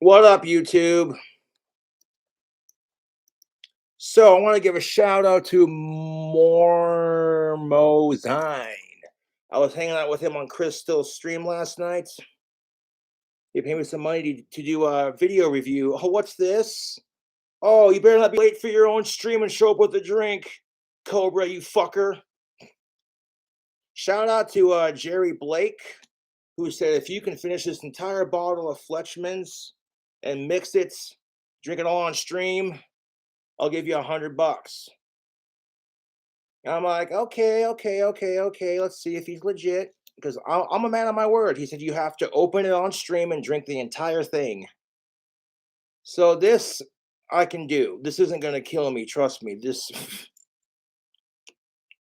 What up, YouTube? So I want to give a shout out to Mormozine. I was hanging out with him on Crystal's stream last night. He paid me some money to do a video review. Oh, what's this? Oh, you better not be late for your own stream and show up with a drink, Cobra, you fucker. Shout out to Jerry Blake, who said if you can finish this entire bottle of Fletchman's and mix it, drink it all on stream, I'll give you $100. And I'm like, okay. Let's see if he's legit. Because I'm a man of my word. He said you have to open it on stream and drink the entire thing. So this I can do. This isn't gonna kill me. Trust me. This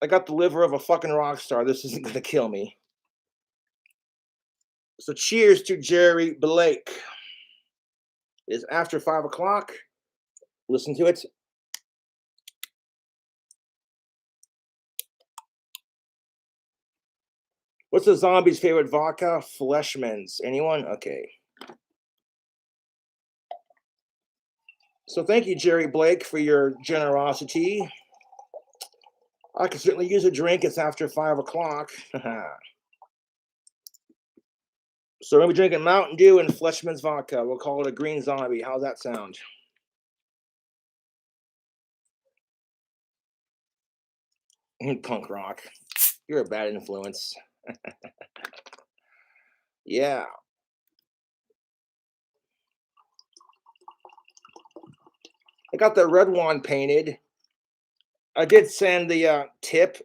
I got the liver of a fucking rock star. This isn't gonna kill me. So cheers to Jerry Blake. It's after 5 o'clock. Listen to it. What's the zombie's favorite vodka? Fleshman's. Anyone? Okay. So thank you, Jerry Blake, for your generosity. I could certainly use a drink. It's after 5 o'clock. So we're gonna be drinking Mountain Dew and Fleshman's vodka. We'll call it a green zombie. How's that sound? Punk rock. You're a bad influence. Yeah. I got the red one painted. I did send the tip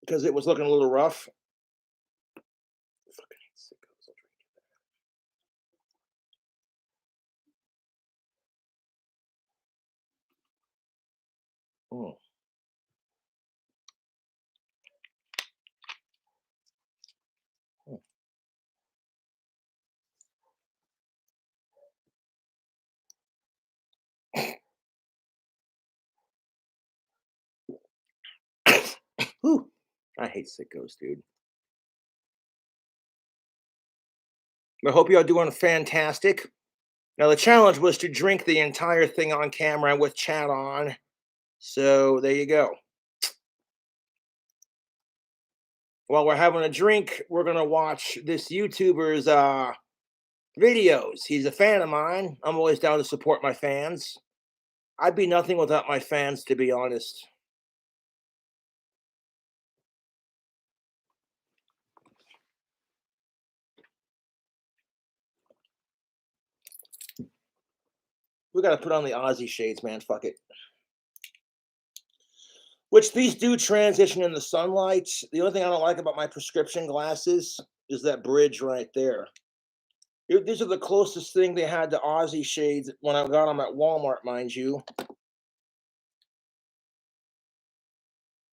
because it was looking a little rough. Oh. Whew. I hate sickos, dude. I hope y'all doing fantastic. Now the challenge was to drink the entire thing on camera with chat on. So there you go. While we're having a drink, we're gonna watch this YouTuber's videos. He's a fan of mine. I'm always down to support my fans. I'd be nothing without my fans, to be honest. We gotta put on the Aussie shades, man. Fuck it. Which these do transition in the sunlight. The only thing I don't like about my prescription glasses is that bridge right there. These are the closest thing they had to Aussie shades when I got them at Walmart, mind you.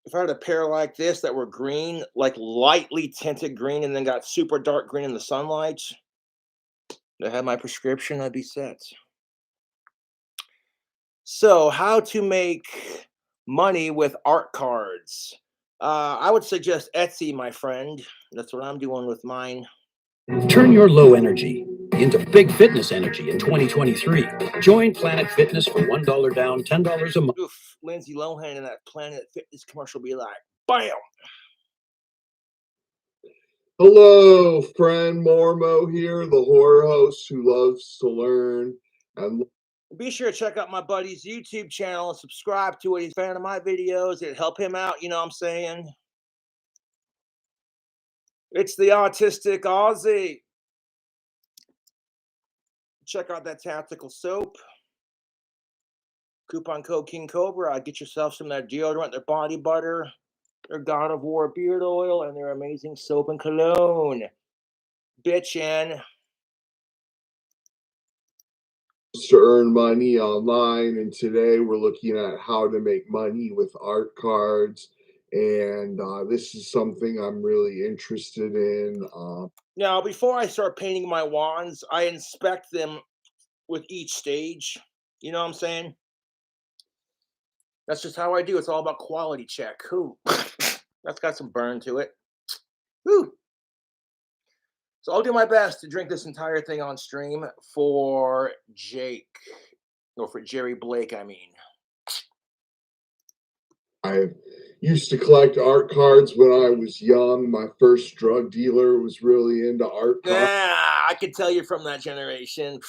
If I had a pair like this that were green, like lightly tinted green, and then got super dark green in the sunlight, I had my prescription, I'd be set. So, how to make money with art cards? I would suggest Etsy, my friend. That's what I'm doing with mine. Turn your low energy into big fitness energy in 2023. Join Planet Fitness for $1 down, $10 a month. Oof, Lindsay Lohan in that Planet Fitness commercial be like, bam! Hello, friend Mormo here, the horror host who loves to learn and Be sure to check out my buddy's YouTube channel and subscribe to it. He's a fan of my videos. It'd help him out, you know what I'm saying? It's the Autistic Aussie. Check out that tactical soap. Coupon code King Cobra. Get yourself some of that deodorant, their body butter, their God of War beard oil, and their amazing soap and cologne. Bitchin'. to earn money online. And today we're looking at how to make money with art cards. And this is something I'm really interested in. Now, before I start painting my wands, I inspect them with each stage. You know what I'm saying? That's just how I do. It's all about quality check. Ooh. That's got some burn to it. Whew. So I'll do my best to drink this entire thing on stream for Jake. Or for Jerry Blake, I mean. I used to collect art cards when I was young. My first drug dealer was really into art cards. Yeah, I could tell you're from that generation.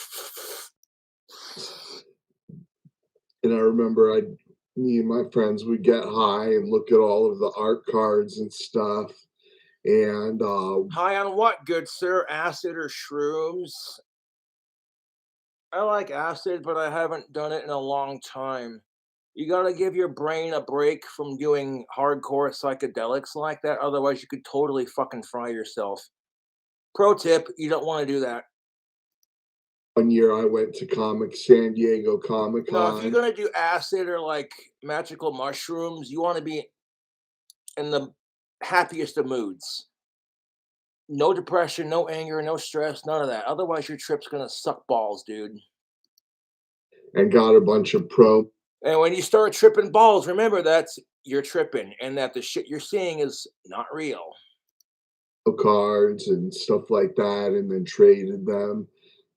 And I remember me and my friends would get high and look at all of the art cards and stuff. And High on what, good sir? Acid or shrooms? I like acid, but I haven't done it in a long time. You gotta give your brain a break from doing hardcore psychedelics like that. Otherwise, you could totally fucking fry yourself. Pro tip, you don't want to do that. one year I went to San Diego Comic No, if you're Con. gonna do acid or like magical mushrooms, you want to be in the happiest of moods. No depression, no anger, no stress, none of that. Otherwise, your trip's gonna suck balls, dude. And got a bunch of pro And when you start tripping balls, remember that's you're tripping and that the shit you're seeing is not real. cards and stuff like that, and then traded them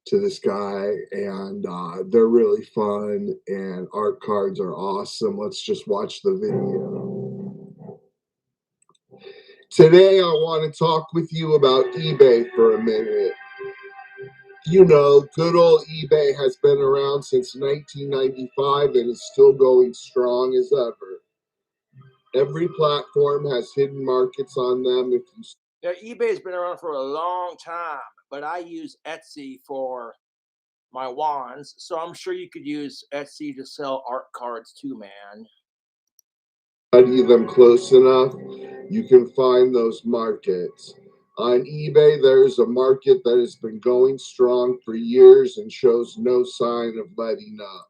to this guy. And they're really fun, and art cards are awesome. Let's just watch the video. Today, I want to talk with you about eBay for a minute. You know, good old eBay has been around since 1995 and is still going strong as ever. Every platform has hidden markets on them. If you Now, eBay's been around for a long time, but I use Etsy for my wands, so I'm sure you could use Etsy to sell art cards too, man. study them close enough, you can find those markets. On eBay, there's a market that has been going strong for years and shows no sign of letting up.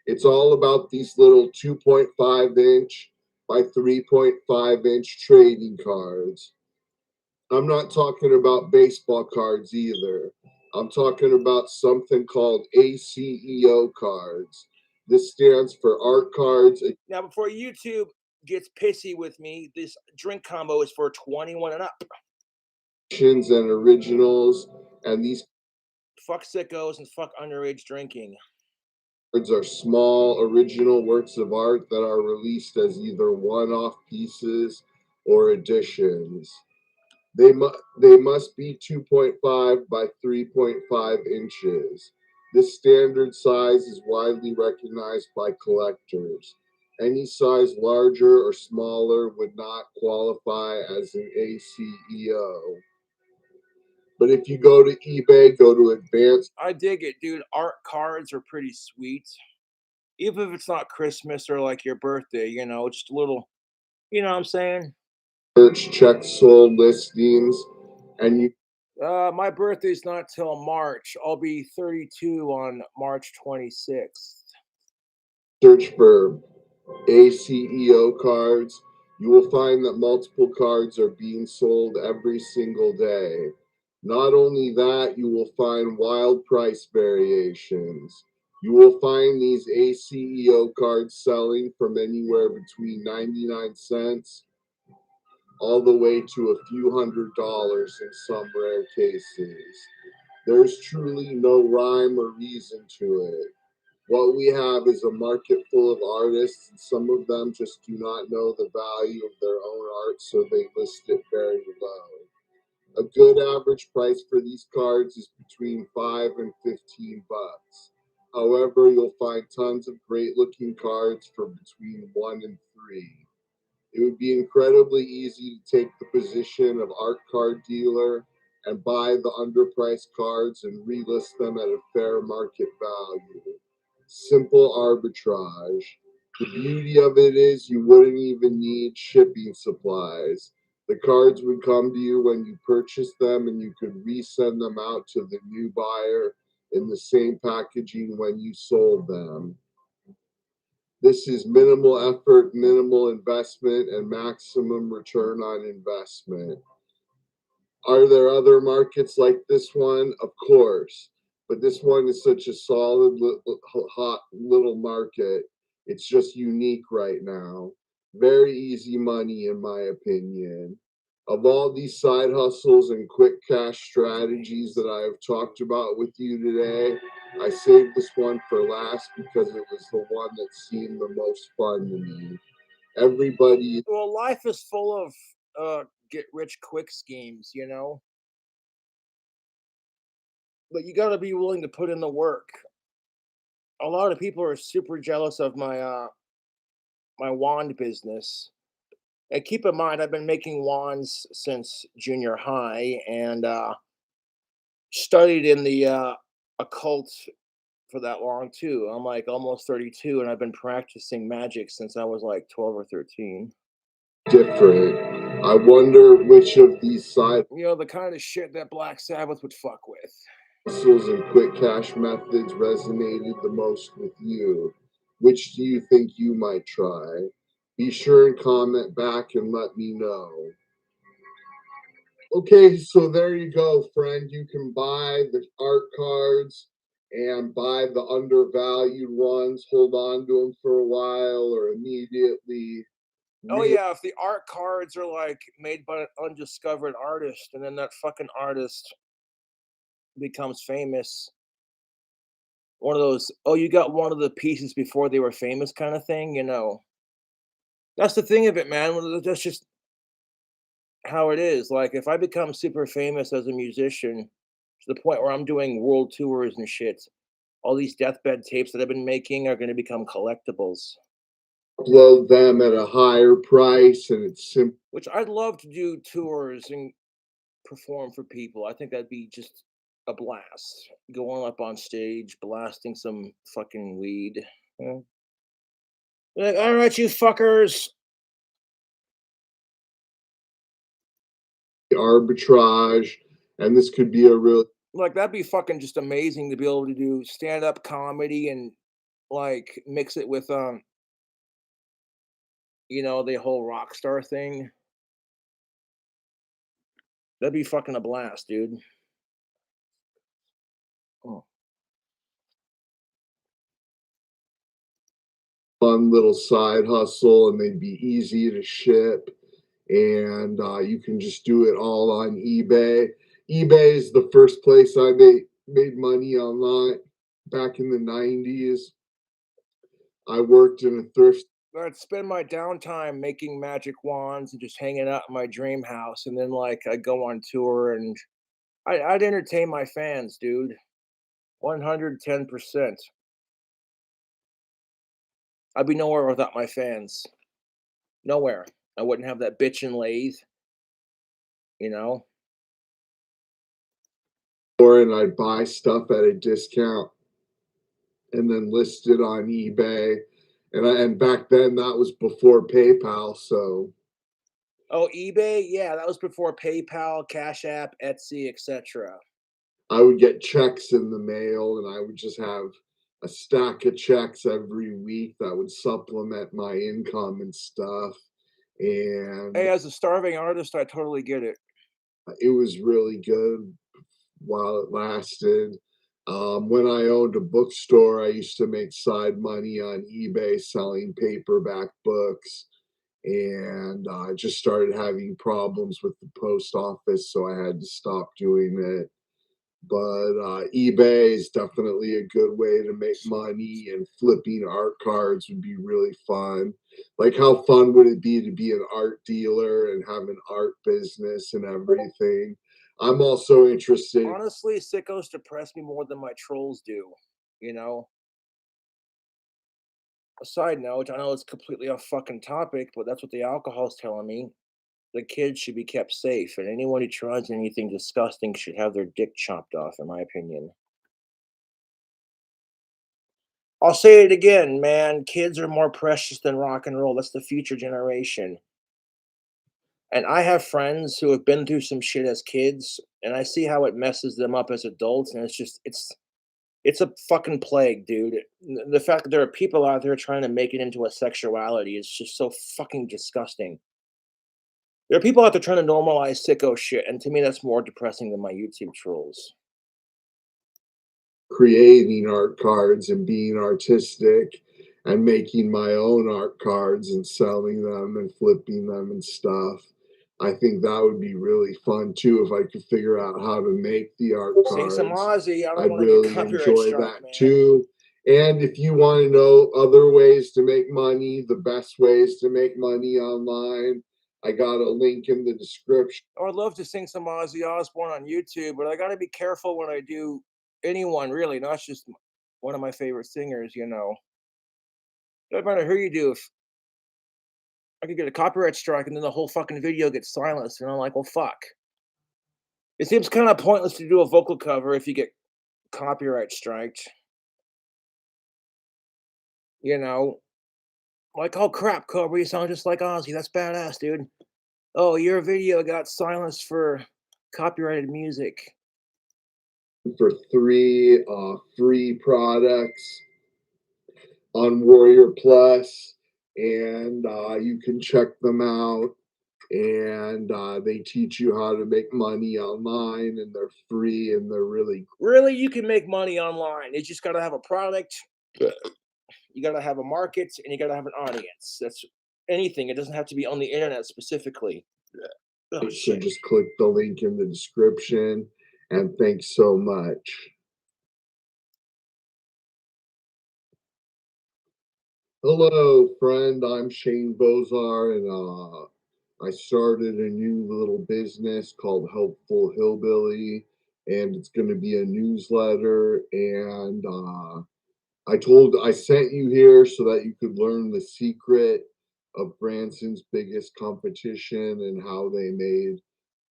It's all about these little 2.5-inch by 3.5-inch trading cards. I'm not talking about baseball cards either. I'm talking about something called ACEO cards. This stands for art cards. Now, before YouTube gets pissy with me, this drink combo is for 21 and up. And originals, and these Fuck sickos and fuck underage drinking. cards are small original works of art that are released as either one-off pieces or editions. They must be 2.5 by 3.5 inches. This standard size is widely recognized by collectors. Any size larger or smaller would not qualify as an ACEO. But if you go to eBay, go to advanced. I dig it, dude. Art cards are pretty sweet. Even if it's not Christmas or like your birthday, just a little, you know what I'm saying? Search, check sold listings, and you My birthday's not till March. I'll be 32 on March 26th. search for ACEO cards. You will find that multiple cards are being sold every single day. Not only that, you will find wild price variations. You will find these ACEO cards selling from anywhere between 99 cents all the way to a few $100s in some rare cases. There's truly no rhyme or reason to it. What we have is a market full of artists, and some of them just do not know the value of their own art, so they list it very low. A good average price for these cards is between $5 and $15. However, you'll find tons of great looking cards for between $1 and $3. It would be incredibly easy to take the position of art card dealer and buy the underpriced cards and relist them at a fair market value. Simple arbitrage. The beauty of it is you wouldn't even need shipping supplies. The cards would come to you when you purchased them, and you could resend them out to the new buyer in the same packaging when you sold them. This is minimal effort, minimal investment, and maximum return on investment. Are there other markets like this one? Of course. But this one is such a solid, hot little market. It's just unique right now. Very easy money, in my opinion. Of all these side hustles and quick cash strategies that I have talked about with you today, I saved this one for last because it was the one that seemed the most fun to me. Everybody Well, life is full of get rich quick schemes, you know, but you got to be willing to put in the work. A lot of people are super jealous of my wand business. And keep in mind, I've been making wands since junior high and studied in the occult for that long too. I'm like almost 32 and I've been practicing magic since I was like 12 or 13. different. I wonder which of these side You know, the kind of shit that Black Sabbath would fuck with. hustles and quick cash methods resonated the most with you. Which do you think you might try? Be sure and comment back and let me know. Okay, so there you go, friend. You can buy the art cards and buy the undervalued ones, hold on to them for a while, or immediately Oh mail. yeah, if the art cards are like made by an undiscovered artist and then that fucking artist becomes famous, one of those, oh, you got one of the pieces before they were famous kind of thing, you know. That's the thing of it, man. That's just how it is. Like if I become super famous as a musician to the point where I'm doing world tours and shit, all these deathbed tapes that I've been making are going to become collectibles, Upload them at a higher price, and it's simple. which I'd love to do tours and perform for people. I think that'd be just a blast. Going up on stage, blasting some fucking weed. Yeah. Like, all right, you fuckers. Arbitrage, and this could be a real Like that'd be fucking just amazing to be able to do stand up comedy and like mix it with you know, the whole rock star thing. That'd be fucking a blast, dude. Oh. fun little side hustle, and they'd be easy to ship, and you can just do it all on eBay. eBay is the first place I made money online back in the 90s. I worked in a thrift. I'd spend my downtime making magic wands and just hanging out in my dream house, and then like I'd go on tour and I'd entertain my fans, dude. 110%. I'd be nowhere without my fans. Nowhere. I wouldn't have that bitchin' lathe, you know? And I'd buy stuff at a discount and then list it on eBay. And back then that was before PayPal, so Oh, eBay? Yeah, that was before PayPal, Cash App, Etsy, etc. I would get checks in the mail, and I would just have a stack of checks every week that would supplement my income and stuff. Hey, And as a starving artist, I totally get it. it was really good while it lasted. When I owned a bookstore, I used to make side money on eBay selling paperback books. And I just started having problems with the post office, so I had to stop doing it. But eBay is definitely a good way to make money, and flipping art cards would be really fun. Like, how fun would it be to be an art dealer and have an art business and everything? I'm also interested. Honestly, sickos depress me more than my trolls do, you know? A side note, I know it's completely off fucking topic, but that's what the alcohol's telling me. The kids should be kept safe, and anyone who tries anything disgusting should have their dick chopped off, in my opinion. I'll say it again, man. Kids are more precious than rock and roll. That's the future generation. And I have friends who have been through some shit as kids, and I see how it messes them up as adults, and it's a fucking plague, dude. The fact that there are people out there trying to make it into a sexuality is just so fucking disgusting. There are people out there trying to normalize sicko shit, and to me, that's more depressing than my YouTube trolls. Creating art cards and being artistic and making my own art cards and selling them and flipping them and stuff. I think that would be really fun too if I could figure out how to make the art Sing some cards. Ozzy. I don't I'd want to get really copyright enjoy struck, that man. too. And if you want to know other ways to make money, the best ways to make money online, I got a link in the description. I would love to sing some Ozzy Osbourne on YouTube, but I got to be careful when I do anyone, really, not just one of my favorite singers, you know. Doesn't matter who you do. If I could get a copyright strike and then the whole fucking video gets silenced, and I'm like, well, fuck. It seems kind of pointless to do a vocal cover if you get copyright striked. You know, like, oh crap, Cobra, you sound just like Ozzy. That's badass, dude. Oh, your video got silenced for copyrighted music. For 3 free products on Warrior Plus, and you can check them out. And they teach you how to make money online, and they're free, and they're really Really, you can make money online. You just got to have a product, you got to have a market, and you got to have an audience. That's anything. It doesn't have to be on the internet specifically. Oh, cool. So shit. just click the link in the description, and thanks so much. Hello, friend. I'm Shane Bozar, and I started a new little business called Helpful Hillbilly, and it's going to be a newsletter. And I sent you here so that you could learn the secret of Branson's biggest competition and how they made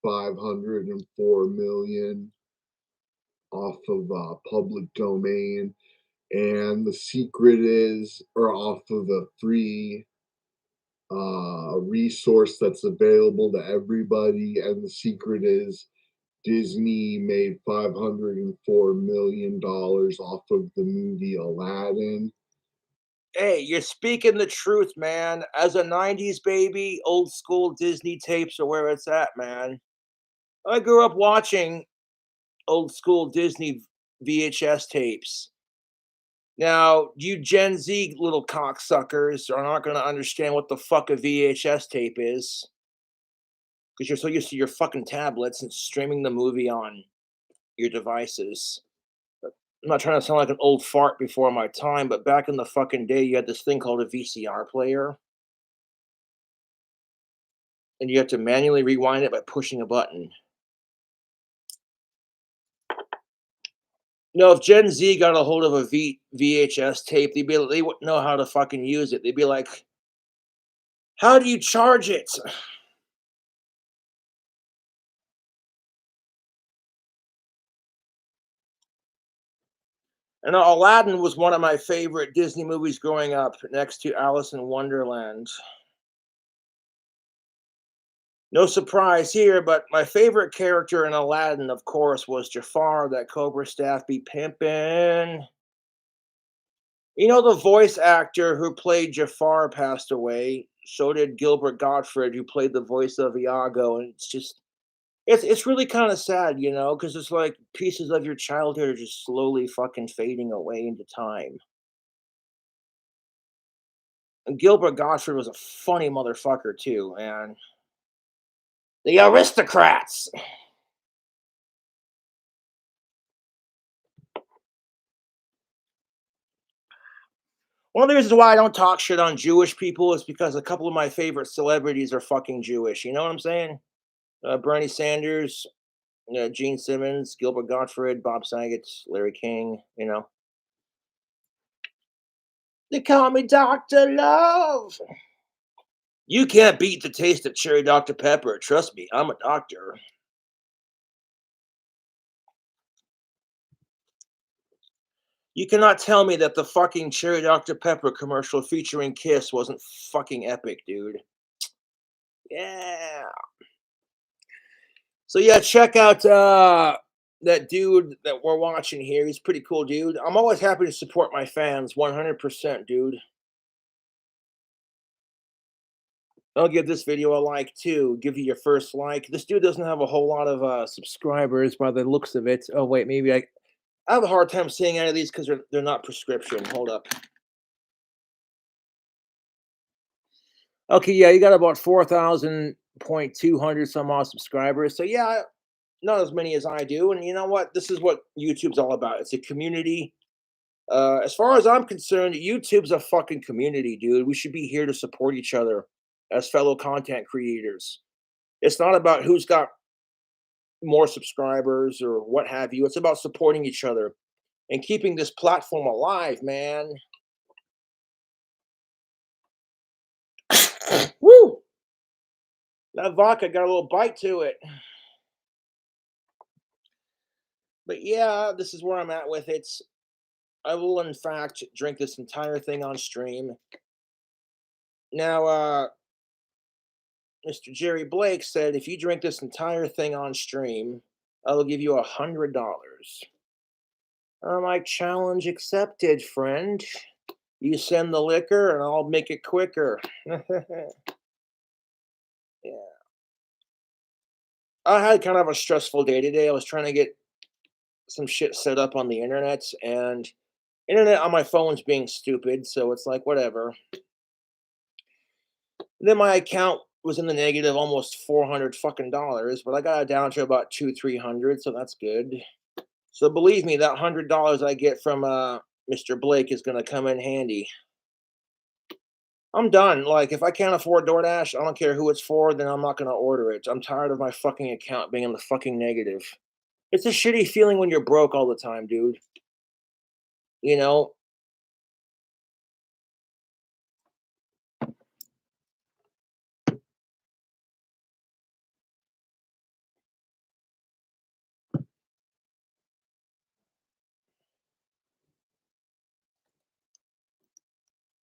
504 million off of public domain. And the secret is, or off of a free resource that's available to everybody. And the secret is Disney made $504 million off of the movie Aladdin. Hey, you're speaking the truth, man. As a 90s baby, old school Disney tapes are where it's at, man. I grew up watching old school Disney VHS tapes. Now, you Gen Z little cocksuckers are not going to understand what the fuck a VHS tape is because you're so used to your fucking tablets and streaming the movie on your devices. I'm not trying to sound like an old fart before my time, but back in the fucking day, you had this thing called a VCR player, and you had to manually rewind it by pushing a button. No, if Gen Z got a hold of a VHS tape, they wouldn't know how to fucking use it. They'd be like, "How do you charge it?" And Aladdin was one of my favorite Disney movies growing up, next to Alice in Wonderland. No surprise here, but my favorite character in Aladdin, of course, was Jafar, that Cobra staff be pimpin'. You know, the voice actor who played Jafar passed away. So did Gilbert Gottfried, who played the voice of Iago. And it's just, it's really kind of sad, you know, because it's like pieces of your childhood are just slowly fucking fading away into time. And Gilbert Gottfried was a funny motherfucker too, man. The aristocrats. One of the reasons why I don't talk shit on Jewish people is because a couple of my favorite celebrities are fucking Jewish. You know what I'm saying? Bernie Sanders, Gene Simmons, Gilbert Gottfried, Bob Saget, Larry King. You know, they call me Doctor Love. You can't beat the taste of cherry Dr Pepper. Trust me, I'm a doctor. You cannot tell me that the fucking cherry Dr Pepper commercial featuring Kiss wasn't fucking epic, dude. Yeah. So yeah, check out that dude that we're watching here. He's pretty cool, dude. I'm always happy to support my fans, 100%, dude. I'll give this video a like too. Give you your first like. This dude doesn't have a whole lot of subscribers by the looks of it. Oh wait, maybe I have a hard time seeing any of these because they're not prescription. Hold up. Okay, yeah, you got about 4,000 200 some odd subscribers. So yeah, not as many as I do. And you know what? This is what YouTube's all about. It's a community. As far as I'm concerned, YouTube's a fucking community, dude. We should be here to support each other as fellow content creators. It's not about who's got more subscribers or what have you. It's about supporting each other and keeping this platform alive, man. Woo! That vodka got a little bite to it. But yeah, this is where I'm at with it. I will, in fact, drink this entire thing on stream. Now, Mr. Jerry Blake said, if you drink this entire thing on stream, I will give you $100. I'm like, challenge accepted, friend. You send the liquor and I'll make it quicker. Yeah. I had kind of a stressful day today. I was trying to get some shit set up on the internet, and internet on my phone's being stupid, so it's like whatever. Then my account was in the negative almost 400 fucking dollars, but I got it down to about 300, so that's good. So believe me, that $100 I get from Mr. Blake is gonna come in handy. I'm done. Like, if I can't afford DoorDash, I don't care who it's for, then I'm not gonna order it. I'm tired of my fucking account being in the fucking negative. It's a shitty feeling when you're broke all the time, dude. You know?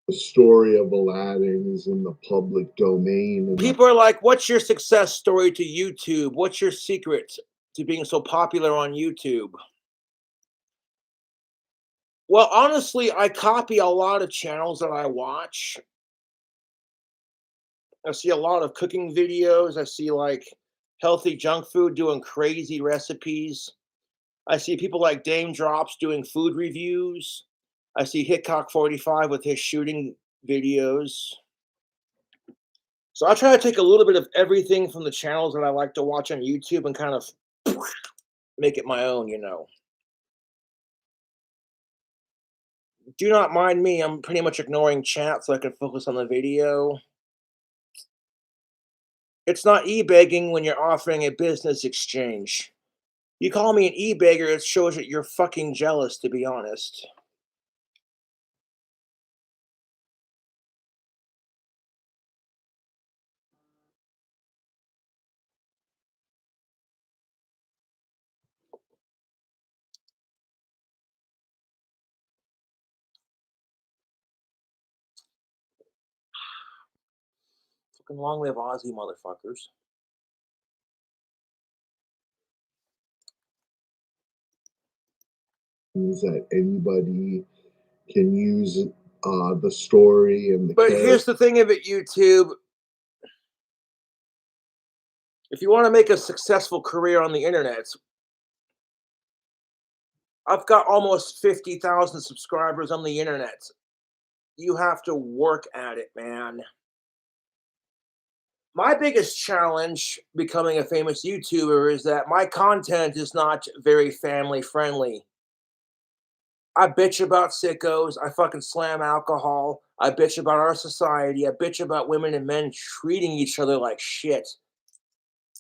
The story of Aladdin is in the public domain, and People are like, what's your success story to YouTube? What's your secret to being so popular on YouTube? Well, honestly, I copy a lot of channels that I watch. I see a lot of cooking videos. I see like healthy junk food doing crazy recipes. I see people like Dame Drops doing food reviews. I see Hitchcock 45 with his shooting videos. So I try to take a little bit of everything from the channels that I like to watch on YouTube and kind of make it my own, you know. Do not mind me. I'm pretty much ignoring chat so I can focus on the video. It's not e-begging when you're offering a business exchange. You call me an e-beggar, it shows that you're fucking jealous, to be honest. Fucking long live Aussie motherfuckers. that anybody can use the story and the But character. here's the thing of it, YouTube. If you want to make a successful career on the internet, I've got almost 50,000 subscribers on the internet. You have to work at it, man. My biggest challenge becoming a famous YouTuber is that my content is not very family friendly. I bitch about sickos. I fucking slam alcohol. I bitch about our society. I bitch about women and men treating each other like shit.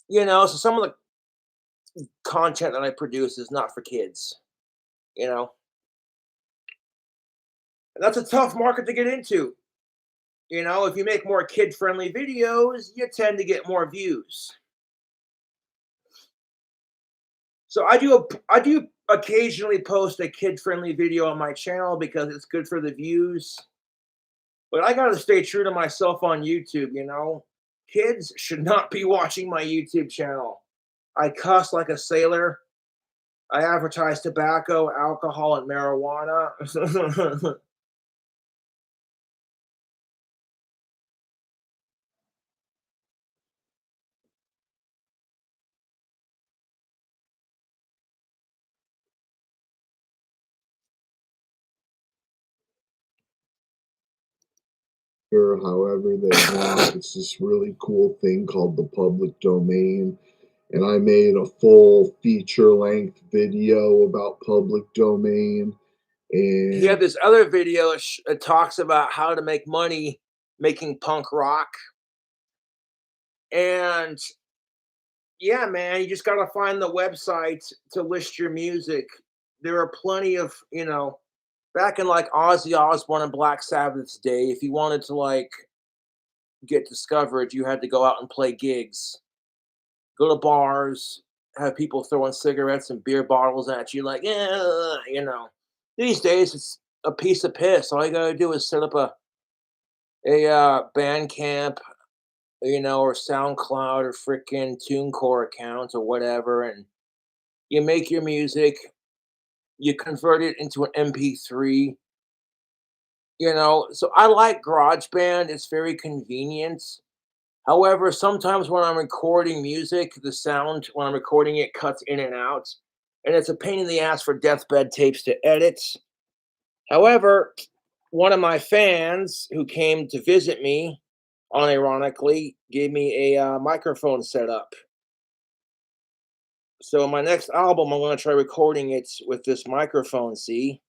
You know, so some of the content that I produce is not for kids, you know? And that's a tough market to get into. You know, if you make more kid friendly videos, you tend to get more views. So I do occasionally post a kid friendly video on my channel because it's good for the views. But I got to stay true to myself on YouTube, you know. Kids should not be watching my YouTube channel. I cuss like a sailor. I advertise tobacco, alcohol, and marijuana. or however they want. It's this really cool thing called the public domain. And I made a full feature length video about public domain. He had And this other video that talks about how to make money making punk rock. And yeah, man, you just got to find the websites to list your music. There are plenty of, back in like Ozzy Osbourne and Black Sabbath's day, if you wanted to like get discovered, you had to go out and play gigs, go to bars, have people throwing cigarettes and beer bottles at you, like, yeah, These days, it's a piece of piss. All you gotta do is set up a Bandcamp, or SoundCloud or freaking TuneCore account or whatever, and you make your music, you convert it into an MP3. So I like GarageBand. It's very convenient. However, sometimes when I'm recording music, the sound when I'm recording it cuts in and out, and it's a pain in the ass for Deathbed Tapes to edit. However, one of my fans who came to visit me, unironically, gave me a microphone setup. So my next album, I'm going to try recording it with this microphone. See,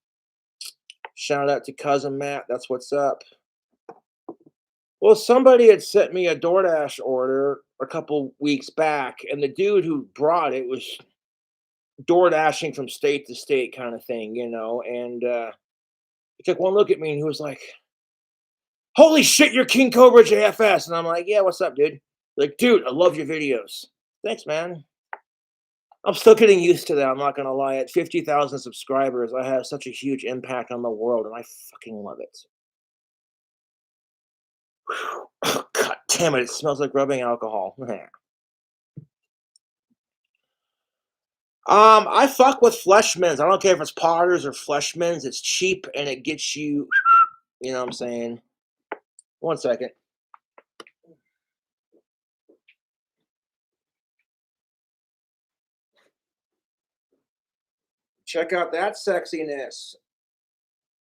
shout out to cousin Matt. That's what's up. Well, somebody had sent me a DoorDash order a couple weeks back, and the dude who brought it was door dashing from state to state kind of thing, and he took one look at me and he was like, "Holy shit, you're King Cobra JFS." And I'm like, "Yeah, what's up, dude?" Like, "Dude, I love your videos." Thanks, man. I'm still getting used to that. I'm not gonna lie. At 50,000 subscribers, I have such a huge impact on the world, and I fucking love it. Oh, God damn it! It smells like rubbing alcohol. I fuck with Fleshmans. I don't care if it's Potters or Fleshmans. It's cheap and it gets you. You know what I'm saying? One second. Check out that sexiness.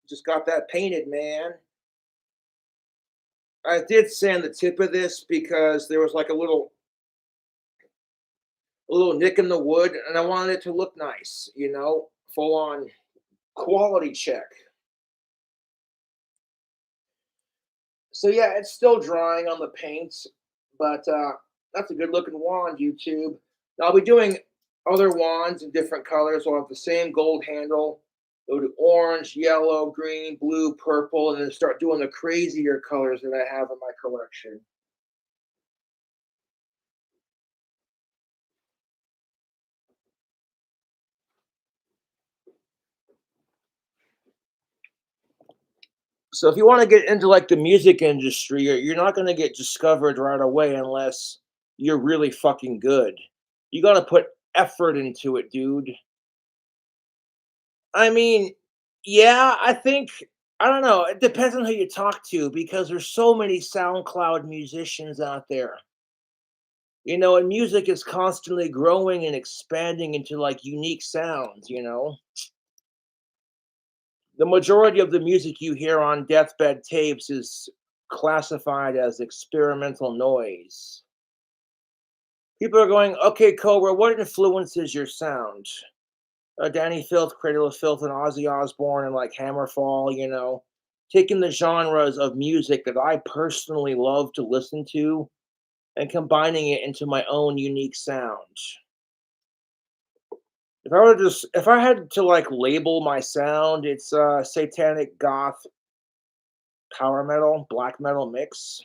Just got that painted, man. I did sand the tip of this because there was like a little nick in the wood, and I wanted it to look nice. Full on quality check. So yeah, it's still drying on the paints, but that's a good looking wand, YouTube. Now, I'll be doing other wands in different colors. I'll have the same gold handle. Go to orange, yellow, green, blue, purple, and then start doing the crazier colors that I have in my collection. So if you want to get into like the music industry, you're not going to get discovered right away unless you're really fucking good. You got to put effort into it, dude. I mean, yeah, I think I don't know. It depends on who you talk to because there's so many SoundCloud musicians out there. And music is constantly growing and expanding into like unique sounds. The majority of the music you hear on Deathbed Tapes is classified as experimental noise. People are going, "Okay, Cobra, what influences your sound?" Danny Filth, Cradle of Filth, and Ozzy Osbourne, and like Hammerfall. Taking the genres of music that I personally love to listen to and combining it into my own unique sound. If I had to like label my sound, it's satanic goth power metal, black metal mix.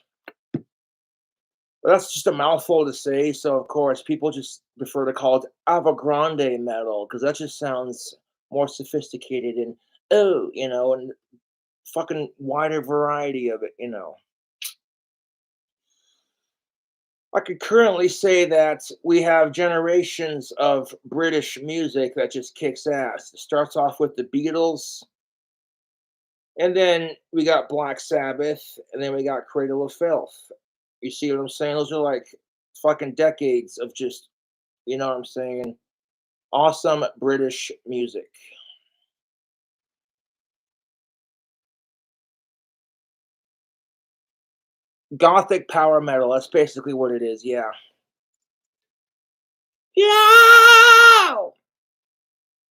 But that's just a mouthful to say, so of course people just prefer to call it avant-grande metal because that just sounds more sophisticated and and fucking wider variety of it. I could currently say that we have generations of British music that just kicks ass. It starts off with the Beatles, and then we got Black Sabbath, and then we got Cradle of Filth. You see what I'm saying? Those are like fucking decades of just, you know what I'm saying? Awesome British music. Gothic power metal. That's basically what it is. Yeah. Yeah.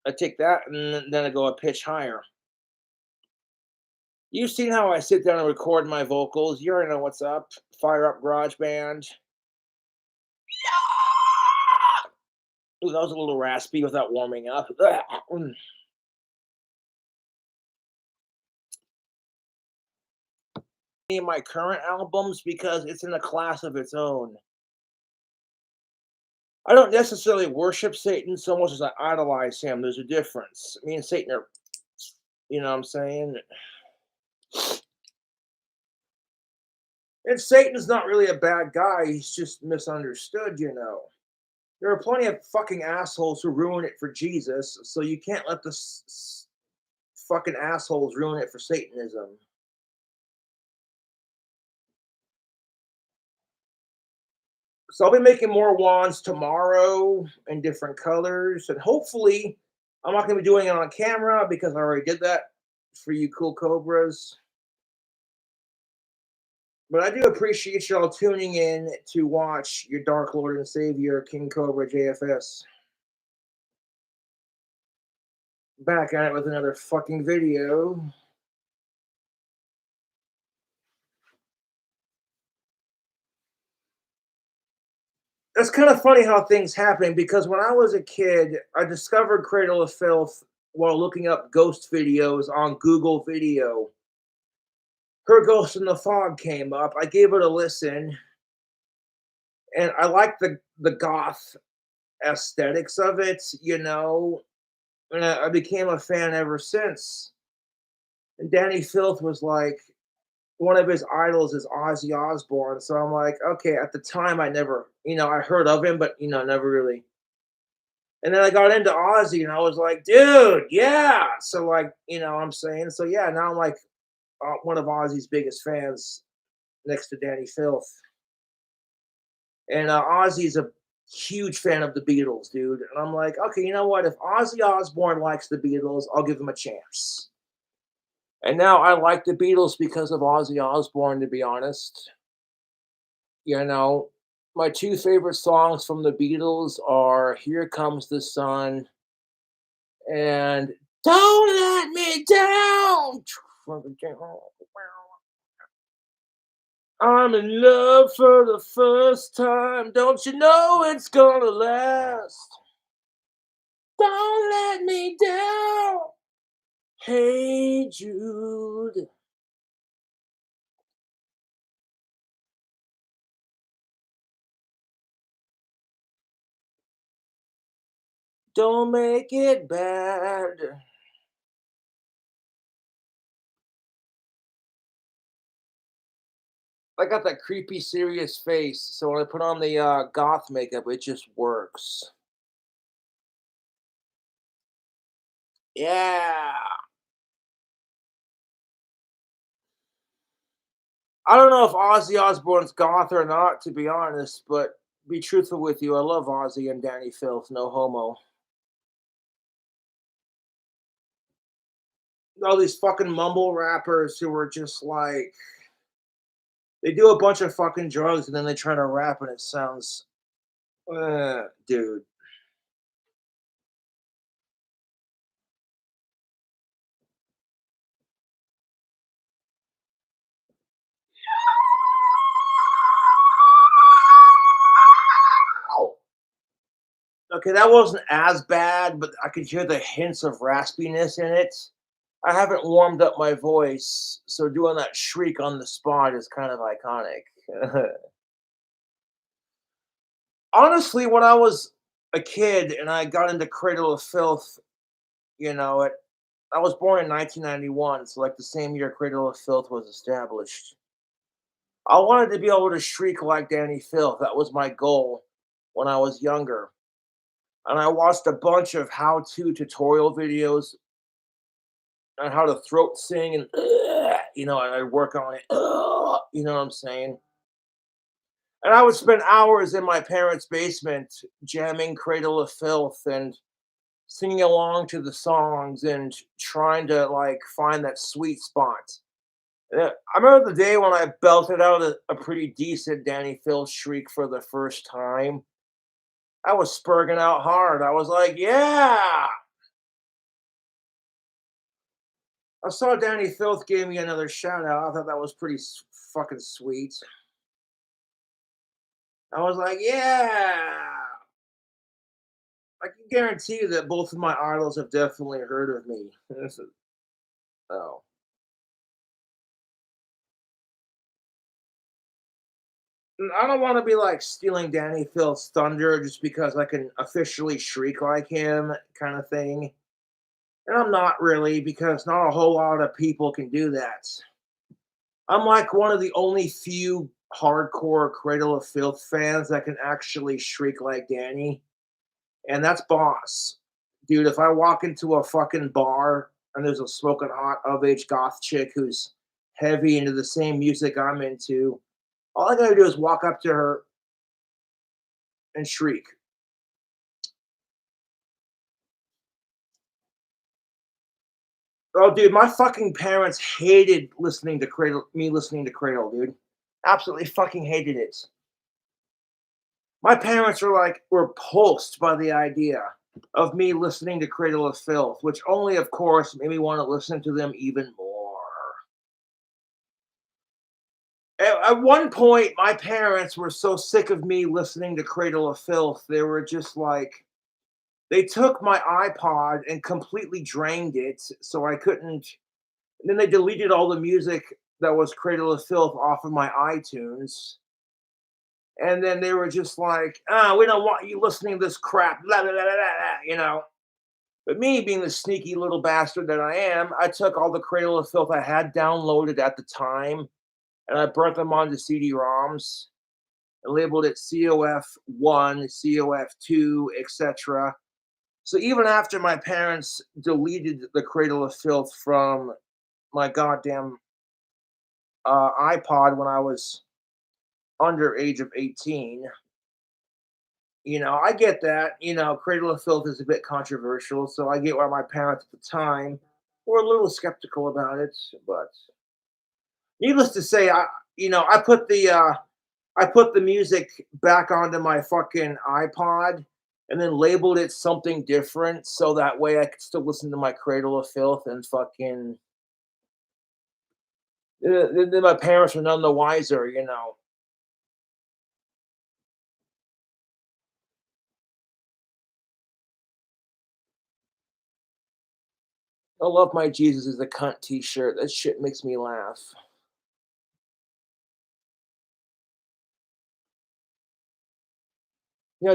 I take that and then I go a pitch higher. You've seen how I sit down and record my vocals. You already know what's up. Fire up GarageBand. Ooh, that was a little raspy without warming up. Any of my current albums because it's in a class of its own. I don't necessarily worship Satan so much as I idolize him. There's a difference. Me and Satan are, you know what I'm saying? And Satan's not really a bad guy. He's just misunderstood. There are plenty of fucking assholes who ruin it for Jesus, so you can't let the fucking assholes ruin it for Satanism. So I'll be making more wands tomorrow in different colors, and hopefully, I'm not going to be doing it on camera because I already did that for you cool cobras. But I do appreciate y'all tuning in to watch your Dark Lord and Savior, King Cobra JFS. Back at it with another fucking video. It's kind of funny how things happen because when I was a kid, I discovered Cradle of Filth while looking up ghost videos on Google Video. Her Ghost in the Fog came up. I gave it a listen, and I liked the goth aesthetics of it, and I became a fan ever since. And Danny Filth was like one of his idols is Ozzy Osbourne, so I'm like, okay. At the time, I never, I heard of him, but never really. And then I got into Ozzy, and I was like, dude, yeah. So I'm saying, so yeah. Now I'm like one of Ozzy's biggest fans, next to Danny Filth. And Ozzy's a huge fan of the Beatles, dude. And I'm like, okay, you know what? If Ozzy Osbourne likes the Beatles, I'll give him a chance. And now I like the Beatles because of Ozzy Osbourne, to be honest. My two favorite songs from the Beatles are Here Comes the Sun and Don't Let Me Down. I'm in love for the first time. Don't you know it's gonna last? Don't let me down. Hey Jude. Don't make it bad. I got that creepy, serious face, so when I put on the goth makeup, it just works. Yeah. I don't know if Ozzy Osbourne's goth or not, to be honest, but be truthful with you, I love Ozzy and Danny Filth, no homo. All these fucking mumble rappers who are just like, they do a bunch of fucking drugs and then they try to rap and it sounds, dude. Okay, that wasn't as bad, but I could hear the hints of raspiness in it. I haven't warmed up my voice, so doing that shriek on the spot is kind of iconic. Honestly, when I was a kid and I got into Cradle of Filth, I was born in 1991, so like the same year Cradle of Filth was established. I wanted to be able to shriek like Danny Filth. That was my goal when I was younger. And I watched a bunch of how-to tutorial videos on how to throat sing and and I work on it. You know what I'm saying? And I would spend hours in my parents' basement jamming Cradle of Filth and singing along to the songs and trying to find that sweet spot. I remember the day when I belted out a pretty decent Danny Phil shriek for the first time. I was spurging out hard. I was like, "Yeah!" I saw Danny Filth gave me another shout out. I thought that was pretty fucking sweet. I was like, "Yeah!" I can guarantee you that both of my idols have definitely heard of me. Oh. I don't want to be like stealing Danny Filth's thunder just because I can officially shriek like him, kind of thing. And I'm not really, because not a whole lot of people can do that. I'm like one of the only few hardcore Cradle of Filth fans that can actually shriek like Danny, and that's Boss. Dude, if I walk into a fucking bar and there's a smoking hot of age goth chick who's heavy into the same music I'm into, all I gotta do is walk up to her and shriek. Oh, dude, my fucking parents hated listening to Cradle, me listening to Cradle, dude. Absolutely fucking hated it. My parents were repulsed by the idea of me listening to Cradle of Filth, which only, of course, made me want to listen to them even more. At one point, my parents were so sick of me listening to Cradle of Filth, they were just like, they took my iPod and completely drained it so I couldn't. And then they deleted all the music that was Cradle of Filth off of my iTunes. And then they were just like, we don't want you listening to this crap, blah, blah, blah, blah, blah. But me, being the sneaky little bastard that I am, I took all the Cradle of Filth I had downloaded at the time and I burnt them onto CD-ROMs and labeled it COF1, COF2, etc. So even after my parents deleted the Cradle of Filth from my goddamn iPod when I was under age of 18, I get that. Cradle of Filth is a bit controversial, so I get why my parents at the time were a little skeptical about it. But needless to say, I put the music back onto my fucking iPod and then labeled it something different so that way I could still listen to my Cradle of Filth and fucking. Then my parents were none the wiser. I love my Jesus is a cunt t-shirt. That shit makes me laugh.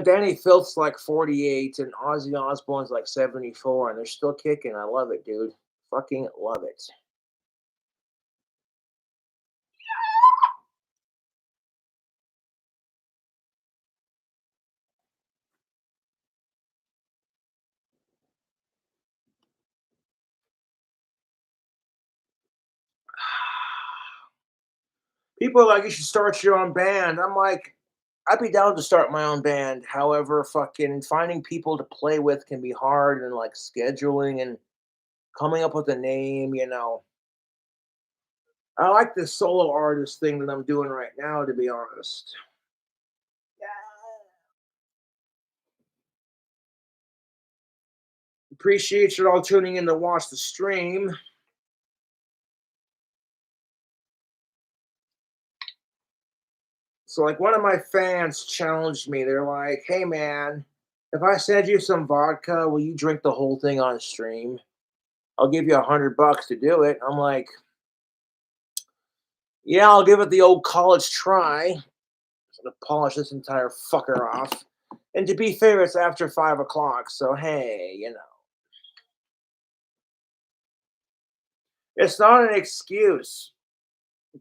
Danny Filth's like 48 and Ozzy Osbourne's like 74 and they're still kicking. I love it, dude. Fucking love it. People are like, you should start your own band. I'm like, I'd be down to start my own band. However, fucking finding people to play with can be hard and like scheduling and coming up with a name. I like this solo artist thing that I'm doing right now, to be honest. Appreciate you all tuning in to watch the stream. So, like, one of my fans challenged me. They're like, "Hey, man, if I send you some vodka, will you drink the whole thing on stream? I'll give you $100 to do it." I'm like, "Yeah, I'll give it the old college try." To polish this entire fucker off. And to be fair, it's after 5 o'clock, so hey. It's not an excuse.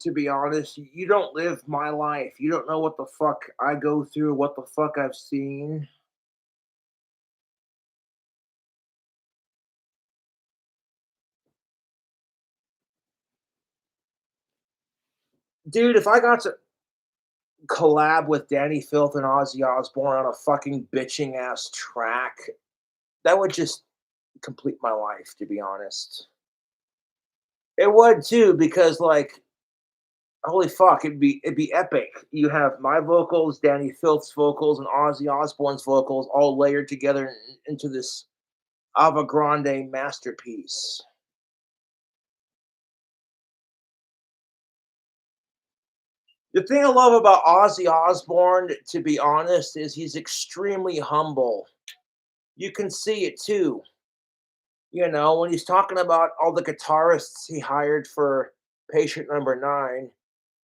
To be honest, you don't live my life. You don't know what the fuck I go through, what the fuck I've seen. Dude, if I got to collab with Danny Filth and Ozzy Osbourne on a fucking bitching ass track, that would just complete my life, to be honest. It would too, because like Holy fuck, it'd be epic. You have my vocals, Danny Filth's vocals, and Ozzy Osbourne's vocals all layered together into this Ava Grande masterpiece. The thing I love about Ozzy Osbourne, to be honest, is he's extremely humble. You can see it too. When he's talking about all the guitarists he hired for Patient Number Nine,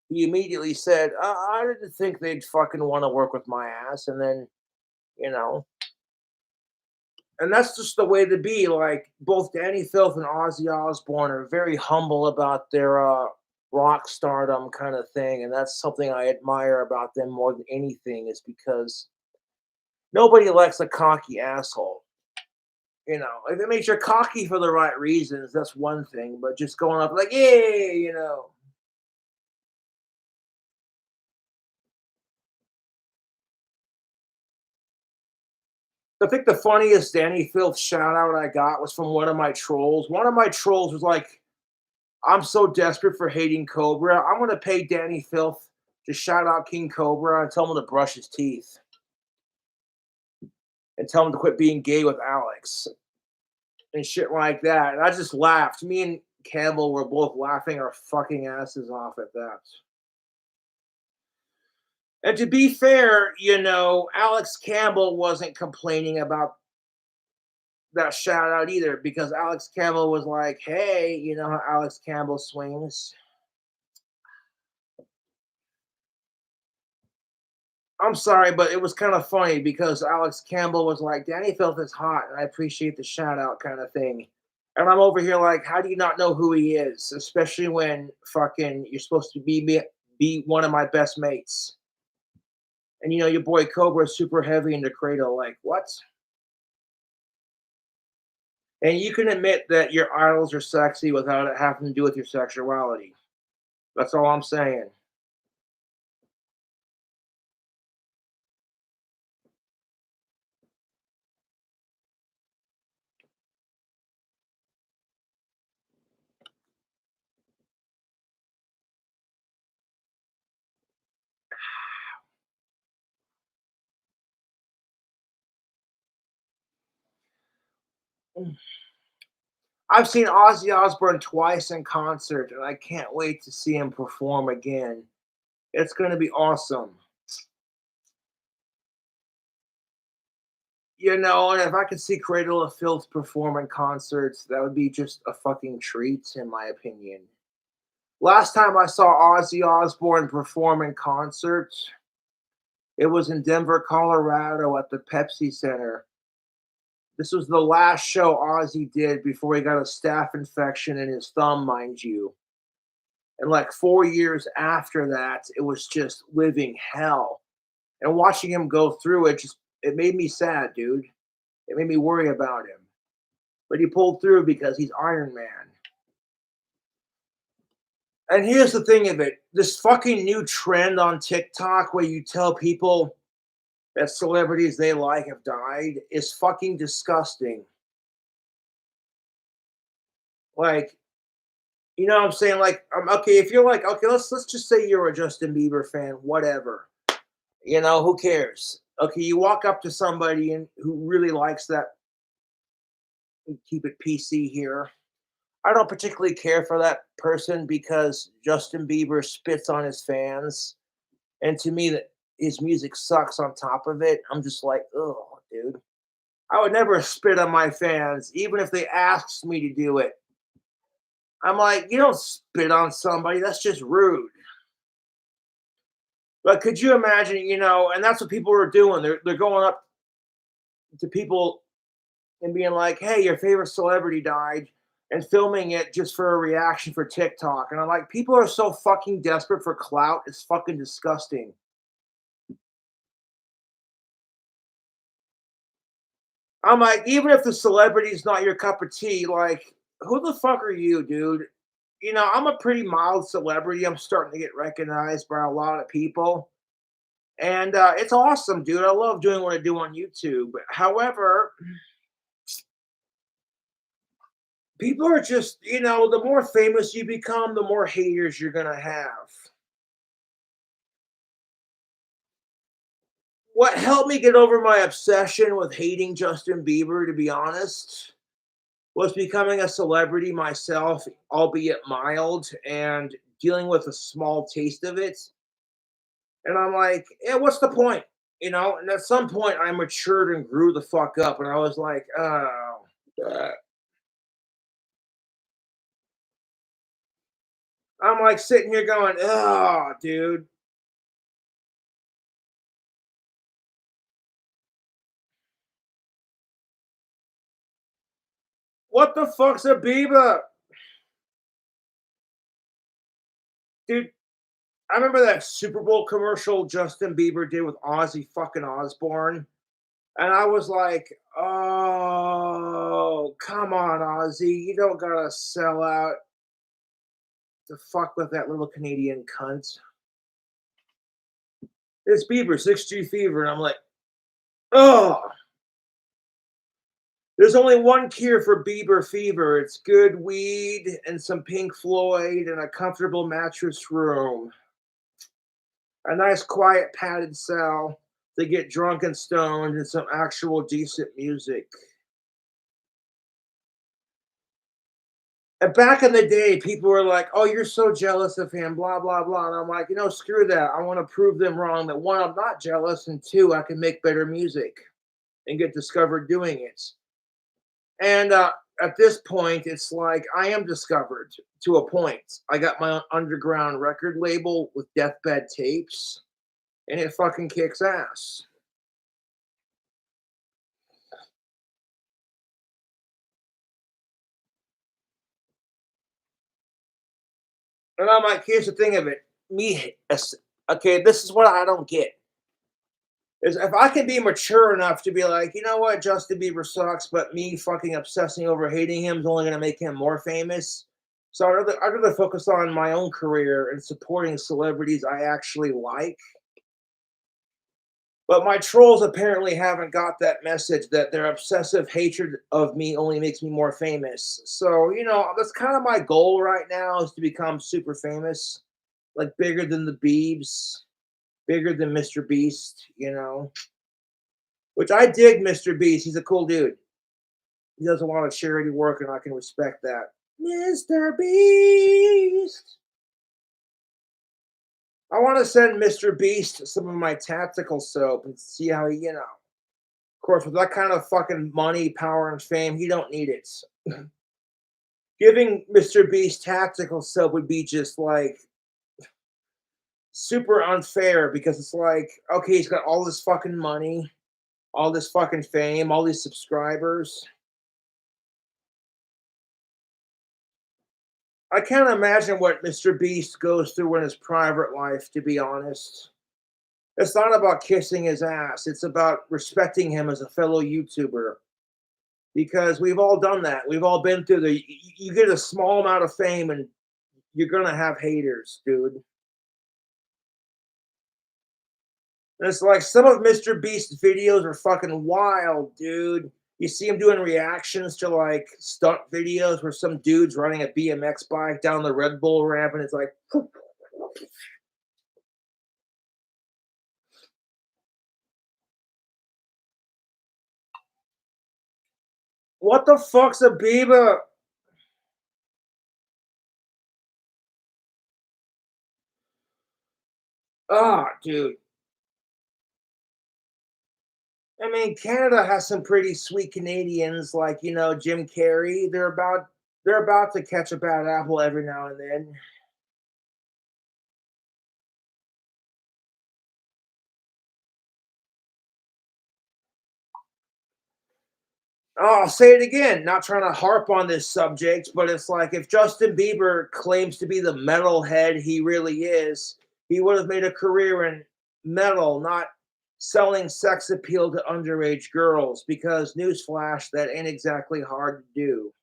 he immediately said, I didn't think they'd fucking want to work with my ass. And then, you know, and that's just the way to be. Like, both Danny Filth and Ozzy Osbourne are very humble about their rock stardom kind of thing. And that's something I admire about them more than anything, is because nobody likes a cocky asshole. If it makes you cocky for the right reasons, that's one thing. But just going up like, yeah. I think the funniest Danny Filth shout out I got was from one of my trolls. One of my trolls was like, I'm so desperate for hating Cobra. I'm going to pay Danny Filth to shout out King Cobra and tell him to brush his teeth and tell him to quit being gay with Alex and shit like that. And I just laughed. Me and Campbell were both laughing our fucking asses off at that. And to be fair, Alex Campbell wasn't complaining about that shout out either, because Alex Campbell was like, hey, you know how Alex Campbell swings? I'm sorry, but it was kind of funny because Alex Campbell was like, Danny Filth is hot and I appreciate the shout out kind of thing. And I'm over here like, how do you not know who he is? Especially when fucking you're supposed to be one of my best mates. And your boy Cobra is super heavy into Cradle. Like, what? And you can admit that your idols are sexy without it having to do with your sexuality. That's all I'm saying. I've seen Ozzy Osbourne twice in concert, and I can't wait to see him perform again. It's going to be awesome. And if I could see Cradle of Filth perform in concerts, that would be just a fucking treat, in my opinion. Last time I saw Ozzy Osbourne perform in concert, it was in Denver, Colorado at the Pepsi Center. This was the last show Ozzy did before he got a staph infection in his thumb, mind you. And like 4 years after that, it was just living hell. And watching him go through it, it made me sad, dude. It made me worry about him. But he pulled through because he's Iron Man. And here's the thing of it, this fucking new trend on TikTok where you tell people that celebrities they like have died is fucking disgusting. Like, you know what I'm saying? Like, okay, if you're like, okay, let's just say you're a Justin Bieber fan, whatever. Who cares? Okay, you walk up to somebody who really likes that. Keep it PC here. I don't particularly care for that person because Justin Bieber spits on his fans, and to me, that his music sucks. On top of it, I'm just like, oh, dude. I would never spit on my fans, even if they asked me to do it. I'm like, you don't spit on somebody. That's just rude. But could you imagine, and that's what people are doing. They're going up to people and being like, hey, your favorite celebrity died, and filming it just for a reaction for TikTok. And I'm like, people are so fucking desperate for clout. It's fucking disgusting. I'm like, even if the celebrity's not your cup of tea, like, who the fuck are you, dude? I'm a pretty mild celebrity. I'm starting to get recognized by a lot of people. And it's awesome, dude. I love doing what I do on YouTube. However, people are just, the more famous you become, the more haters you're going to have. what helped me get over my obsession with hating Justin Bieber, to be honest, was becoming a celebrity myself, albeit mild, and dealing with a small taste of it. And I'm like, yeah, what's the point? And at some point I matured and grew the fuck up. And I was like, oh, I'm like sitting here going, oh, dude, what the fuck's a Bieber? Dude, I remember that Super Bowl commercial Justin Bieber did with Ozzy fucking Osbourne. And I was like, oh, come on, Ozzy. You don't gotta sell out to fuck with that little Canadian cunt. It's Bieber, 6G Fever. And I'm like, oh, there's only one cure for Bieber fever. It's good weed and some Pink Floyd and a comfortable mattress room. A nice, quiet, padded cell to get drunk and stoned and some actual decent music. And back in the day, people were like, "Oh, you're so jealous of him," blah blah blah. And I'm like, screw that. I want to prove them wrong. That one, I'm not jealous, and two, I can make better music and get discovered doing it. And at this point, it's like I am discovered to a point. I got my own underground record label with Deathbed Tapes, and it fucking kicks ass. And I'm like, here's the thing of it. Okay, this is what I don't get. Is if I can be mature enough to be like, you know what, Justin Bieber sucks, but me fucking obsessing over hating him is only going to make him more famous. So I'd rather focus on my own career and supporting celebrities I actually like. But my trolls apparently haven't got that message that their obsessive hatred of me only makes me more famous. So, that's kind of my goal right now is to become super famous, like bigger than the Biebs, bigger than Mr. Beast. Which I dig Mr. Beast. He's a cool dude. He does a lot of charity work, and I can respect that. Mr. Beast. I want to send Mr. Beast some of my tactical soap and see how Of course, with that kind of fucking money, power, and fame, he don't need it. Giving Mr. Beast tactical soap would be just like super unfair because it's like, okay, he's got all this fucking money, all this fucking fame, all these subscribers. I can't imagine what Mr. Beast goes through in his private life, to be honest. It's not about kissing his ass, it's about respecting him as a fellow YouTuber. Because we've all done that. We've all been through you get a small amount of fame and you're gonna have haters, dude. And it's like some of Mr. Beast's videos are fucking wild, dude. You see him doing reactions to like stunt videos where some dude's riding a BMX bike down the Red Bull ramp and it's like, what the fuck's a Bieber? Ah, dude. I mean, Canada has some pretty sweet Canadians, like Jim Carrey. They're about to catch a bad apple every now and then. Oh, I'll say it again. Not trying to harp on this subject, but it's like if Justin Bieber claims to be the metalhead he really is, he would have made a career in metal, not selling sex appeal to underage girls. Because newsflash, that ain't exactly hard to do.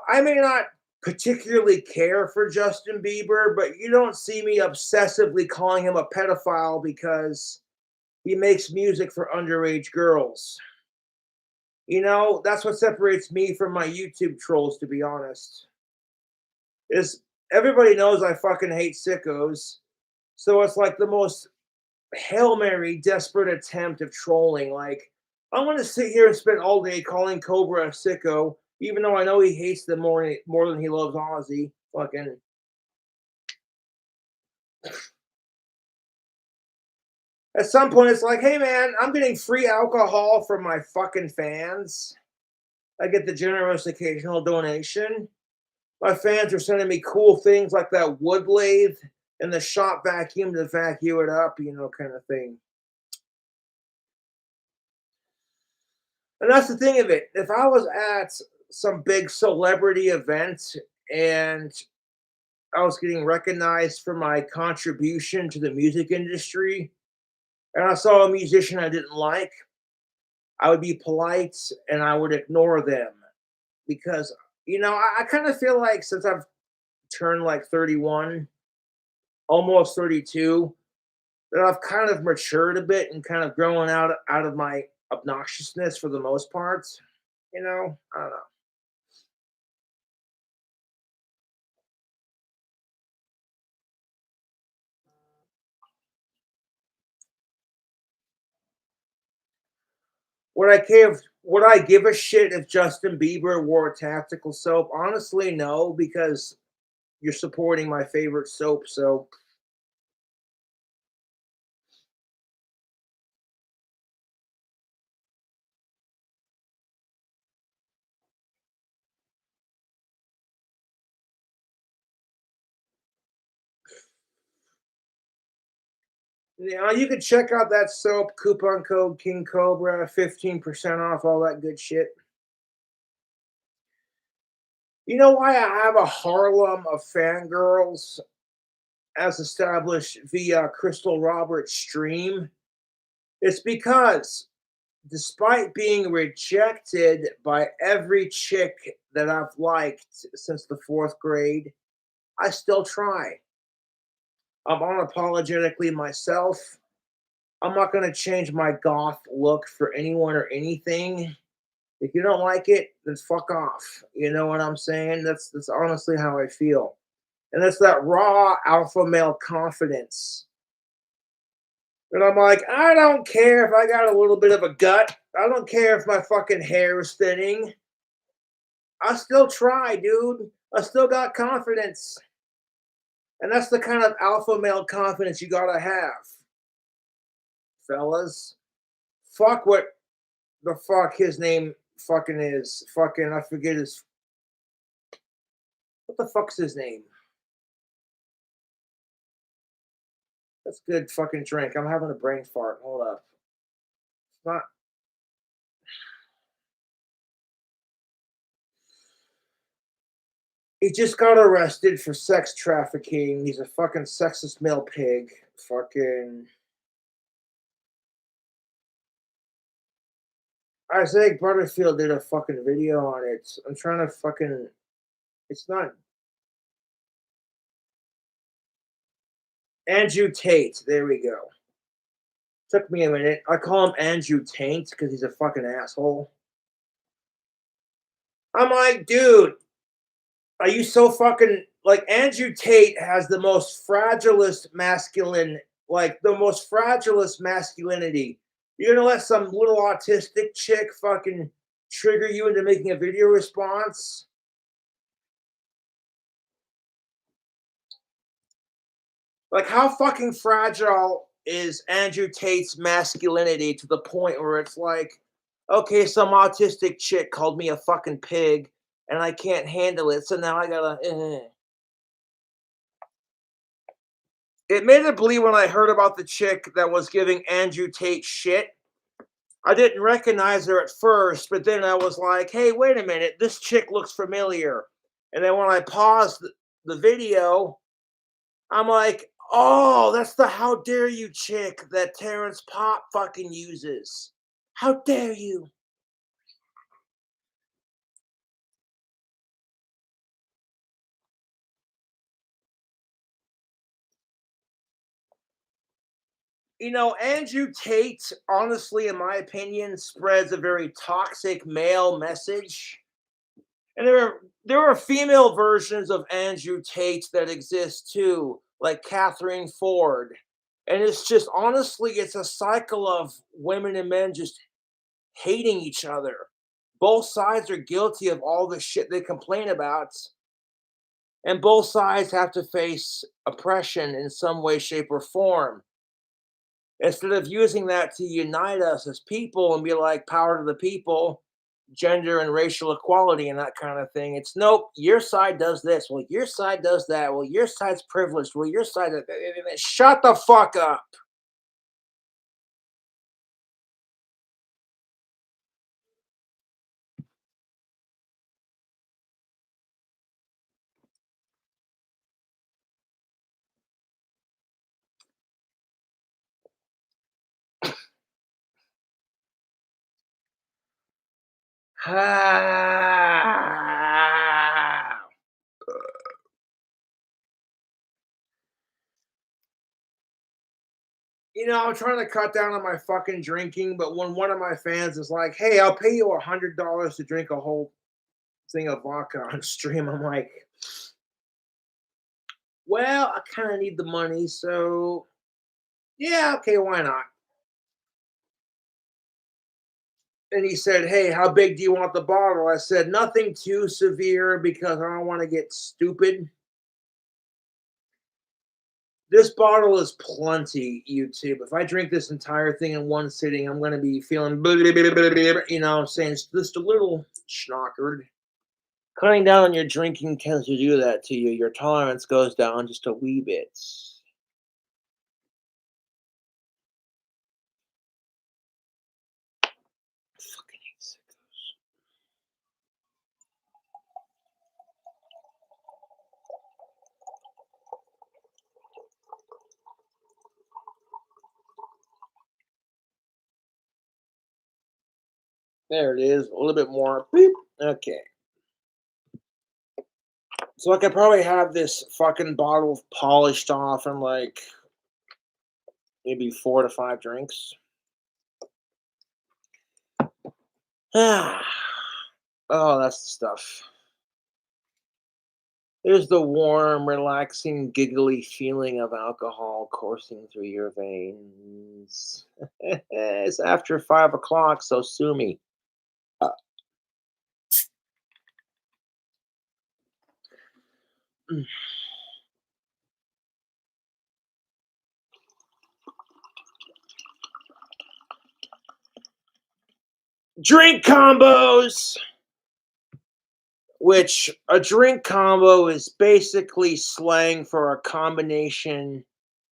I may not particularly care for Justin Bieber, but you don't see me obsessively calling him a pedophile because he makes music for underage girls. That's what separates me from my YouTube trolls, to be honest. Is everybody knows I fucking hate sickos. So it's like the most Hail Mary desperate attempt of trolling. Like, I'm gonna sit here and spend all day calling Cobra a sicko, even though I know he hates them more than he loves Ozzy. Fucking at some point, it's like, hey man, I'm getting free alcohol from my fucking fans. I get the generous occasional donation. My fans are sending me cool things like that wood lathe and the shop vacuum to vacuum it up, kind of thing. And that's the thing of it. If I was at some big celebrity event and I was getting recognized for my contribution to the music industry, and I saw a musician I didn't like, I would be polite and I would ignore them because, I kind of feel like since I've turned like 31, almost 32, that I've kind of matured a bit and kind of grown out of my obnoxiousness for the most part. I don't know. Would I give a shit if Justin Bieber wore tactical soap? Honestly, no, because you're supporting my favorite soap. So you can check out that soap coupon code King Cobra, 15% off, all that good shit. You know why I have a Harlem of fangirls as established via Crystal Roberts' stream? It's because despite being rejected by every chick that I've liked since the fourth grade, I still try. I'm unapologetically myself. I'm not going to change my goth look for anyone or anything. If you don't like it, then fuck off. You know what I'm saying? That's honestly how I feel. And it's that raw alpha male confidence. And I'm like, I don't care if I got a little bit of a gut. I don't care if my fucking hair is thinning. I still try, dude. I still got confidence. And that's the kind of alpha male confidence you gotta have, fellas. Fuck what the fuck his name fucking is. Fucking, I forget his. What the fuck's his name? That's good fucking drink. I'm having a brain fart. Hold up. It's not. He just got arrested for sex trafficking. He's a fucking sexist male pig. Fucking. Isaac Butterfield did a fucking video on it. I'm trying to fucking. It's not. Andrew Tate. There we go. Took me a minute. I call him Andrew Taint because he's a fucking asshole. I'm like, dude, are you so fucking like Andrew Tate has the most fragilest masculine, like the most fragilest masculinity. You're gonna let some little autistic chick fucking trigger you into making a video response? Like, how fucking fragile is Andrew Tate's masculinity to the point where it's like, okay, some autistic chick called me a fucking pig and I can't handle it, so now I gotta. Admittedly, when I heard about the chick that was giving Andrew Tate shit, I didn't recognize her at first, but then I was like, hey, wait a minute, this chick looks familiar. And then when I paused the video, I'm like, oh, that's the how dare you chick that Terrence Pop fucking uses. How dare you? Andrew Tate, honestly, in my opinion, spreads a very toxic male message. And there are female versions of Andrew Tate that exist too, like Catherine Ford. And it's just honestly, it's a cycle of women and men just hating each other. Both sides are guilty of all the shit they complain about, and both sides have to face oppression in some way, shape, or form. Instead of using that to unite us as people and be like power to the people, gender and racial equality and that kind of thing, it's nope, your side does this, well, your side does that, well, your side's privileged, well, your side, shut the fuck up. Ah. I'm trying to cut down on my fucking drinking, but when one of my fans is like, "Hey, I'll pay you $100 to drink a whole thing of vodka on stream," I'm like, "Well, I kind of need the money, so yeah, okay, why not?" And he said, "Hey, how big do you want the bottle?" I said, "Nothing too severe because I don't want to get stupid. This bottle is plenty, YouTube. If I drink this entire thing in one sitting, I'm going to be feeling, I'm saying it's just a little schnockered. Cutting down on your drinking tends to do that to you. Your tolerance goes down just a wee bit." Fucking hate sickos. There it is. A little bit more. Beep. Okay. So I could probably have this fucking bottle polished off in like maybe 4 to 5 drinks. Ah. Oh, that's the stuff. There's the warm, relaxing, giggly feeling of alcohol coursing through your veins. It's after 5 o'clock, so sue me. Uh, mm. Drink combos! Which a drink combo is basically slang for a combination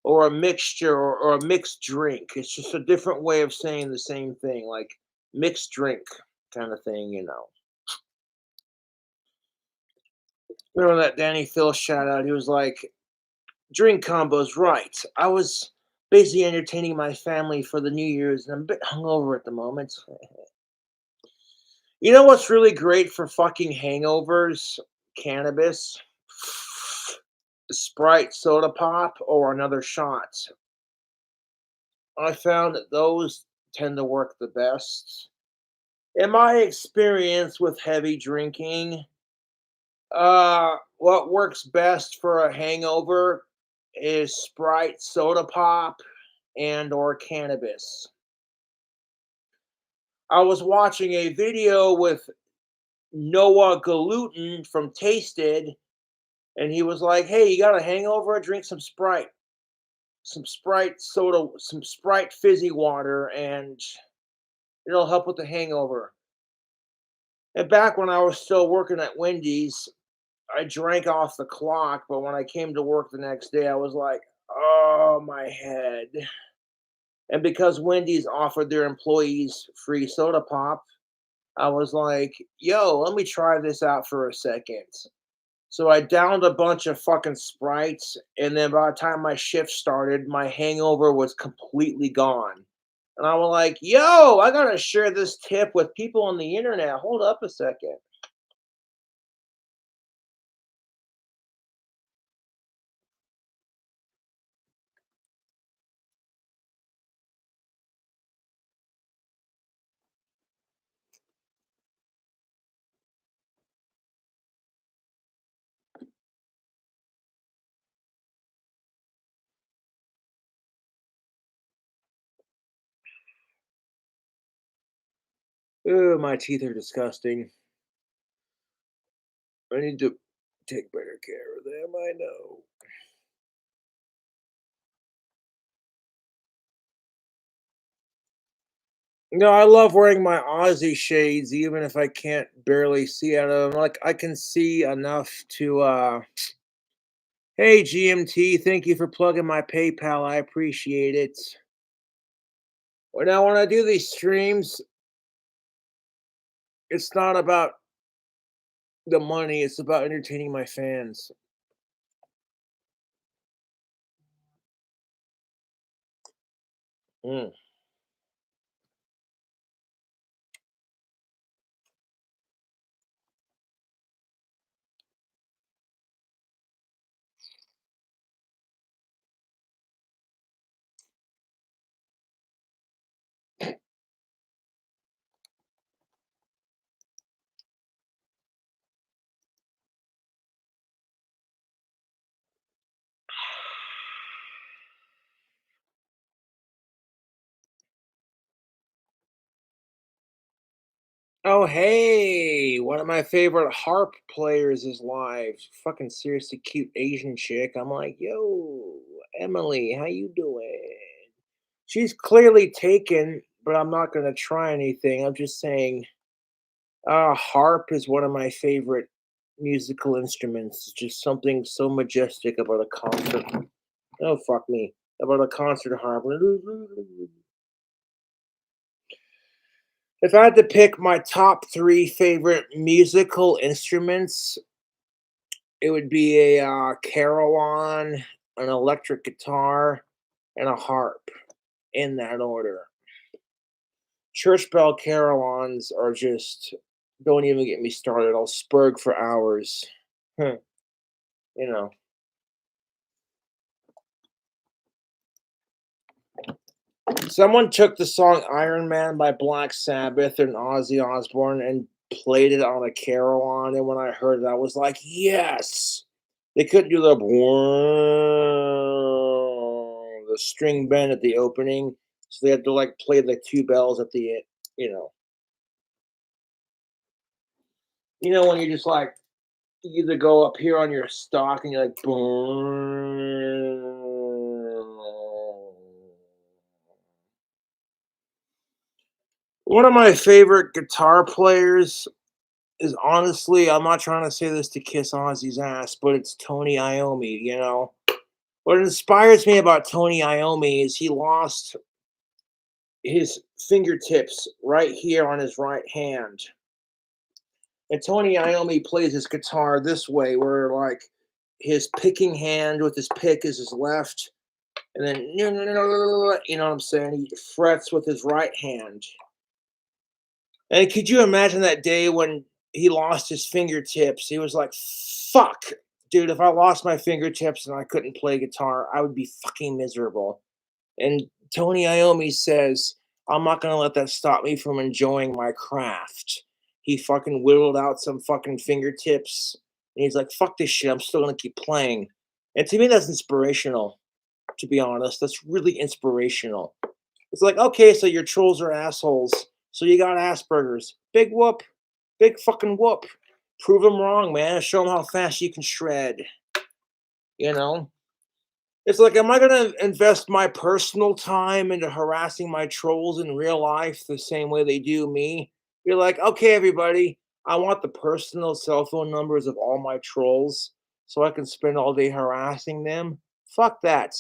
or a mixture or a mixed drink. It's just a different way of saying the same thing, like mixed drink kind of thing. Remember that Danny Phil shout out? He was like, drink combos, right. I was busy entertaining my family for the New Year's and I'm a bit hungover at the moment. You know what's really great for fucking hangovers? Cannabis. Sprite soda pop or another shot. I found that those tend to work the best. In my experience with heavy drinking, what works best for a hangover is Sprite soda pop and or cannabis. I was watching a video with Noah Galutin from Tasted, and he was like, "Hey, you got a hangover? Drink some Sprite soda, some Sprite fizzy water, and it'll help with the hangover." And back when I was still working at Wendy's, I drank off the clock, but when I came to work the next day, I was like, "Oh, my head." And because Wendy's offered their employees free soda pop, I was like, "Yo, let me try this out for a second." So I downed a bunch of fucking Sprites, and then by the time my shift started, my hangover was completely gone. And I was like, "Yo, I gotta share this tip with people on the internet. Hold up a second." Ugh, my teeth are disgusting. I need to take better care of them. I know. No, I love wearing my Aussie shades, even if I can't barely see out of them. Like I can see enough to. Hey GMT, thank you for plugging my PayPal. I appreciate it. Well, now when I do these streams, it's not about the money. It's about entertaining my fans. Mm. Oh, hey, one of my favorite harp players is live. Fucking seriously cute Asian chick. I'm like, yo, Emily, how you doing? She's clearly taken, but I'm not gonna try anything. I'm just saying, harp is one of my favorite musical instruments. It's just something so majestic about a concert. Oh, fuck me. About a concert harp. If I had to pick my top three favorite musical instruments, it would be a carillon, an electric guitar, and a harp in that order. Church bell carillons are just don't even get me started. I'll spurg for hours. Huh, you know. Someone took the song Iron Man by Black Sabbath and Ozzy Osbourne and played it on a carillon, and when I heard it, I was like, yes. They couldn't do the string bend at the opening, so they had to like play the two bells at the you know. When you just like you either go up here on your stock and you're like boom. One of my favorite guitar players is honestly, I'm not trying to say this to kiss Ozzy's ass, but it's Tony Iommi. What inspires me about Tony Iommi is he lost his fingertips right here on his right hand. And Tony Iommi plays his guitar this way, where like his picking hand with his pick is his left, and then you know what I'm saying? He frets with his right hand. And could you imagine that day when he lost his fingertips? He was like, "Fuck, dude! If I lost my fingertips and I couldn't play guitar, I would be fucking miserable." And Tony Iommi says, "I'm not gonna let that stop me from enjoying my craft." He fucking whittled out some fucking fingertips, and he's like, "Fuck this shit! I'm still gonna keep playing." And to me, that's inspirational. To be honest, that's really inspirational. It's like, okay, so your trolls are assholes. So you got Asperger's. Big whoop. Big fucking whoop. Prove them wrong, man. Show them how fast you can shred. You know? It's like, am I going to invest my personal time into harassing my trolls in real life the same way they do me? You're like, okay, everybody, I want the personal cell phone numbers of all my trolls so I can spend all day harassing them. Fuck that.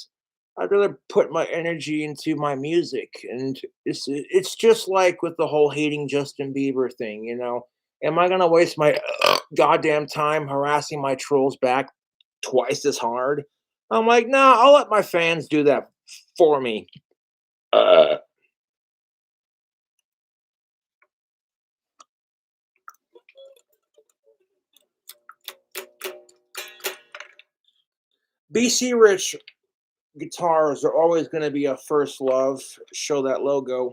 I'd rather put my energy into my music. And it's just like with the whole hating Justin Bieber thing. Am I going to waste my goddamn time harassing my trolls back twice as hard? I'm like, "Nah, I'll let my fans do that for me." Uh, BC Rich guitars are always gonna be a first love, show that logo.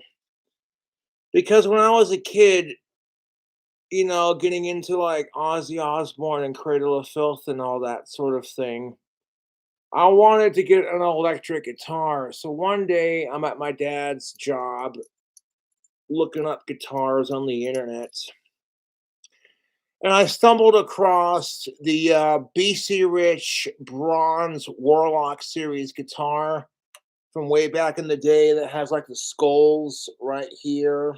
Because when I was a kid, getting into, like, Ozzy Osbourne and Cradle of Filth and all that sort of thing, I wanted to get an electric guitar. So one day, I'm at my dad's job, looking up guitars on the internet. And I stumbled across the BC Rich Bronze Warlock Series guitar from way back in the day that has like the skulls right here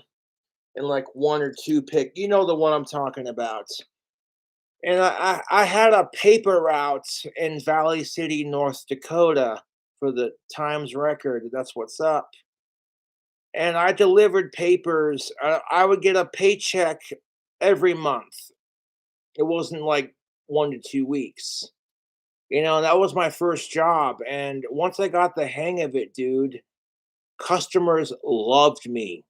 and like one or two pick. You know the one I'm talking about. And I had a paper route in Valley City, North Dakota for the Times Record. That's what's up. And I delivered papers. I would get a paycheck every month. It wasn't like 1 to 2 weeks. You know, that was my first job. And once I got the hang of it, dude, customers loved me.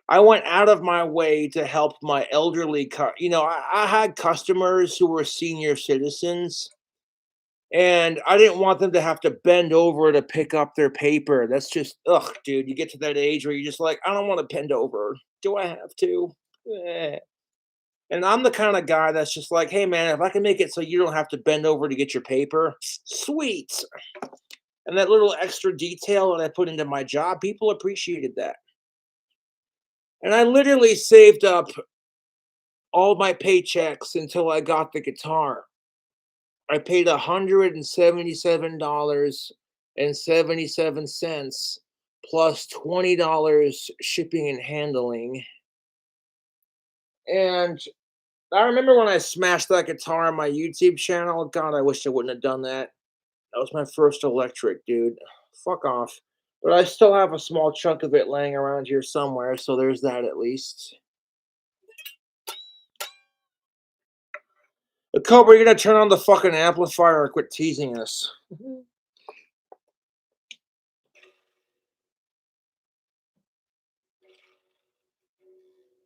I went out of my way to help my elderly, I had customers who were senior citizens, and I didn't want them to have to bend over to pick up their paper. That's just, ugh, dude. You get to that age where you're just like, I don't want to bend over. Do I have to? Eh. And I'm the kind of guy that's just like, hey, man, if I can make it so you don't have to bend over to get your paper, sweet. And that little extra detail that I put into my job, people appreciated that. And I literally saved up all my paychecks until I got the guitar. I paid $177.77 plus $20 shipping and handling. And I remember when I smashed that guitar on my YouTube channel. God, I wish I wouldn't have done that. That was my first electric, dude. Fuck off. But I still have a small chunk of it laying around here somewhere, so there's that at least. Cobra, you're gonna turn on the fucking amplifier or quit teasing us.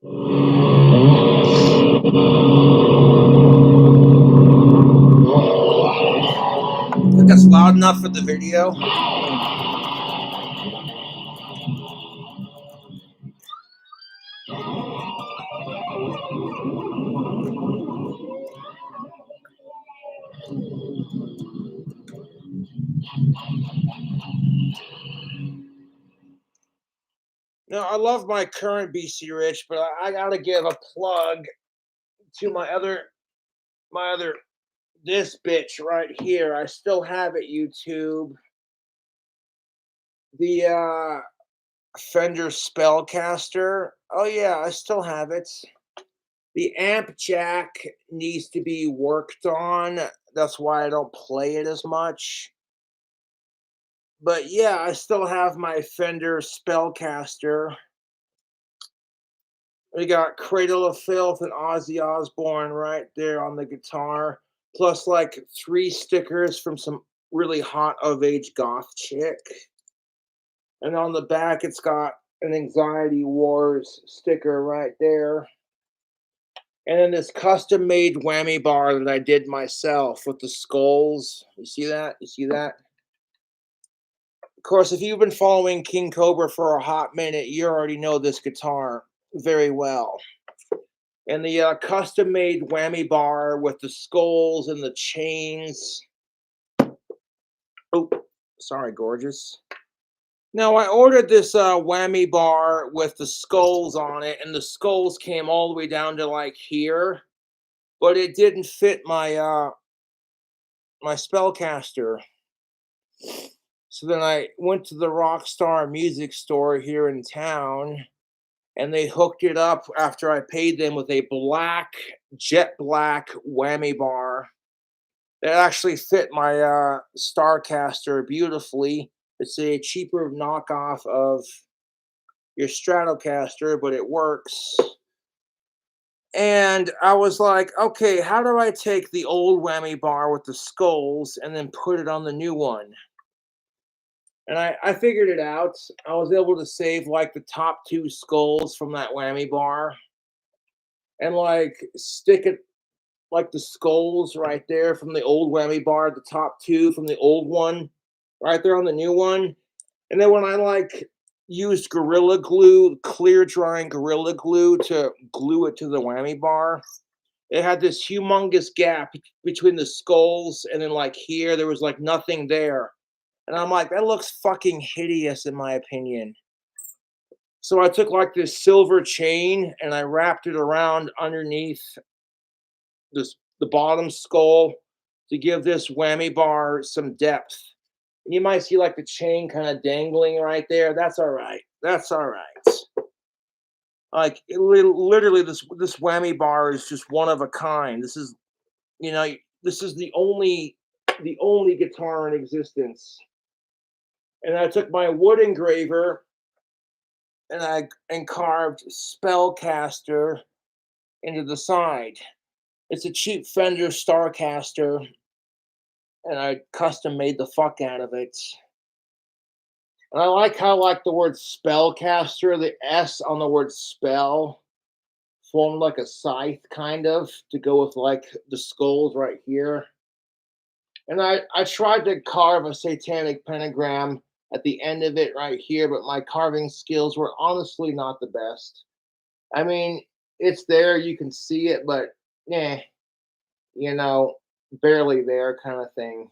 I think that's loud enough for the video. Now, I love my current BC Rich, but I gotta give a plug to my other this bitch right here. I still have it, YouTube. The Fender Spellcaster. Oh yeah, I still have it. The amp jack needs to be worked on. That's why I don't play it as much. But yeah, I still have my Fender Spellcaster. We got Cradle of Filth and Ozzy Osbourne right there on the guitar, plus like 3 stickers from some really hot of age goth chick. And on the back, it's got an Anxiety Wars sticker right there. And then this custom made whammy bar that I did myself with the skulls. You see that? You see that? Of course, if you've been following King Cobra for a hot minute, you already know this guitar very well. And the custom made whammy bar with the skulls and the chains. Oh, sorry, gorgeous. Now, I ordered this whammy bar with the skulls on it, and the skulls came all the way down to like here, but it didn't fit my my Spellcaster. So then I went to the Rockstar Music Store here in town, and they hooked it up after I paid them with a jet black whammy bar that actually fit my Starcaster beautifully. It's a cheaper knockoff of your Stratocaster, but it works. And I was like, okay, how do I take the old whammy bar with the skulls and then put it on the new one? And I figured it out. I was able to save like the top 2 skulls from that whammy bar and like stick it like the skulls right there from the old whammy bar, the top 2 from the old one, right there on the new one. And then when I like used Gorilla Glue, clear drying Gorilla Glue to glue it to the whammy bar, it had this humongous gap between the skulls, and then like here, there was like nothing there. And I'm like, that looks fucking hideous in my opinion. So I took like this silver chain and I wrapped it around underneath the bottom skull to give this whammy bar some depth. And you might see like the chain kind of dangling right there. That's all right. That's all right. Like literally, this whammy bar is just one of a kind. This is, you know, this is the only guitar in existence. And I took my wood engraver and I carved Spellcaster into the side. It's a cheap Fender Starcaster, and I custom made the fuck out of it. And I like how like the word spellcaster, the S on the word spell formed like a scythe kind of to go with like the skulls right here. And I tried to carve a satanic pentagram at the end of it right here, but my carving skills were honestly not the best. I mean, it's there, you can see it, but yeah, you know, barely there kind of thing.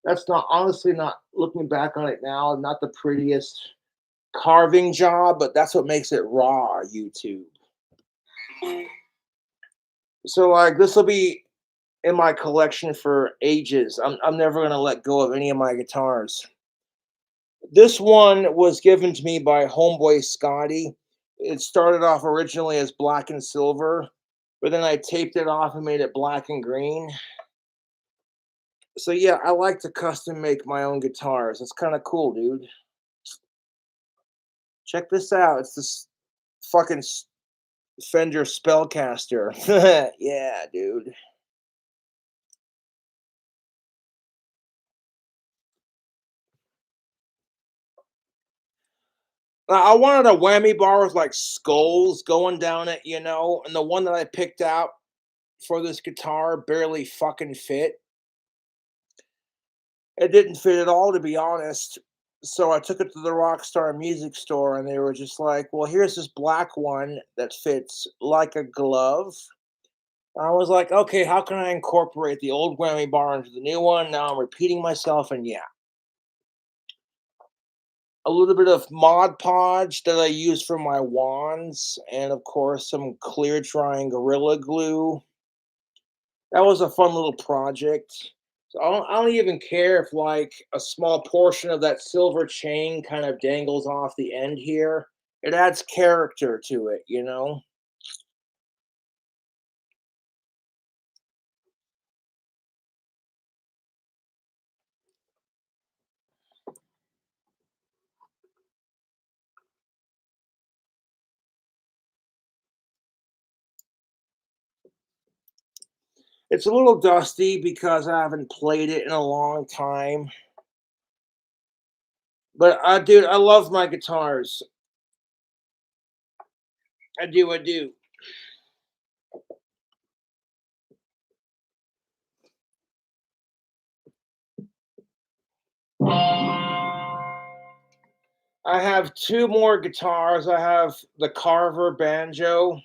That's not honestly not looking back on it now, not the prettiest carving job, but that's what makes it raw YouTube. So like this will be in my collection for ages. I'm never gonna let go of any of my guitars. This one was given to me by homeboy Scotty. It started off originally as black and silver, but then I taped it off and made it black and green. So yeah, I like to custom make my own guitars. It's kind of cool, dude. Check this out. It's this fucking Fender Spellcaster. Yeah, dude. I wanted a whammy bar with like skulls going down it, you know, and the one that I picked out for this guitar barely fucking fit. It didn't fit at all, to be honest. So I took it to the Rockstar Music Store, and they were just like, "Well, here's this black one that fits like a glove." I was like, "Okay, how can I incorporate the old whammy bar into the new one?" Now I'm repeating myself, and yeah, a little bit of Mod Podge that I use for my wands, and of course some clear drying Gorilla Glue. That was a fun little project. So I don't even care if like a small portion of that silver chain kind of dangles off the end here. It adds character to it, you know? It's a little dusty because I haven't played it in a long time. But dude, I love my guitars. I do, I do. I have two more guitars. I have the Carver banjo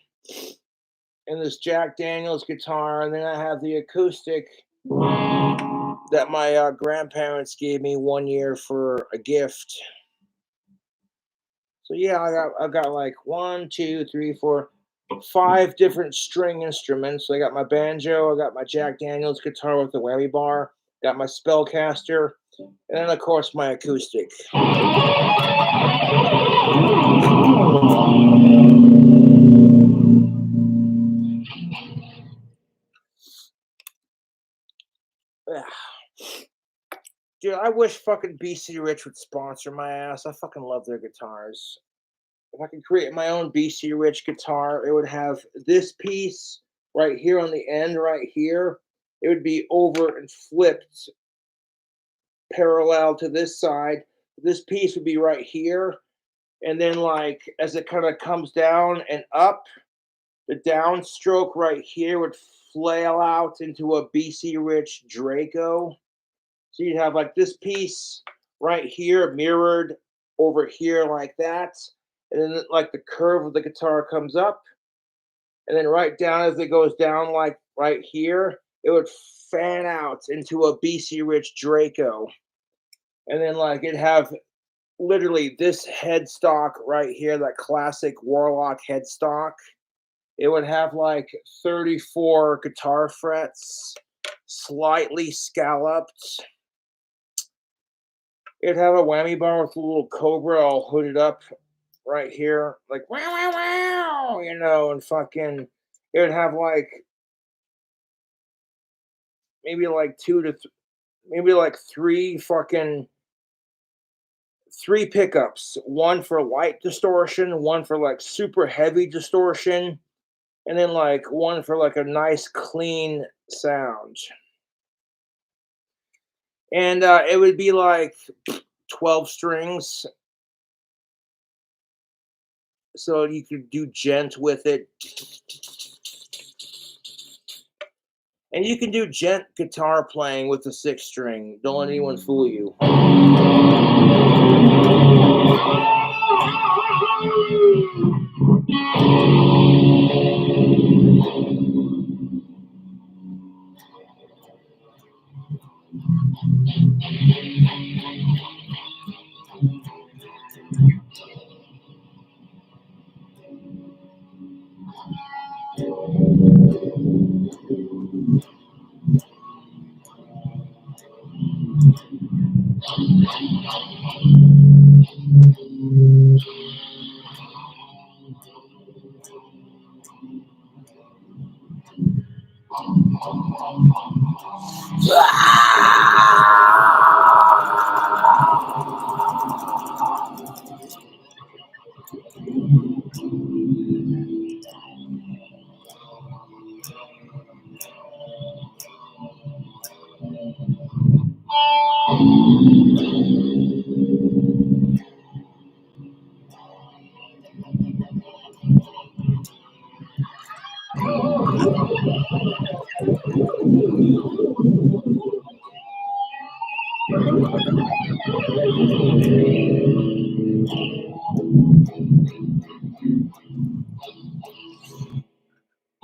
and this Jack Daniels guitar, and then I have the acoustic that my grandparents gave me 1 year for a gift. So yeah, I got like one, two, three, four, five different string instruments. So I got my banjo, I got my Jack Daniels guitar with the whammy bar, got my Spellcaster, and then of course my acoustic. Ugh. Dude, I wish fucking BC Rich would sponsor my ass. I fucking love their guitars. If I could create my own BC Rich guitar, it would have this piece right here on the end, right here. It would be over and flipped parallel to this side. This piece would be right here. And then, like, as it kind of comes down and up, the downstroke right here would flail out into a BC Rich Draco. So you'd have like this piece right here mirrored over here like that. And then like the curve of the guitar comes up. And then right down as it goes down, like right here, it would fan out into a BC Rich Draco. And then like it'd have literally this headstock right here, that classic Warlock headstock, it would have like 34 guitar frets, slightly scalloped. It'd have a whammy bar with a little cobra all hooded up right here, like wow, wow, wow, you know, and fucking, it would have like maybe like maybe like three pickups, one for light distortion, one for like super heavy distortion, and then like one for like a nice clean sound. And it would be like 12 strings, so you could do gent with it. And you can do gent guitar playing with the 6 string. Don't let anyone fool you.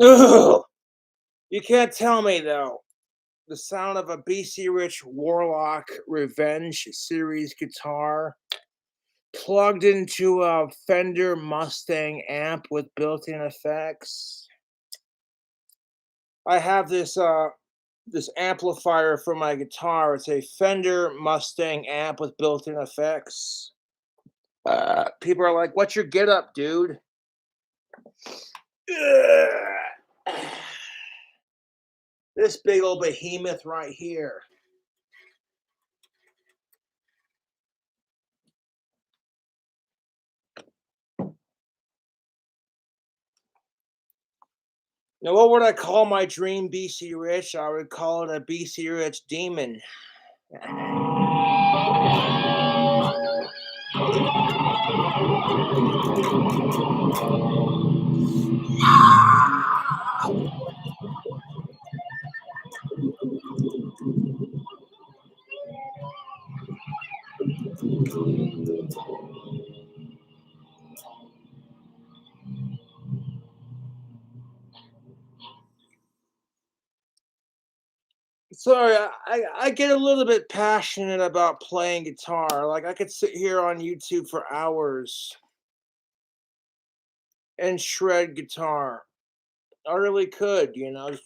Ugh. You can't tell me though. The sound of a BC Rich Warlock Revenge series guitar plugged into a Fender Mustang amp with built-in effects. I have this amplifier for my guitar. It's a Fender Mustang amp with built-in effects. People are like, "What's your get up, dude?" Ugh. This big old behemoth right here. Now, what would I call my dream BC Rich? I would call it a BC Rich demon. Sorry, I get a little bit passionate about playing guitar. Like I could sit here on YouTube for hours and shred guitar. I really could, you know. Just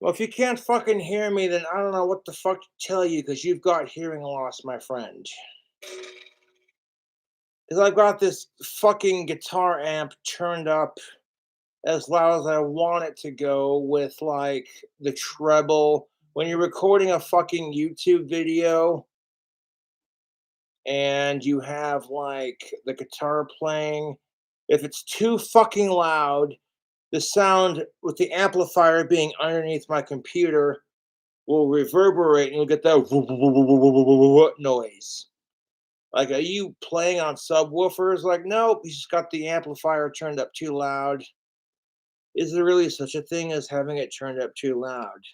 well, if you can't fucking hear me, then I don't know what the fuck to tell you because you've got hearing loss, my friend. Because I've got this fucking guitar amp turned up as loud as I want it to go with like the treble. When you're recording a fucking YouTube video and you have like the guitar playing, if it's too fucking loud, the sound with the amplifier being underneath my computer will reverberate and you'll get that noise. Like, are you playing on subwoofers? Like, nope, he's just got the amplifier turned up too loud. Is there really such a thing as having it turned up too loud?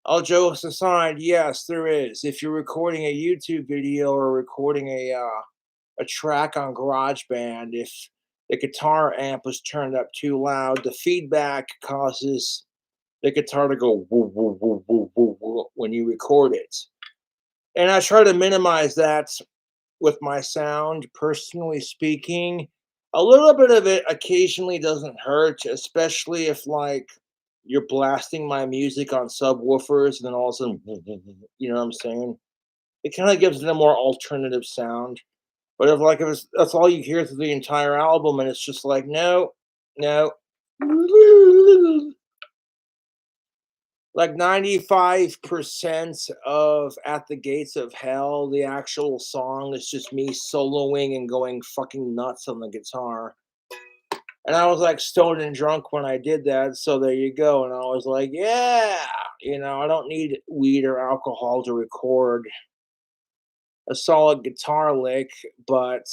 All jokes aside, yes, there is. If you're recording a YouTube video or recording a track on GarageBand, the guitar amp was turned up too loud. The feedback causes the guitar to go woo, woo, woo, woo, woo, woo when you record it. And I try to minimize that with my sound, personally speaking. A little bit of it occasionally doesn't hurt, especially if like you're blasting my music on subwoofers and then all of a sudden, you know what I'm saying? It kind of gives it a more alternative sound. But if it's that's all you hear through the entire album, and it's just like no, no, like 95% of At the Gates of Hell, the actual song is just me soloing and going fucking nuts on the guitar. And I was like stoned and drunk when I did that, so there you go. And I was like, yeah, I don't need weed or alcohol to record a solid guitar lick, but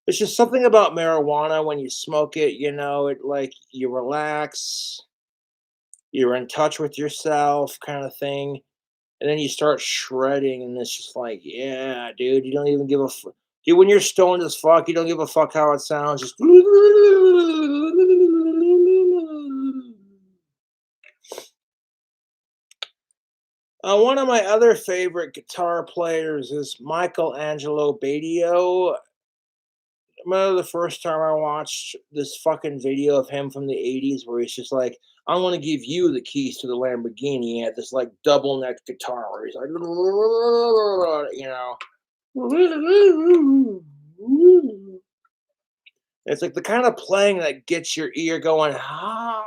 it's just something about marijuana when you smoke it, it like you relax, you're in touch with yourself kind of thing. And then you start shredding, and it's just like, yeah, dude, you don't even give a dude, when you're stoned as fuck, you don't give a fuck how it sounds. Just one of my other favorite guitar players is Michelangelo Badio. I remember the first time I watched this fucking video of him from the 80s where he's just like, I want to give you the keys to the Lamborghini. He had this like double neck guitar where he's like, It's like the kind of playing that gets your ear going, ah.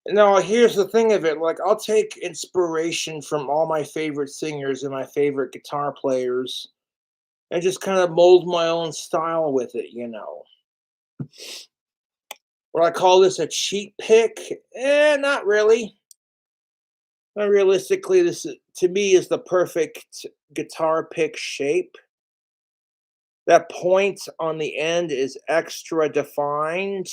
No, here's the thing of it. Like, I'll take inspiration from all my favorite singers and my favorite guitar players and just kind of mold my own style with it. Would I call this a cheat pick? Not really. Realistically, this to me is the perfect guitar pick shape. That point on the end is extra defined.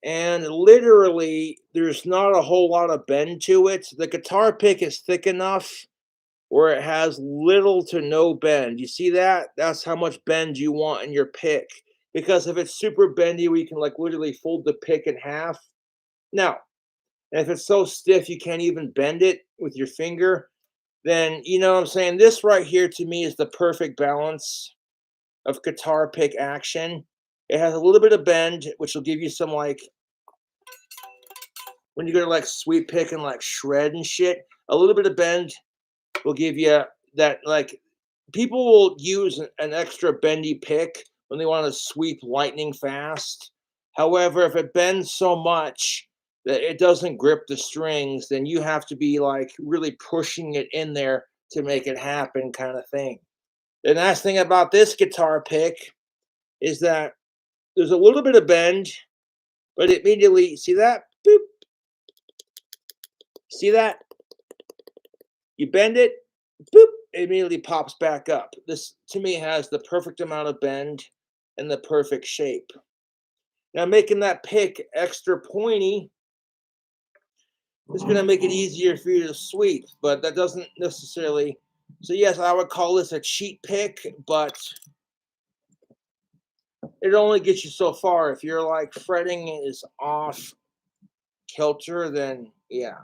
And literally, there's not a whole lot of bend to it. The guitar pick is thick enough where it has little to no bend. You see that? That's how much bend you want in your pick. Because if it's super bendy where you can like literally fold the pick in half, no. And if it's so stiff you can't even bend it with your finger, then you know what I'm saying? This right here to me is the perfect balance of guitar pick action. It has a little bit of bend, which will give you some like when you go to like sweep pick and like shred and shit, a little bit of bend will give you that like people will use an extra bendy pick when they want to sweep lightning fast. However, if it bends so much that it doesn't grip the strings, then you have to be like really pushing it in there to make it happen, kind of thing. The nice thing about this guitar pick is that there's a little bit of bend, but immediately see that? Boop. See that? You bend it, boop, it immediately pops back up. This to me has the perfect amount of bend and the perfect shape. Now making that pick extra pointy is going to make it easier for you to sweep, but that doesn't necessarily. So yes, I would call this a cheat pick, but it only gets you so far. If you're like fretting is off kilter, then yeah.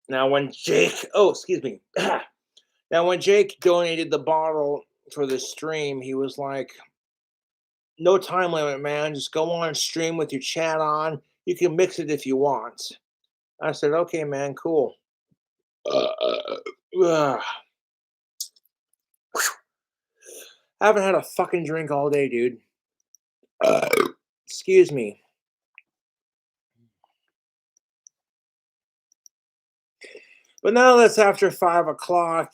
Now when Jake, oh excuse me, now when Jake donated the bottle for the stream, he was like, "No time limit, man. Just go on stream with your chat on. You can mix it if you want." I said, "Okay, man, cool." Ugh. I haven't had a fucking drink all day, dude. Excuse me. But now that's after 5 o'clock,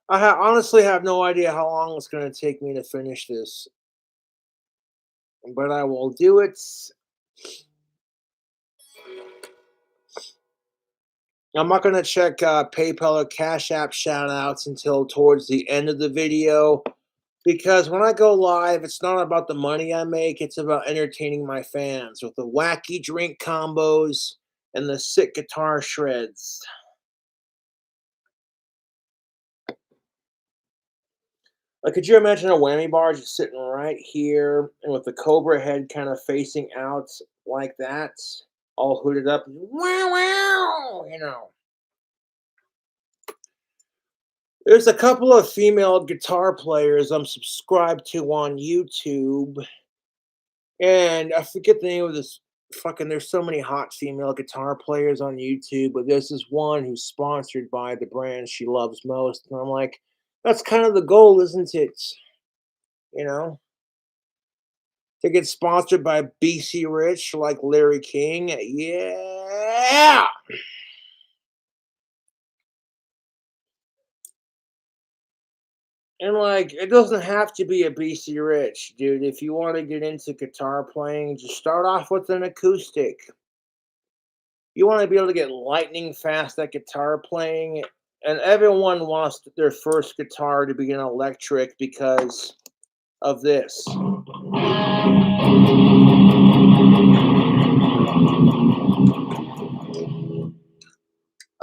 Honestly have no idea how long it's going to take me to finish this, but I will do it. I'm not going to check PayPal or Cash App shout outs until towards the end of the video because when I go live, it's not about the money I make, it's about entertaining my fans with the wacky drink combos and the sick guitar shreds. Like, could you imagine a whammy bar just sitting right here and with the cobra head kind of facing out like that, all hooded up? Wow, wow, you know. There's a couple of female guitar players I'm subscribed to on YouTube, and I forget the name of this fucking. There's so many hot female guitar players on YouTube, but this is one who's sponsored by the brand she loves most. And I'm like, that's kind of the goal, isn't it? You know, to get sponsored by BC Rich like Larry King. Yeah. And like, it doesn't have to be a BC Rich, dude. If you want to get into guitar playing, just start off with an acoustic. You want to be able to get lightning fast at guitar playing, and everyone wants their first guitar to be an electric because of this.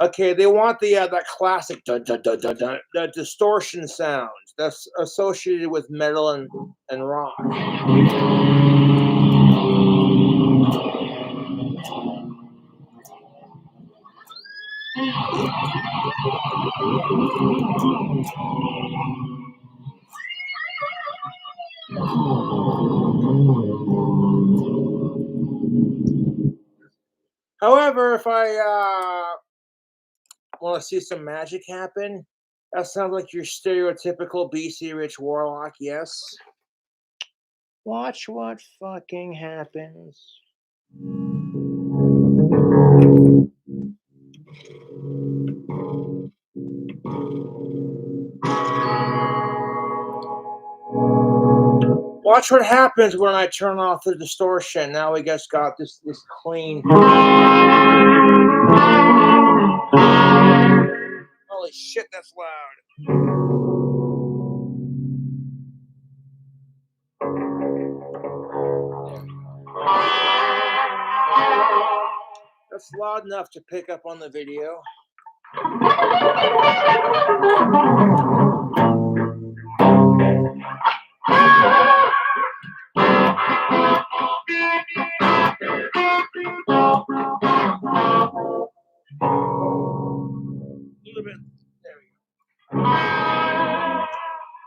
Okay, they want that classic dun, dun, dun, dun, dun, that distortion sound that's associated with metal and rock. However, if I want to see some magic happen, that sounds like your stereotypical BC Rich Warlock, yes? Watch what fucking happens. Watch what happens when I turn off the distortion. Now we just got this clean. Holy shit, that's loud. That's loud enough to pick up on the video. There we go.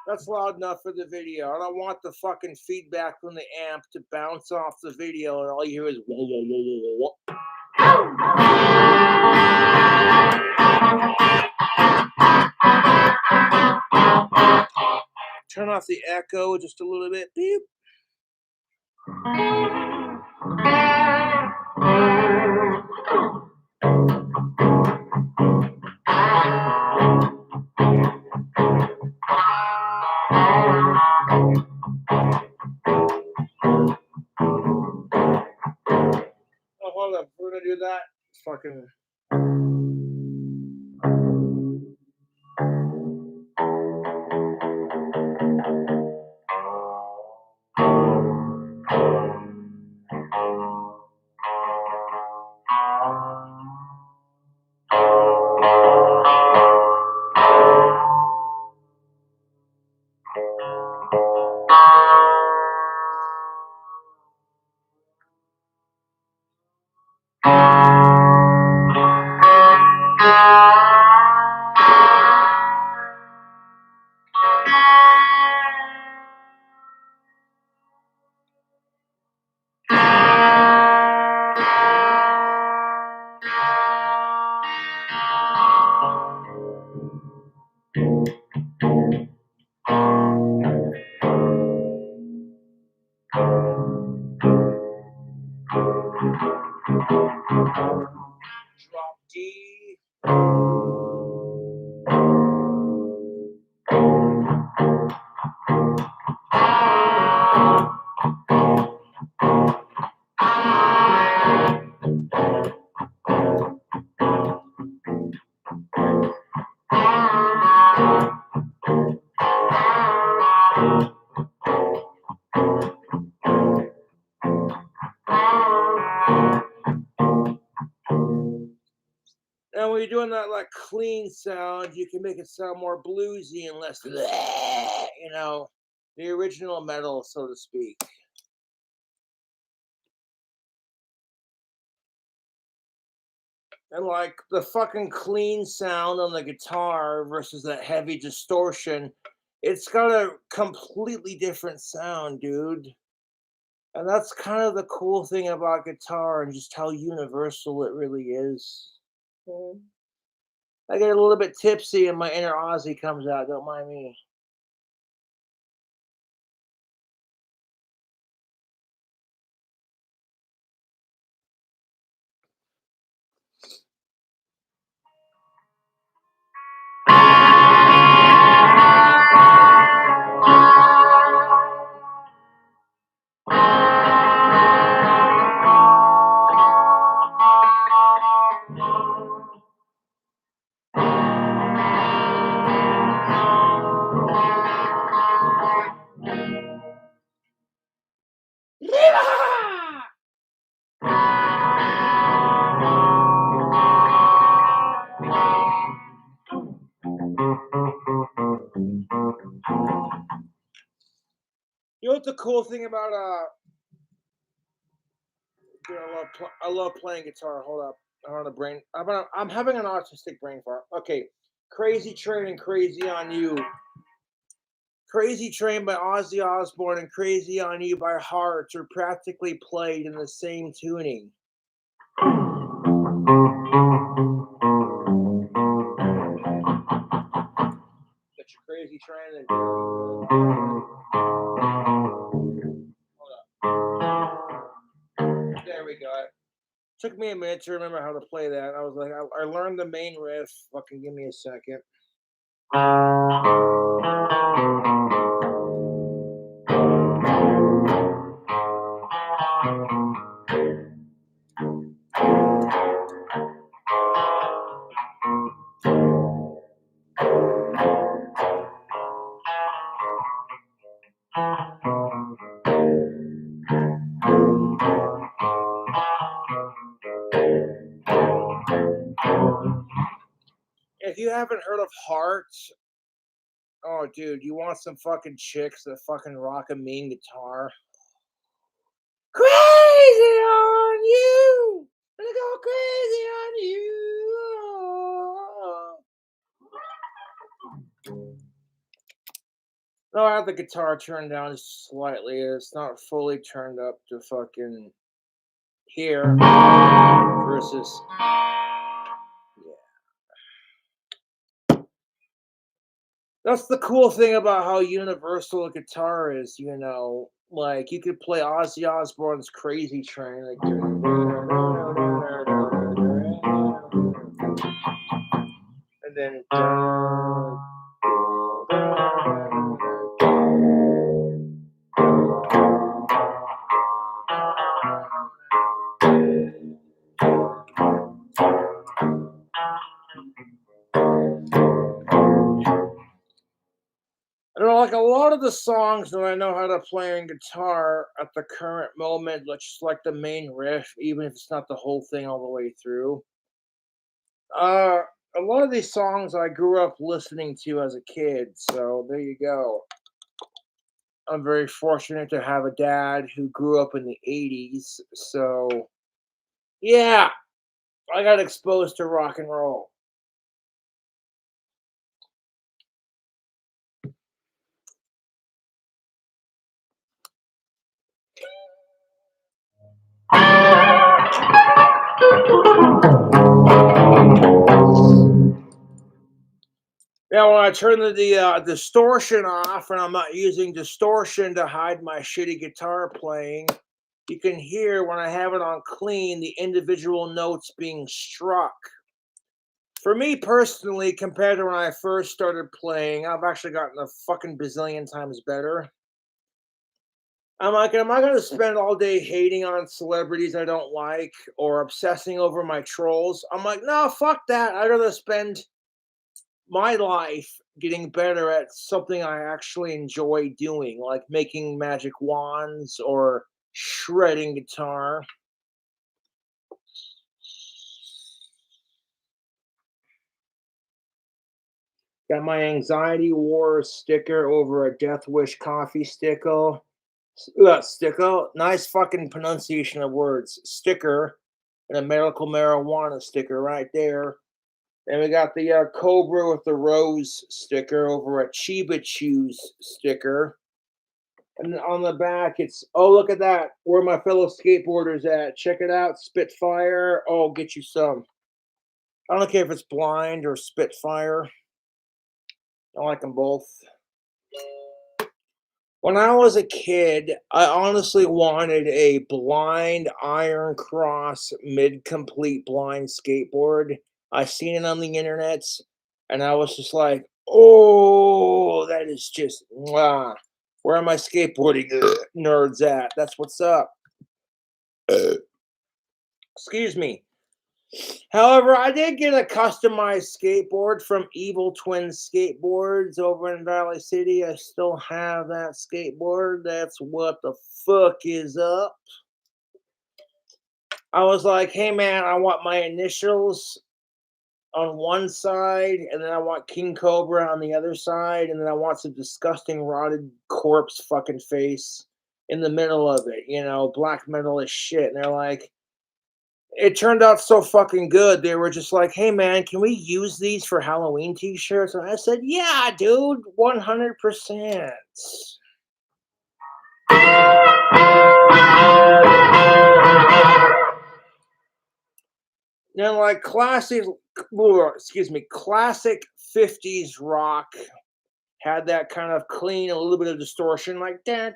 That's loud enough for the video. I don't want the fucking feedback from the amp to bounce off the video and all you hear is whoa, whoa, whoa, whoa, whoa. Turn off the echo just a little bit. Beep. Oh, hold up. We're gonna do that. Fucking. when you're doing that like clean sound, you can make it sound more bluesy and less, you know, the original metal, so to speak. And like the fucking clean sound on the guitar versus that heavy distortion, it's got a completely different sound, dude. And that's kind of the cool thing about guitar and just how universal it really is. Mm. I get a little bit tipsy and my inner Ozzy comes out. Don't mind me. You know what the cool thing about dude, I love playing guitar. Hold up, I'm on a brain. I'm having an autistic brain fart. Okay, Crazy Train and Crazy on You. Crazy Train by Ozzy Osbourne and Crazy on You by Heart are practically played in the same tuning. Get your Crazy Train and there we go. Took me a minute to remember how to play that. I was like, I learned the main riff. Fucking give me a second. If you haven't heard of Heart, oh dude, you want some fucking chicks that fucking rock a mean guitar? Crazy on you! Gonna go crazy on you! No, I have the guitar turned down just slightly. It's not fully turned up to fucking here versus that's the cool thing about how universal a guitar is, you know. Like you could play Ozzy Osbourne's Crazy Train, like, and then I don't know, like a lot of the songs that I know how to play on guitar at the current moment, just like the main riff, even if it's not the whole thing all the way through. Uh, a lot of these songs I grew up listening to as a kid, so there you go. I'm very fortunate to have a dad who grew up in the 80s, so yeah, I got exposed to rock and roll. Now, when I turn the distortion off and I'm not using distortion to hide my shitty guitar playing, you can hear when I have it on clean the individual notes being struck. For me personally, compared to when I first started playing, I've actually gotten a fucking bazillion times better. I'm like, am I going to spend all day hating on celebrities I don't like or obsessing over my trolls? I'm like, no, fuck that. I'd rather spend my life getting better at something I actually enjoy doing, like making magic wands or shredding guitar. Got my Anxiety War sticker over a Death Wish coffee sticker. Sticker. Nice fucking pronunciation of words. Sticker. And a medical marijuana sticker right there. And we got the Cobra with the rose sticker over a Chiba Chews sticker. And on the back, it's, oh, look at that. Where my fellow skateboarders at. Check it out. Spitfire. Oh, get you some. I don't care if it's blind or Spitfire. I like them both. When I was a kid, I honestly wanted a blind Iron Cross mid-complete blind skateboard. I seen it on the internet, and I was just like, oh, that is just, mwah. Where are my skateboarding nerds at? That's what's up. Excuse me. However, I did get a customized skateboard from Evil Twin Skateboards over in Valley City. I still have that skateboard. That's what the fuck is up. I was like, hey man, I want my initials on one side, and then I want King Cobra on the other side, and then I want some disgusting rotted corpse fucking face in the middle of it, you know, black metal as shit. And they're like, it turned out so fucking good. They were just like, hey man, can we use these for Halloween t-shirts? And I said, yeah, dude, 100%. Now, like classic 50s rock had that kind of clean, a little bit of distortion, like down,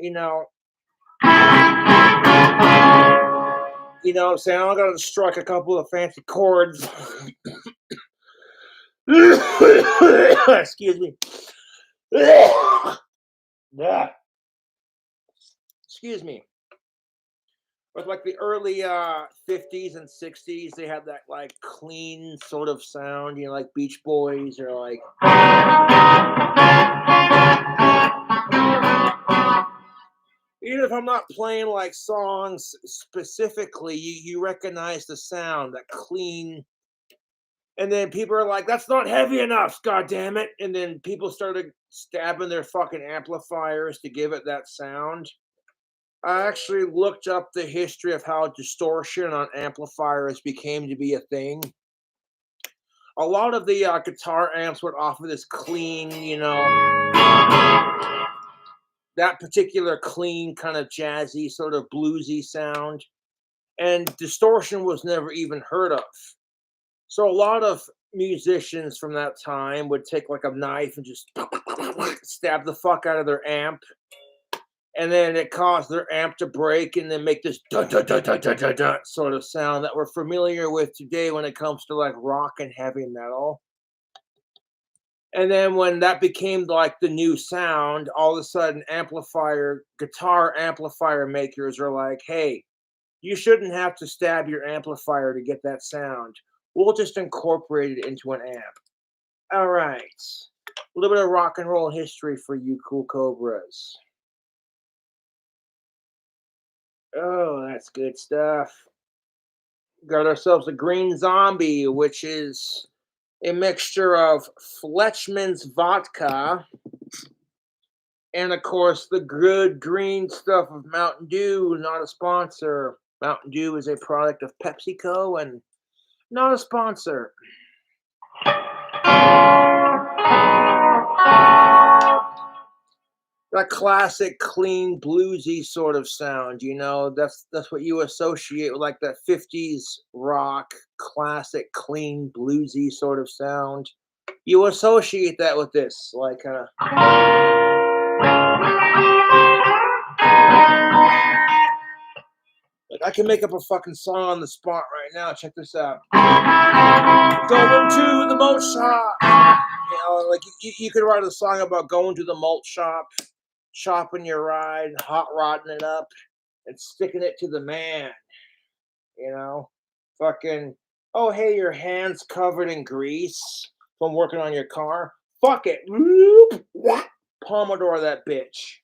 you know. You know what I'm saying? I'm gonna strike a couple of fancy chords. Excuse me. Excuse me. With like the early 50s and 60s, they had that like clean sort of sound, you know, like Beach Boys or like. Even if I'm not playing like songs specifically, you recognize the sound, that clean. And then people are like, that's not heavy enough, god damn it. And then people started stabbing their fucking amplifiers to give it that sound. I actually looked up the history of how distortion on amplifiers became to be a thing. A lot of the guitar amps would offer this clean, you know, that particular clean, kind of jazzy, sort of bluesy sound. And distortion was never even heard of. So a lot of musicians from that time would take like a knife and just stab the fuck out of their amp. And then it caused their amp to break and then make this dun, dun, dun, dun, dun, dun, dun sort of sound that we're familiar with today when it comes to like rock and heavy metal. And then when that became like the new sound, all of a sudden guitar amplifier makers are like, hey, you shouldn't have to stab your amplifier to get that sound. We'll just incorporate it into an amp. All right. A little bit of rock and roll history for you cool Cobras. Oh, that's good stuff. Got ourselves a Green Zombie, which is a mixture of Fletchman's vodka and, of course, the good green stuff of Mountain Dew. Not a sponsor. Mountain Dew is a product of PepsiCo and not a sponsor. That classic, clean, bluesy sort of sound, you know, that's what you associate with like that 50s rock, classic, clean, bluesy sort of sound. You associate that with this, like I can make up a fucking song on the spot right now. Check this out. Going to the malt shop. You know, like you could write a song about going to the malt shop, chopping your ride, hot rodding it up, and sticking it to the man. You know, fucking, oh, hey, your hand's covered in grease from working on your car. Fuck it. Pomodoro that bitch.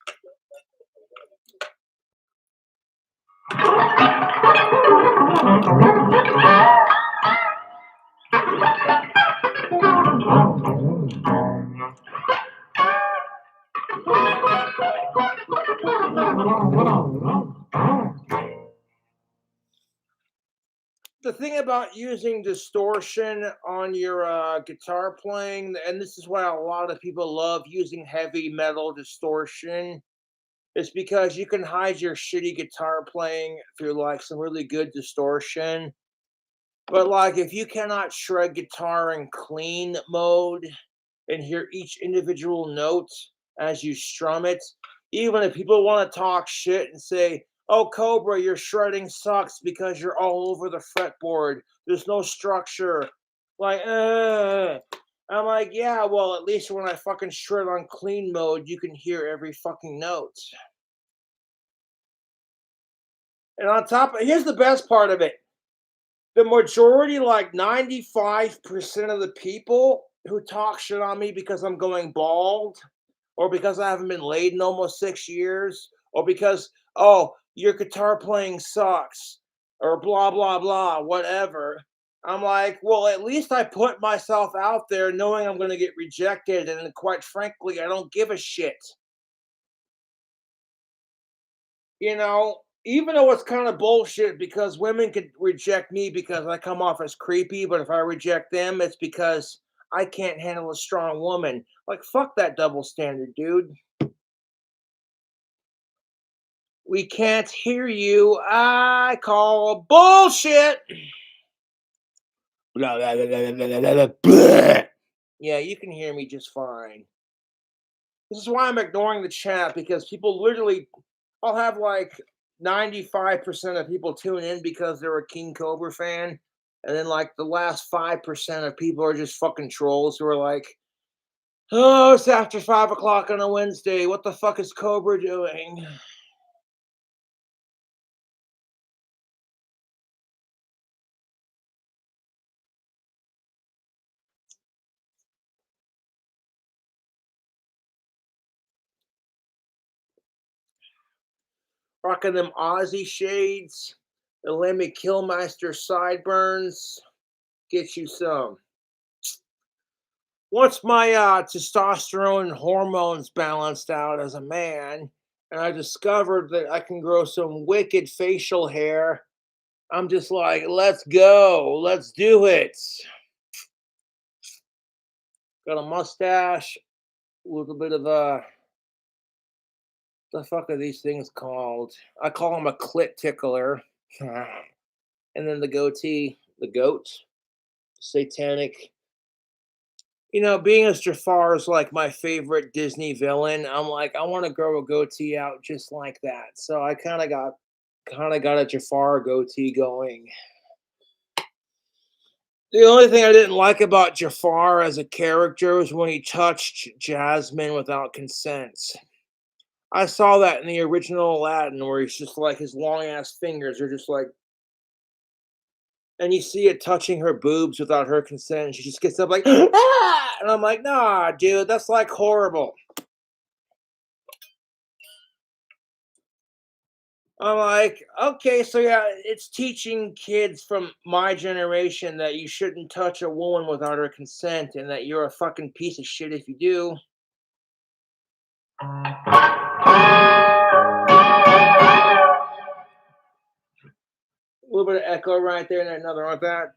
The thing about using distortion on your guitar playing, and this is why a lot of people love using heavy metal distortion, is because you can hide your shitty guitar playing through like some really good distortion. But like if you cannot shred guitar in clean mode and hear each individual note as you strum it, even if people want to talk shit and say, "Oh, Cobra, your shredding sucks because you're all over the fretboard. There's no structure." Like, I'm like, yeah, well, at least when I fucking shred on clean mode, you can hear every fucking note. And on top of here's the best part of it. The majority, like 95% of the people who talk shit on me because I'm going bald, or because I haven't been laid in almost 6 years, or because, oh, your guitar playing sucks, or blah, blah, blah, whatever. I'm like, well, at least I put myself out there knowing I'm going to get rejected. And quite frankly, I don't give a shit. You know, even though it's kind of bullshit because women could reject me because I come off as creepy, but if I reject them, it's because I can't handle a strong woman. Like, fuck that double standard, dude. We can't hear you. I call bullshit. Blah, blah, blah, blah, blah, blah, blah, blah. Yeah, you can hear me just fine. This is why I'm ignoring the chat because people literally, I'll have like 95% of people tune in because they're a King Cobra fan. And then like the last 5% of people are just fucking trolls who are like, oh, it's after 5 o'clock on a Wednesday. What the fuck is Cobra doing? Rocking them Aussie shades, the Lemmy Killmeister sideburns. Get you some. Once my testosterone hormones balanced out as a man, and I discovered that I can grow some wicked facial hair, I'm just like, let's go, let's do it. Got a mustache, a little bit of a, the fuck are these things called? I call them a clit tickler. And then the goatee, the goat, satanic. You know, being as Jafar is like my favorite Disney villain, I'm like, I want to grow a goatee out just like that. So I kind of got a Jafar goatee going. The only thing I didn't like about Jafar as a character was when he touched Jasmine without consent. I saw that in the original Aladdin where he's just like his long ass fingers are just like, and you see it touching her boobs without her consent. And she just gets up like, ah! And I'm like, nah, dude, that's like horrible. I'm like, okay, so yeah, it's teaching kids from my generation that you shouldn't touch a woman without her consent and that you're a fucking piece of shit if you do. A little bit of echo right there, and another like that.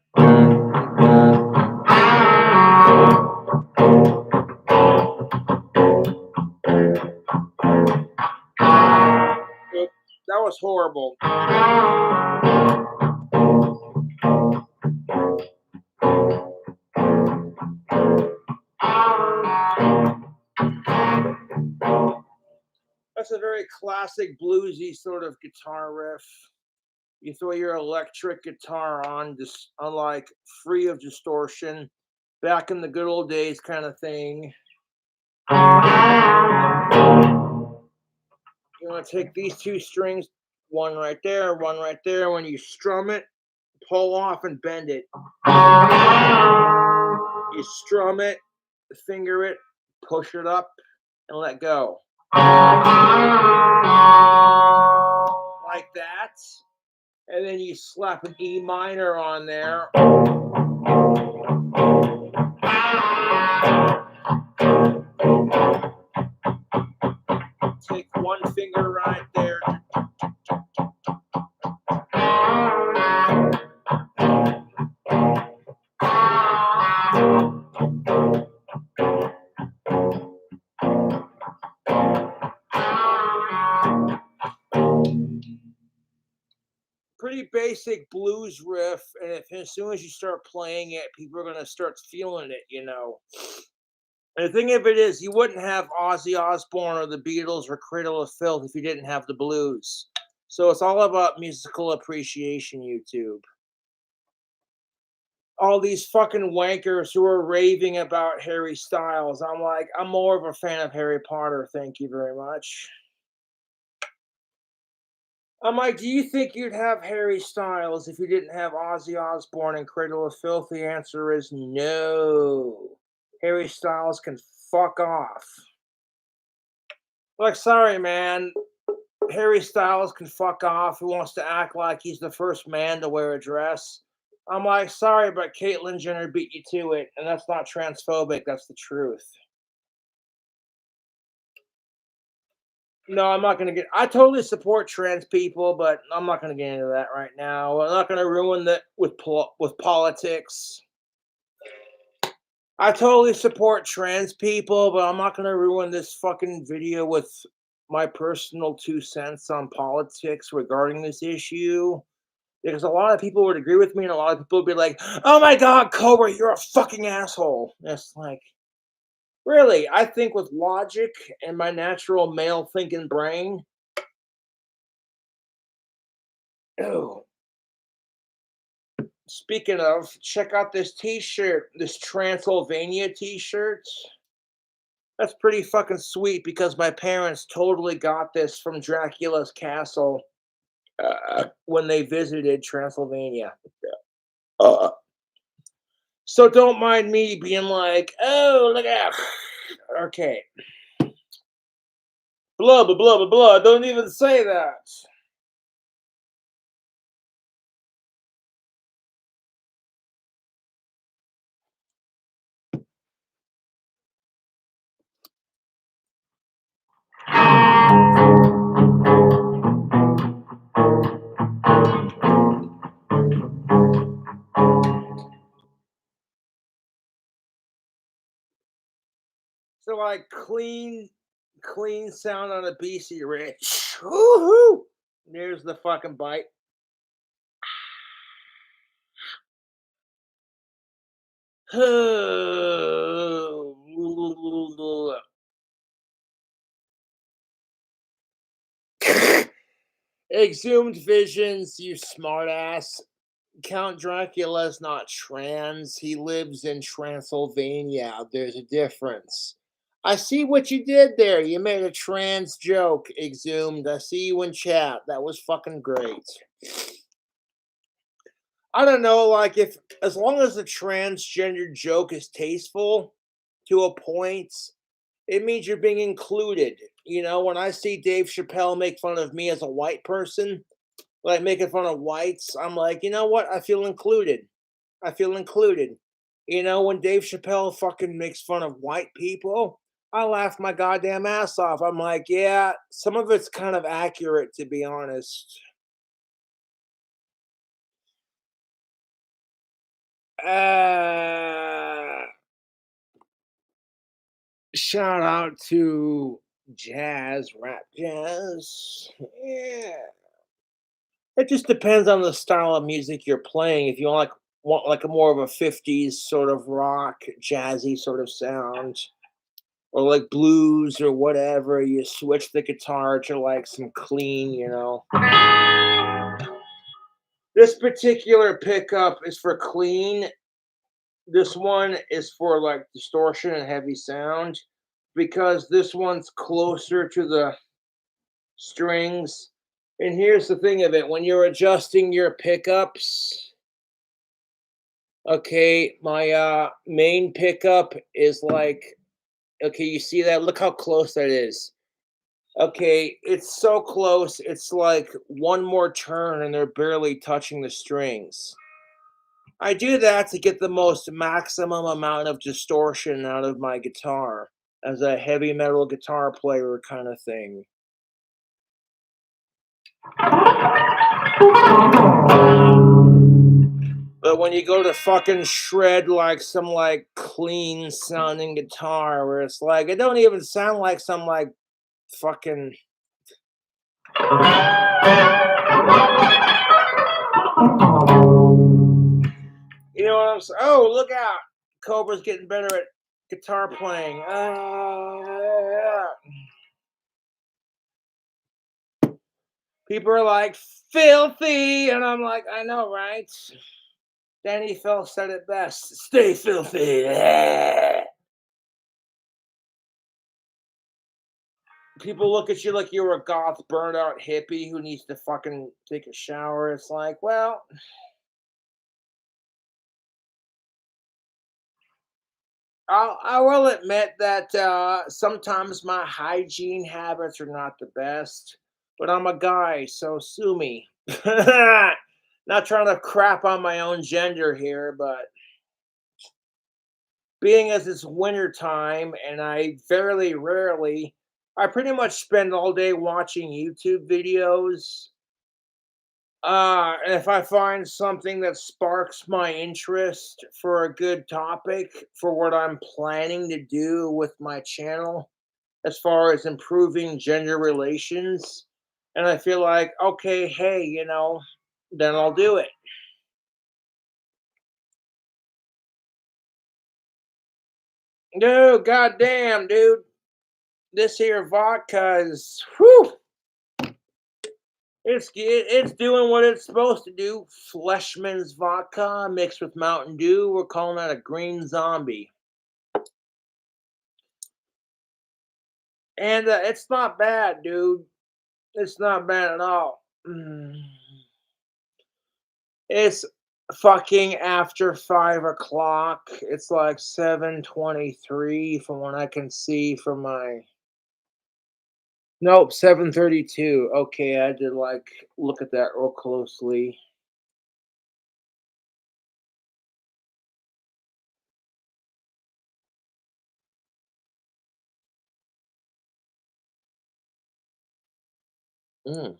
That was horrible. That's a very classic bluesy sort of guitar riff. You throw your electric guitar on, just unlike free of distortion, back in the good old days kind of thing. You want to take these two strings, one right there, one right there. When you strum it, pull off and bend it. You strum it, finger it, push it up, and let go. Like that. And then you slap an E minor on there. basic blues riff, and as soon as you start playing it, people are gonna start feeling it, you know. And the thing of it is, you wouldn't have Ozzy Osbourne or the Beatles or Cradle of Filth if you didn't have the blues. So it's all about musical appreciation, YouTube. All these fucking wankers who are raving about Harry Styles. I'm like, I'm more of a fan of Harry Potter. Thank you very much. I'm like, do you think you'd have Harry Styles if you didn't have Ozzy Osbourne and Cradle of Filth? The answer is no. Harry Styles can fuck off. Like, sorry, man. Harry Styles can fuck off. Who wants to act like he's the first man to wear a dress? I'm like, sorry, but Caitlyn Jenner beat you to it, and that's not transphobic. That's the truth. No, I'm not gonna get. I totally support trans people, but I'm not gonna get into that right now. I'm not gonna ruin that with politics. I totally support trans people, but I'm not gonna ruin this fucking video with my personal 2 cents on politics regarding this issue. Because a lot of people would agree with me, and a lot of people would be like, "Oh my God, Cobra, you're a fucking asshole." And it's like, really? I think with logic and my natural male thinking brain. Oh, speaking of, check out this T-shirt, this Transylvania T-shirt. That's pretty fucking sweet because my parents totally got this from Dracula's castle when they visited Transylvania. Uh, so don't mind me being like, oh, look out. Okay. Blah, blah, blah, blah, blah. Don't even say that. So like clean sound on a BC Rich. Woohoo! There's the fucking bite. Exhumed visions, you smartass. Count Dracula's not trans. He lives in Transylvania. There's a difference. I see what you did there. You made a trans joke, Exhumed. I see you in chat. That was fucking great. I don't know, like, if as long as the transgender joke is tasteful to a point, it means you're being included. You know, when I see Dave Chappelle make fun of me as a white person, like making fun of whites, I'm like, you know what? I feel included. I feel included. You know, when Dave Chappelle fucking makes fun of white people, I laugh my goddamn ass off. I'm like, yeah, some of it's kind of accurate, to be honest. Uh, Shout out to Jazz, Rap Jazz. Yeah. It just depends on the style of music you're playing. If you want like a more of a 50s sort of rock, jazzy sort of sound, or like blues or whatever, you switch the guitar to like some clean, you know. This particular pickup is for clean. This one is for like distortion and heavy sound because this one's closer to the strings. And here's the thing of it, when you're adjusting your pickups, okay, my main pickup is like, okay, you see that? Look how close that is. Okay, it's so close. It's like one more turn and they're barely touching the strings. I do that to get the most maximum amount of distortion out of my guitar as a heavy metal guitar player kind of thing. But when you go to fucking shred like some like clean sounding guitar where it's like it don't even sound like some like fucking You know what I'm saying? Oh, look out! Cobra's getting better at guitar playing. People are like, filthy! And I'm like, I know, right? Danny Phelps said it best. Stay filthy. People look at you like you're a goth, burned out hippie who needs to fucking take a shower. It's like, well, I will admit that sometimes my hygiene habits are not the best, but I'm a guy, so sue me. Not trying to crap on my own gender here, but being as it's winter time and I very rarely, I pretty much spend all day watching YouTube videos. And if I find something that sparks my interest for a good topic for what I'm planning to do with my channel, as far as improving gender relations, and I feel like, okay, hey, then I'll do it. No, goddamn, dude. This here vodka is, whew, it's doing what it's supposed to do. Fleshman's vodka mixed with Mountain Dew. We're calling that a green zombie. And it's not bad, dude. It's not bad at all. It's fucking after 5 o'clock. It's like 7:23 from what I can see from my. Nope, 7:32. Okay, I did like look at that real closely. Mm.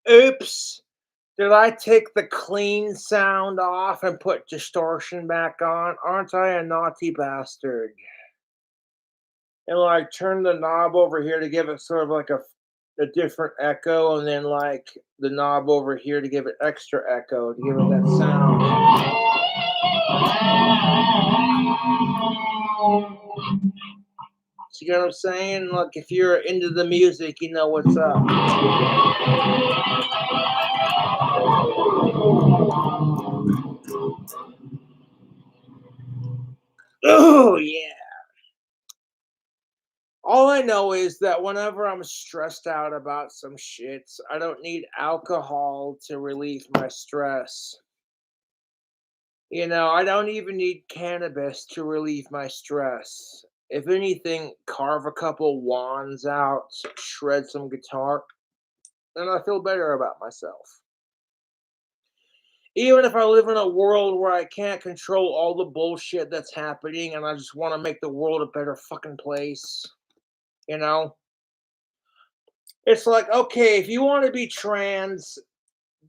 Oops. Did I take the clean sound off and put distortion back on? Aren't I a naughty bastard? And like turn the knob over here to give it sort of like a different echo, and then like the knob over here to give it extra echo to give it that sound. So you know what I'm saying? Like if you're into the music, you know what's up. Oh yeah. All I know is that whenever I'm stressed out about some shit, I don't need alcohol to relieve my stress. I don't even need cannabis to relieve my stress. If anything, carve a couple wands out, shred some guitar, and I feel better about myself. Even if I live in a world where I can't control all the bullshit that's happening and I just want to make the world a better fucking place, you know? It's like, okay, if you want to be trans,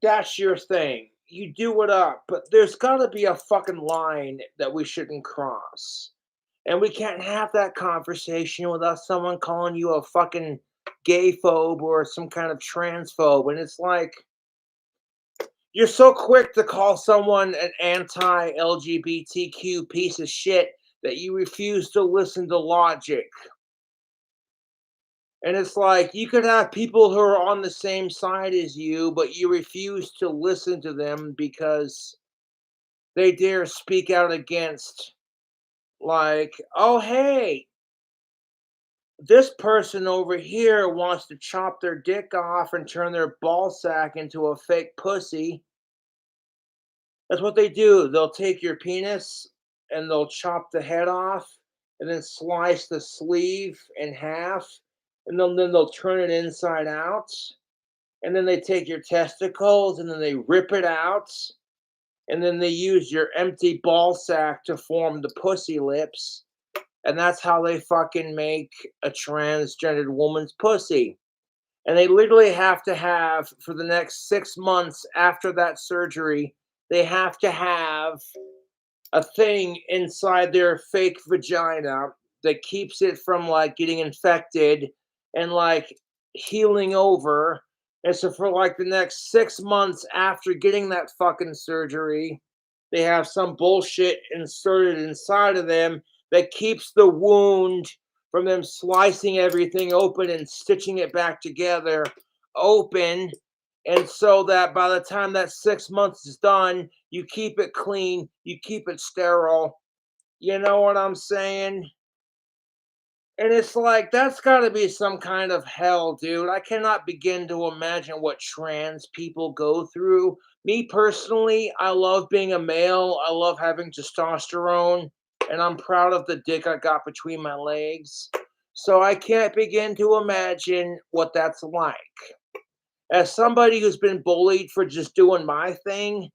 that's your thing. You do it up, but there's got to be a fucking line that we shouldn't cross. And we can't have that conversation without someone calling you a fucking gay phobe or some kind of transphobe. And it's like, you're so quick to call someone an anti LGBTQ piece of shit that you refuse to listen to logic. And it's like you could have people who are on the same side as you, but you refuse to listen to them because they dare speak out against, like, oh, hey, this person over here wants to chop their dick off and turn their ball sack into a fake pussy. That's what they do. They'll take your penis and they'll chop the head off and then slice the sleeve in half and then they'll turn it inside out. And then they take your testicles and then they rip it out. And then they use your empty ball sack to form the pussy lips. And that's how they fucking make a transgendered woman's pussy. And they literally have to have, for the next 6 months after that surgery, they have to have a thing inside their fake vagina that keeps it from like getting infected and like healing over. And so for like the next 6 months after getting that fucking surgery, they have some bullshit inserted inside of them that keeps the wound from them slicing everything open and stitching it back together open. And so that by the time that 6 months is done, you keep it clean, you keep it sterile. You know what I'm saying? And it's like, that's got to be some kind of hell, dude. I cannot begin to imagine what trans people go through. Me personally, I love being a male. I love having testosterone, and I'm proud of the dick I got between my legs. So I can't begin to imagine what that's like. As somebody who's been bullied for just doing my thing,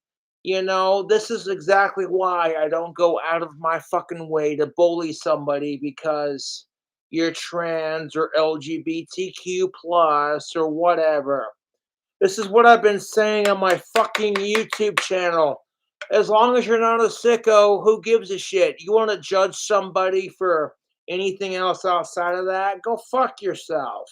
this is exactly why I don't go out of my fucking way to bully somebody because you're trans or LGBTQ plus or whatever. This is what I've been saying on my fucking YouTube channel. As long as you're not a sicko, who gives a shit? You want to judge somebody for anything else outside of that? Go fuck yourself.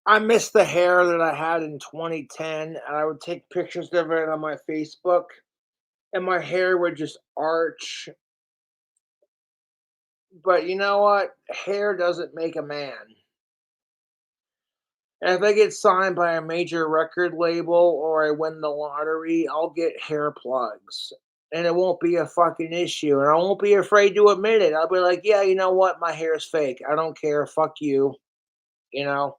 I miss the hair that I had in 2010, and I would take pictures of it on my Facebook, and my hair would just arch. But you know what? Hair doesn't make a man. And if I get signed by a major record label or I win the lottery, I'll get hair plugs. And it won't be a fucking issue. And I won't be afraid to admit it. I'll be like, yeah, you know what? My hair is fake. I don't care. Fuck you. You know?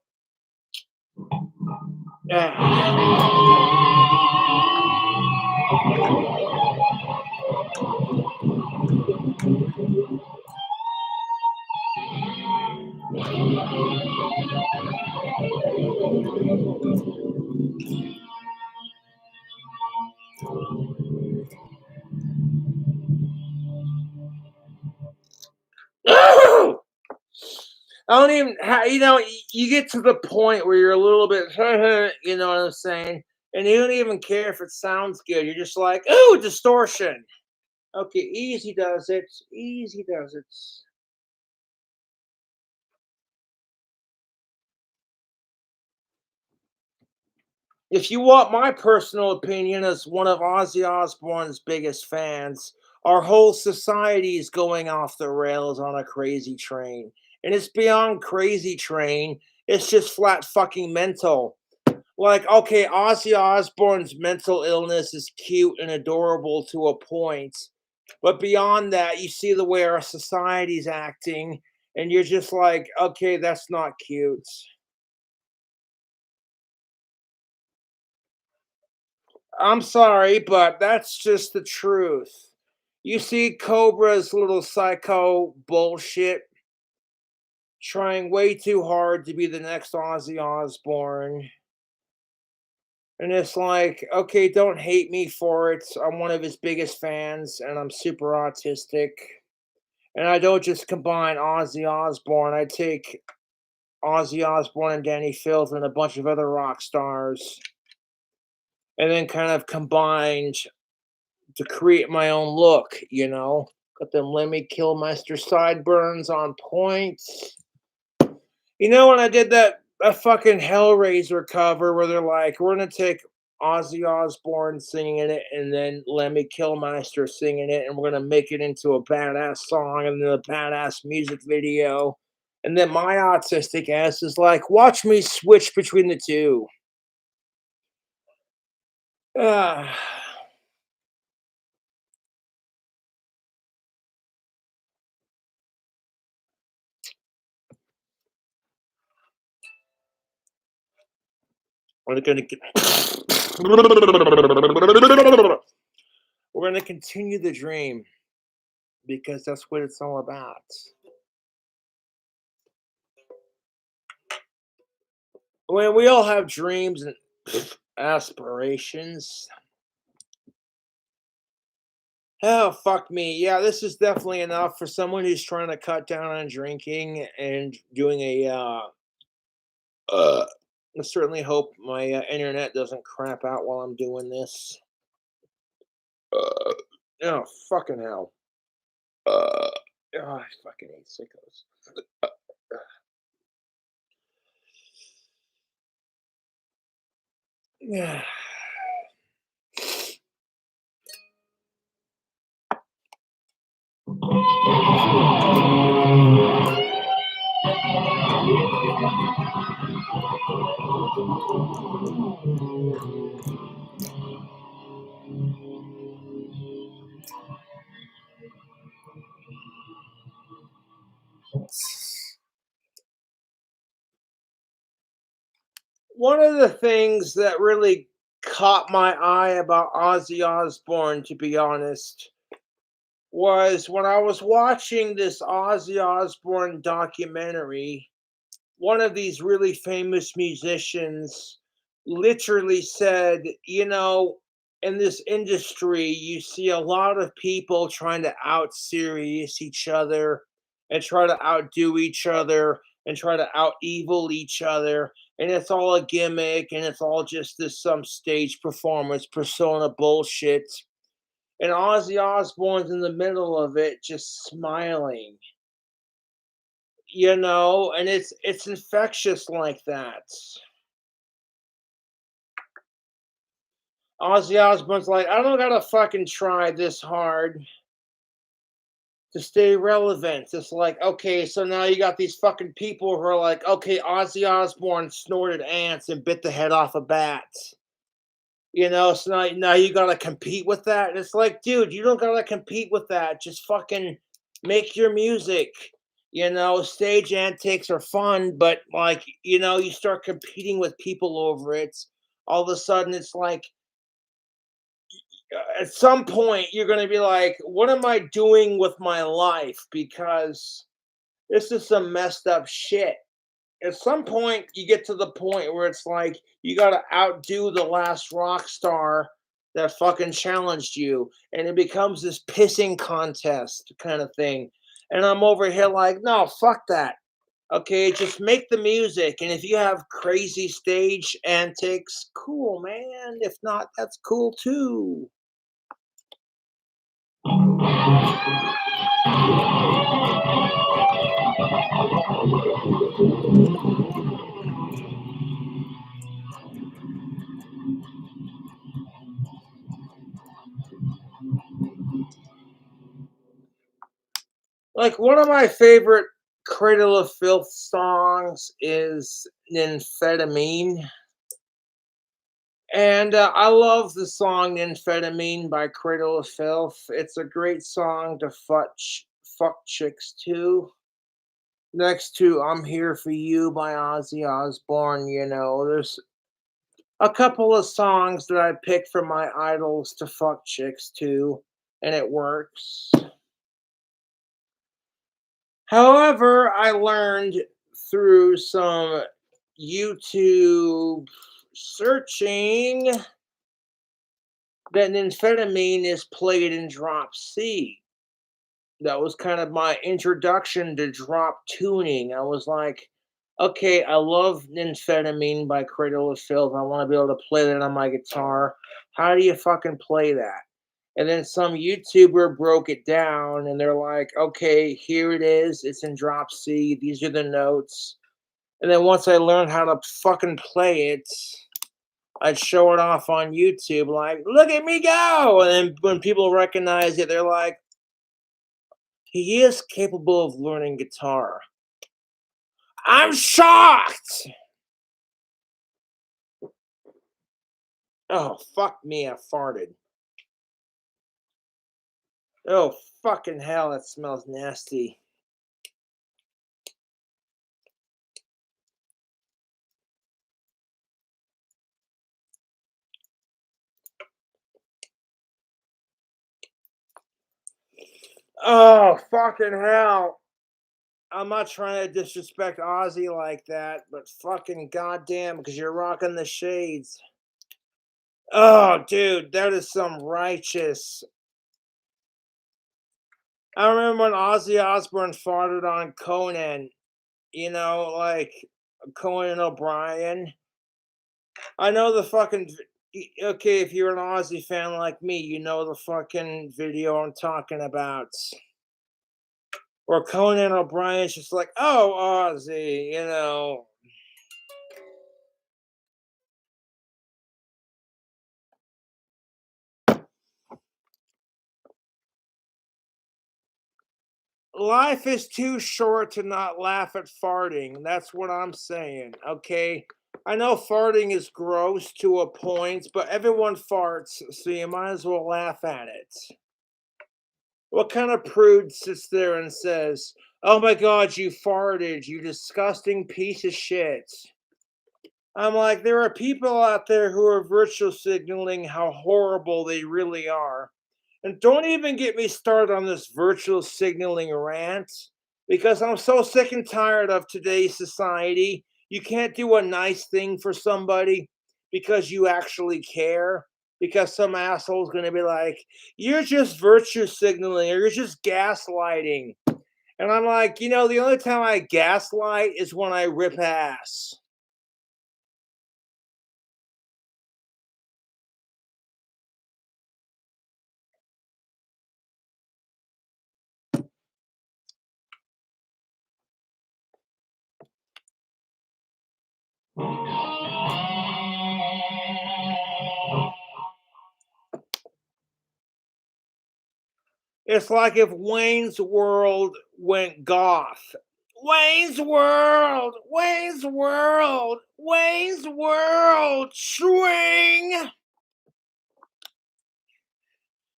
I don't even, you get to the point where you're a little bit, you know what I'm saying? And you don't even care if it sounds good. You're just like, ooh, distortion. Okay, easy does it. Easy does it. If you want my personal opinion as one of Ozzy Osbourne's biggest fans, our whole society is going off the rails on a crazy train. And it's beyond crazy train. It's just flat fucking mental. Like, okay, Ozzy Osbourne's mental illness is cute and adorable to a point. But beyond that, you see the way our society's acting, and you're just like, okay, that's not cute. I'm sorry, but that's just the truth. You see Cobra's little psycho bullshit trying way too hard to be the next Ozzy Osbourne. And it's like, okay, don't hate me for it. I'm one of his biggest fans and I'm super autistic. And I don't just combine Ozzy Osbourne, I take Ozzy Osbourne and Danny Filth and a bunch of other rock stars and then kind of combined to create my own look. Got them Lemmy Kilmister sideburns on point. When I did that a fucking Hellraiser cover where they're like, we're gonna take Ozzy Osbourne singing it and then Lemmy Kilmister singing it, and we're gonna make it into a badass song and then a badass music video. And then my autistic ass is like, watch me switch between the two. Ah. We're gonna we're gonna continue the dream because that's what it's all about. When we all have dreams, and aspirations. Oh, fuck me. Yeah, this is definitely enough for someone who's trying to cut down on drinking and doing uh I certainly hope my internet doesn't crap out while I'm doing this. Uh, oh, fucking hell. Oh, I fucking hate sickos. Yeah. One of the things that really caught my eye about Ozzy Osbourne, to be honest, was when I was watching this Ozzy Osbourne documentary. One of these really famous musicians literally said, in this industry, you see a lot of people trying to out serious each other and try to outdo each other and try to out evil each other. And it's all a gimmick and it's all just this some stage performance persona bullshit. And Ozzy Osbourne's in the middle of it, just smiling, and it's infectious like that. Ozzy Osbourne's like, I don't gotta fucking try this hard to stay relevant. It's like, okay, so now you got these fucking people who are like, okay, Ozzy Osbourne snorted ants and bit the head off a bat. So now you gotta compete with that. And it's like, dude, you don't gotta compete with that. Just fucking make your music. Stage antics are fun, but like, you start competing with people over it. All of a sudden, it's like at some point you're gonna be like, what am I doing with my life? Because this is some messed up shit. At some point you get to the point where it's like you got to outdo the last rock star that fucking challenged you, and it becomes this pissing contest kind of thing. And I'm over here like, no, fuck that. Okay, just make the music, and if you have crazy stage antics, cool, man. If not, that's cool too. Like one of my favorite Cradle of Filth songs is Nymphetamine. And I love the song Nymphetamine by Cradle of Filth. It's a great song to fuck chicks too. Next to I'm Here for You by Ozzy Osbourne, there's a couple of songs that I pick from my idols to fuck chicks too, and it works. However, I learned through some YouTube searching that amphetamine is played in drop C. That was kind of my introduction to drop tuning. I was like, okay, I love amphetamine by Cradle of Filth. I want to be able to play that on my guitar. How do you fucking play that? And then some YouTuber broke it down and they're like, okay, here it is. It's in drop C. These are the notes. And then once I learned how to fucking play it, I'd show it off on YouTube, like, look at me go. And then when people recognize it, they're like, he is capable of learning guitar. I'm shocked. Oh, fuck me, I farted. Oh, fucking hell, that smells nasty. Oh, fucking hell. I'm not trying to disrespect Ozzy like that, but fucking goddamn, because you're rocking the shades. Oh, dude, that is some righteous. I remember when Ozzy Osbourne farted on Conan, like Conan O'Brien. I know the fucking. Okay, if you're an Ozzy fan like me, you know the fucking video I'm talking about. Or Conan O'Brien's just like, oh, Ozzy. Life is too short to not laugh at farting. That's what I'm saying. Okay. I know farting is gross to a point, but everyone farts, so you might as well laugh at it. What kind of prude sits there and says, oh my God, you farted, you disgusting piece of shit? I'm like, there are people out there who are virtual signaling how horrible they really are. And don't even get me started on this virtual signaling rant because I'm so sick and tired of today's society. You can't do a nice thing for somebody because you actually care. Because some asshole's going to be like, you're just virtue signaling or you're just gaslighting. And I'm like, the only time I gaslight is when I rip ass. It's like if Wayne's World went goth. Wayne's World, Wayne's World, Wayne's World, swing.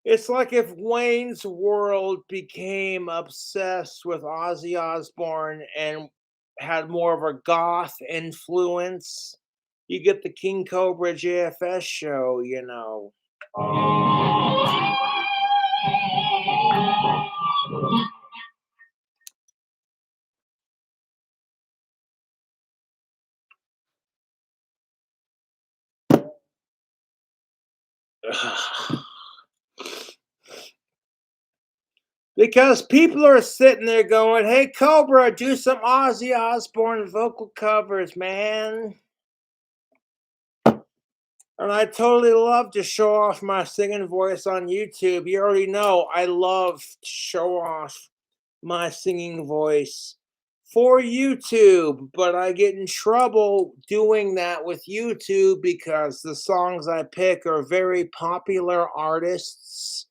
It's like if Wayne's World became obsessed with Ozzy Osbourne and had more of a goth influence. You get the King Cobra JFS show. Because people are sitting there going, hey, Cobra, do some Ozzy Osbourne vocal covers, man. And I totally love to show off my singing voice on YouTube. You already know I love to show off my singing voice for YouTube, but I get in trouble doing that with YouTube because the songs I pick are very popular artists,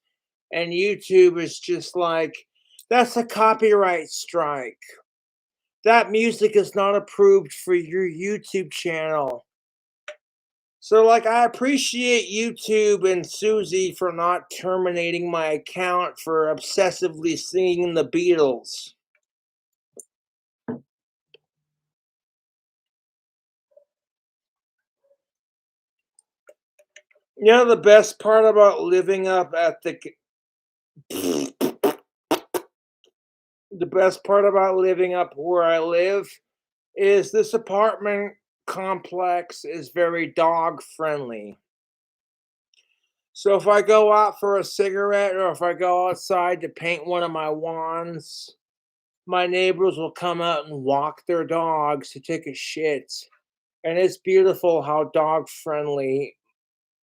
and YouTube is just like, that's a copyright strike. That music is not approved for your YouTube channel. So, like, I appreciate YouTube and Susie for not terminating my account for obsessively singing the Beatles. The best part about living up at the best part about living up where I live is this apartment complex is very dog friendly. So if I go out for a cigarette or if I go outside to paint one of my wands, my neighbors will come out and walk their dogs to take a shit. And it's beautiful how dog friendly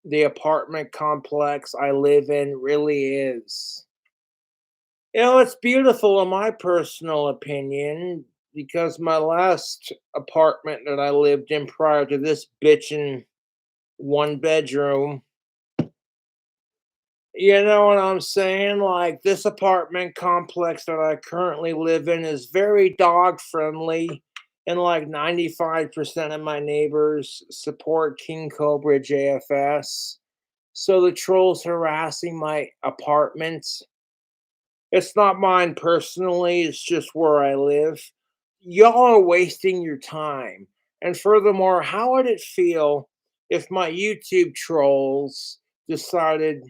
the apartment complex I live in really is. It's beautiful in my personal opinion because my last apartment that I lived in prior to this bitchin' one bedroom, you know what I'm saying? Like, this apartment complex that I currently live in is very dog friendly, and like 95% of my neighbors support King Cobra JFS. So the trolls harassing my apartment, it's not mine personally, it's just where I live. Y'all are wasting your time. And furthermore, how would it feel if my YouTube trolls decided,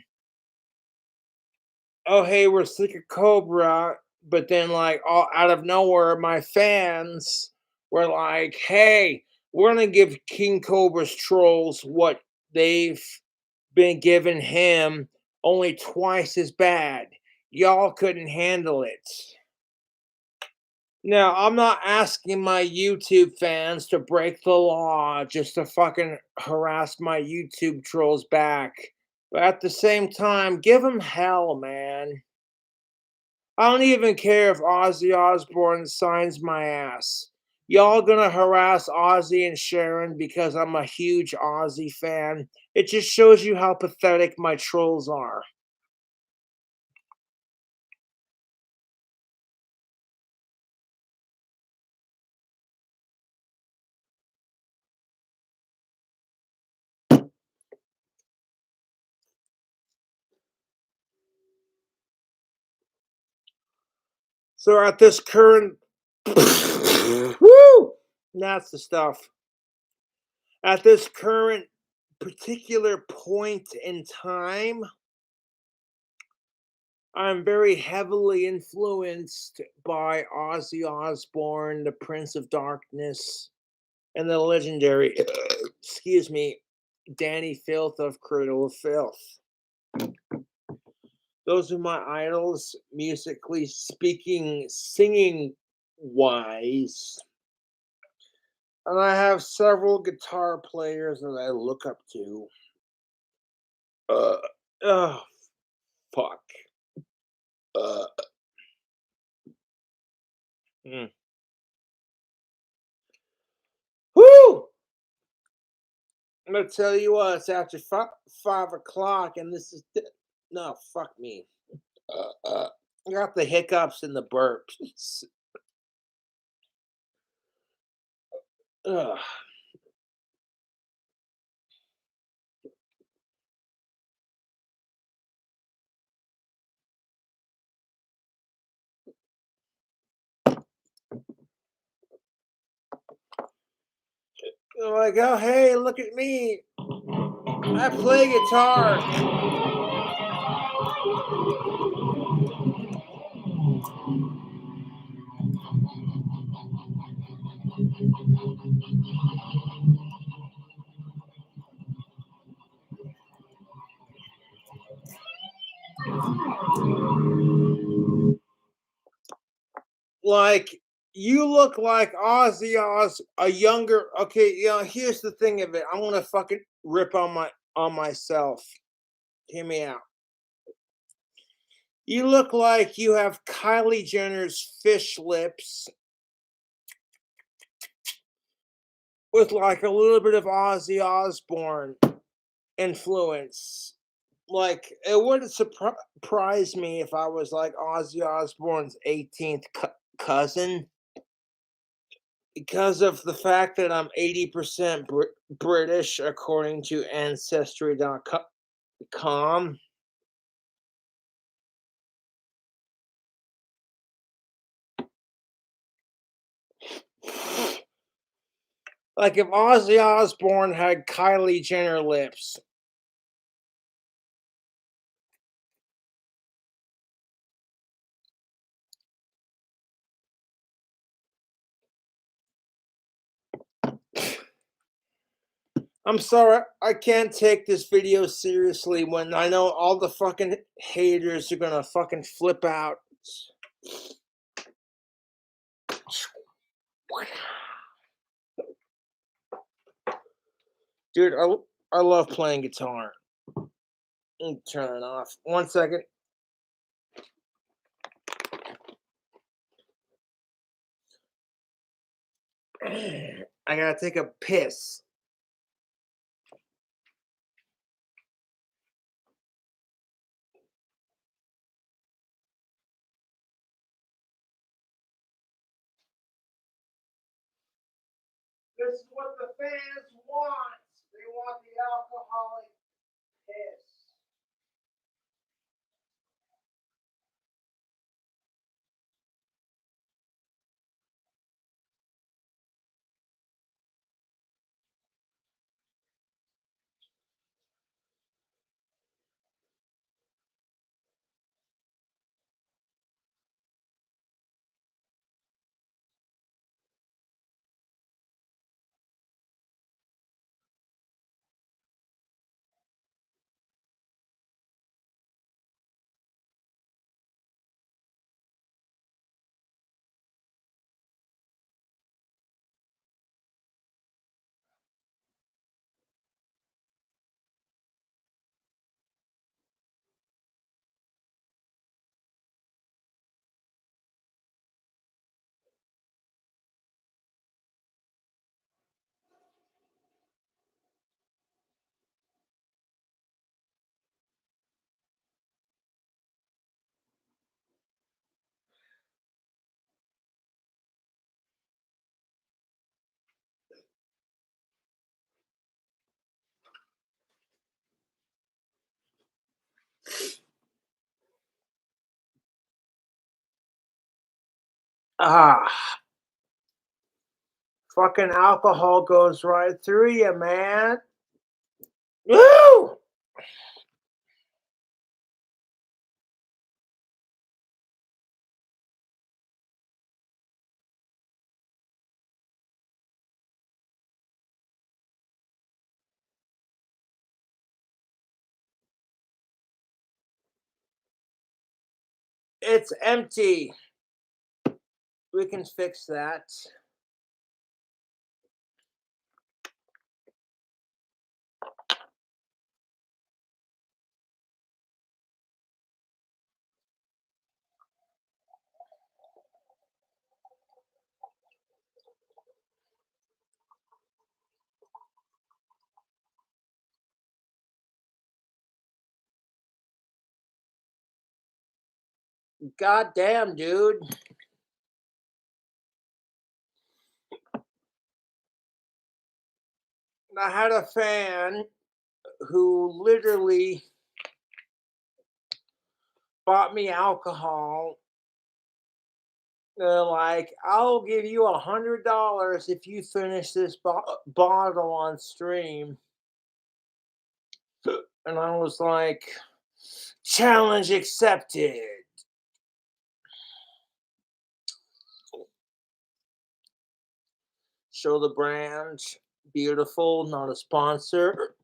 oh, hey, we're sick of Cobra, but then, like, all out of nowhere, my fans were like, hey, we're going to give King Cobra's trolls what they've been given him only twice as bad. Y'all couldn't handle it. Now, I'm not asking my YouTube fans to break the law just to fucking harass my YouTube trolls back. But at the same time, give them hell, man. I don't even care if Ozzy Osbourne signs my ass. Y'all gonna harass Ozzy and Sharon because I'm a huge Ozzy fan. It just shows you how pathetic my trolls are. So at this current woo, that's the stuff. At this current particular point in time, I'm very heavily influenced by Ozzy Osbourne, the Prince of Darkness, and the legendary, excuse me, Danny Filth of Cradle of Filth. Those are my idols, musically speaking, singing wise. And I have several guitar players that I look up to. Uh, oh, fuck. Uh, mm. Whoo! I'm gonna tell you what, it's after 5 o'clock, and this is no, fuck me. I got the hiccups and the burps. Ugh. I'm like, oh hey, look at me. I play guitar. Like you look like Ozzy Oz, a younger. Okay, here's the thing of it. I'm gonna fucking rip on myself. Hear me out. You look like you have Kylie Jenner's fish lips with like a little bit of Ozzy Osbourne influence. Like it wouldn't surprise me if I was like Ozzy Osbourne's 18th cousin because of the fact that I'm 80% British according to ancestry.com. Like if Ozzy Osbourne had Kylie Jenner lips. I'm sorry, I can't take this video seriously when I know all the fucking haters are gonna fucking flip out. Dude, I love playing guitar. Turn it off. 1 second. I gotta take a piss. This is what the fans want. They want the alcoholic piss. Ah, fucking alcohol goes right through you, man. Woo! It's empty. We can fix that. God damn, dude. I had a fan who literally bought me alcohol. They're like, I'll give you $100 if you finish this bottle on stream. And I was like, challenge accepted. Show the brand. Beautiful, not a sponsor.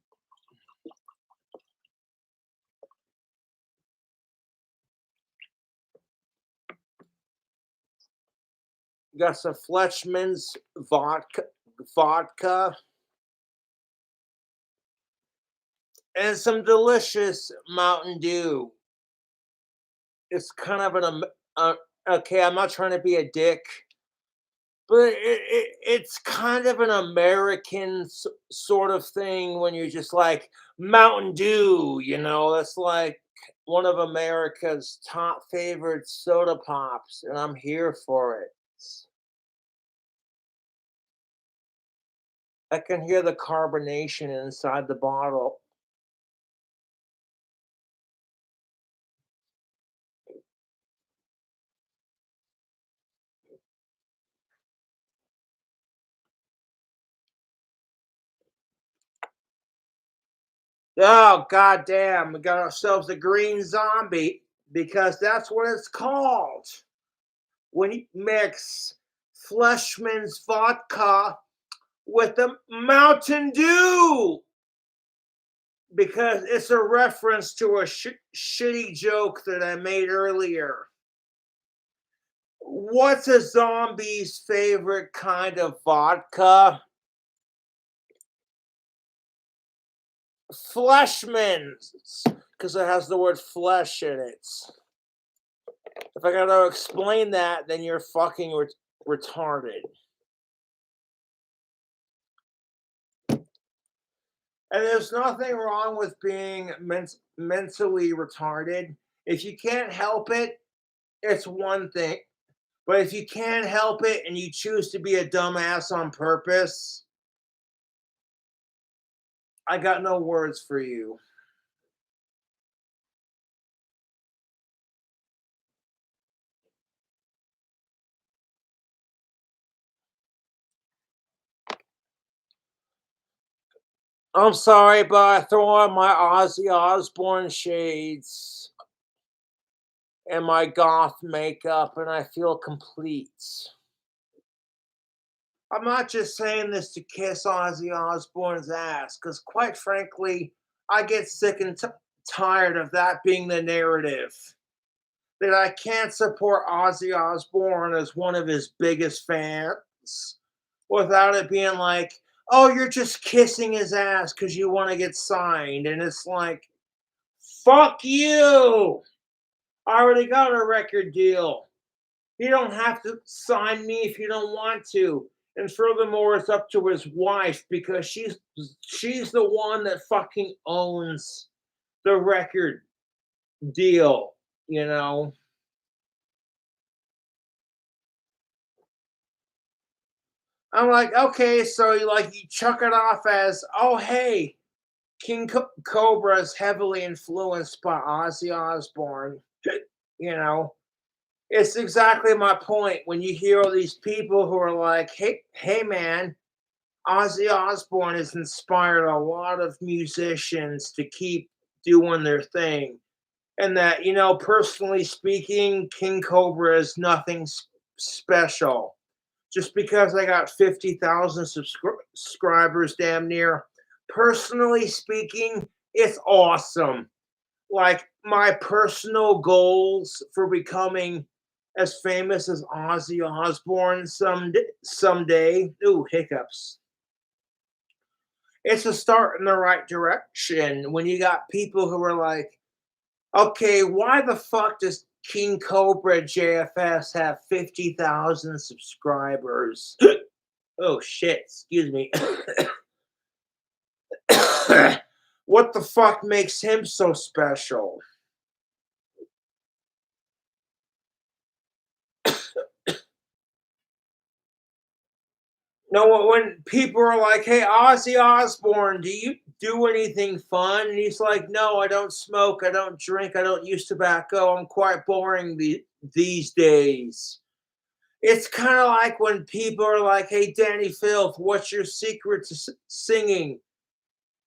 Got some Fleischmann's vodka, and some delicious Mountain Dew. It's kind of okay. I'm not trying to be a dick, but it's kind of an American sort of thing when you're just like Mountain Dew. That's like one of America's top favorite soda pops, and I'm here for it. I can hear the carbonation inside the bottle. Oh, goddamn. We got ourselves a green zombie because that's what it's called. When you mix Fleischmann's vodka with the Mountain Dew because it's a reference to a shitty joke that I made earlier. What's a zombie's favorite kind of vodka? Fleischmann's, because it has the word flesh in it. If I gotta explain that, then you're fucking retarded. And there's nothing wrong with being mentally retarded. If you can't help it, it's one thing. But if you can't help it and you choose to be a dumbass on purpose, I got no words for you. I'm sorry, but I throw on my Ozzy Osbourne shades and my goth makeup and I feel complete. I'm not just saying this to kiss Ozzy Osbourne's ass, because quite frankly, I get sick and tired of that being the narrative. That I can't support Ozzy Osbourne as one of his biggest fans without it being like, oh, you're just kissing his ass because you want to get signed. And it's like, fuck you. I already got a record deal. You don't have to sign me if you don't want to. And furthermore, it's up to his wife because she's the one that fucking owns the record deal, you know. I'm like, okay, so you chuck it off as, oh hey, King Cobra is heavily influenced by Ozzy Osbourne, you know. It's exactly my point. When you hear all these people who are like, hey, man, Ozzy Osbourne has inspired a lot of musicians to keep doing their thing. And that, personally speaking, King Cobra is nothing special. Just because I got 50,000 subscribers damn near, personally speaking, it's awesome. Like my personal goals for becoming as famous as Ozzy Osbourne someday. Ooh, hiccups. It's a start in the right direction when you got people who are like, okay, why the fuck does King Cobra JFS have 50,000 subscribers? Oh shit, excuse me. What the fuck makes him so special? No, when people are like, "Hey, Ozzy Osbourne, do you do anything fun?" And he's like, "No, I don't smoke, I don't drink, I don't use tobacco. I'm quite boring these days." It's kind of like when people are like, "Hey, Danny Filth, what's your secret to singing?"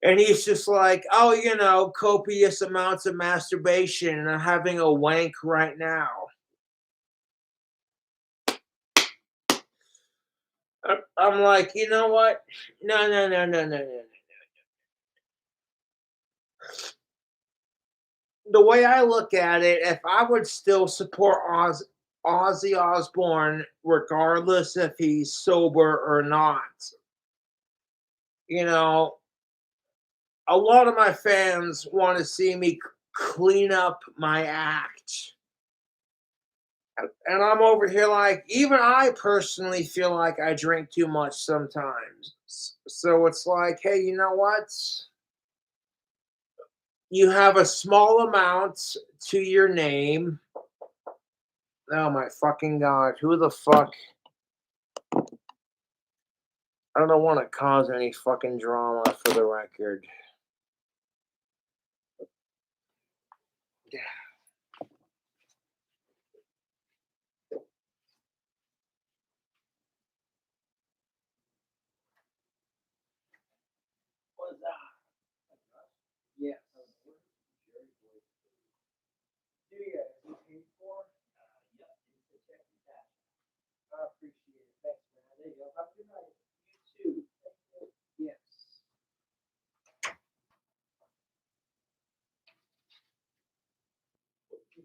And he's just like, "Oh, copious amounts of masturbation, and I'm having a wank right now." I'm like, you know what? No, no, no, no, no, no. The way I look at it, if I would still support Ozzy Osbourne, regardless if he's sober or not, you know, a lot of my fans want to see me clean up my act. And I'm over here like, even I personally feel like I drink too much sometimes. So it's like, hey, you know what? You have a small amount to your name. Oh my fucking god, who the fuck? I don't want to cause any fucking drama for the record. What's that? Yeah. Do you guys get paid for? I appreciate it. Thanks, man. There you go. Have a good night. You too. Yes.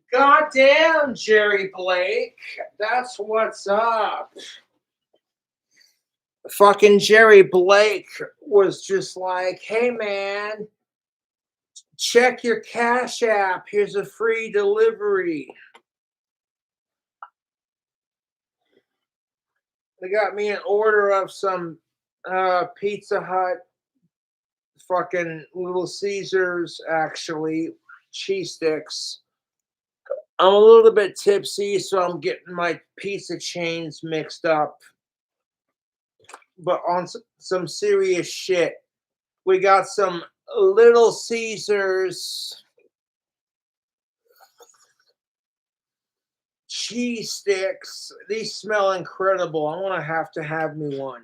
Goddamn, Jerry Blake. That's what's up. Fucking Jerry Blake was just like, hey, man, check your Cash App. Here's a free delivery. They got me an order of some Pizza Hut, fucking Little Caesars, actually, cheese sticks. I'm a little bit tipsy, so I'm getting my pizza chains mixed up. But on some serious shit, we got some Little Caesars cheese sticks. These smell incredible. I want to have me one.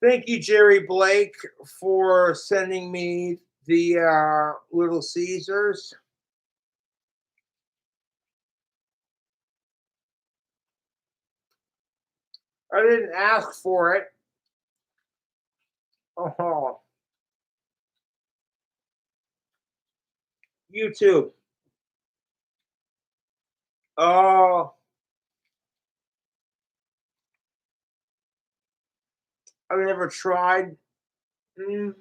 Thank you, Jerry Blake, for sending me the Little Caesars. I didn't ask for it. Oh, YouTube. Oh, I've never tried. Mm.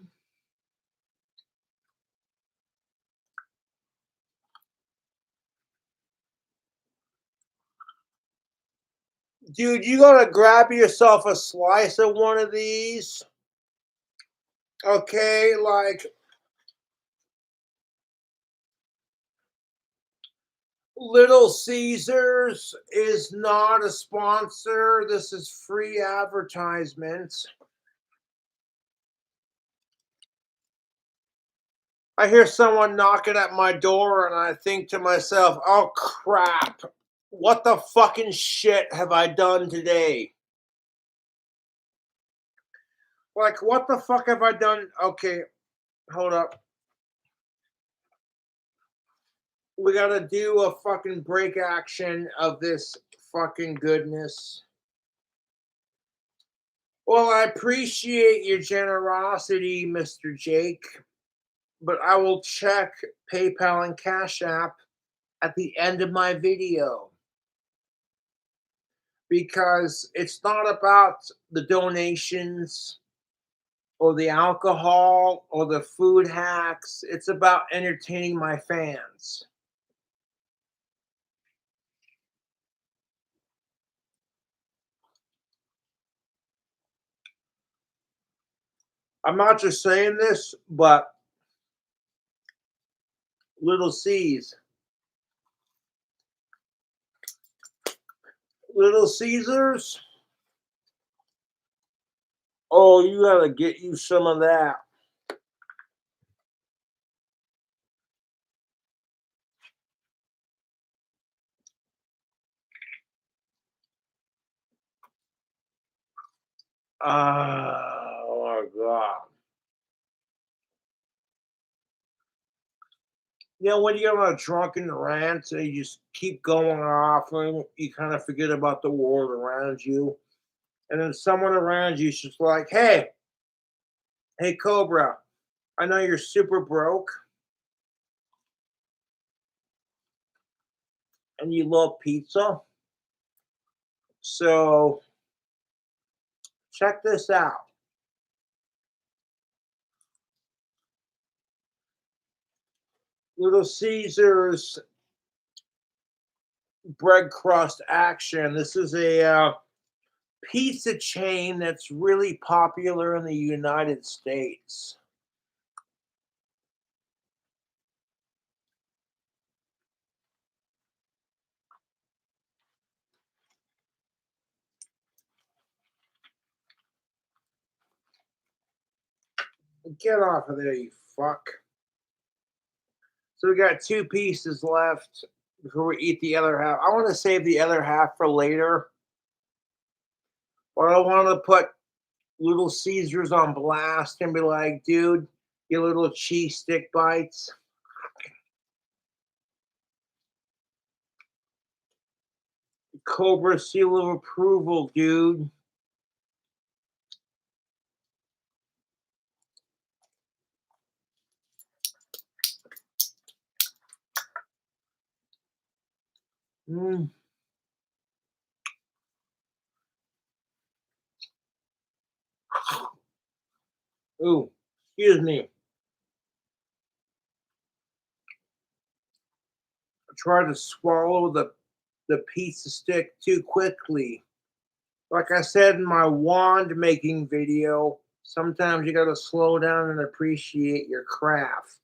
Dude, you gotta grab yourself a slice of one of these. Okay, like Little Caesars is not a sponsor. This is free advertisement. I hear someone knocking at my door, and I think to myself, oh crap, what the fucking shit have I done today? Like, what the fuck have I done? Okay, hold up. We gotta do a fucking break action of this fucking goodness. Well, I appreciate your generosity, Mr. Jake, but I will check PayPal and Cash App at the end of my video because it's not about the donations or the alcohol or the food hacks. It's about entertaining my fans. I'm not just saying this, but Little C's. Little Caesars. Oh, you gotta get you some of that. Oh my god. You know, when you get on a drunken rant and you just keep going off and you kind of forget about the world around you. And then someone around you is just like, hey, Cobra, I know you're super broke and you love pizza. So check this out. Little Caesars bread crust action. This is a pizza chain that's really popular in the United States. Get off of there, you fuck. So we got two pieces left before we eat the other half. I want to save the other half for later. But I want to put Little Caesars on blast and be like, dude, your little cheese stick bites. Cobra seal of approval, dude. Mm. Ooh, excuse me. I tried to swallow the pizza stick too quickly. Like I said in my wand making video, sometimes you gotta slow down and appreciate your craft.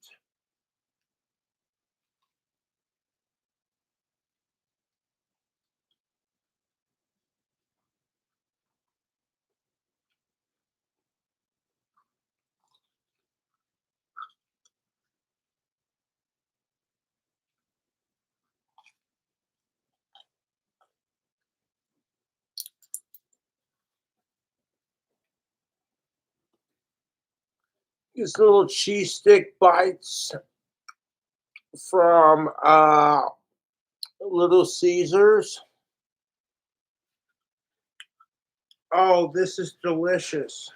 These little cheese stick bites from Little Caesars. Oh, this is delicious.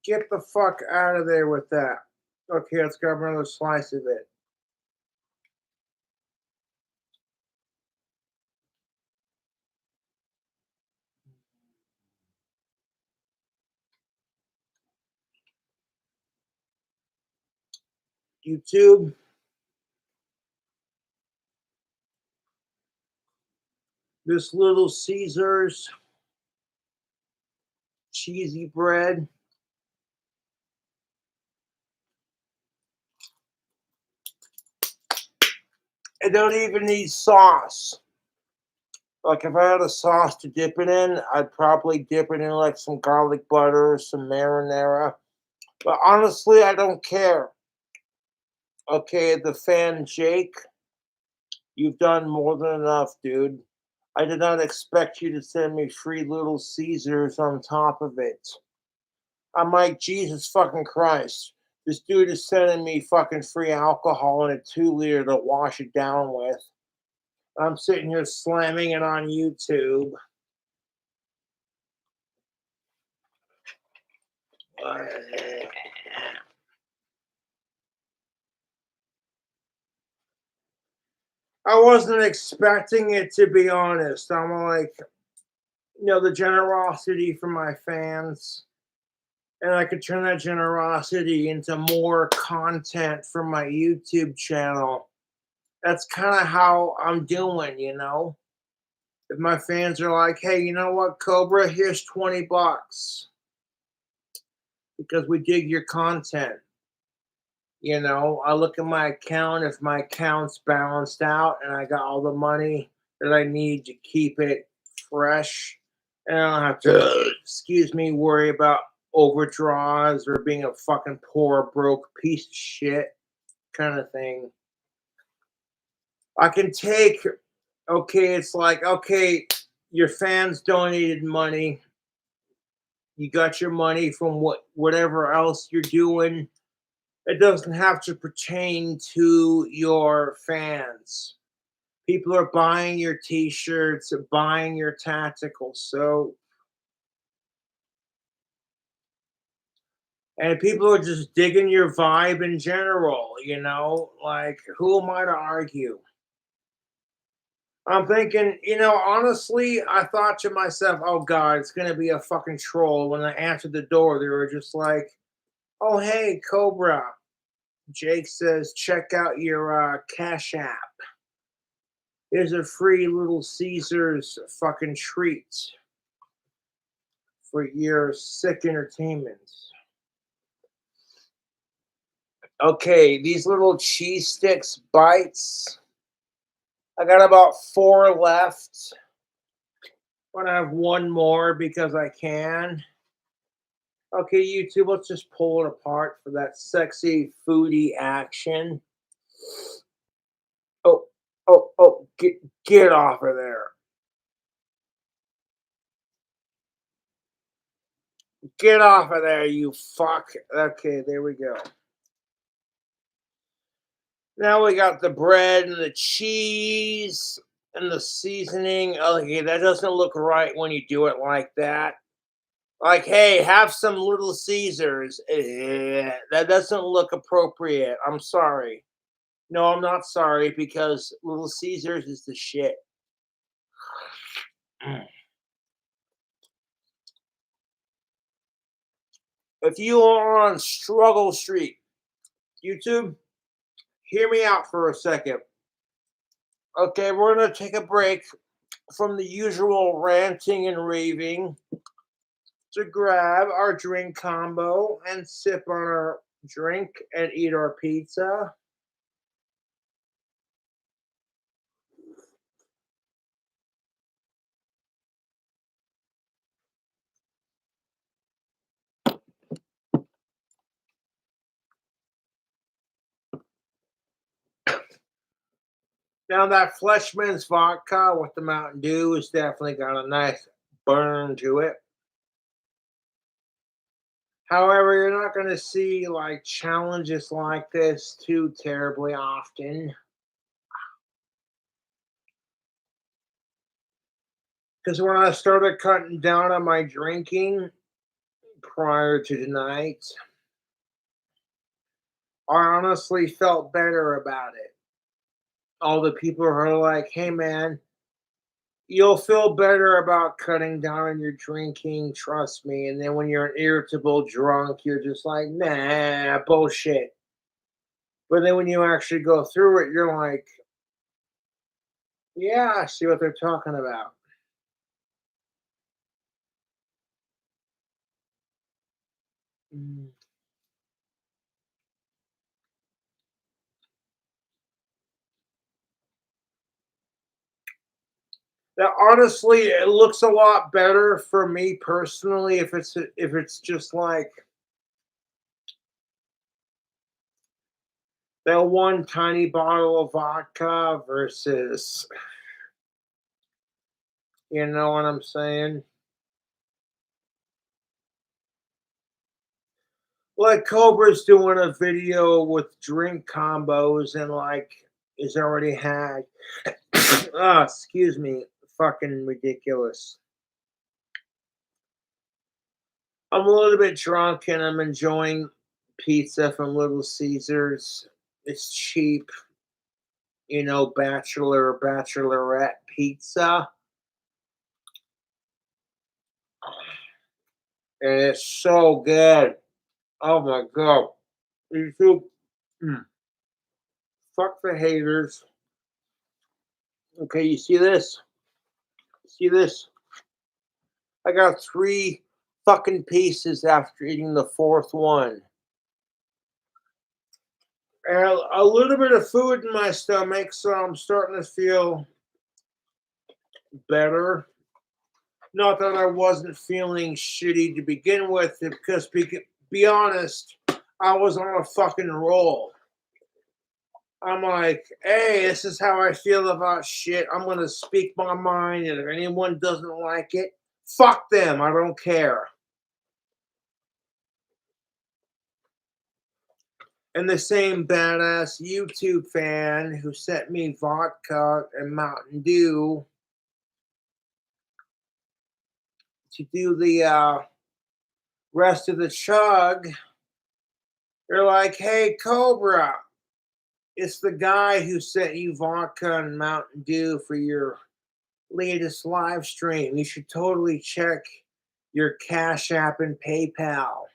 Get the fuck out of there with that. Okay, let's grab another slice of it. YouTube. This Little Caesars cheesy bread. It don't even need sauce. Like if I had a sauce to dip it in, I'd probably dip it in like some garlic butter, some marinara. But honestly, I don't care. Okay, the fan Jake, you've done more than enough, dude. I did not expect you to send me free Little Caesars on top of it. I'm like, Jesus fucking Christ. This dude is sending me fucking free alcohol in a 2 liter to wash it down with. I'm sitting here slamming it on YouTube. I wasn't expecting it, to be honest. I'm like, the generosity from my fans, and I could turn that generosity into more content for my YouTube channel. That's kind of how I'm doing. If my fans are like, hey, you know what, Cobra, here's 20 bucks because we dig your content. I look at my account. If my account's balanced out and I got all the money that I need to keep it fresh, and I don't have to, excuse me, worry about overdraws or being a fucking poor, broke piece of shit kind of thing. I can take, okay, it's like, okay, your fans donated money. You got your money from whatever else you're doing. It doesn't have to pertain to your fans. People are buying your t-shirts, buying your tactical soap. And people are just digging your vibe in general. Like, who am I to argue? I'm thinking, honestly, I thought to myself, oh God, it's going to be a fucking troll. When I answered the door, they were just like, oh, hey, Cobra. Jake says, check out your Cash App. Here's a free Little Caesars fucking treat for your sick entertainment. Okay, these little cheese sticks bites. I got about 4 left. I'm gonna have one more because I can. Okay, YouTube, let's just pull it apart for that sexy foodie action. Oh, oh, get off of there. Get off of there, you fuck. Okay, there we go. Now we got the bread and the cheese and the seasoning. Okay, that doesn't look right when you do it like that. Like, hey, have some Little Caesars. That doesn't look appropriate. I'm sorry. No, I'm not sorry because Little Caesars is the shit. If you are on Struggle Street, YouTube, hear me out for a second. Okay, we're going to take a break from the usual ranting and raving to grab our drink combo and sip on our drink and eat our pizza. Now that Fleshman's vodka with the Mountain Dew has definitely got a nice burn to it. However, you're not going to see like challenges like this too terribly often. Because when I started cutting down on my drinking prior to tonight, I honestly felt better about it. All the people who are like, hey man, you'll feel better about cutting down on your drinking, trust me. And then when you're an irritable drunk, you're just like, nah, bullshit. But then when you actually go through it, you're like, yeah, I see what they're talking about. Mm. Now, honestly, it looks a lot better for me personally if it's just like that one tiny bottle of vodka versus, you know what I'm saying? Like Cobra's doing a video with drink combos and like is already had. Ah, excuse me, fucking ridiculous. I'm a little bit drunk and I'm enjoying pizza from Little Caesars. It's cheap, you know, bachelor or bachelorette pizza. And it's so good. Oh my god. YouTube, mm, fuck the haters. Okay, you see this? See this? I got 3 fucking pieces after eating the 4th one. And a little bit of food in my stomach, so I'm starting to feel better. Not that I wasn't feeling shitty to begin with, because be honest, I was on a fucking roll. I'm like, hey, this is how I feel about shit. I'm gonna speak my mind, and if anyone doesn't like it, fuck them. I don't care. And the same badass YouTube fan who sent me vodka and Mountain Dew to do the rest of the chug, they're like, hey, Cobra, it's the guy who sent you vodka and Mountain Dew for your latest live stream. You should totally check your Cash App and PayPal.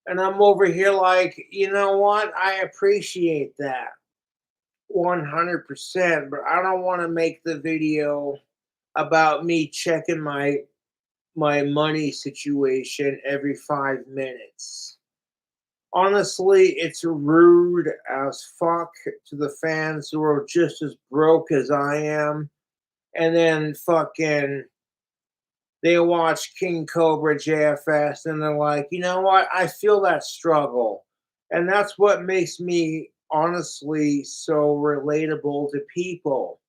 And I'm over here like, you know what? I appreciate that 100%, but I don't want to make the video about me checking my money situation every 5 minutes. Honestly, it's rude as fuck to the fans who are just as broke as I am. And then fucking they watch King Cobra JFS and they're like, you know what? I feel that struggle. And that's what makes me honestly so relatable to people.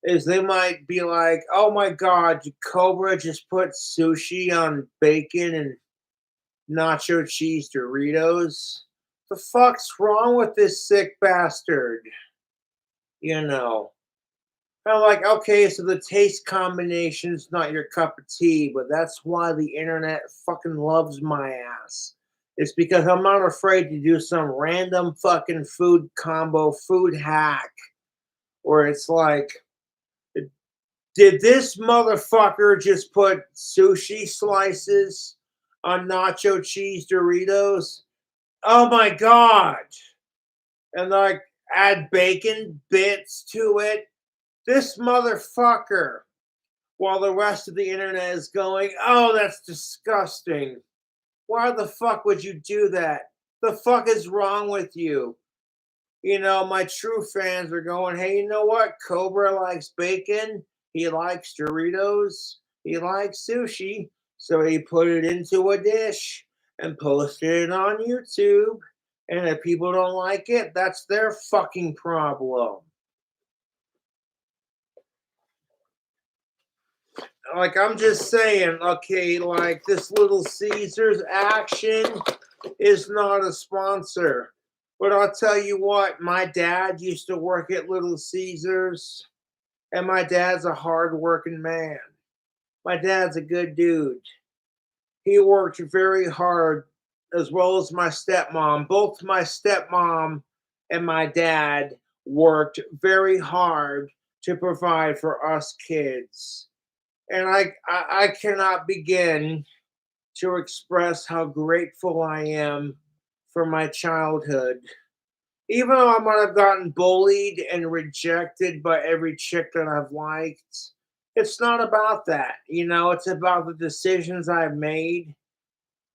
Is they might be like, oh my god, Cobra just put sushi on bacon and nacho cheese Doritos. The fuck's wrong with this sick bastard? You know. I'm like, okay, so the taste combination's not your cup of tea, but that's why the internet fucking loves my ass. It's because I'm not afraid to do some random fucking food combo, food hack, where it's like, did this motherfucker just put sushi slices on nacho cheese Doritos? Oh my god. And like add bacon bits to it. This motherfucker. While the rest of the internet is going, oh, that's disgusting. Why the fuck would you do that? The fuck is wrong with you? You know, my true fans are going, hey, you know what? Cobra likes bacon. He likes Doritos. He likes sushi. So he put it into a dish and posted it on YouTube. And if people don't like it, that's their fucking problem. Like, I'm just saying, okay, like this Little Caesars action is not a sponsor. But I'll tell you what, my dad used to work at Little Caesars, and my dad's a hard-working man. My dad's a good dude. He worked very hard, as well as my stepmom. Both my stepmom and my dad worked very hard to provide for us kids. And I cannot begin to express how grateful I am for my childhood. Even though I might have gotten bullied and rejected by every chick that I've liked, it's not about that. You know, it's about the decisions I've made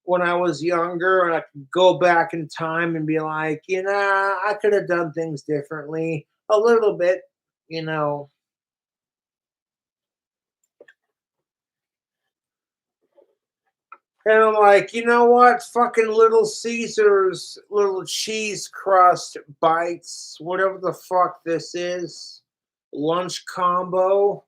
when I was younger. And I could go back in time and be like, you know, I could have done things differently a little bit. you know. And I'm like, you know what? Fucking Little Caesars, little cheese crust bites, whatever the fuck this is, lunch combo.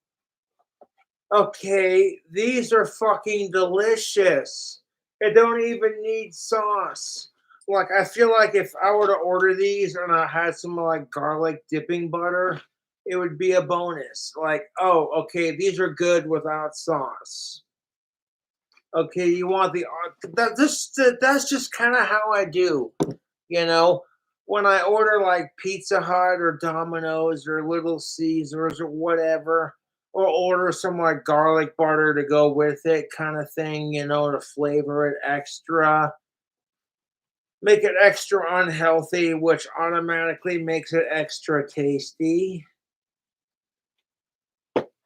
Okay, these are fucking delicious. It don't even need sauce. Like, I feel like if I were to order these and I had some like garlic dipping butter, it would be a bonus. Like, oh, okay, these are good without sauce. Okay, you want the that's just kind of how I do, you know. When I order like Pizza Hut or Domino's or Little Caesars or whatever, or order some like garlic butter to go with it, kind of thing, you know, to flavor it extra, make it extra unhealthy, which automatically makes it extra tasty.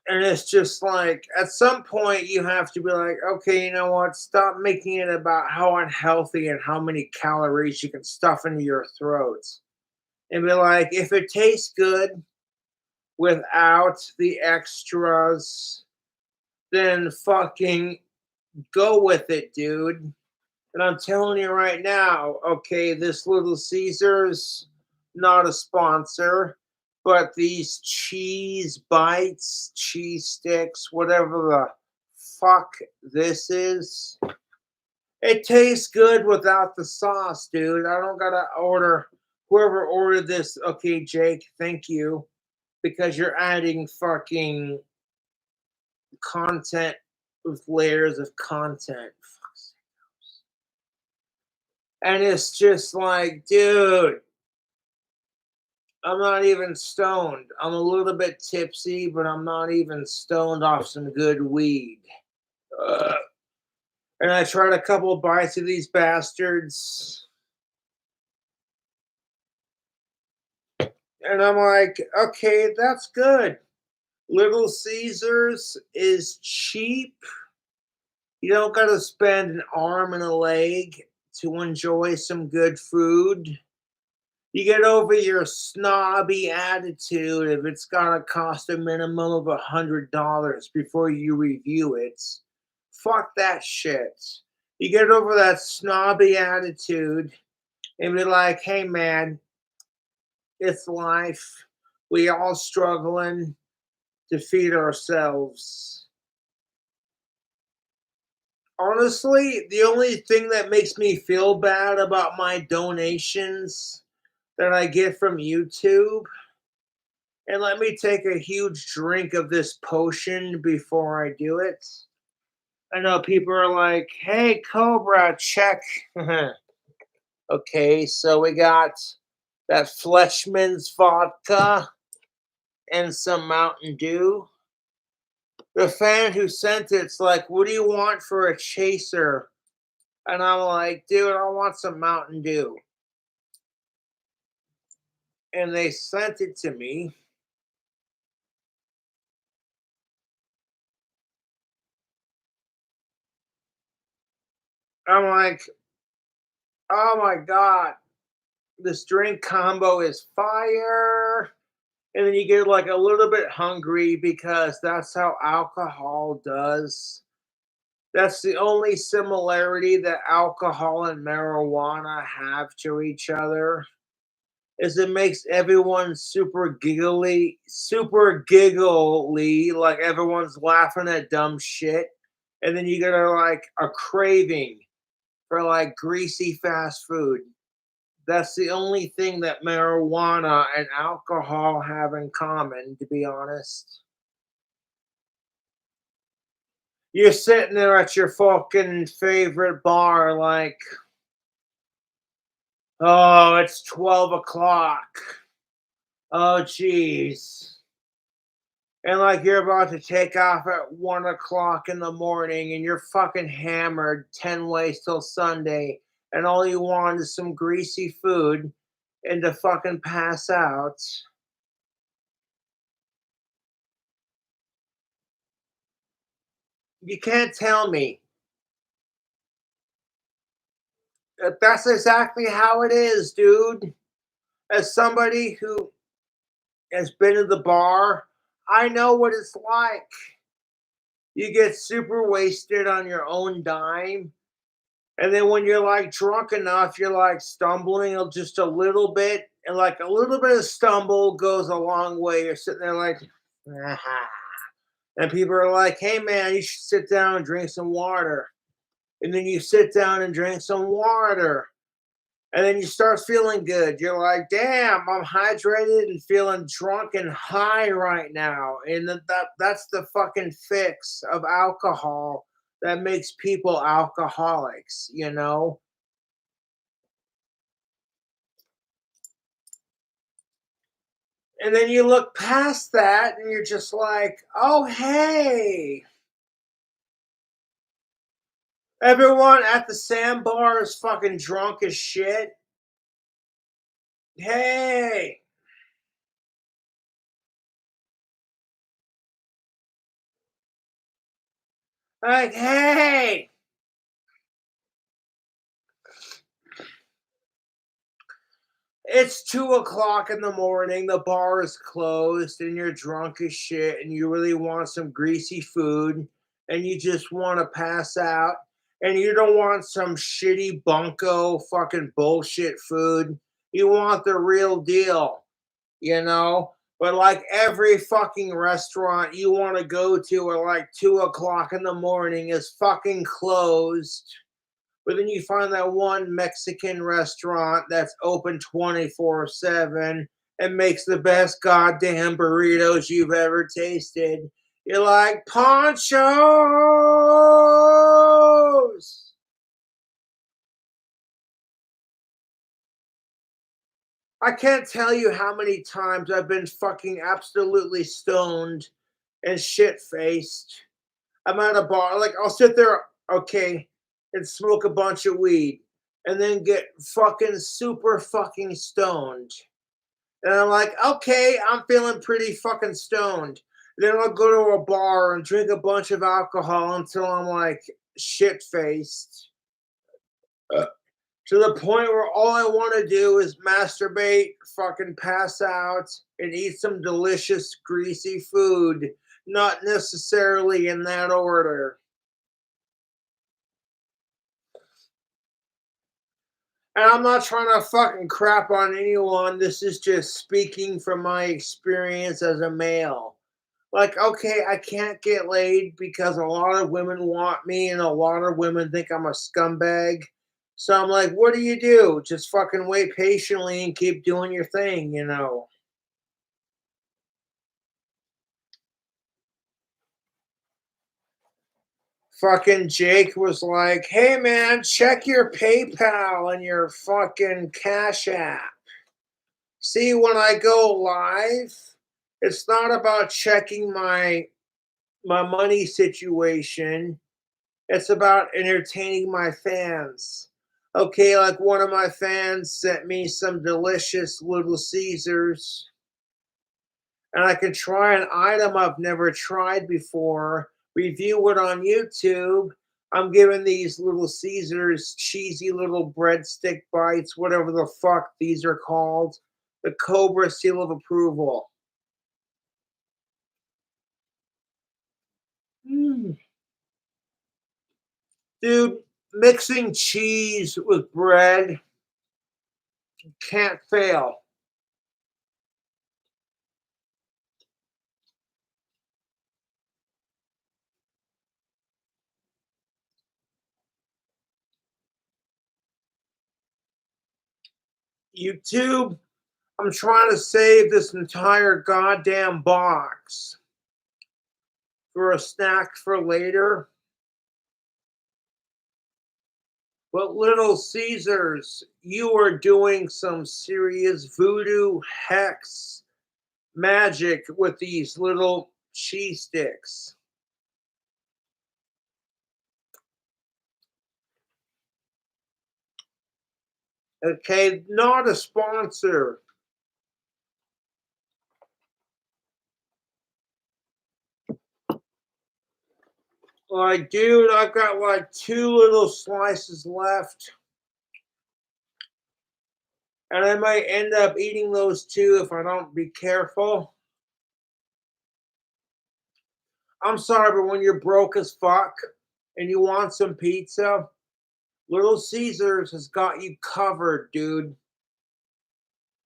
And it's just like at some point you have to be like, okay, you know what? Stop making it about how unhealthy and how many calories you can stuff into your throats. And be like, if it tastes good without the extras, then fucking go with it, dude. And I'm telling you right now, okay, this Little Caesars, not a sponsor, but these cheese bites, cheese sticks, whatever the fuck this is, it tastes good without the sauce, dude. I don't gotta order whoever ordered this. Okay, Jake, thank you. Because you're adding fucking content with layers of content. And it's just like, dude, I'm not even stoned. I'm a little bit tipsy, but I'm not even stoned off some good weed. Ugh. And I tried a couple bites of these bastards, and I'm like, okay, that's good. Little Caesars is cheap. You don't got to spend an arm and a leg to enjoy some good food. You get over your snobby attitude if it's gonna cost a minimum of $100 before you review it. Fuck that shit. You get over that snobby attitude and be like, hey man, it's life. We all struggling to feed ourselves. Honestly, the only thing that makes me feel bad about my donations that I get from YouTube, and let me take a huge drink of this potion before I do it. I know people are like, hey, Cobra, check. Okay, so we got that Fleischmann's vodka and some Mountain Dew. The fan who sent it's like, what do you want for a chaser? And I'm like, dude, I want some Mountain Dew. And they sent it to me. I'm like, oh my God, this drink combo is fire. And then you get like a little bit hungry because that's how alcohol does. That's the only similarity that alcohol and marijuana have to each other is it makes everyone super giggly, like everyone's laughing at dumb shit. And then you get like a craving for like greasy fast food. That's the only thing that marijuana and alcohol have in common, to be honest. You're sitting there at your fucking favorite bar, like, oh, it's 12 o'clock. Oh, jeez. And like you're about to take off at 1 o'clock in the morning and you're fucking hammered 10 ways till Sunday. And all you want is some greasy food and to fucking pass out. You can't tell me that that's exactly how it is, dude. As somebody who has been to the bar, I know what it's like. You get super wasted on your own dime. And then when you're like drunk enough, you're like stumbling just a little bit. And like a little bit of stumble goes a long way. You're sitting there like, aha. And people are like, hey man, you should sit down and drink some water. And then you sit down and drink some water. And then you start feeling good. You're like, damn, I'm hydrated and feeling drunk and high right now. And that's the fucking fix of alcohol that makes people alcoholics, you know? And then you look past that and you're just like, oh, hey, everyone at the sandbar is fucking drunk as shit. Hey, like, hey, it's 2 o'clock in the morning, the bar is closed, and you're drunk as shit, and you really want some greasy food, and you just want to pass out, and you don't want some shitty bunko fucking bullshit food. You want the real deal, you know? But like every fucking restaurant you want to go to at like 2 o'clock in the morning is fucking closed. But then you find that one Mexican restaurant that's open 24/7 and makes the best goddamn burritos you've ever tasted. You're like, Ponchos! I can't tell you how many times I've been fucking absolutely stoned and shit faced. I'm at a bar, like I'll sit there, okay, and smoke a bunch of weed and then get fucking super fucking stoned. And I'm like, okay, I'm feeling pretty fucking stoned. Then I'll go to a bar and drink a bunch of alcohol until I'm like shit faced. To the point where all I want to do is masturbate, fucking pass out, and eat some delicious, greasy food, not necessarily in that order. And I'm not trying to fucking crap on anyone. This is just speaking from my experience as a male. Like, okay, I can't get laid because a lot of women want me and a lot of women think I'm a scumbag. So I'm like, what do you do? Just fucking wait patiently and keep doing your thing, you know? Fucking Jake was like, hey man, check your PayPal and your fucking Cash App. See, when I go live, it's not about checking my money situation. It's about entertaining my fans. Okay, like one of my fans sent me some delicious Little Caesars, and I can try an item I've never tried before, review it on YouTube. I'm giving these Little Caesars cheesy little breadstick bites, whatever the fuck these are called, the Cobra seal of approval. Mm. Dude, mixing cheese with bread can't fail. YouTube, I'm trying to save this entire goddamn box for a snack for later. But Little Caesars, you are doing some serious voodoo hex magic with these little cheese sticks. Okay, not a sponsor. Like, dude, I've got like 2 little slices left. And I might end up eating those too if I don't be careful. I'm sorry, but when you're broke as fuck and you want some pizza, Little Caesars has got you covered, dude.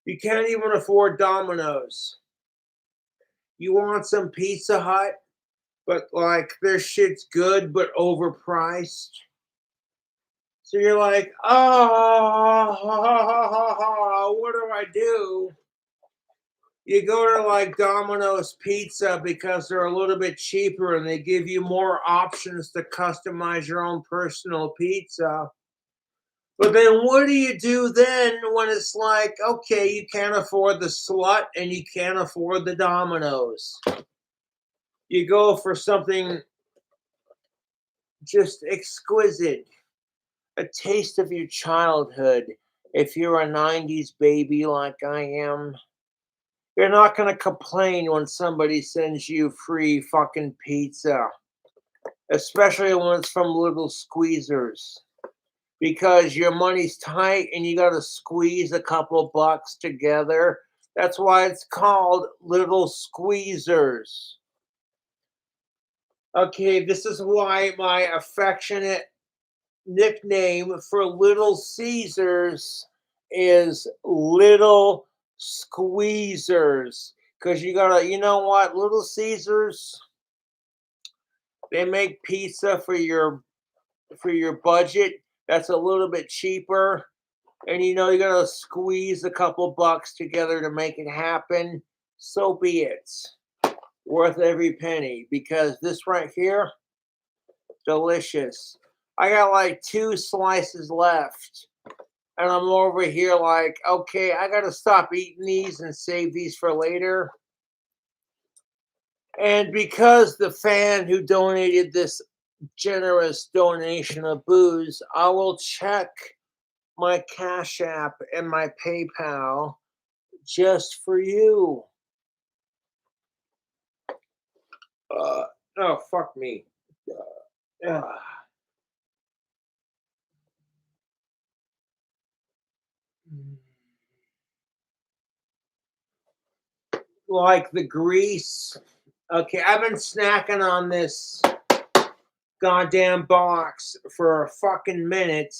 You can't even afford Domino's. You want some Pizza Hut, but like their shit's good but overpriced. So you're like, oh, what do I do? You go to like Domino's Pizza because they're a little bit cheaper and they give you more options to customize your own personal pizza. But then what do you do then when it's like, okay, you can't afford the slut and you can't afford the Domino's? You go for something just exquisite, a taste of your childhood. If you're a 90s baby like I am, you're not going to complain when somebody sends you free fucking pizza, especially when it's from Little Squeezers, because your money's tight and you got to squeeze a couple bucks together. That's why it's called Little Squeezers. Okay, this is why my affectionate nickname for Little Caesars is Little Squeezers. Because you gotta, you know what, Little Caesars, they make pizza for your budget that's a little bit cheaper. And you know you gotta squeeze a couple bucks together to make it happen. So be it. Worth every penny. Because this right here, delicious. I got like 2 slices left. And I'm over here like, okay, I got to stop eating these and save these for later. And because the fan who donated this generous donation of booze, I will check my Cash App and my PayPal just for you. Oh, fuck me. Uh, like the grease. Okay, I've been snacking on this goddamn box for a fucking minute.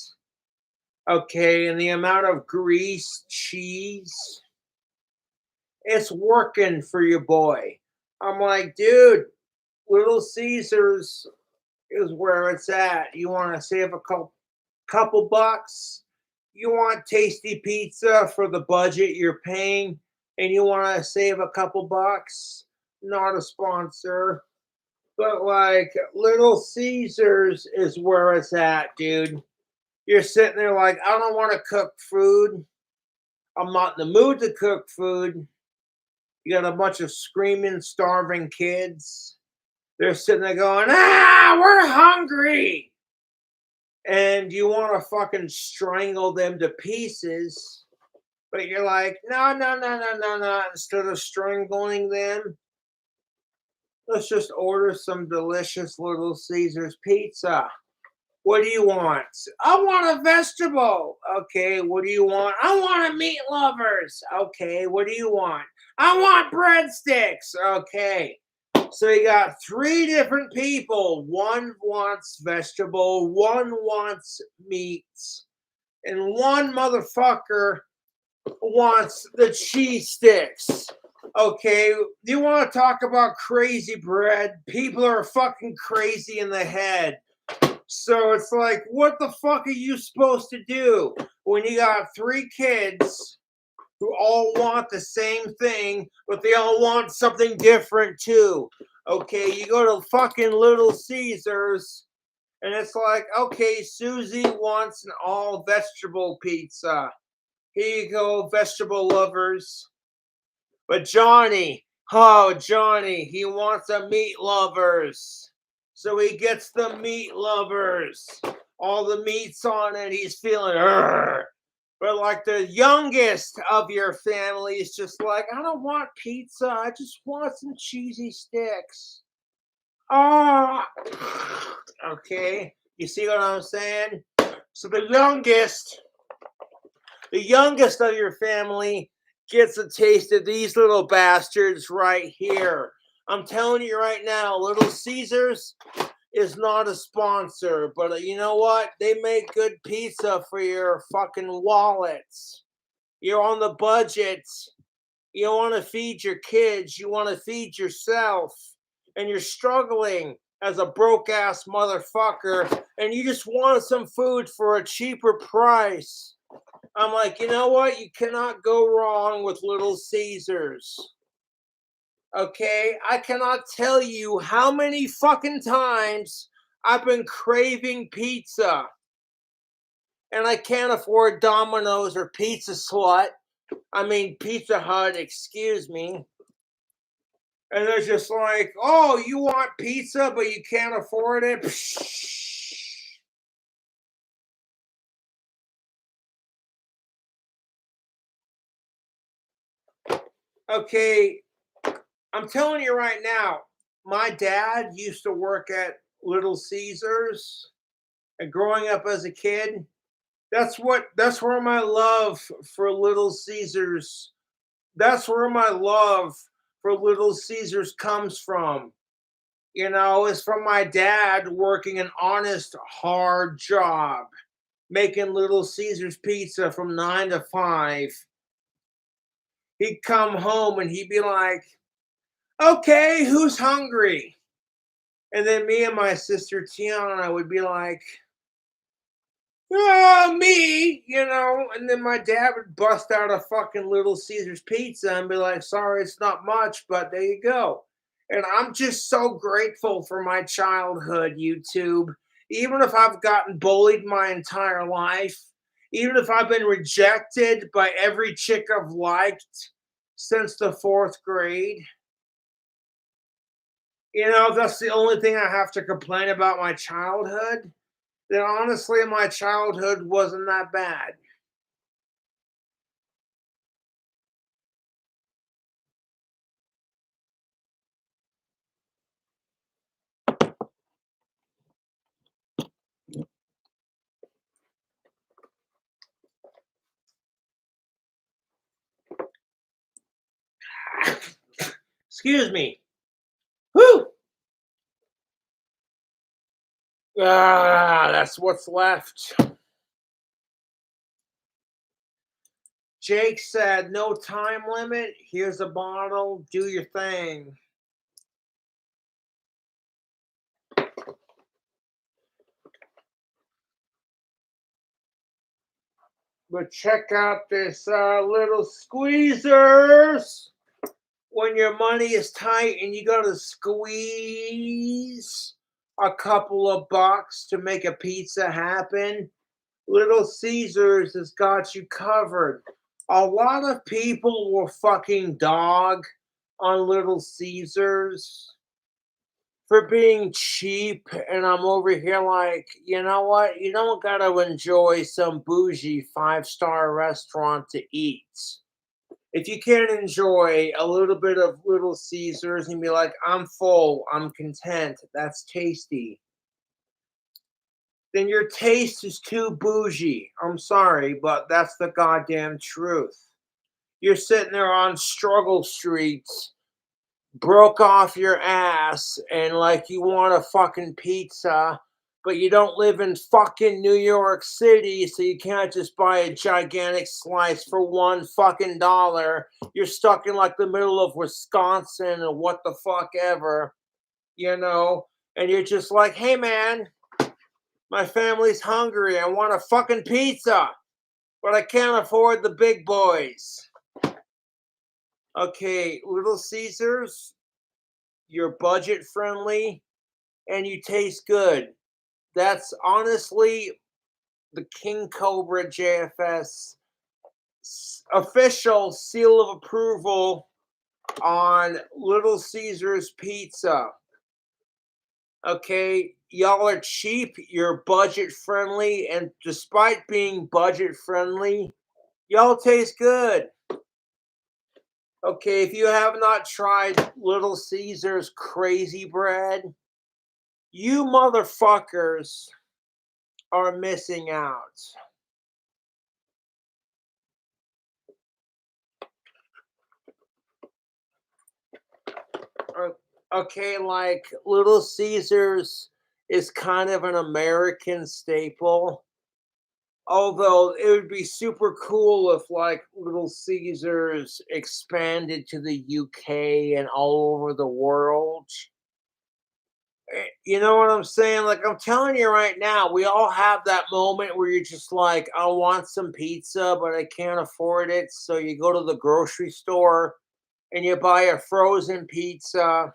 Okay, and the amount of grease, cheese, it's working for your boy. I'm like, dude, Little Caesars is where it's at. You want to save a couple bucks? You want tasty pizza for the budget you're paying, and you want to save a couple bucks? Not a sponsor. But like Little Caesars is where it's at, dude. You're sitting there like, I don't want to cook food. I'm not in the mood to cook food. You got a bunch of screaming, starving kids. They're sitting there going, we're hungry. And you want to fucking strangle them to pieces. But you're like, no, no, no, no, no, no. Instead of strangling them, let's just order some delicious Little Caesars pizza. What do you want? I want a vegetable. Okay, what do you want? I want a meat lovers. Okay, what do you want? I want breadsticks. Okay. So you got 3 different people. One wants vegetable, one wants meat, and one motherfucker wants the cheese sticks. Okay, you want to talk about crazy bread? People are fucking crazy in the head. So it's like, what the fuck are you supposed to do when you got 3 kids who all want the same thing, but they all want something different too? Okay, you go to fucking Little Caesars, and it's like, okay, Susie wants an all vegetable pizza. Here you go, vegetable lovers. But Johnny, he wants a meat lovers. So he gets the meat lovers. All the meat's on it. He's feeling, but like the youngest of your family is just like, I don't want pizza. I just want some cheesy sticks. Oh, okay. You see what I'm saying? So the youngest The youngest of your family gets a taste of these little bastards right here. I'm telling you right now, Little Caesars is not a sponsor, but you know what? They make good pizza for your fucking wallets. You're on the budget. You don't want to feed your kids. You want to feed yourself. And you're struggling as a broke ass motherfucker. And you just want some food for a cheaper price. I'm like, you know what? You cannot go wrong with Little Caesars. Okay? I cannot tell you how many fucking times I've been craving pizza. And I can't afford Domino's or Pizza Slut. I mean, Pizza Hut, excuse me. And they're just like, oh, you want pizza, but you can't afford it? Okay, I'm telling you right now, my dad used to work at Little Caesars. And growing up as a kid, that's where my love for Little Caesars, that's where my love for Little Caesars comes from. You know, it's from my dad working an honest, hard job, making Little Caesars pizza from 9 to 5. He'd come home and he'd be like, okay, who's hungry? And then me and my sister Tiana would be like, oh, me, you know. And then my dad would bust out a fucking Little Caesars pizza and be like, sorry, it's not much, but there you go. And I'm just so grateful for my childhood, YouTube. Even if I've gotten bullied my entire life, even if I've been rejected by every chick I've liked since the 4th grade, you know, that's the only thing I have to complain about my childhood. Then honestly, my childhood wasn't that bad. Excuse me. Whew! Ah, that's what's left. Jake said, no time limit. Here's a bottle. Do your thing. But check out this little squeezers. When your money is tight and you got to squeeze a couple of bucks to make a pizza happen, Little Caesars has got you covered. A lot of people will fucking dog on Little Caesars for being cheap, and I'm over here like, you know what? You don't gotta enjoy some bougie 5-star restaurant to eat. If you can't enjoy a little bit of Little Caesars and be like, I'm full, I'm content, that's tasty, then your taste is too bougie. I'm sorry, but that's the goddamn truth. You're sitting there on Struggle Street, broke off your ass, and like you want a fucking pizza, but you don't live in fucking New York City, so you can't just buy a gigantic slice for $1 fucking. You're stuck in like the middle of Wisconsin or what the fuck ever, you know, and you're just like, hey man, my family's hungry. I want a fucking pizza, but I can't afford the big boys. Okay, Little Caesars, you're budget friendly and you taste good. That's honestly the King Cobra JFS official seal of approval on Little Caesars pizza. Okay, y'all are cheap, you're budget friendly, and despite being budget friendly, y'all taste good. Okay, if you have not tried Little Caesars Crazy Bread, you motherfuckers are missing out. Okay, like Little Caesars is kind of an American staple. Although it would be super cool if like Little Caesars expanded to the UK and all over the world. You know what I'm saying? Like I'm telling you right now, we all have that moment where you're just like, I want some pizza, but I can't afford it. So you go to the grocery store and you buy a frozen pizza,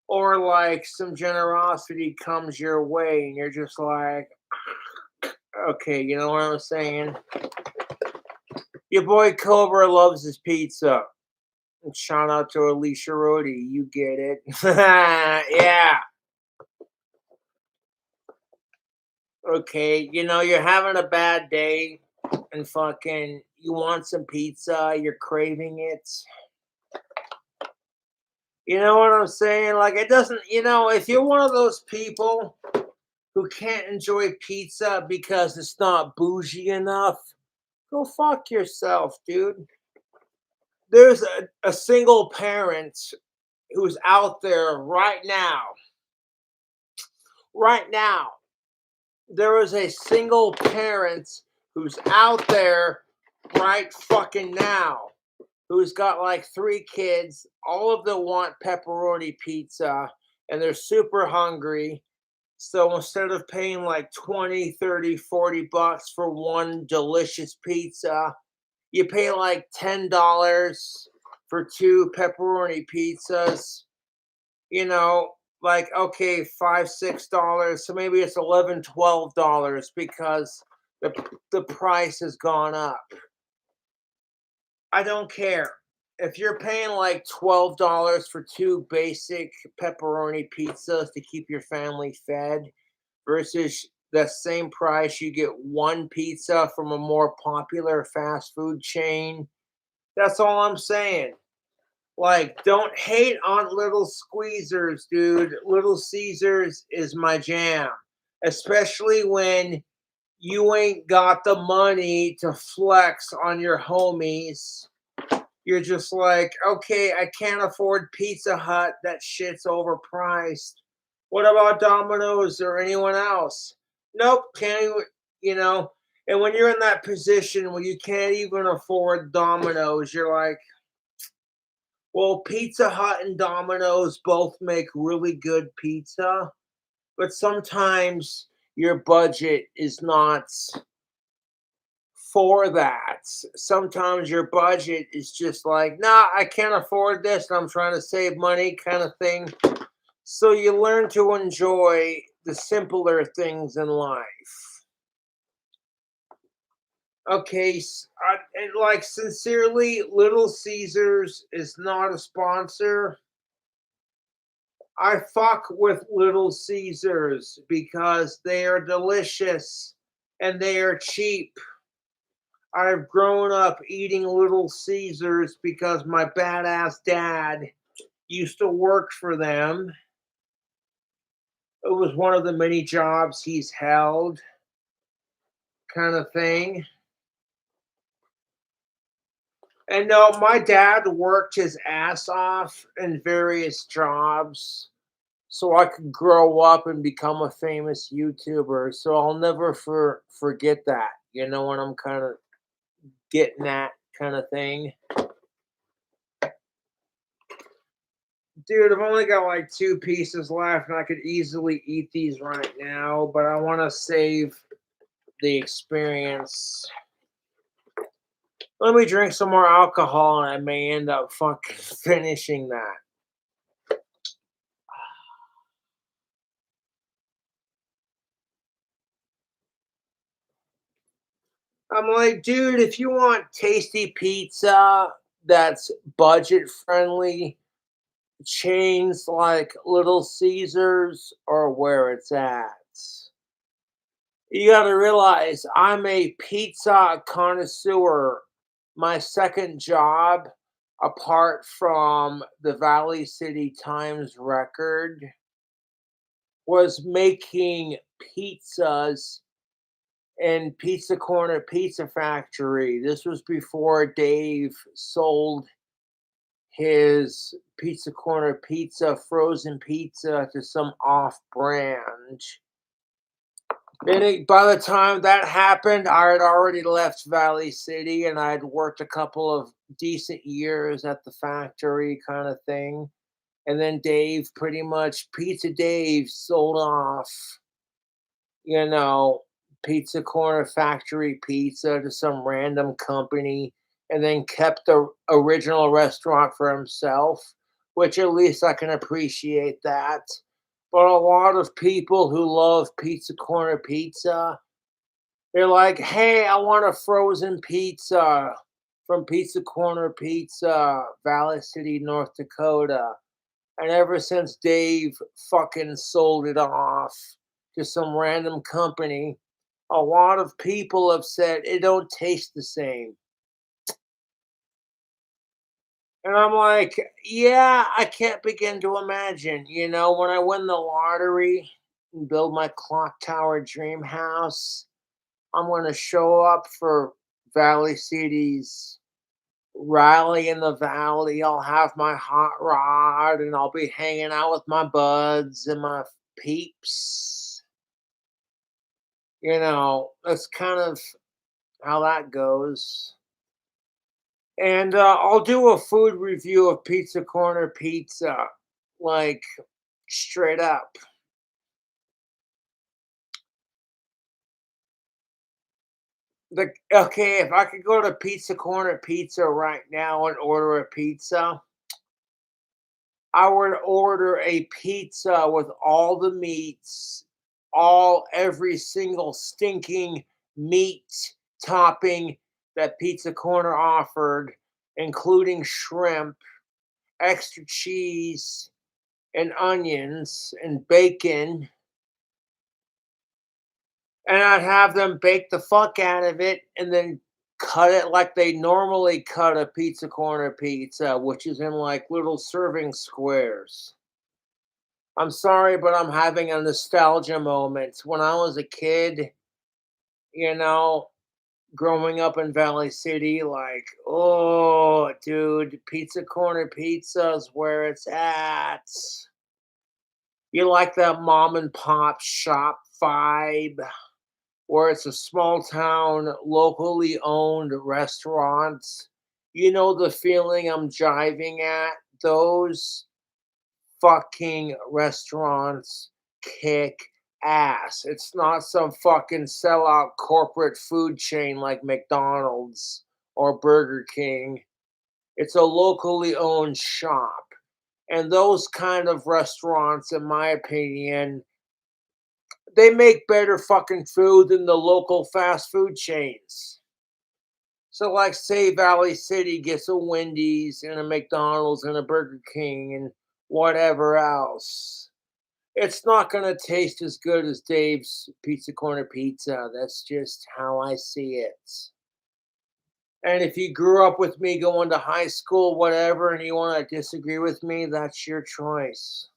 or like some generosity comes your way and you're just like, okay, you know what I'm saying? Your boy Cobra loves his pizza. And shout out to Alicia Rodi. You get it. Yeah. Okay. You know, you're having a bad day and fucking you want some pizza. You're craving it. You know what I'm saying? Like, it doesn't, if you're one of those people who can't enjoy pizza because it's not bougie enough, go fuck yourself, dude. There's a single parent who's out there right now. Right now, there is a single parent who's out there right fucking now who's got like 3 kids. All of them want pepperoni pizza and they're super hungry. So instead of paying like 20, 30, $40 for one delicious pizza, you pay like $10 for 2 pepperoni pizzas. You know, like okay, $5, $6. So maybe it's 11, $12 because the price has gone up. I don't care. If you're paying like $12 for 2 basic pepperoni pizzas to keep your family fed versus the same price you get one pizza from a more popular fast food chain, that's all I'm saying. Like, don't hate on Little Squeezers, dude. Little Caesars is my jam, especially when you ain't got the money to flex on your homies. You're just like, okay, I can't afford Pizza Hut. That shit's overpriced. What about Domino's or anyone else? Nope, can't even, you know. And when you're in that position where you can't even afford Domino's, you're like, well, Pizza Hut and Domino's both make really good pizza, but sometimes your budget is not for that. Sometimes your budget is just like, nah, I can't afford this and I'm trying to save money kind of thing. So you learn to enjoy the simpler things in life. Okay, and like sincerely, Little Caesars is not a sponsor. I fuck with Little Caesars because they are delicious and they are cheap. I've grown up eating Little Caesars because my badass dad used to work for them. It was one of the many jobs he's held, kind of thing. And no, my dad worked his ass off in various jobs so I could grow up and become a famous YouTuber. So I'll never forget that. You know what I'm kind of getting at, kind of thing. Dude, I've only got like 2 pieces left, and I could easily eat these right now, but I want to save the experience. Let me drink some more alcohol, and I may end up fucking finishing that. I'm like, dude, if you want tasty pizza that's budget friendly, chains like Little Caesars are where it's at. You got to realize I'm a pizza connoisseur. My second job, apart from the Valley City Times record, was making pizzas in Pizza Corner Pizza Factory. This was before Dave sold his pizza corner pizza, frozen pizza to some off brand. By the time that happened, I had already left Valley City and I had worked a couple of decent years at the factory kind of thing. And then Dave, pretty much, Pizza Dave sold off, you know, Pizza Corner Factory Pizza to some random company and then kept the original restaurant for himself, which at least I can appreciate that. But a lot of people who love Pizza Corner Pizza, they're like, hey, I want a frozen pizza from Pizza Corner Pizza, Valley City, North Dakota. And ever since Dave fucking sold it off to some random company, a lot of people have said it don't taste the same. And I'm like, yeah, I can't begin to imagine. When I win the lottery and build my clock tower dream house, I'm going to show up for Valley City's rally in the valley. I'll have my hot rod and I'll be hanging out with my buds and my peeps. That's kind of how that goes. And I'll do a food review of Pizza Corner Pizza, like straight up. Okay, if I could go to Pizza Corner Pizza right now and order a pizza, I would order a pizza with all the meats, every single stinking meat topping that Pizza Corner offered, including shrimp, extra cheese, and onions and bacon. And I'd have them bake the fuck out of it and then cut it like they normally cut a Pizza Corner pizza, which is in like little serving squares. I'm sorry, but I'm having a nostalgia moment. When I was a kid, you know, growing up in Valley City, like, oh, dude, Pizza Corner pizza is where it's at. You like that mom and pop shop vibe where it's a small town, locally owned restaurants. You know the feeling I'm jiving at? Those fucking restaurants kick ass. It's not some fucking sellout corporate food chain like McDonald's or Burger King. It's a locally owned shop. And those kind of restaurants, in my opinion, they make better fucking food than the local fast food chains. So, like, say Valley City gets a Wendy's and a McDonald's and a Burger King and whatever else. It's not going to taste as good as Dave's Pizza Corner Pizza. That's just how I see it. And if you grew up with me going to high school, whatever, and you want to disagree with me, that's your choice.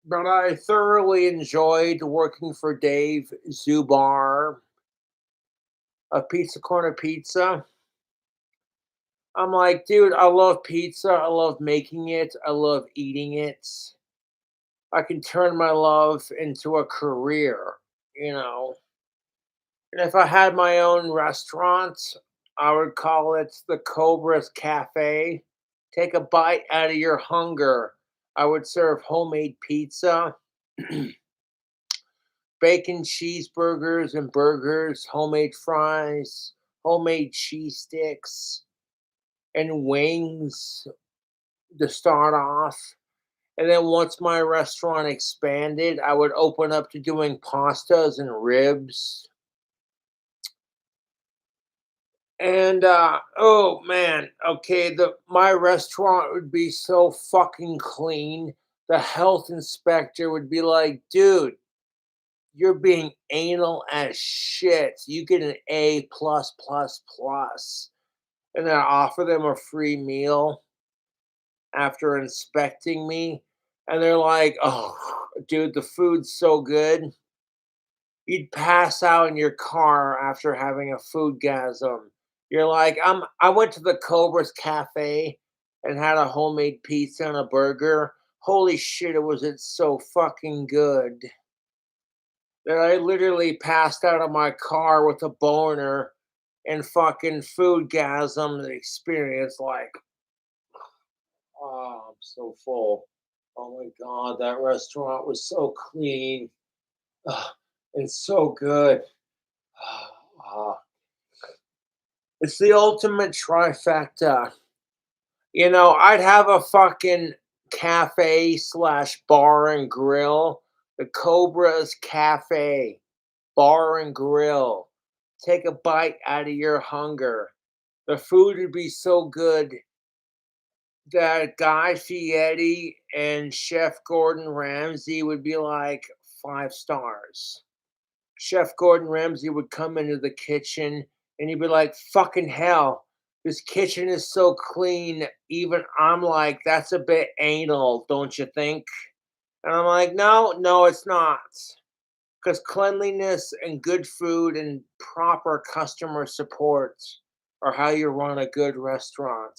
But I thoroughly enjoyed working for Dave Zubar of Pizza Corner Pizza. I'm like, dude, I love pizza. I love making it. I love eating it. I can turn my love into a career, you know. And if I had my own restaurant, I would call it the Cobra's Cafe. Take a bite out of your hunger. I would serve homemade pizza, bacon cheeseburgers and burgers, homemade fries, homemade cheese sticks, and wings to start off. And then once my restaurant expanded, I would open up to doing pastas and ribs. And oh man, okay, the my restaurant would be so fucking clean. The health inspector would be like, dude, you're being anal as shit. You get an A plus plus plus. And then I offer them a free meal after inspecting me. And they're like, oh, dude, the food's so good. you'd pass out in your car after having a food gasm. You're like, I went to the Cobra's Cafe and had a homemade pizza and a burger. Holy shit, it's so fucking good that I literally passed out of my car with a boner and fucking food gasm experience. Like, oh, I'm so full. Oh my god, that restaurant was so clean. Ah, and so good. Ah, it's the ultimate trifecta. I'd have a fucking cafe slash bar and grill. The Cobra's Cafe Bar and Grill. Take a bite out of your hunger. The food would be so good that Guy Fieri and Chef Gordon Ramsay would be like 5 stars. Chef Gordon Ramsay would come into the kitchen and he'd be like, fucking hell, this kitchen is so clean. Even I'm like, that's a bit anal, don't you think? And I'm like, no, no, it's not. Because cleanliness and good food and proper customer support are how you run a good restaurant.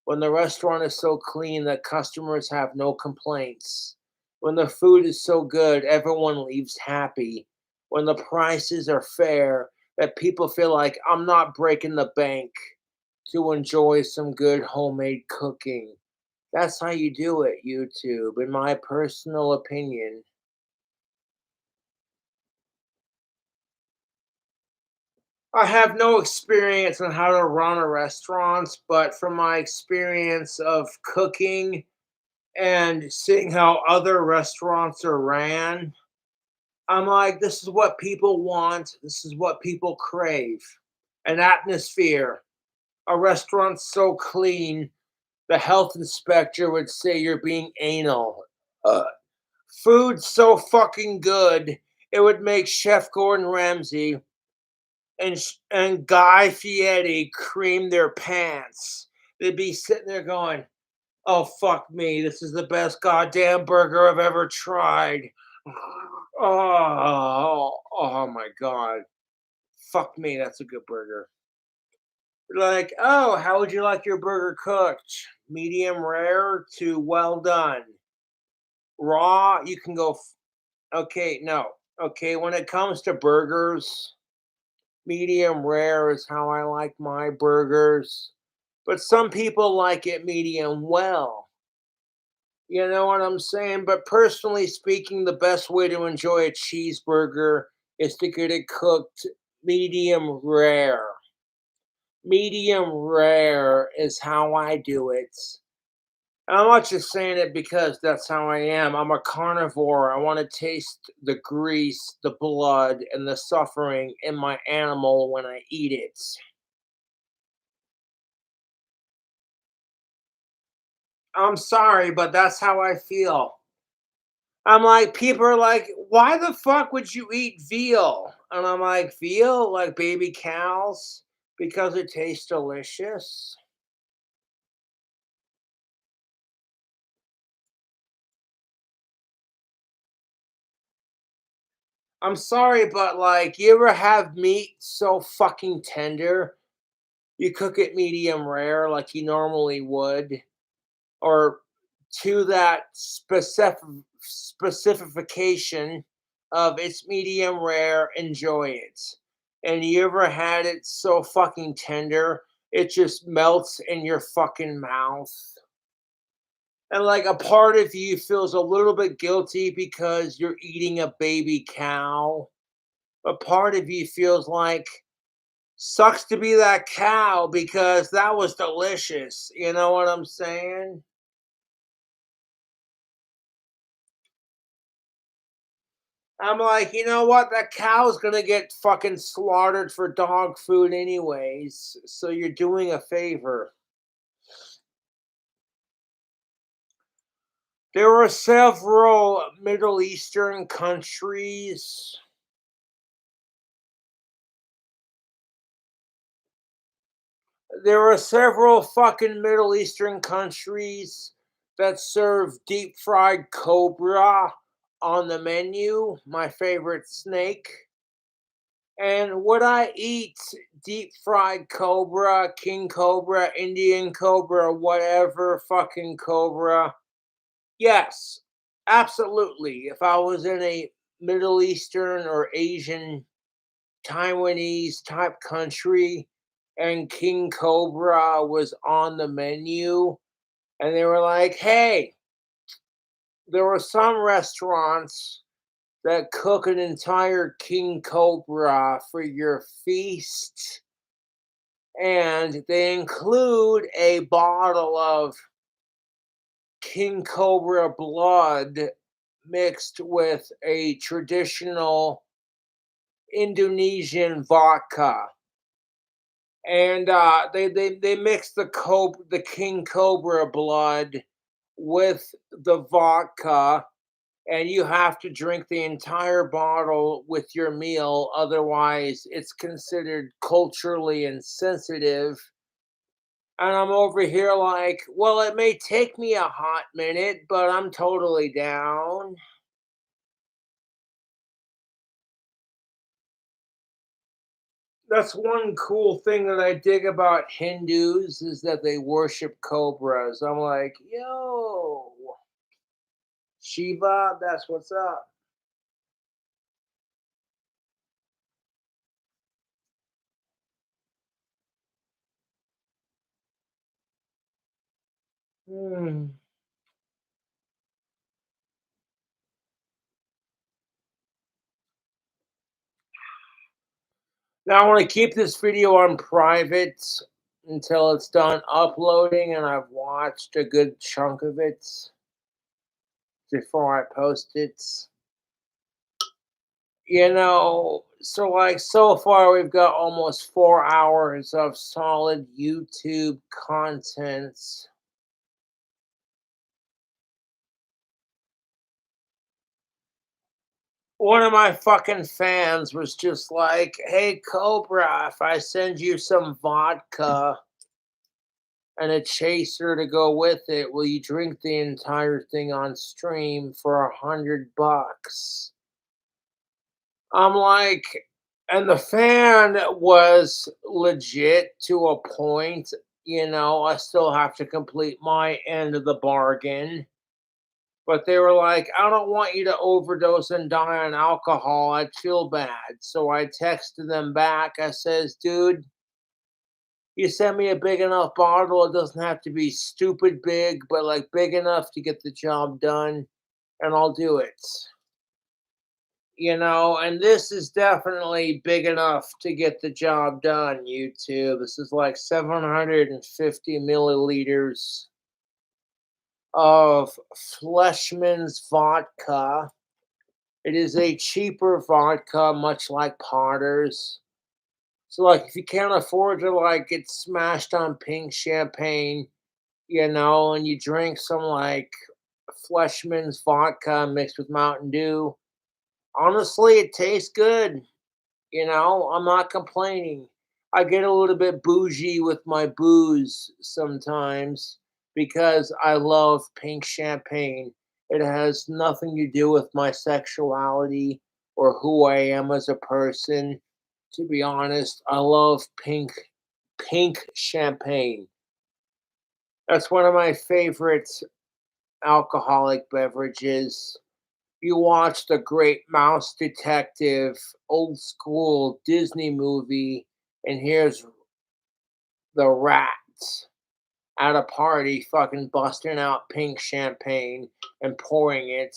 When the restaurant is so clean that customers have no complaints. When the food is so good, everyone leaves happy. When the prices are fair, that people feel like I'm not breaking the bank to enjoy some good homemade cooking. That's how you do it, YouTube, in my personal opinion. I have no experience on how to run a restaurant, but from my experience of cooking and seeing how other restaurants are ran, I'm like, this is what people want. This is what people crave. An atmosphere. A restaurant so clean, the health inspector would say you're being anal. Uh, Food so fucking good, it would make Chef Gordon Ramsay and Guy Fieri cream their pants. They'd be sitting there going, "Oh fuck me, this is the best goddamn burger I've ever tried." Oh my god. Fuck me, that's a good burger. Like, "Oh, how would you like your burger cooked? Medium rare to well done. Raw, you can go okay, no. Okay, when it comes to burgers, medium rare is how I like my burgers. But some people like it medium well. You know what I'm saying? But personally speaking, the best way to enjoy a cheeseburger is to get it cooked medium rare. Medium rare is how I do it. And I'm not just saying it because that's how I am. I'm a carnivore. I want to taste the grease, the blood, and the suffering in my animal when I eat it. I'm sorry, but that's how I feel. I'm like, people are like, why the fuck would you eat veal? And I'm like, veal, like baby cows, because it tastes delicious. I'm sorry, but like, you ever have meat so fucking tender, you cook it medium rare like you normally would, or to that specification of it's medium rare, enjoy it. And you ever had it so fucking tender, it just melts in your fucking mouth. And like a part of you feels a little bit guilty because you're eating a baby cow. A part of you feels like sucks to be that cow because that was delicious. You know what I'm saying? I'm like, you know what? That cow's gonna get fucking slaughtered for dog food anyways. So you're doing a favor. There were several Middle Eastern countries. There were several fucking Middle Eastern countries that serve deep fried cobra on the menu. My favorite snake. And would I eat deep fried cobra, king cobra, Indian cobra, whatever fucking cobra? Yes, absolutely. If I was in a Middle Eastern or Asian, Taiwanese type country and king cobra was on the menu and they were like, hey, there were some restaurants that cook an entire king cobra for your feast, and they include a bottle of king cobra blood mixed with a traditional Indonesian vodka. And they mix the king cobra blood with the vodka, and you have to drink the entire bottle with your meal, otherwise it's considered culturally insensitive. And I'm over here like, well, it may take me a hot minute, but I'm totally down. That's one cool thing that I dig about Hindus is that they worship cobras. I'm like, yo, Shiva, that's what's up. Hmm. Now I want to keep this video on private until it's done uploading and I've watched a good chunk of it before I post it. So like so far we've got almost 4 hours of solid YouTube content. One of my fucking fans was just like, hey Cobra, if I send you some vodka and a chaser to go with it, will you drink the entire thing on stream for $100? I'm like, and the fan was legit to a point. I still have to complete my end of the bargain. But they were like, I don't want you to overdose and die on alcohol. I'd feel bad. So I texted them back. I says, dude, you send me a big enough bottle. It doesn't have to be stupid big, but like big enough to get the job done, and I'll do it. And this is definitely big enough to get the job done, YouTube. This is like 750 milliliters of Fleshman's vodka. It is a cheaper vodka, much like Potter's. So, like, if you can't afford to like get smashed on pink champagne, and you drink some like Fleshman's vodka mixed with Mountain Dew, honestly, it tastes good. I'm not complaining. I get a little bit bougie with my booze sometimes because I love pink champagne. It has nothing to do with my sexuality or who I am as a person. To be honest, I love pink champagne. That's one of my favorite alcoholic beverages. You watch The Great Mouse Detective, old school Disney movie, and here's the rats at a party fucking busting out pink champagne and pouring it.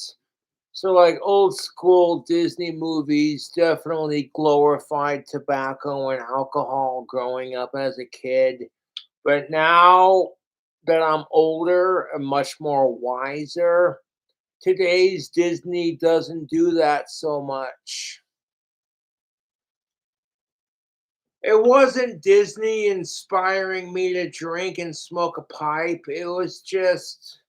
So, like, old school Disney movies definitely glorified tobacco and alcohol growing up as a kid. But now that I'm older and much more wiser, today's Disney doesn't do that so much. It wasn't Disney inspiring me to drink and smoke a pipe. It was just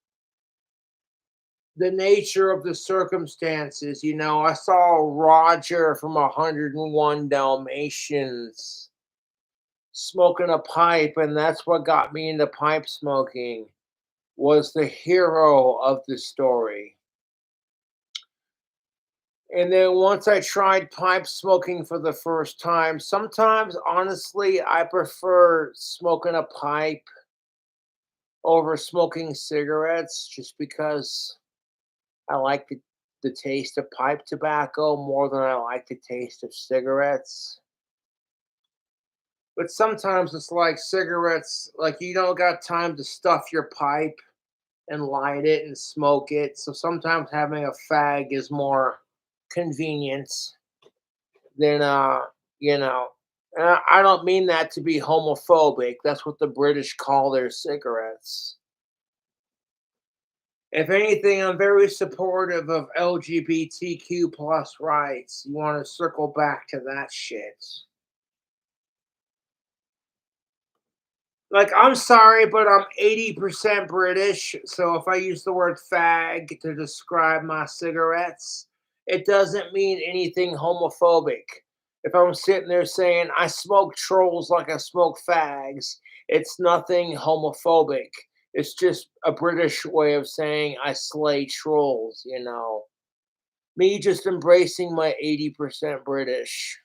the nature of the circumstances. I saw Roger from 101 Dalmatians smoking a pipe, and that's what got me into pipe smoking, was the hero of the story. And then once I tried pipe smoking for the first time, sometimes honestly, I prefer smoking a pipe over smoking cigarettes just because I like the taste of pipe tobacco more than I like the taste of cigarettes. But sometimes it's like cigarettes, like you don't got time to stuff your pipe and light it and smoke it. So sometimes having a fag is more convenient than you know. And I don't mean that to be homophobic. That's what the British call their cigarettes. If anything, I'm very supportive of LGBTQ plus rights. You want to circle back to that shit. Like, I'm sorry, but I'm 80% British. So if I use the word fag to describe my cigarettes, it doesn't mean anything homophobic. If I'm sitting there saying I smoke trolls like I smoke fags, it's nothing homophobic. It's just a British way of saying I slay trolls, you know. Me just embracing my 80% British.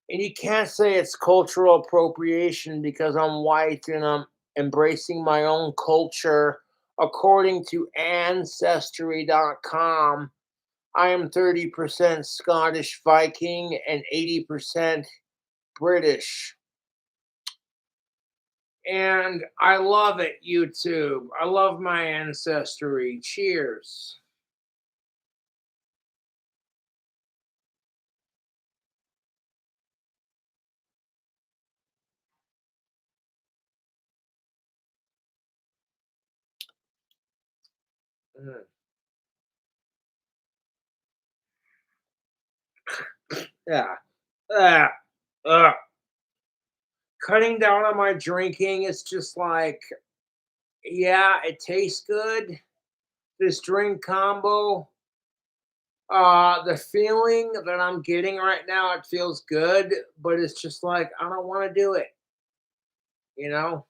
And you can't say it's cultural appropriation because I'm white and I'm embracing my own culture. According to Ancestry.com, I am 30% Scottish Viking and 80% British. And I love it, YouTube. I love my ancestry. Cheers. Mm. Yeah. Ah, ugh. Cutting down on my drinking is just like, yeah, it tastes good. This drink combo, the feeling that I'm getting right now, it feels good, but it's just like I don't want to do it, you know?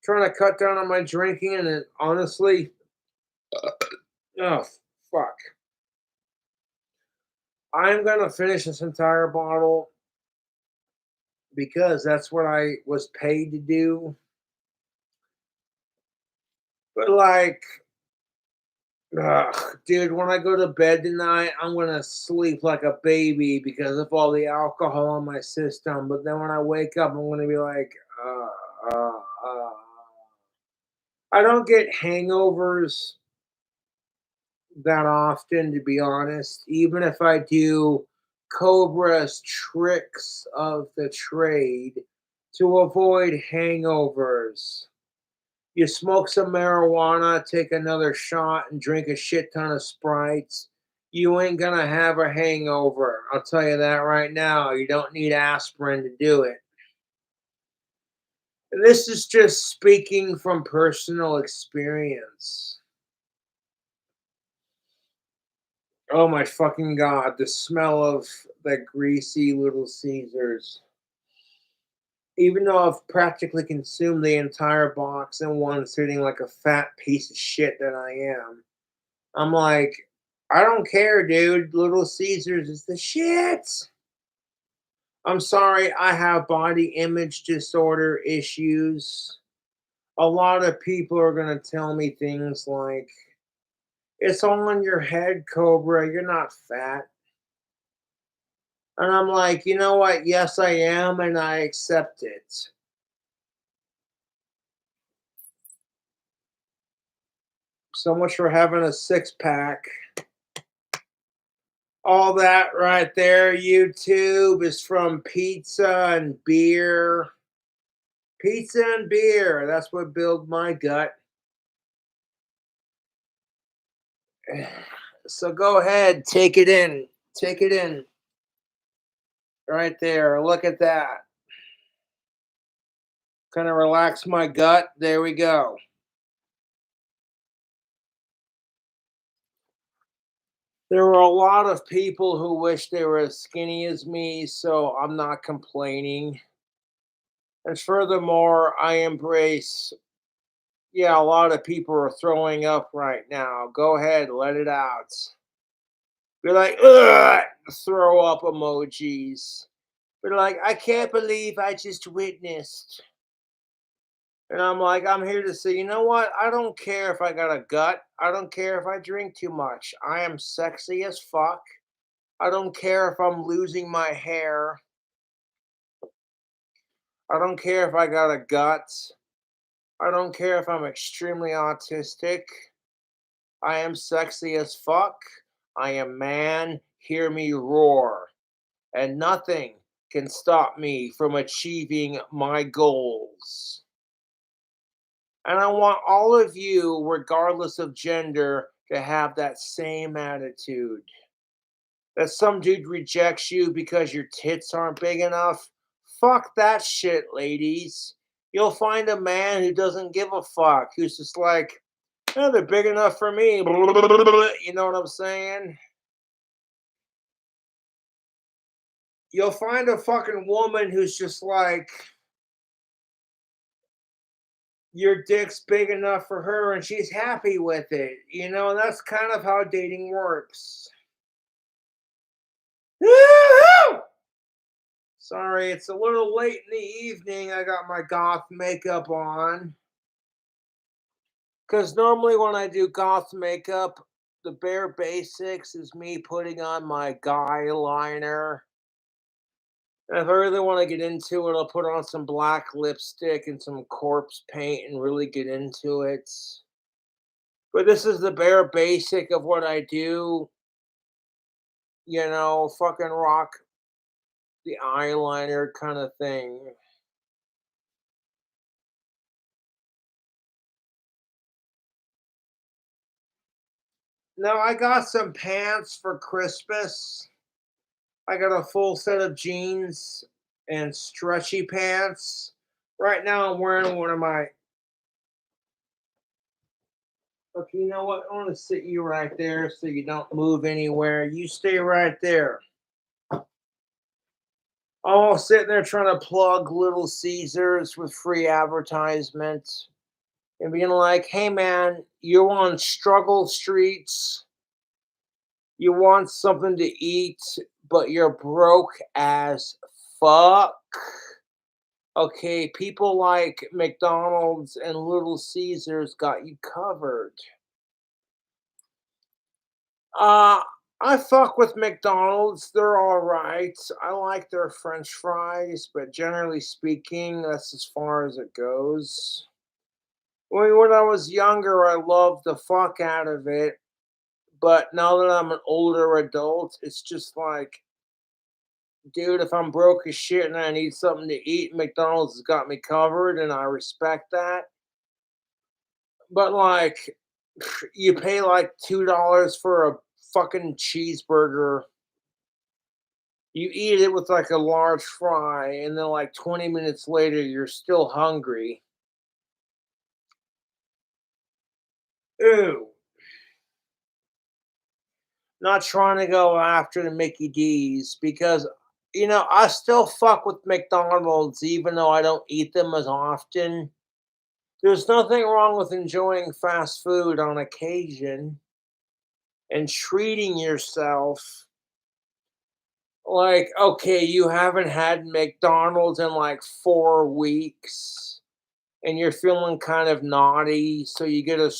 Trying to cut down on my drinking and it honestly, oh fuck. I'm gonna finish this entire bottle because that's what I was paid to do. But like, ugh, dude, when I go to bed tonight, I'm gonna sleep like a baby because of all the alcohol in my system. But then when I wake up, I'm gonna be like, uh, uh, uh. I don't get hangovers that often, to be honest. Even if I do Cobra's tricks of the trade to avoid hangovers. You smoke some marijuana, take another shot, and drink a shit ton of sprites. You ain't gonna have a hangover. I'll tell you that right now. You don't need aspirin to do it. And this is just speaking from personal experience. Oh my fucking god, the smell of that greasy Little Caesars. Even though I've practically consumed the entire box in one sitting like a fat piece of shit that I am, I'm like, I don't care, dude. Little Caesars is the shit. I'm sorry, I have body image disorder issues. A lot of people are going to tell me things like, it's all in your head, Cobra. You're not fat. And I'm like, you know what? Yes, I am, and I accept it. So much for having a six pack. All that right there, YouTube, is from pizza and beer. Pizza and beer. That's what built my gut. So go ahead, take it in. Take it in. Right there. Look at that. Kind of relax my gut. There we go. There were a lot of people who wish they were as skinny as me, so I'm not complaining. And furthermore, I embrace, Yeah, a lot of people are throwing up right now. Go ahead, let it out. Be like, ugh, throw up emojis. Be like, I can't believe I just witnessed. And I'm like, I'm here to say, you know what? I don't care if I got a gut. I don't care if I drink too much. I am sexy as fuck. I don't care if I'm losing my hair. I don't care if I got a gut. I don't care if I'm extremely autistic. I am sexy as fuck. I am man. Hear me roar. And nothing can stop me from achieving my goals. And I want all of you, regardless of gender, to have that same attitude. That some dude rejects you because your tits aren't big enough. Fuck that shit, ladies. You'll find a man who doesn't give a fuck, who's just like, oh, they're big enough for me. You know what I'm saying? You'll find a fucking woman who's just like, your dick's big enough for her and she's happy with it. You know, and that's kind of how dating works. Woo-hoo! Sorry, it's a little late in the evening. I got my goth makeup on. Because normally when I do goth makeup, the bare basics is me putting on my guy liner. And if I really want to get into it, I'll put on some black lipstick and some corpse paint and really get into it. But this is the bare basic of what I do. You know, fucking rock the eyeliner kind of thing. Now, I got some pants for Christmas. I got a full set of jeans and stretchy pants. Right now, I'm wearing one of my. Okay, you know what? I want to sit you right there so you don't move anywhere. You stay right there. Oh, sitting there trying to plug Little Caesars with free advertisements and being like, hey man, you're on struggle streets. You want something to eat, but you're broke as fuck. Okay, people like McDonald's and Little Caesars got you covered. Uh, I fuck with McDonald's. They're all right. I like their French fries, but generally speaking, that's as far as it goes. When I was younger, I loved the fuck out of it. But now that I'm an older adult, it's just like, dude, if I'm broke as shit and I need something to eat, McDonald's has got me covered, and I respect that. But like, you pay like $2 for a fucking cheeseburger. You eat it with like a large fry, and then like 20 minutes later, you're still hungry. Ew. Not trying to go after the Mickey D's because, you know, I still fuck with McDonald's even though I don't eat them as often. There's nothing wrong with enjoying fast food on occasion and treating yourself. Like, okay, you haven't had McDonald's in like 4 weeks and you're feeling kind of naughty, so you get a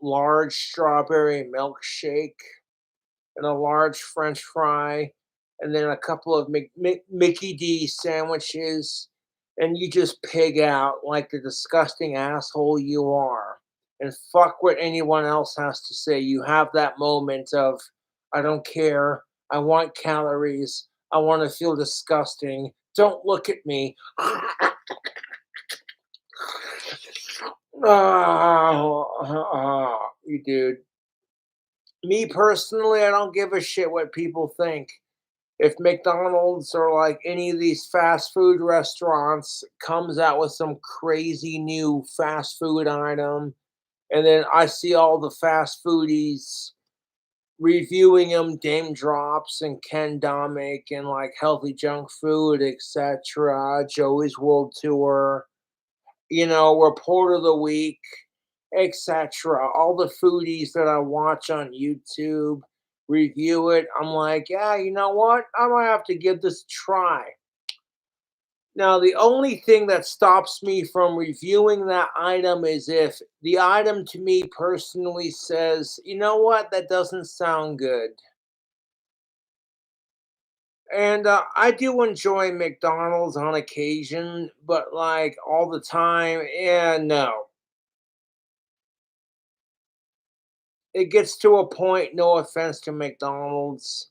large strawberry milkshake and a large French fry, and then a couple of Mickey D sandwiches, and you just pig out like the disgusting asshole you are. And fuck what anyone else has to say. You have that moment of, I don't care. I want calories. I want to feel disgusting. Don't look at me. You dude. Me personally, I don't give a shit what people think. If McDonald's or like any of these fast food restaurants comes out with some crazy new fast food item, and then I see all the fast foodies reviewing them, Dame Drops and Ken Domick and like healthy junk food, etc., Joey's World Tour, report of the week, etc. All the foodies that I watch on YouTube review it. I'm like, yeah, you know what? I might have to give this a try. Now, the only thing that stops me from reviewing that item is if the item to me personally says, you know what, that doesn't sound good. And I do enjoy McDonald's on occasion, but like all the time, yeah, no. It gets to a point, no offense to McDonald's,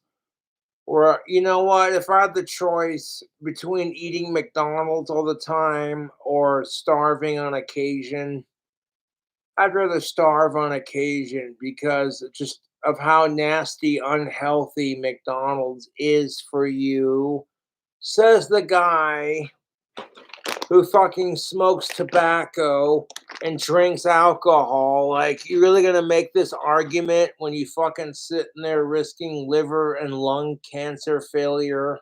where you know what, if I had the choice between eating McDonald's all the time or starving on occasion, I'd rather starve on occasion because just of how nasty, unhealthy McDonald's is for you. Says the guy who fucking smokes tobacco and drinks alcohol. Like, you really gonna make this argument when you fucking sitting there risking liver and lung cancer failure?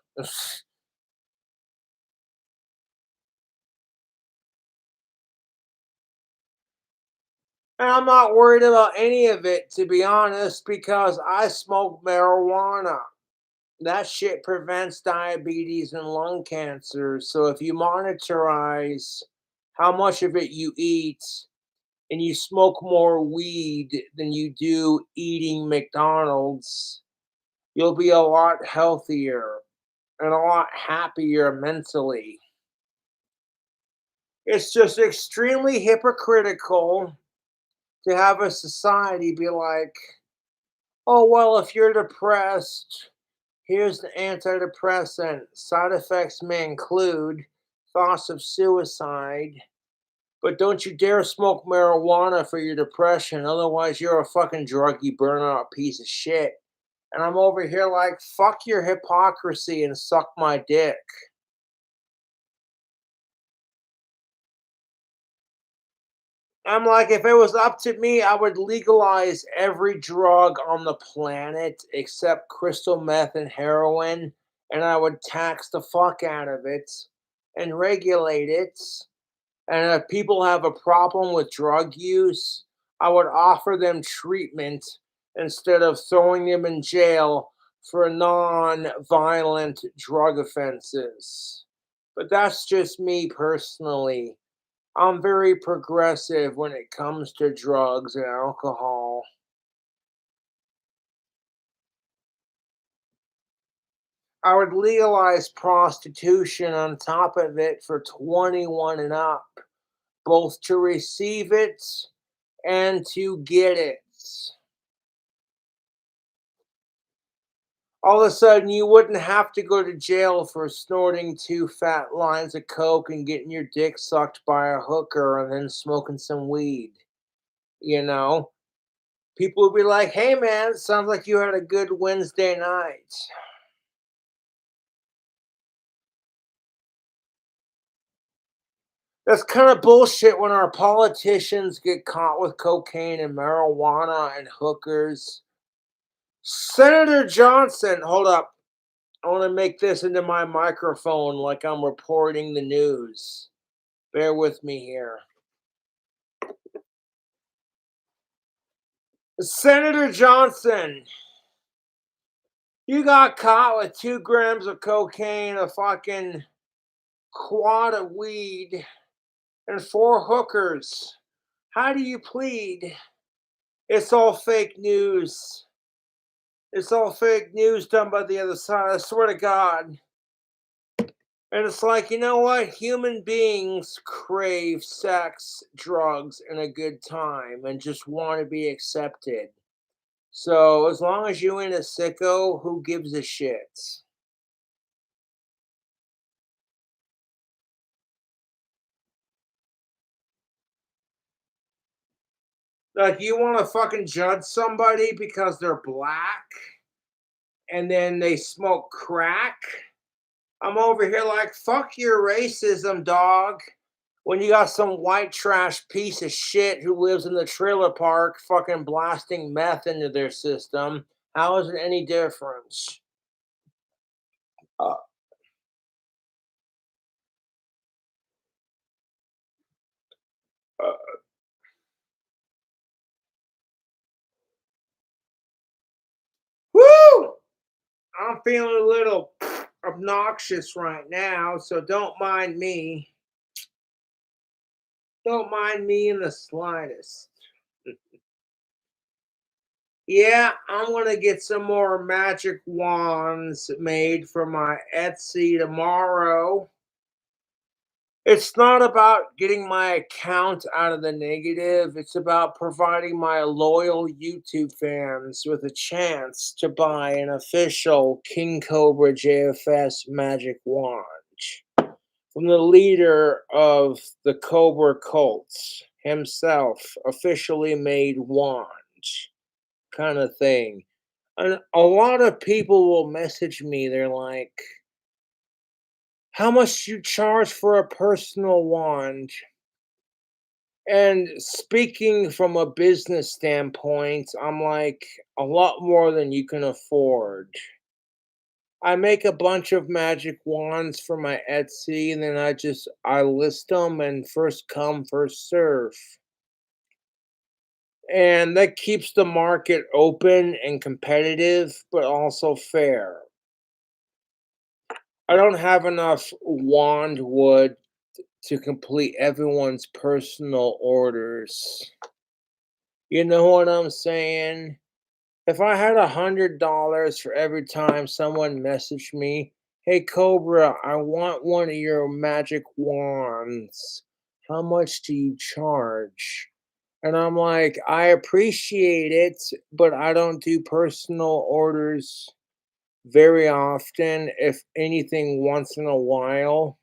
And I'm not worried about any of it, to be honest, because I smoke marijuana. That shit prevents diabetes and lung cancer. So if you monitorize how much of it you eat and you smoke more weed than you do eating McDonald's, you'll be a lot healthier and a lot happier mentally. It's just extremely hypocritical to have a society be like, oh, well, if you're depressed, here's the antidepressant. Side effects may include thoughts of suicide, but don't you dare smoke marijuana for your depression. Otherwise, you're a fucking druggy, burnout piece of shit. And I'm over here like, fuck your hypocrisy and suck my dick. I'm like, if it was up to me, I would legalize every drug on the planet except crystal meth and heroin, and I would tax the fuck out of it and regulate it. And if people have a problem with drug use, I would offer them treatment instead of throwing them in jail for non-violent drug offenses. But that's just me personally. I'm very progressive when it comes to drugs and alcohol. I would legalize prostitution on top of it for 21 and up, both to receive it and to get it. All of a sudden, you wouldn't have to go to jail for snorting 2 fat lines of coke and getting your dick sucked by a hooker and then smoking some weed. You know, people would be like, hey man, sounds like you had a good Wednesday night. That's kind of bullshit when our politicians get caught with cocaine and marijuana and hookers. Senator Johnson, hold up. I want to make this into my microphone like I'm reporting the news. Bear with me here. Senator Johnson, you got caught with 2 grams of cocaine, a fucking quad of weed, and 4 hookers. How do you plead? It's all fake news. It's all fake news done by the other side. I swear to God. And it's like, you know what? Human beings crave sex, drugs, and a good time and just want to be accepted. So as long as you ain't a sicko, who gives a shit? Like, you want to fucking judge somebody because they're black and then they smoke crack? I'm over here like, fuck your racism, dog. When you got some white trash piece of shit who lives in the trailer park fucking blasting meth into their system, how is it any difference? Uh, Woo! I'm feeling a little obnoxious right now, so don't mind me. Don't mind me in the slightest. Yeah, I'm gonna get some more magic wands made for my Etsy tomorrow. It's not about getting my account out of the negative. It's about providing my loyal YouTube fans with a chance to buy an official King Cobra JFS magic wand from the leader of the Cobra cults himself, officially made wand kind of thing. And a lot of people will message me. They're like, how much do you charge for a personal wand? And speaking from a business standpoint, I'm like, a lot more than you can afford. I make a bunch of magic wands for my Etsy and then I list them and first come, first serve. And that keeps the market open and competitive, but also fair. I don't have enough wand wood to complete everyone's personal orders. You know what I'm saying? If I had $100 for every time someone messaged me, "Hey Cobra, I want one of your magic wands. How much do you charge?" And I'm like, "I appreciate it, but I don't do personal orders very often, if anything once in a while."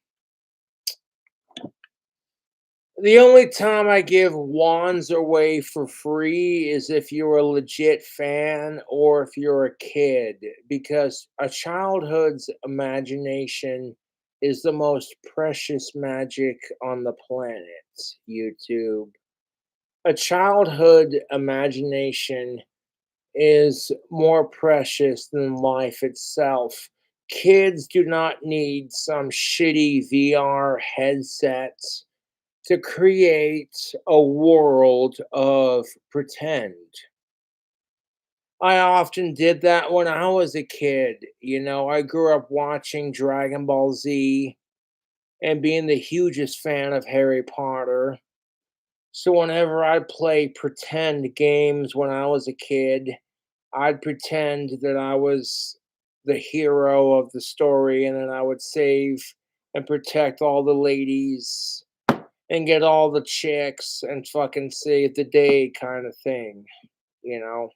The only time I give wands away for free is if you're a legit fan or if you're a kid, because a childhood's imagination is the most precious magic on the planet, YouTube. A childhood imagination is more precious than life itself. Kids do not need some shitty VR headsets to create a world of pretend. I often did that when I was a kid. You know, I grew up watching Dragon Ball Z and being the hugest fan of Harry Potter. So whenever I play pretend games when I was a kid, I'd pretend that I was the hero of the story and then I would save and protect all the ladies and get all the chicks and fucking save the day kind of thing, you know?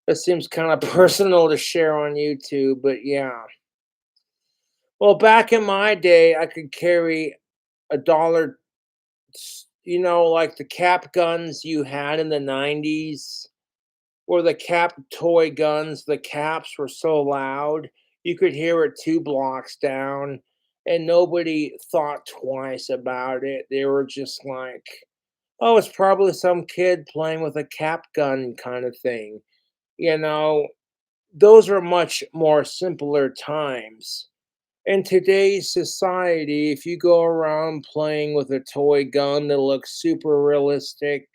That seems kind of personal to share on YouTube, but yeah. Well, back in my day, I could carry a dollar, you know, like the cap guns you had in the 90s, or the cap toy guns, the caps were so loud, you could hear it 2 blocks down, and nobody thought twice about it. They were just like, oh, it's probably some kid playing with a cap gun kind of thing. You know, those are much more simpler times. In today's society, if you go around playing with a toy gun that looks super realistic,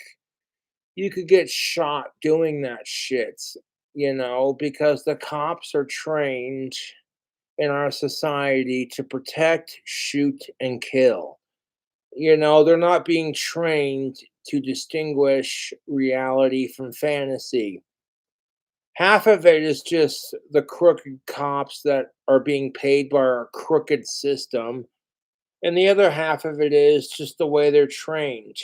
you could get shot doing that shit, you know, because the cops are trained in our society to protect, shoot, and kill. You know, they're not being trained to distinguish reality from fantasy. Half of it is just the crooked cops that are being paid by our crooked system, and the other half of it is just the way they're trained.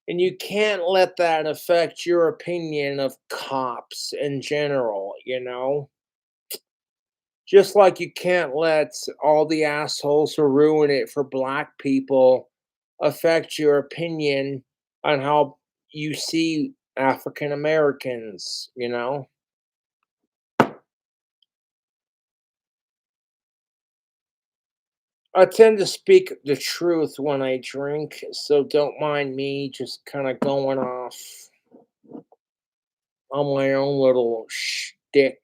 And you can't let that affect your opinion of cops in general, you know? Just like you can't let all the assholes who ruin it for black people affect your opinion on how you see African Americans, you know? I tend to speak the truth when I drink, so don't mind me just kind of going off on my own little shtick.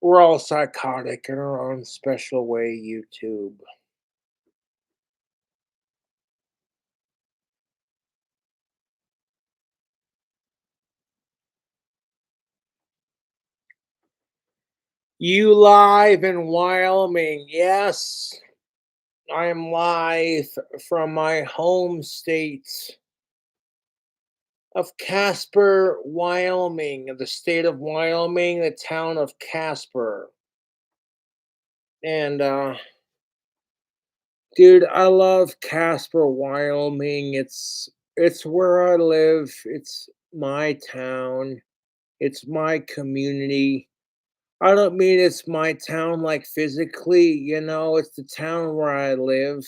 We're all psychotic in our own special way, YouTube. You live in Wyoming. Yes, I am live from my home state of Casper, Wyoming, the state of Wyoming, the town of Casper. And dude, I love Casper, Wyoming. It's where I live. It's my town. It's my community. I don't mean it's my town like physically, it's the town where I live.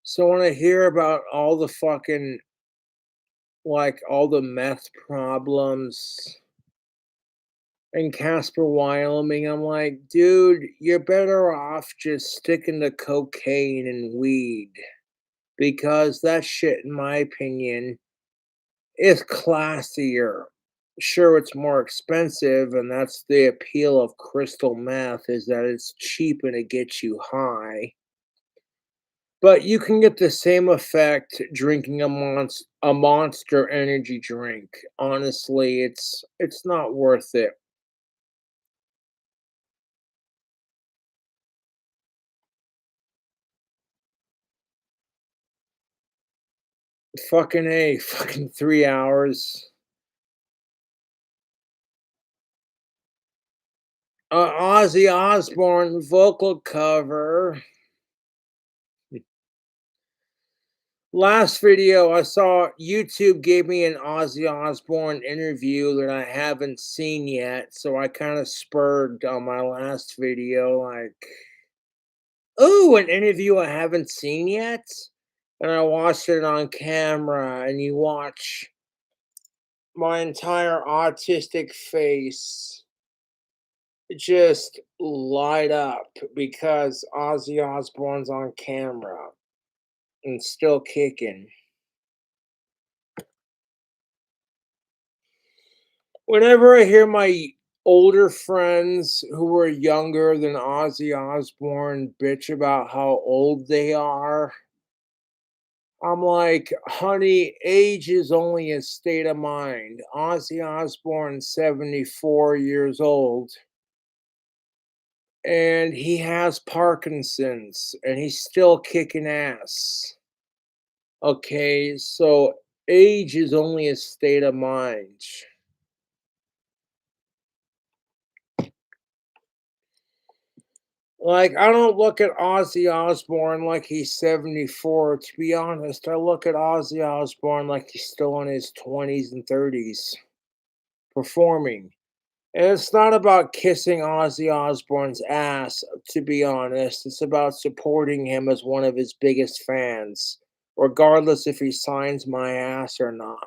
So when I hear about all the fucking like all the meth problems in Casper, Wyoming, I'm like, dude, you're better off just sticking to cocaine and weed because that shit, in my opinion, is classier. Sure, it's more expensive, and that's the appeal of crystal meth is that it's cheap and it gets you high. But you can get the same effect drinking a Monster energy drink. Honestly, it's not worth it. Fucking A, fucking 3 hours. Ozzy Osbourne vocal cover. Last video I saw, YouTube gave me an Ozzy Osbourne interview that I haven't seen yet, so I kind of spurred on my last video, like, "Ooh, an interview I haven't seen yet?" And I watched it on camera, and you watch my entire autistic face just light up because Ozzy Osbourne's on camera and still kicking. Whenever I hear my older friends who were younger than Ozzy Osbourne bitch about how old they are, I'm like, honey, age is only a state of mind. Ozzy Osbourne's 74 years old and he has Parkinson's and he's still kicking ass. Okay, so age is only a state of mind. Like, I don't look at Ozzy Osbourne like he's 74. To be honest, I look at Ozzy Osbourne like he's still in his 20s and 30s performing. And it's not about kissing Ozzy Osbourne's ass, to be honest. It's about supporting him as one of his biggest fans, regardless if he signs my ass or not.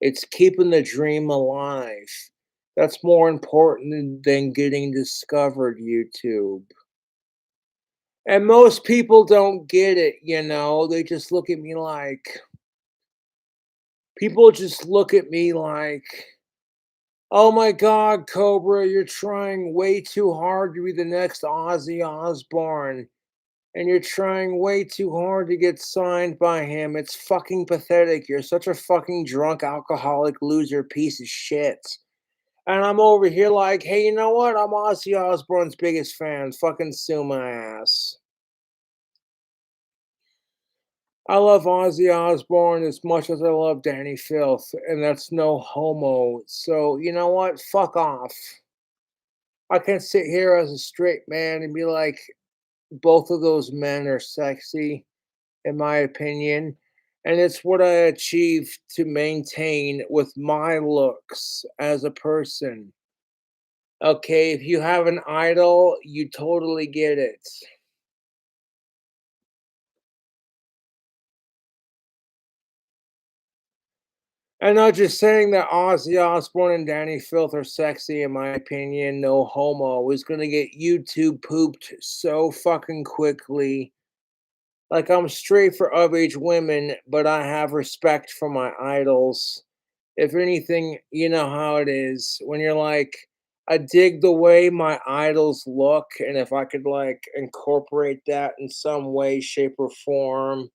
It's keeping the dream alive. That's more important than getting discovered, YouTube. And most people don't get it. They just look at me like, people just look at me like, oh my God, Cobra, you're trying way too hard to be the next Ozzy Osbourne. And you're trying way too hard to get signed by him. It's fucking pathetic. You're such a fucking drunk, alcoholic, loser piece of shit. And I'm over here like, hey, you know what? I'm Ozzy Osbourne's biggest fan. Fucking sue my ass. I love Ozzy Osbourne as much as I love Danny Filth, and that's no homo. So, you know what? Fuck off. I can sit here as a straight man and be like, both of those men are sexy, in my opinion. And it's what I achieved to maintain with my looks as a person. Okay, if you have an idol, you totally get it. I'm not just saying that Ozzy Osbourne and Danny Filth are sexy, in my opinion. No homo is gonna get YouTube pooped so fucking quickly. Like, I'm straight for of age women, but I have respect for my idols. If anything, you know how it is when you're like, I dig the way my idols look, and if I could like incorporate that in some way, shape, or form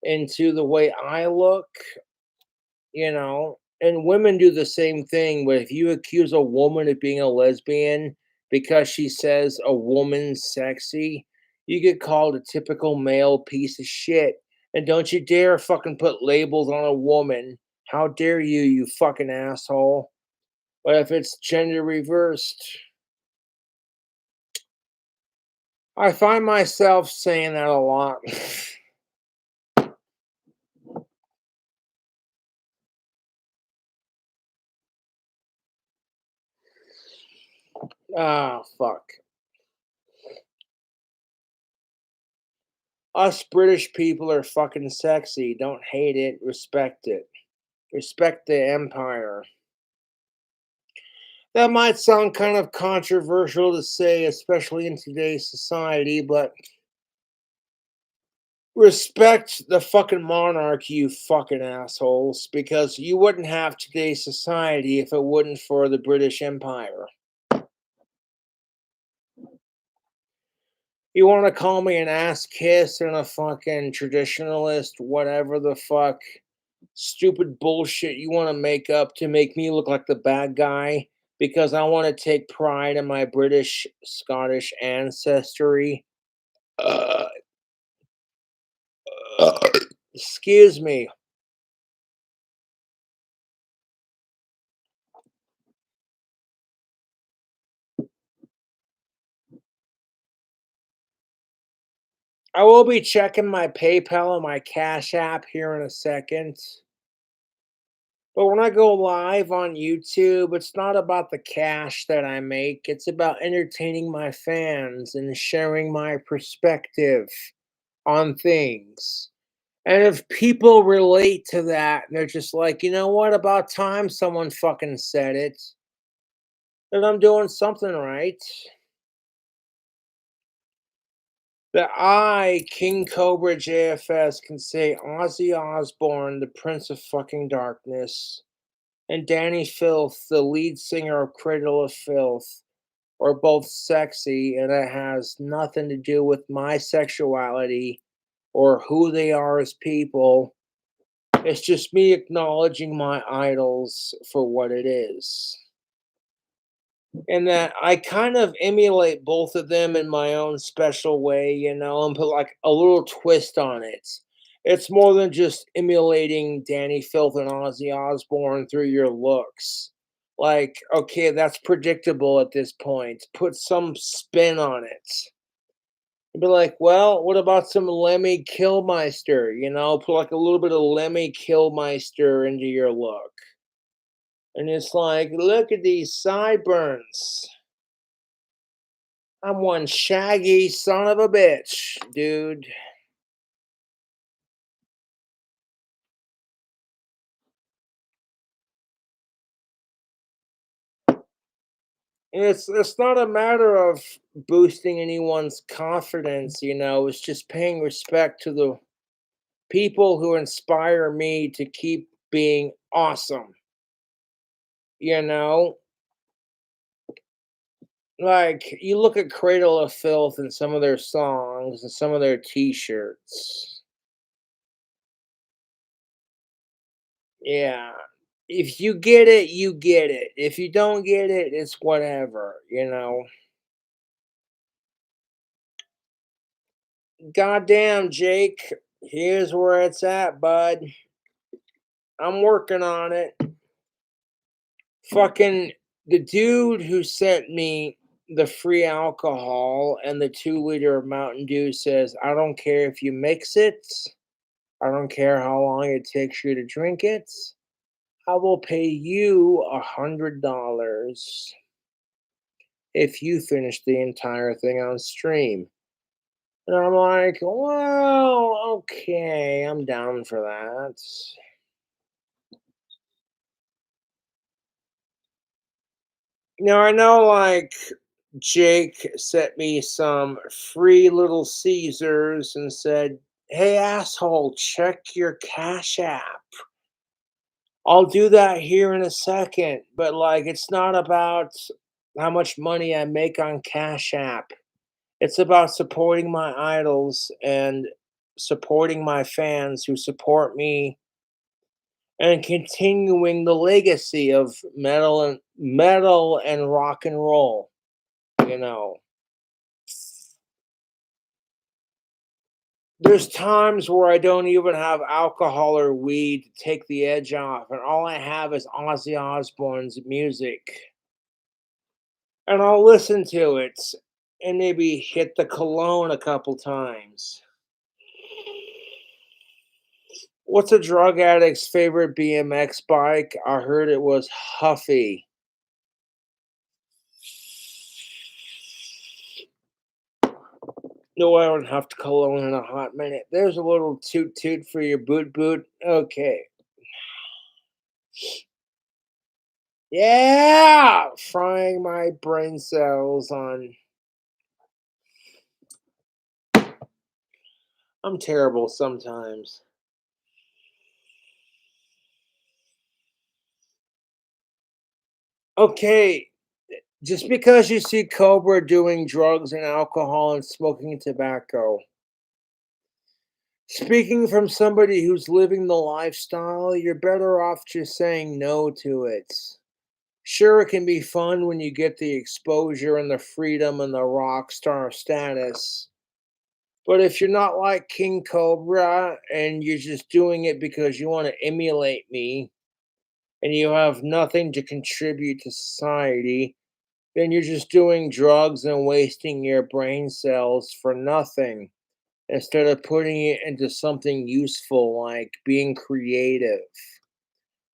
into the way I look, you know, and women do the same thing. But if you accuse a woman of being a lesbian because she says a woman's sexy, you get called a typical male piece of shit. And don't you dare fucking put labels on a woman. How dare you, you fucking asshole? But if it's gender reversed, I find myself saying that a lot. Ah, fuck. Us British people are fucking sexy. Don't hate it, respect it. Respect the empire. That might sound kind of controversial to say, especially in today's society, but respect the fucking monarchy, you fucking assholes, because you wouldn't have today's society if it wouldn't for the British Empire. You want to call me an ass kiss and a fucking traditionalist, whatever the fuck stupid bullshit you want to make up to make me look like the bad guy because I want to take pride in my British Scottish ancestry. Uh, Excuse me. I will be checking my PayPal and my Cash App here in a second. But when I go live on YouTube, it's not about the cash that I make. It's about entertaining my fans and sharing my perspective on things. And if people relate to that, and they're just like, you know what, about time someone fucking said it, then I'm doing something right. That I, King Cobra JFS, can say Ozzy Osbourne, the Prince of fucking Darkness, and Danny Filth, the lead singer of Cradle of Filth, are both sexy, and it has nothing to do with my sexuality or who they are as people. It's just me acknowledging my idols for what it is. And that I kind of emulate both of them in my own special way, you know, and put like a little twist on it. It's more than just emulating Danny Filth and Ozzy Osbourne through your looks. Like, okay, that's predictable at this point. Put some spin on it. And be like, well, what about some Lemmy Kilmeister? You know, put like a little bit of Lemmy Kilmeister into your look. And it's like, look at these sideburns. I'm one shaggy son of a bitch, dude. And it's not a matter of boosting anyone's confidence, you know, it's just paying respect to the people who inspire me to keep being awesome, you know? Like, you look at Cradle of Filth and some of their songs and some of their t-shirts. Yeah. If you get it, you get it. If you don't get it, it's whatever, you know? Goddamn, Jake. Here's where it's at, bud. I'm working on it. Fucking the dude who sent me the free alcohol and the 2 liter of Mountain Dew says, I don't care if you mix it. I don't care how long it takes you to drink it. I will pay you $100 if you finish the entire thing on stream. And I'm like, well, okay, I'm down for that. Now I know, like, Jake sent me some free Little Caesars and said, "Hey, asshole, check your Cash App." I'll do that here in a second, but like, it's not about how much money I make on Cash App. It's about supporting my idols and supporting my fans who support me and continuing the legacy of metal and rock and roll, you know. There's times where I don't even have alcohol or weed to take the edge off, and all I have is Ozzy Osbourne's music. And I'll listen to it and maybe hit the cologne a couple times. What's a drug addict's favorite BMX bike? I heard it was Huffy. No, I don't have to cologne in a hot minute. There's a little toot toot for your boot boot. Okay. Yeah, frying my brain cells on. I'm terrible sometimes. Okay, just because you see Cobra doing drugs and alcohol and smoking tobacco, speaking from somebody who's living the lifestyle, you're better off just saying no to it. Sure, it can be fun when you get the exposure and the freedom and the rock star status. But if you're not like King Cobra and you're just doing it because you want to emulate me and you have nothing to contribute to society, then you're just doing drugs and wasting your brain cells for nothing instead of putting it into something useful like being creative,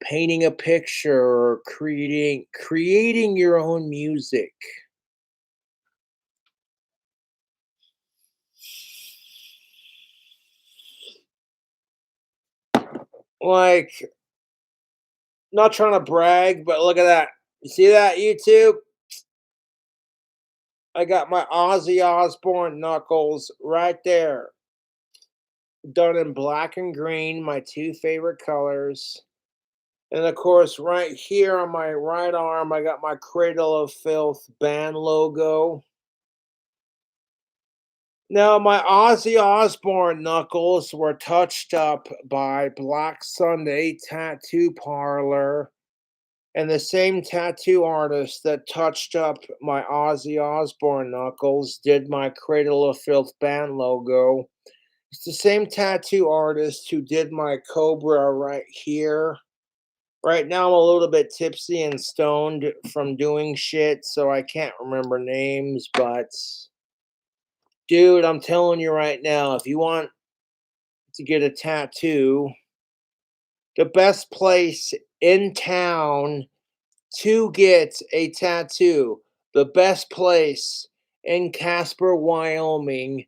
painting a picture, or creating your own music. Like, not trying to brag, but look at that. You see that, YouTube? I got my Ozzy Osbourne knuckles right there, done in black and green, my two favorite colors. And of course, right here on my right arm, I got my Cradle of Filth band logo. Now, my Ozzy Osbourne knuckles were touched up by Black Sunday Tattoo Parlor, and the same tattoo artist that touched up my Ozzy Osbourne knuckles did my Cradle of Filth band logo. It's the same tattoo artist who did my Cobra right here. Right now, I'm a little bit tipsy and stoned from doing shit, so I can't remember names, but dude, I'm telling you right now, if you want to get a tattoo, the best place in town to get a tattoo, the best place in Casper, Wyoming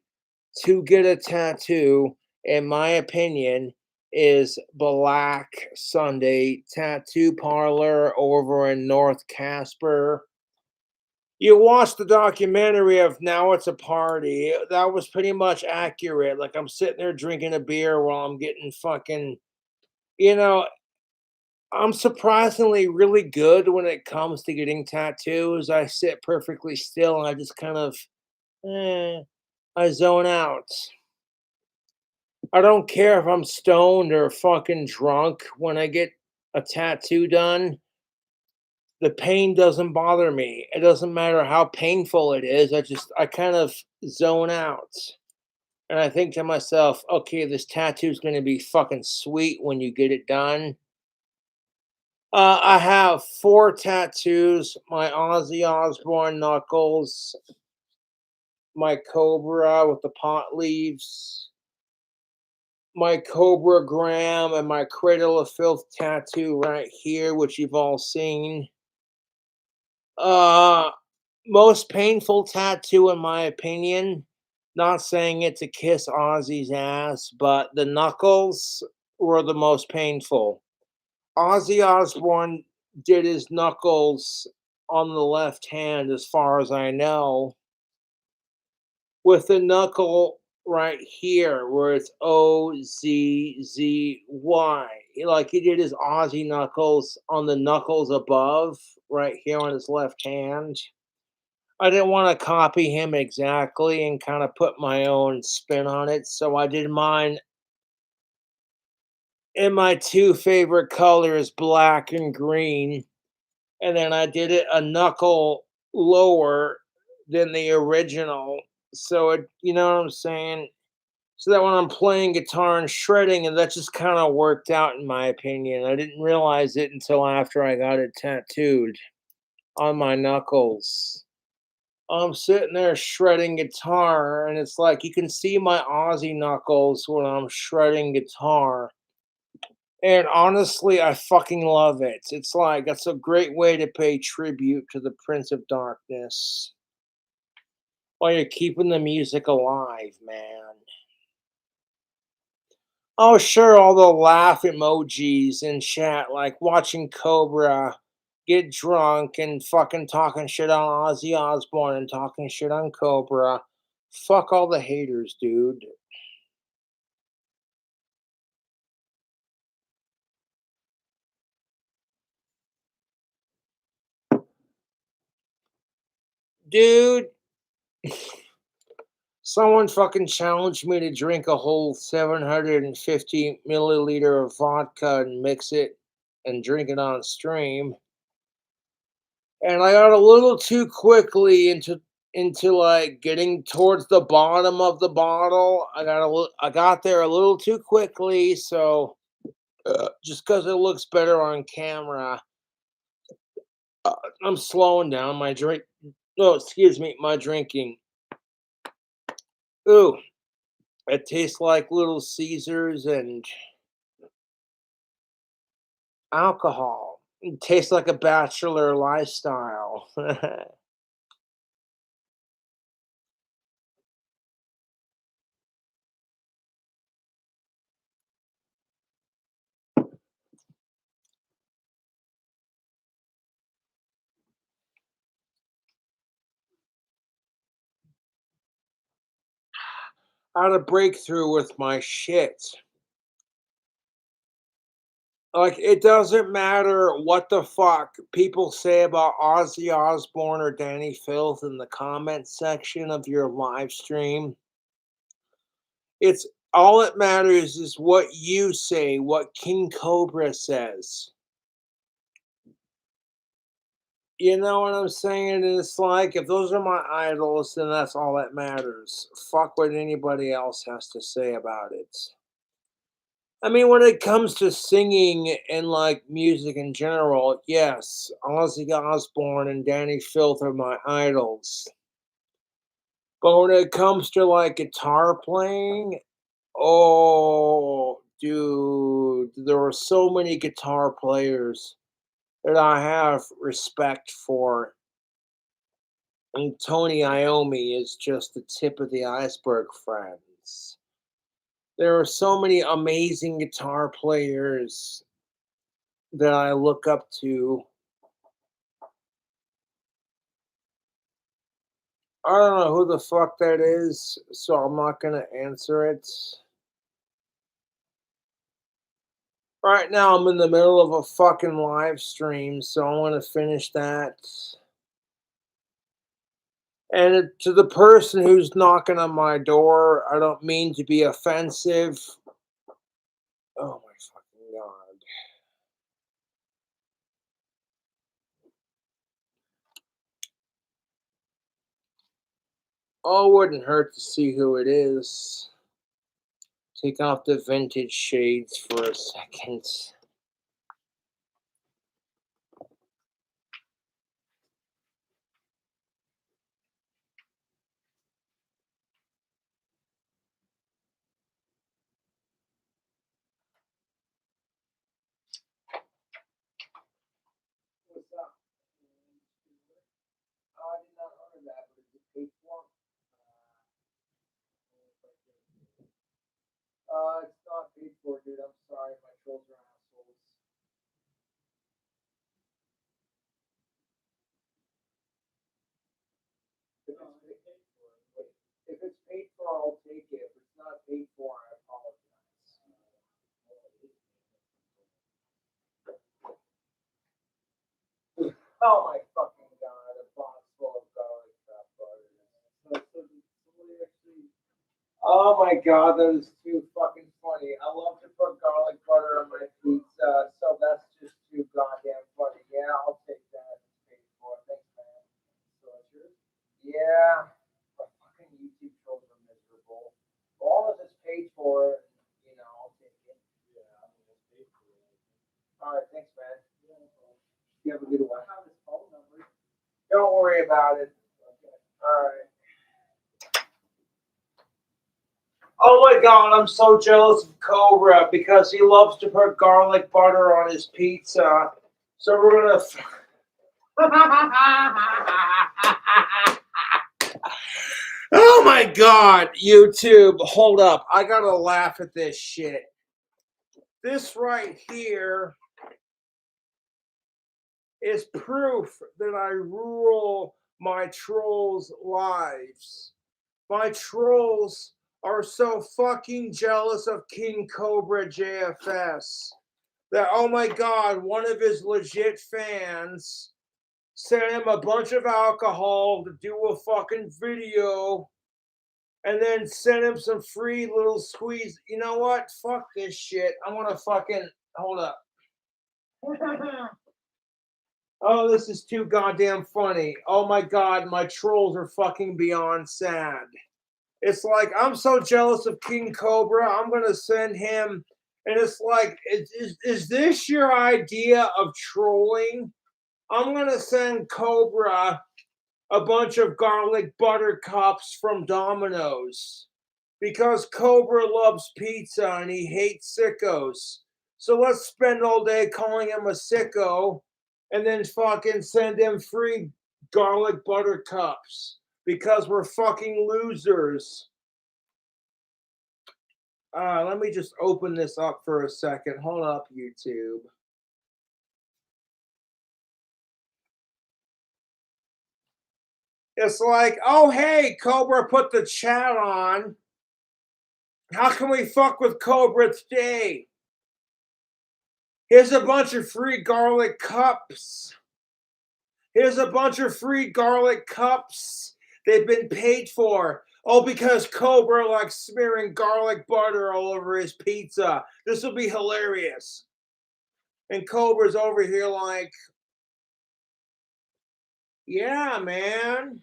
to get a tattoo, in my opinion, is Black Sunday Tattoo Parlor over in North Casper. You watched the documentary of Now It's a Party. That was pretty much accurate. Like, I'm sitting there drinking a beer while I'm getting fucking, you know, I'm surprisingly really good when it comes to getting tattoos. I sit perfectly still and I just kind of, eh, I zone out. I don't care if I'm stoned or fucking drunk when I get a tattoo done. The pain doesn't bother me. It doesn't matter how painful it is. I kind of zone out. And I think to myself, okay, this tattoo's going to be fucking sweet when you get it done. I have four tattoos: my Ozzy Osbourne knuckles, my Cobra with the pot leaves, my Cobra Gram, and my Cradle of Filth tattoo right here, which you've all seen. Uh, Most painful tattoo, in my opinion. Not saying it to kiss Ozzy's ass, but the knuckles were the most painful. Ozzy Osbourne did his knuckles on the left hand, as far as I know, with the knuckle right here where it's OZZY. Like he did his Aussie knuckles on the knuckles above, right here on his left hand. I didn't want to copy him exactly and kind of put my own spin on it, so I did mine in my two favorite colors, black and green. And then I did it a knuckle lower than the original. So it, you know what I'm saying? So that when I'm playing guitar and shredding, and that just kind of worked out in my opinion. I didn't realize it until after I got it tattooed on my knuckles. I'm sitting there shredding guitar, and it's like you can see my Aussie knuckles when I'm shredding guitar. And honestly, I fucking love it. It's like that's a great way to pay tribute to the Prince of Darkness while you're keeping the music alive, man. Oh, sure, all the laugh emojis in chat, like watching Cobra get drunk and fucking talking shit on Ozzy Osbourne and talking shit on Cobra. Fuck all the haters, dude. Dude, someone fucking challenged me to drink a whole 750 milliliter of vodka and mix it and drink it on stream. And I got a little too quickly into like getting towards the bottom of the bottle. I got there a little too quickly, so just because it looks better on camera, I'm slowing down my drink. No, excuse me, my drinking. Ooh, it tastes like Little Caesars and alcohol. It tastes like a bachelor lifestyle. I had a breakthrough with my shit. Like, it doesn't matter what the fuck people say about Ozzy Osbourne or Danny Filth in the comment section of your live stream. It's all that matters is what you say, what King Cobra says. You know what I'm saying? It's like if those are my idols, then that's all that matters. Fuck what anybody else has to say about it. I mean, when it comes to singing and like music in general, yes, Ozzy Osbourne and Danny Filth are my idols. But when it comes to like guitar playing, oh, dude, there are so many guitar players that I have respect for. And Tony Iommi is just the tip of the iceberg, friends. There are so many amazing guitar players that I look up to. I don't know who the fuck that is, so I'm not gonna answer it. Right now, I'm in the middle of a fucking live stream, so I want to finish that. And to the person who's knocking on my door, I don't mean to be offensive. Oh my fucking god. Oh, it wouldn't hurt to see who it is. Take off the vintage shades for a second. What's up? Oh, I did not order that, but it's paid for. It's not paid for, dude. I'm sorry. My trolls are assholes. If it's paid for, I'll take it. If it's not paid for, I apologize. Oh my fucking god, a box full of garlic butter. Oh my god, that is too fucking funny. I love to put garlic butter on my pizza, so that's just too goddamn funny. Yeah, I'll take that. It's paid for. Thanks, man. So it's yours? Yeah. But fucking YouTube trolls are miserable. As long as it's paid for, you know, I'll take it. Yeah, I mean, it's paid for. Alright, thanks, man. You have a good one. I have his phone number. Don't worry about it. Okay. Alright. Oh my god, I'm so jealous of Cobra because he loves to put garlic butter on his pizza. So we're gonna. Oh my god, YouTube, hold up. I gotta laugh at this shit. This right here is proof that I rule my trolls' lives. My trolls are so fucking jealous of King Cobra JFS that, oh my god, one of his legit fans sent him a bunch of alcohol to do a fucking video and then sent him some free little squeeze. You know what? Fuck this shit. I want to fucking hold up. Oh, this is too goddamn funny. Oh my god, my trolls are fucking beyond sad. It's like, I'm so jealous of King Cobra, I'm going to send him. And it's like, is this your idea of trolling? I'm going to send Cobra a bunch of garlic butter cups from Domino's. Because Cobra loves pizza and he hates sickos. So let's spend all day calling him a sicko and then fucking send him free garlic butter cups. Because we're fucking losers. Let me just open this up for a second. Hold up, YouTube. It's like, oh, hey, Cobra put the chat on. How can we fuck with Cobra today? Here's a bunch of free garlic cups. Here's a bunch of free garlic cups. They've been paid for. Oh, because Cobra likes smearing garlic butter all over his pizza. This will be hilarious. And Cobra's over here like, yeah, man.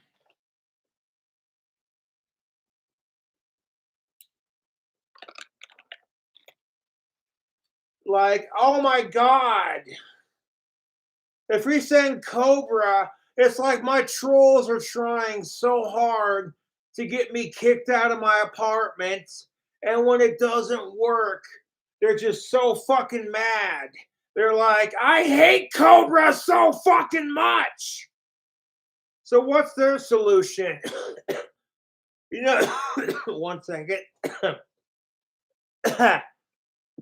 Like, oh my god. If we send Cobra, it's like my trolls are trying so hard to get me kicked out of my apartment. And when it doesn't work, they're just so fucking mad. They're like, I hate Cobra so fucking much. So what's their solution? You know, one second.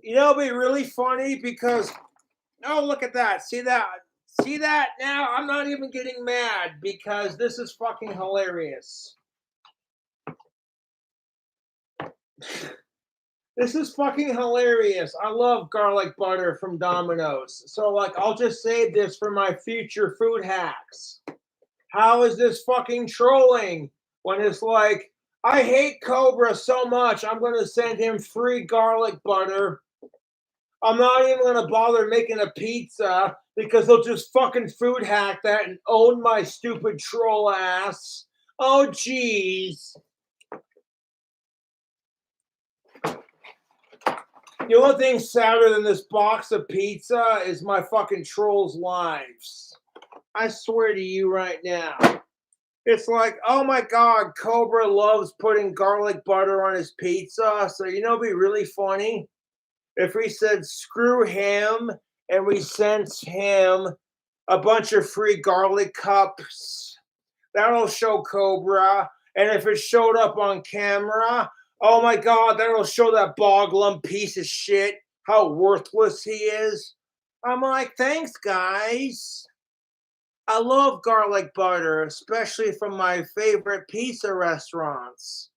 You know, it'd be really funny because, oh, look at that. See that? See that? Now I'm not even getting mad because this is fucking hilarious. This is fucking hilarious. I love garlic butter from Domino's. So, like, I'll just save this for my future food hacks. How is this fucking trolling when it's like, I hate Cobra so much, I'm going to send him free garlic butter. I'm not even going to bother making a pizza because they'll just fucking food hack that and own my stupid troll ass. Oh, jeez. The only thing sadder than this box of pizza is my fucking trolls' lives. I swear to you right now. It's like, oh my god, Cobra loves putting garlic butter on his pizza. So, you know, it'd be really funny if we said screw him and we sent him a bunch of free garlic cups. That'll show Cobra. And if it showed up on camera, oh my god, that'll show that Boglum piece of shit how worthless he is. I'm like, thanks, guys. I love garlic butter, especially from my favorite pizza restaurants.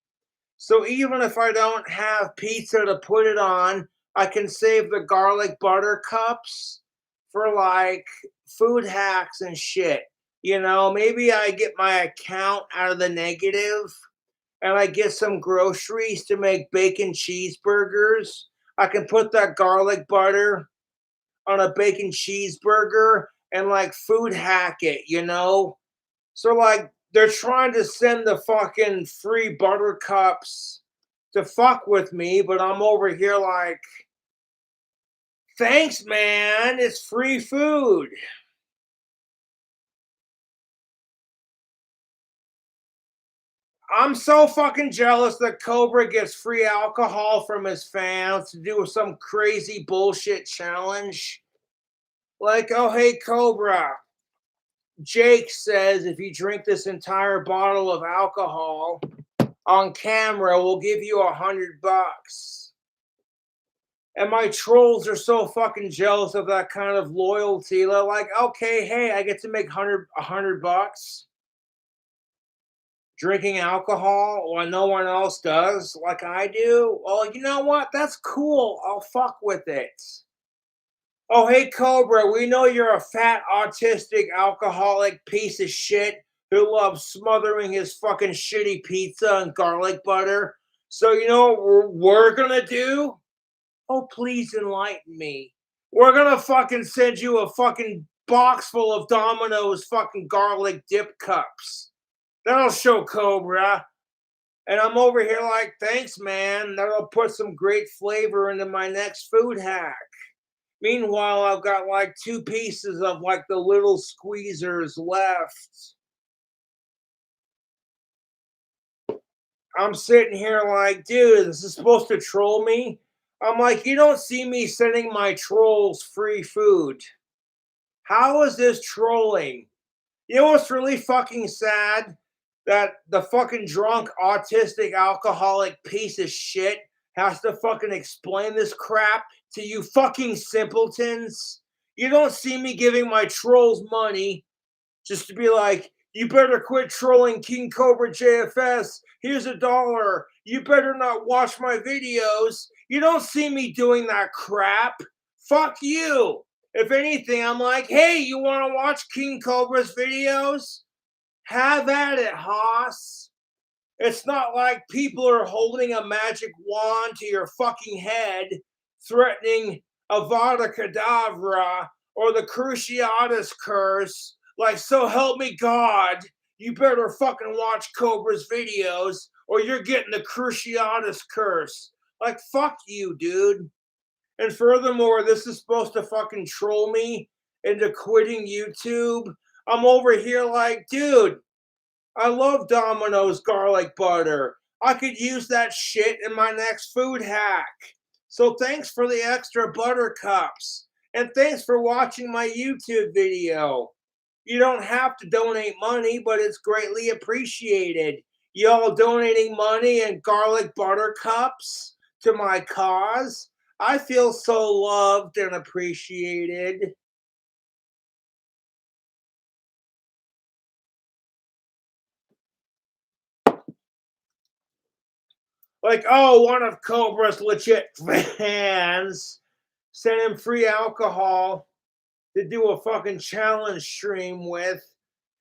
So even if I don't have pizza to put it on, I can save the garlic butter cups for like food hacks and shit. You know, maybe I get my account out of the negative and I get some groceries to make bacon cheeseburgers. I can put that garlic butter on a bacon cheeseburger and like food hack it, you know? So like they're trying to send the fucking free buttercups to fuck with me, but I'm over here like, thanks, man. It's free food. I'm so fucking jealous that Cobra gets free alcohol from his fans to do some crazy bullshit challenge. Like, oh, hey, Cobra. Jake says if you drink this entire bottle of alcohol on camera, we'll give you $100. And my trolls are so fucking jealous of that kind of loyalty. They're like, okay, hey, I get to make $100 drinking alcohol while no one else does, like I do. Well, you know what? That's cool. I'll fuck with it. Oh, hey, Cobra, we know you're a fat, autistic, alcoholic piece of shit who loves smothering his fucking shitty pizza and garlic butter. So, you know what we're gonna do? Oh, please enlighten me. We're gonna fucking send you a fucking box full of Domino's fucking garlic dip cups. That'll show Cobra. And I'm over here like, thanks, man. That'll put some great flavor into my next food hack. Meanwhile, I've got like 2 pieces of like the little squeezers left. I'm sitting here like, dude, this is supposed to troll me? I'm like, you don't see me sending my trolls free food. How is this trolling? You know what's really fucking sad? That the fucking drunk, autistic, alcoholic piece of shit has to fucking explain this crap to you fucking simpletons. You don't see me giving my trolls money just to be like, you better quit trolling King Cobra JFS. Here's $1. You better not watch my videos. You don't see me doing that crap. Fuck you. If anything, I'm like, hey, you want to watch King Cobra's videos? Have at it, Haas. It's not like people are holding a magic wand to your fucking head, threatening Avada Kedavra or the Cruciatus curse. Like, so help me God, you better fucking watch Cobra's videos or you're getting the Cruciatus curse. Like, fuck you, dude. And furthermore, this is supposed to fucking troll me into quitting YouTube. I'm over here like, dude, I love Domino's garlic butter. I could use that shit in my next food hack. So thanks for the extra butter cups. And thanks for watching my YouTube video. You don't have to donate money, but it's greatly appreciated. Y'all donating money and garlic butter cups to my cause. I feel so loved and appreciated. Like, oh, one of Cobra's legit fans sent him free alcohol to do a fucking challenge stream with.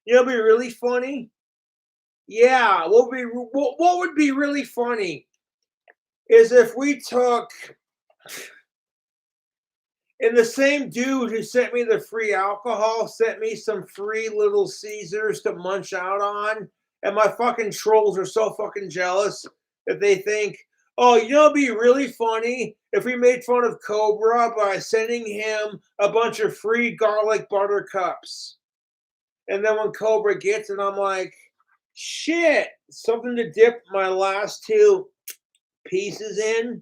You know, it'd be really funny. Yeah, what would be really funny is if we took and the same dude who sent me the free alcohol sent me some free Little Caesars to munch out on, and my fucking trolls are so fucking jealous that they think, oh, you know, it'd be really funny if we made fun of Cobra by sending him a bunch of free garlic butter cups. And then when Cobra gets it, I'm like, shit, something to dip my last 2 pieces in.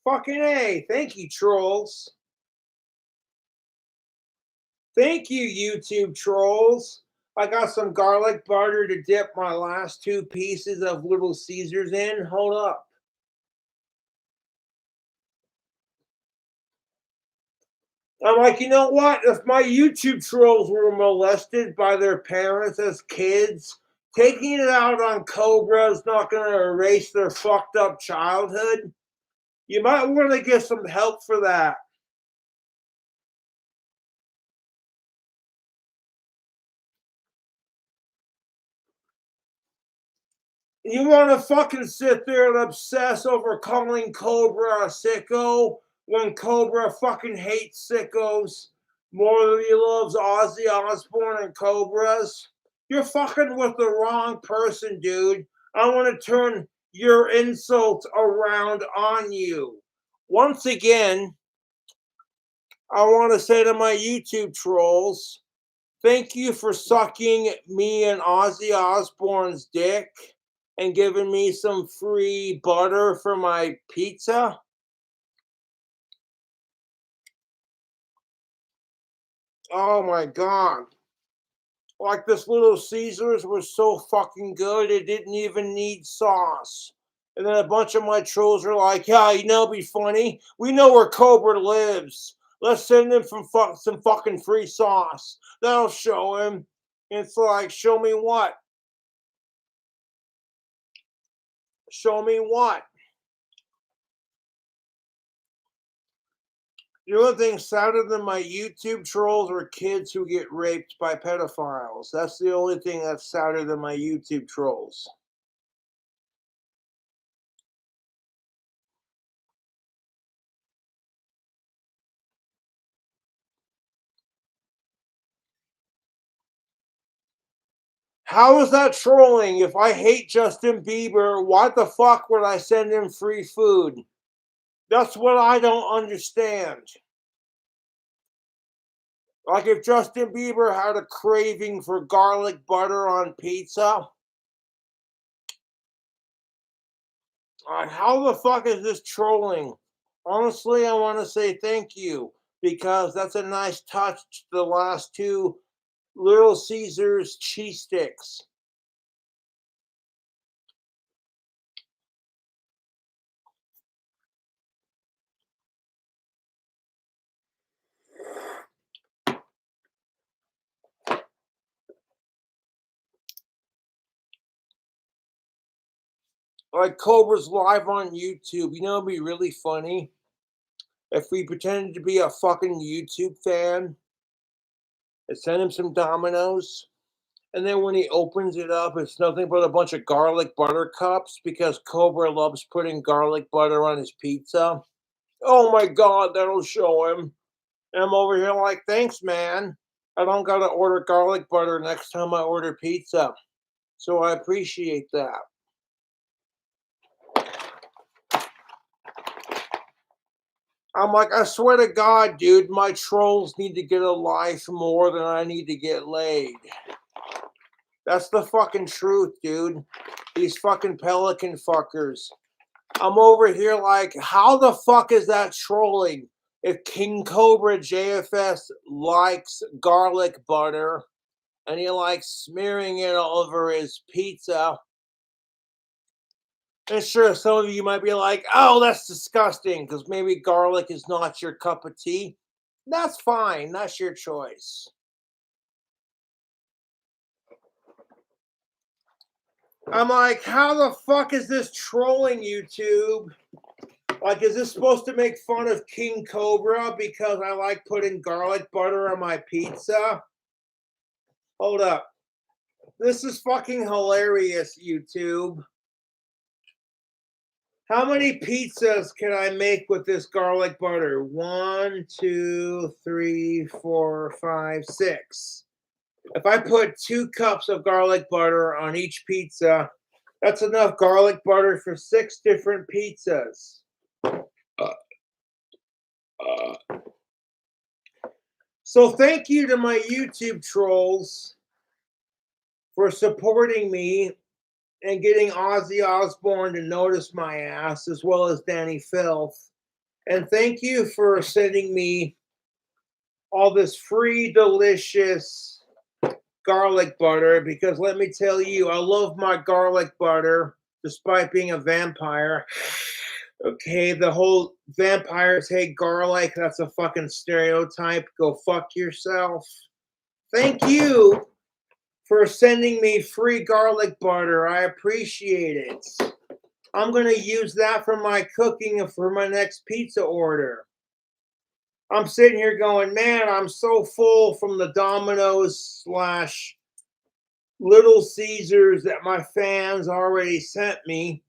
Fucking A. Thank you, trolls. Thank you, YouTube trolls. I got some garlic butter to dip my last 2 pieces of Little Caesars in. Hold up. I'm like, you know what? If my YouTube trolls were molested by their parents as kids, taking it out on Cobra is not going to erase their fucked up childhood. You might want to get some help for that. You want to fucking sit there and obsess over calling Cobra a sicko when Cobra fucking hates sickos more than he loves Ozzy Osbourne and Cobras? You're fucking with the wrong person, dude. I want to turn your insults around on you. Once again, I want to say to my YouTube trolls, thank you for sucking me and Ozzy Osbourne's dick and giving me some free butter for my pizza. Oh my God. Like this Little Caesars was so fucking good, it didn't even need sauce. And then a bunch of my trolls are like, yeah, you know, it'd be funny. We know where Cobra lives. Let's send him some fucking free sauce. That'll show him. And it's like, show me what? Show me what? The only thing sadder than my YouTube trolls are kids who get raped by pedophiles. That's the only thing that's sadder than my YouTube trolls. How is that trolling? If I hate Justin Bieber, why the fuck would I send him free food? That's what I don't understand. Like if Justin Bieber had a craving for garlic butter on pizza, how the fuck is this trolling? Honestly, I want to say thank you because that's a nice touch to the last two Little Caesars cheese sticks. Like Cobra's live on YouTube. You know, it'd be really funny if we pretended to be a fucking YouTube fan and send him some Dominoes. And then when he opens it up, it's nothing but a bunch of garlic butter cups because Cobra loves putting garlic butter on his pizza. Oh my God, that'll show him. And I'm over here like, thanks, man. I don't got to order garlic butter next time I order pizza. So I appreciate that. I'm like, I swear to God, dude, my trolls need to get a life more than I need to get laid. That's the fucking truth, dude. These fucking pelican fuckers. I'm over here like, how the fuck is that trolling? If King Cobra JFS likes garlic butter and he likes smearing it all over his pizza, and sure, some of you might be like, oh, that's disgusting because maybe garlic is not your cup of tea. That's fine. That's your choice. I'm like, how the fuck is this trolling YouTube? Like, is this supposed to make fun of King Cobra because I like putting garlic butter on my pizza? Hold up. This is fucking hilarious, YouTube. How many pizzas can I make with this garlic butter? 1, 2, 3, 4, 5, 6. If I put 2 cups of garlic butter on each pizza, that's enough garlic butter for 6 different pizzas. So thank you to my YouTube trolls for supporting me and getting Ozzy Osbourne to notice my ass, as well as Danny Filth. And thank you for sending me all this free, delicious garlic butter, because let me tell you, I love my garlic butter despite being a vampire. Okay, the whole vampires hate garlic, that's a fucking stereotype. Go fuck yourself. Thank you for sending me free garlic butter. I appreciate it. I'm gonna use that for my cooking and for my next pizza order. I'm sitting here going, man, I'm so full from the Domino's slash Little Caesars that my fans already sent me.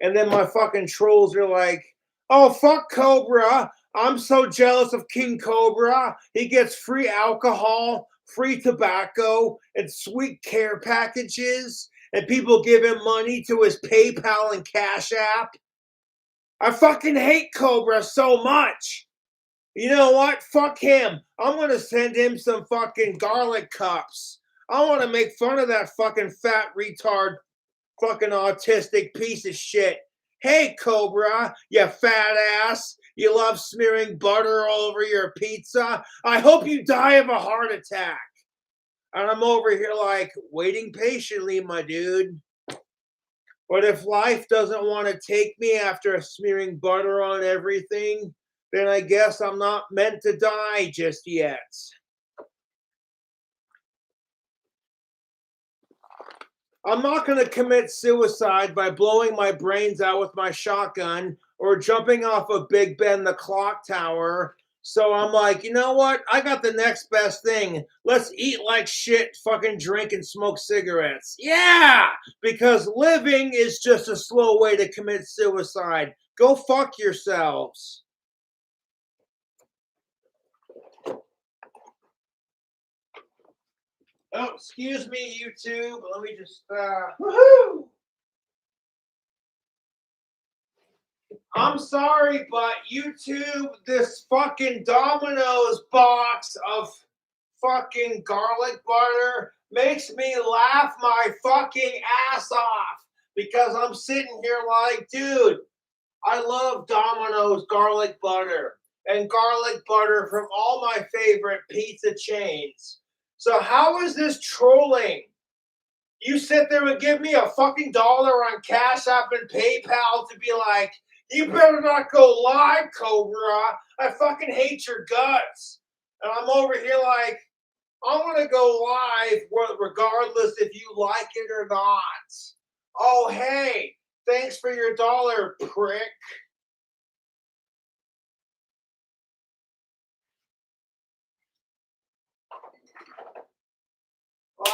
And then my fucking trolls are like, oh, fuck Cobra. I'm so jealous of King Cobra. He gets free alcohol, free tobacco, and sweet care packages. And people give him money to his PayPal and Cash App. I fucking hate Cobra so much. You know what? Fuck him. I'm going to send him some fucking garlic cups. I want to make fun of that fucking fat retard, fucking autistic piece of shit. Hey, Cobra, you fat ass. You love smearing butter all over your pizza. I hope you die of a heart attack. And I'm over here like, waiting patiently, my dude. But if life doesn't want to take me after smearing butter on everything, then I guess I'm not meant to die just yet. I'm not going to commit suicide by blowing my brains out with my shotgun or jumping off of Big Ben, the clock tower. So I'm like, you know what? I got the next best thing. Let's eat like shit, fucking drink and smoke cigarettes. Yeah! Because living is just a slow way to commit suicide. Go fuck yourselves. Oh, excuse me, YouTube. Let me just, woohoo! I'm sorry, but YouTube, this fucking Domino's box of fucking garlic butter makes me laugh my fucking ass off because I'm sitting here like, dude, I love Domino's garlic butter and garlic butter from all my favorite pizza chains. So how is this trolling? You sit there and give me a fucking dollar on Cash App and PayPal to be like, you better not go live, Cobra. I fucking hate your guts. And I'm over here like, I'm going to go live regardless if you like it or not. Oh, hey, thanks for your dollar, prick.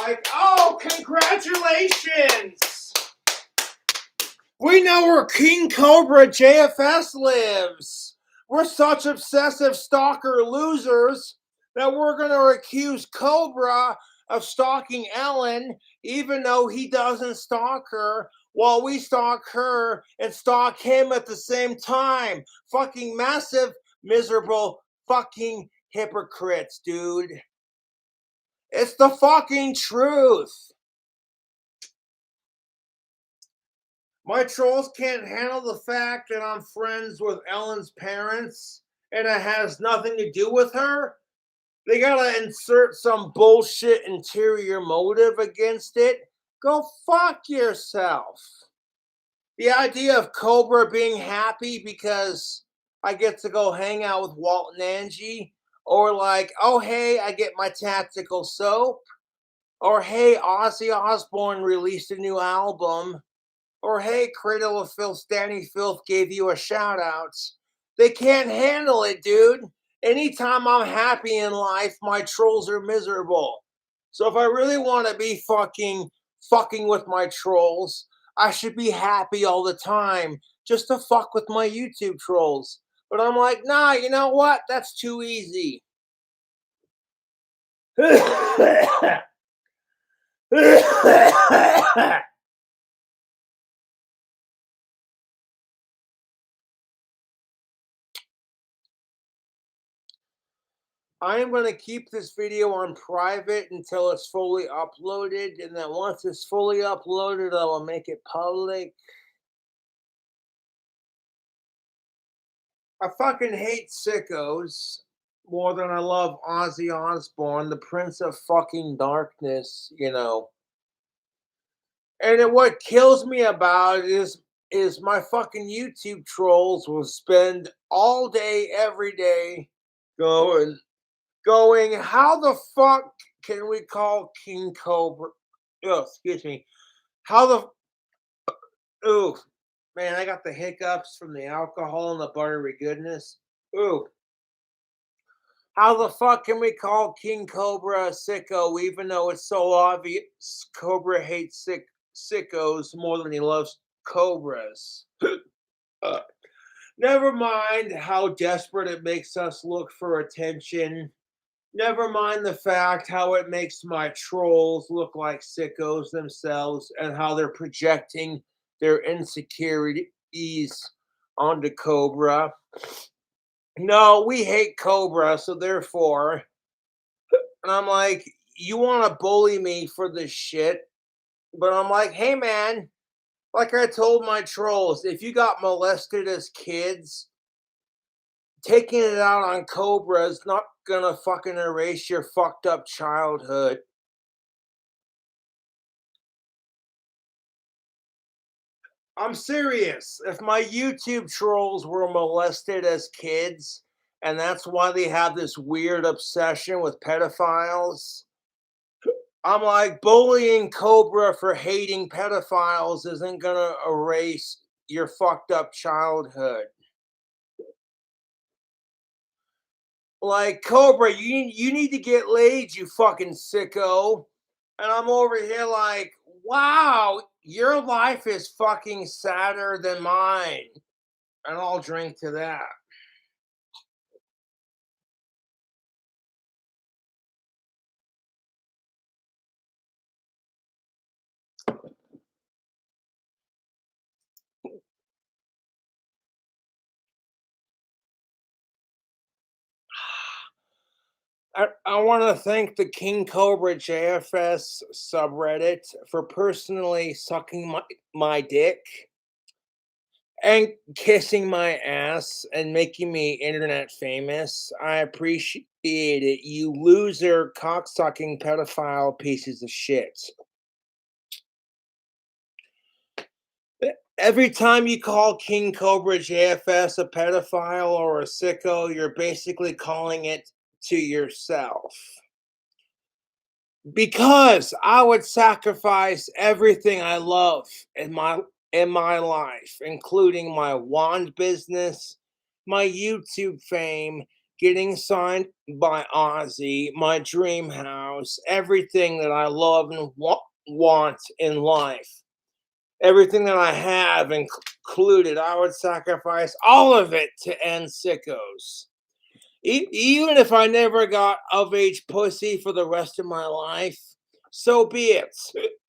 Like, oh, congratulations! We know where King Cobra JFS lives. We're such obsessive stalker losers that we're going to accuse Cobra of stalking Ellen, even though he doesn't stalk her, while we stalk her and stalk him at the same time. Fucking massive, miserable, fucking hypocrites, dude. It's the fucking truth. My trolls can't handle the fact that I'm friends with Ellen's parents and it has nothing to do with her. They gotta insert some bullshit interior motive against it. Go fuck yourself. The idea of Cobra being happy because I get to go hang out with Walt and Angie, or like, oh hey, I get my tactical soap, or hey, Ozzy Osbourne released a new album, or hey, Cradle of Filth, Danny Filth gave you a shout out. They can't handle it, dude. Anytime I'm happy in life, my trolls are miserable. So if I really want to be fucking with my trolls, I should be happy all the time just to fuck with my YouTube trolls. But I'm like, nah, you know what? That's too easy. I am going to keep this video on private until it's fully uploaded, and then once it's fully uploaded, I will make it public. I fucking hate sickos more than I love Ozzy Osbourne, the Prince of fucking Darkness, you know. And what kills me about it is is my fucking YouTube trolls will spend all day, every day going, how the fuck can we call King Cobra? Oh, excuse me. How the ooh, man, I got the hiccups from the alcohol and the buttery goodness. Ooh. How the fuck can we call King Cobra a sicko even though it's so obvious Cobra hates sickos more than he loves cobras? Uh, Never mind how desperate it makes us look for attention. Never mind the fact how it makes my trolls look like sickos themselves and how they're projecting their insecurities onto Cobra. No, we hate Cobra, so therefore, and I'm like, you want to bully me for this shit? But I'm like, hey man, like I told my trolls, if you got molested as kids, taking it out on Cobra is not gonna fucking erase your fucked up childhood. I'm serious. If my YouTube trolls were molested as kids, and that's why they have this weird obsession with pedophiles, I'm like, bullying Cobra for hating pedophiles isn't gonna erase your fucked up childhood. Like, Cobra, you need to get laid, you fucking sicko. And I'm over here like, wow, your life is fucking sadder than mine. And I'll drink to that. I want to thank the King Cobra JFS subreddit for personally sucking my dick and kissing my ass and making me internet famous. I appreciate it, you loser, cocksucking pedophile pieces of shit. Every time you call King Cobra JFS a pedophile or a sicko, you're basically calling it to yourself. Because I would sacrifice everything I love in my life, including my wand business, my YouTube fame, getting signed by Ozzy, my dream house, everything that I love and want in life. Everything that I have included, I would sacrifice all of it to end sickos. Even if I never got of age pussy for the rest of my life, so be it.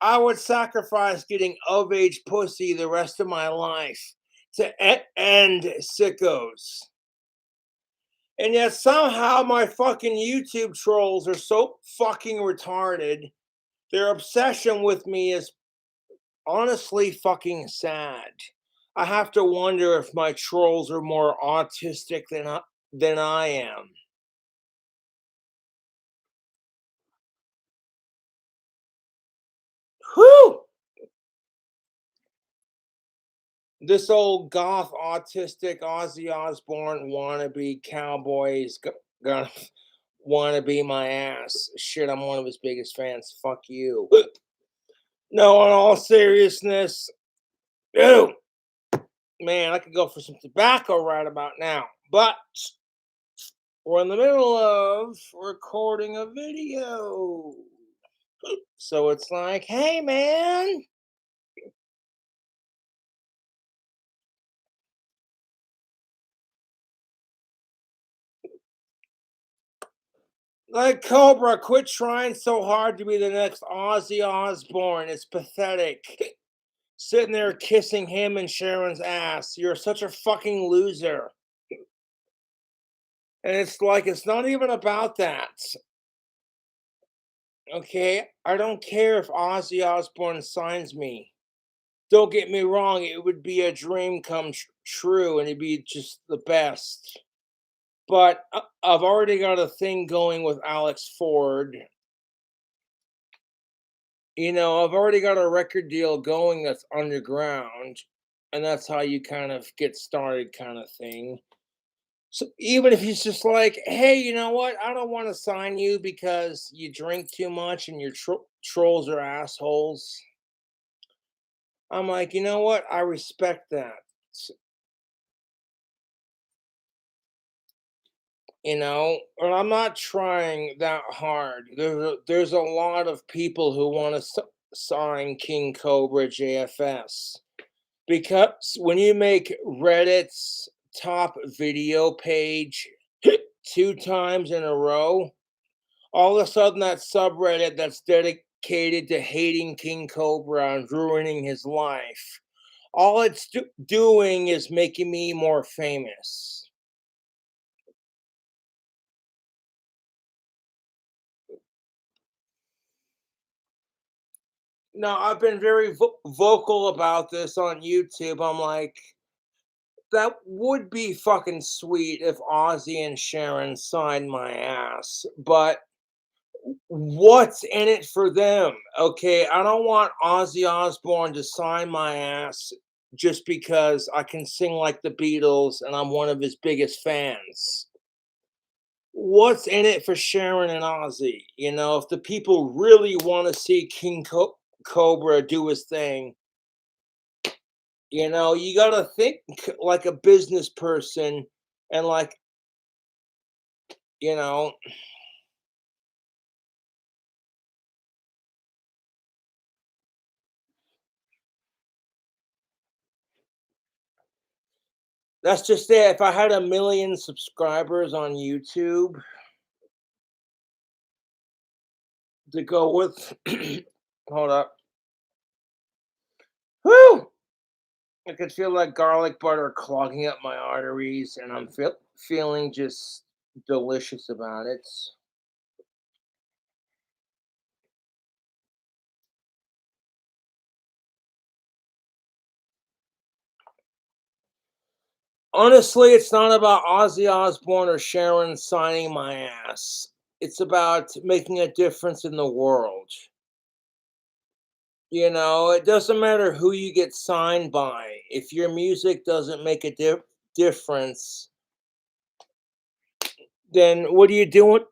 I would sacrifice getting of age pussy the rest of my life to end sickos. And yet somehow my fucking YouTube trolls are so fucking retarded. Their obsession with me is honestly fucking sad. I have to wonder if my trolls are more autistic than I am. Whew! This old goth autistic Ozzy Osbourne wannabe cowboy is gonna wanna be my ass. Shit, I'm one of his biggest fans. Fuck you. No, in all seriousness, ew, man, I could go for some tobacco right about now, but we're in the middle of recording a video. So it's like, hey man, like Cobra, quit trying so hard to be the next Ozzy Osbourne. It's pathetic. Sitting there kissing him and Sharon's ass. You're such a fucking loser. And it's like, it's not even about that. Okay? I don't care if Ozzy Osbourne signs me. Don't get me wrong, it would be a dream come true and it'd be just the best. But I've already got a thing going with Alex Ford. You know, I've already got a record deal going that's underground. and that's how you kind of get started, kind of thing. So even if he's just like, hey, you know what? I don't want to sign you because you drink too much and your trolls are assholes. I'm like, you know what? I respect that. And I'm not trying that hard. There's a lot of people who want to sign King Cobra JFS because when you make Reddit's top video page 2 times in a row, all of a sudden that subreddit that's dedicated to hating King Cobra and ruining his life, all it's doing is making me more famous. No, I've been very vocal about this on YouTube. I'm like, that would be fucking sweet if Ozzy and Sharon signed my ass, but what's in it for them? Okay, I don't want Ozzy Osbourne to sign my ass just because I can sing like the Beatles and I'm one of his biggest fans. What's in it for Sharon and Ozzy? If the people really want to see King Cobra do his thing, you got to think like a business person and like, you know, that's just it. If I had 1 million subscribers on YouTube to go with, hold up. Whew! I could feel like garlic butter clogging up my arteries, and I'm feeling just delicious about it. Honestly, it's not about Ozzy Osbourne or Sharon signing my ass. It's about making a difference in the world. It doesn't matter who you get signed by. If your music doesn't make a difference, then what are you doing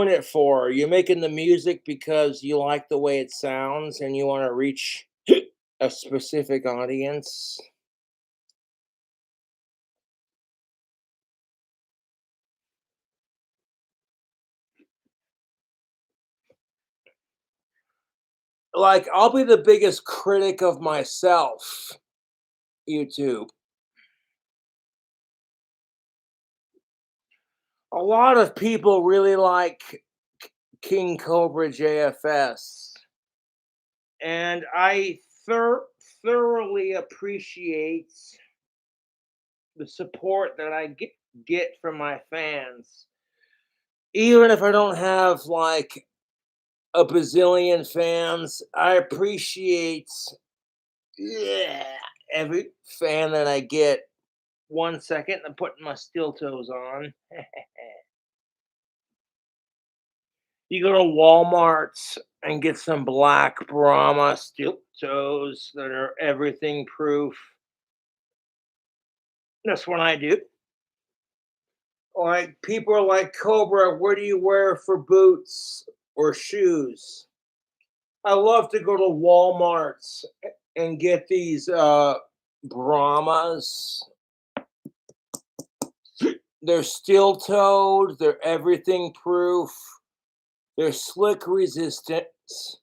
it for? You're making the music because you like the way it sounds and you want to reach a specific audience. Like, I'll be the biggest critic of myself, YouTube. A lot of people really like King Cobra JFS, and I thoroughly appreciate the support that I get from my fans. Even if I don't have like a bazillion fans, I appreciate, yeah, every fan that I get. 1 second, I'm putting my steel toes on. You go to Walmart and get some black Brahma steel toes that are everything proof. That's what I do. Like, people are like, Cobra, what do you wear for boots or shoes? I love to go to Walmart and get these Brahmas. They're steel toed, they're everything proof, they're slick resistance,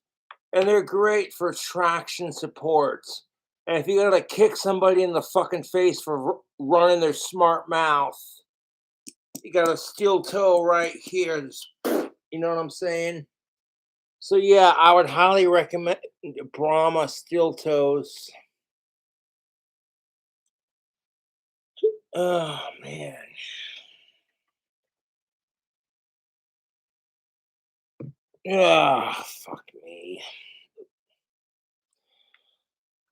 and they're great for traction support. And if you gotta kick somebody in the fucking face for running their smart mouth, you got a steel toe right here. You know what I'm saying? So yeah, I would highly recommend Brahma steel toes. Oh man. Ah, fuck me.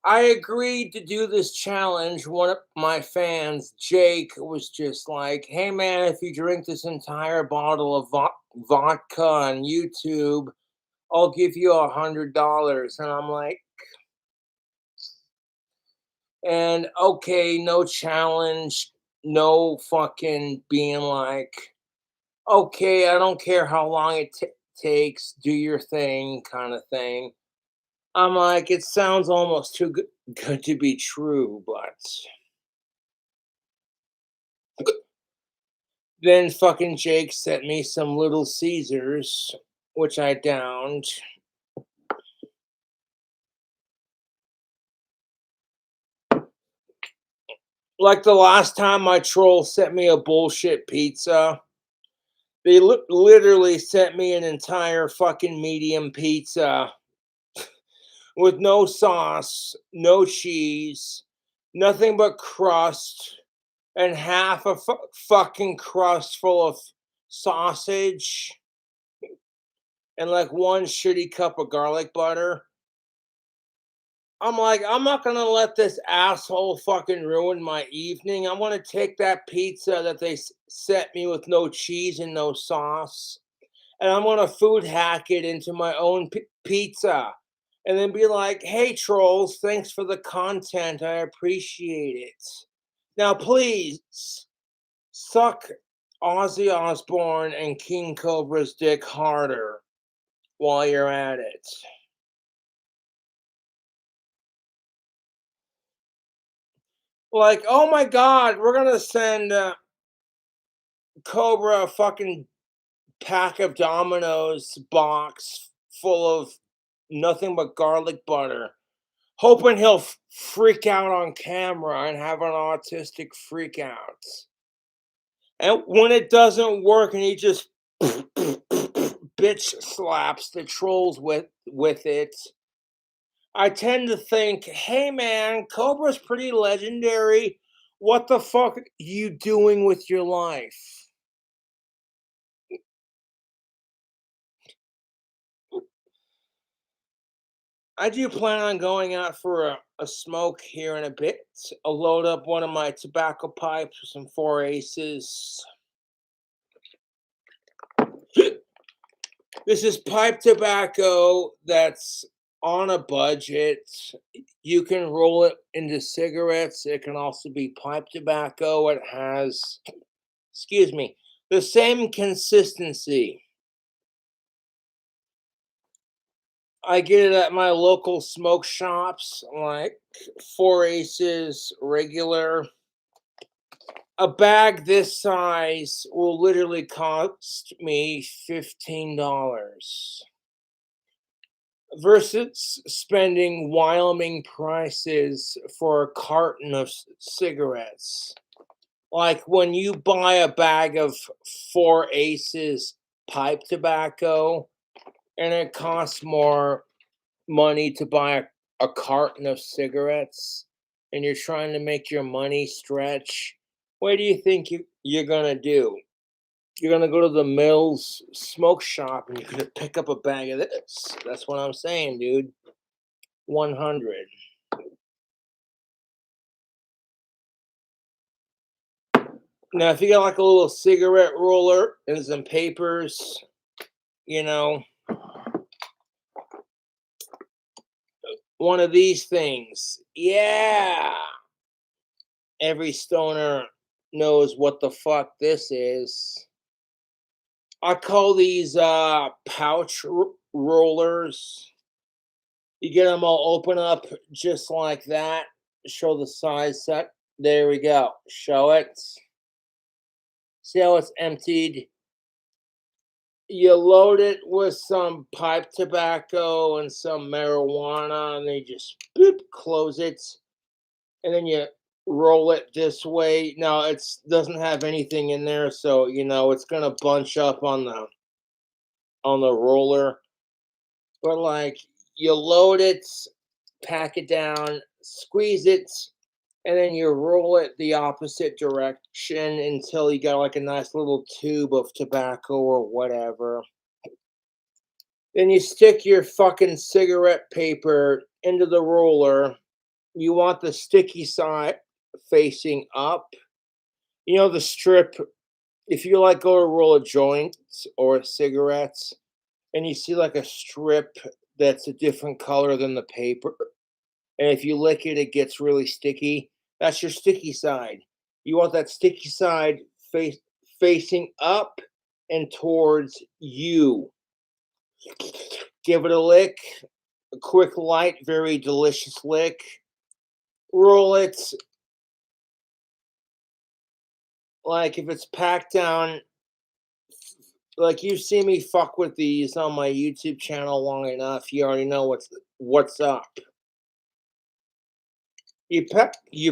I agreed to do this challenge. One of my fans, Jake, was just like, hey man, if you drink this entire bottle of vodka on YouTube, I'll give you $100. And I'm like, And okay, no challenge, no fucking being like, okay, I don't care how long it takes, do your thing kind of thing. I'm like, it sounds almost too good to be true, but then fucking Jake sent me some Little Caesars, which I downed. Like the last time my troll sent me a bullshit pizza, they literally sent me an entire fucking medium pizza with no sauce, no cheese, nothing but crust, and half a fucking crust full of sausage and like one shitty cup of garlic butter. I'm like, I'm not gonna let this asshole fucking ruin my evening. I'm gonna take that pizza that they sent me with no cheese and no sauce, and I'm gonna food hack it into my own pizza, and then be like, "Hey trolls, thanks for the content. I appreciate it. Now please suck Ozzy Osbourne and King Cobra's dick harder while you're at it." Like, oh my god, we're gonna send Cobra a fucking pack of Domino's box full of nothing but garlic butter, hoping he'll freak out on camera and have an autistic freak out. And when it doesn't work and he just bitch slaps the trolls with it, I tend to think, hey man, Cobra's pretty legendary. What the fuck are you doing with your life? I do plan on going out for a smoke here in a bit. I'll load up one of my tobacco pipes with some 4 Aces. This is pipe tobacco that's on a budget. You can roll it into cigarettes. It can also be pipe tobacco. It has, excuse me, the same consistency. I get it at my local smoke shops, like 4 Aces, regular. A bag this size will literally cost me $15 versus spending Wyoming prices for a carton of cigarettes. Like when you buy a bag of 4 Aces pipe tobacco, and it costs more money to buy a carton of cigarettes, and you're trying to make your money stretch, what do you think you're gonna do? You're gonna go to the Mills smoke shop and you're gonna pick up a bag of this. That's what I'm saying, dude. 100. Now, if you got like a little cigarette roller and some papers, you know, one of these things, yeah, every stoner knows what the fuck this is. I call these pouch rollers. You get them all open up just like that. Show the size set. There we go. Show it. See how it's emptied? You load it with some pipe tobacco and some marijuana, and then you just boop, close it. And then you roll it this way. Now it doesn't have anything in there, so you know it's gonna bunch up on the roller. But like you load it, pack it down, squeeze it, and then you roll it the opposite direction until you got like a nice little tube of tobacco or whatever. Then you stick your fucking cigarette paper into the roller. You want the sticky side facing up. You know the strip, if you like go to roll a joint or cigarettes and you see like a strip that's a different color than the paper, And if you lick it, it gets really sticky. That's your sticky side. You want that sticky side facing up and towards you. Give it a lick, a quick, light, very delicious lick. Roll it like if it's packed down. Like you see me fuck with these on my YouTube channel long enough, you already know what's up. You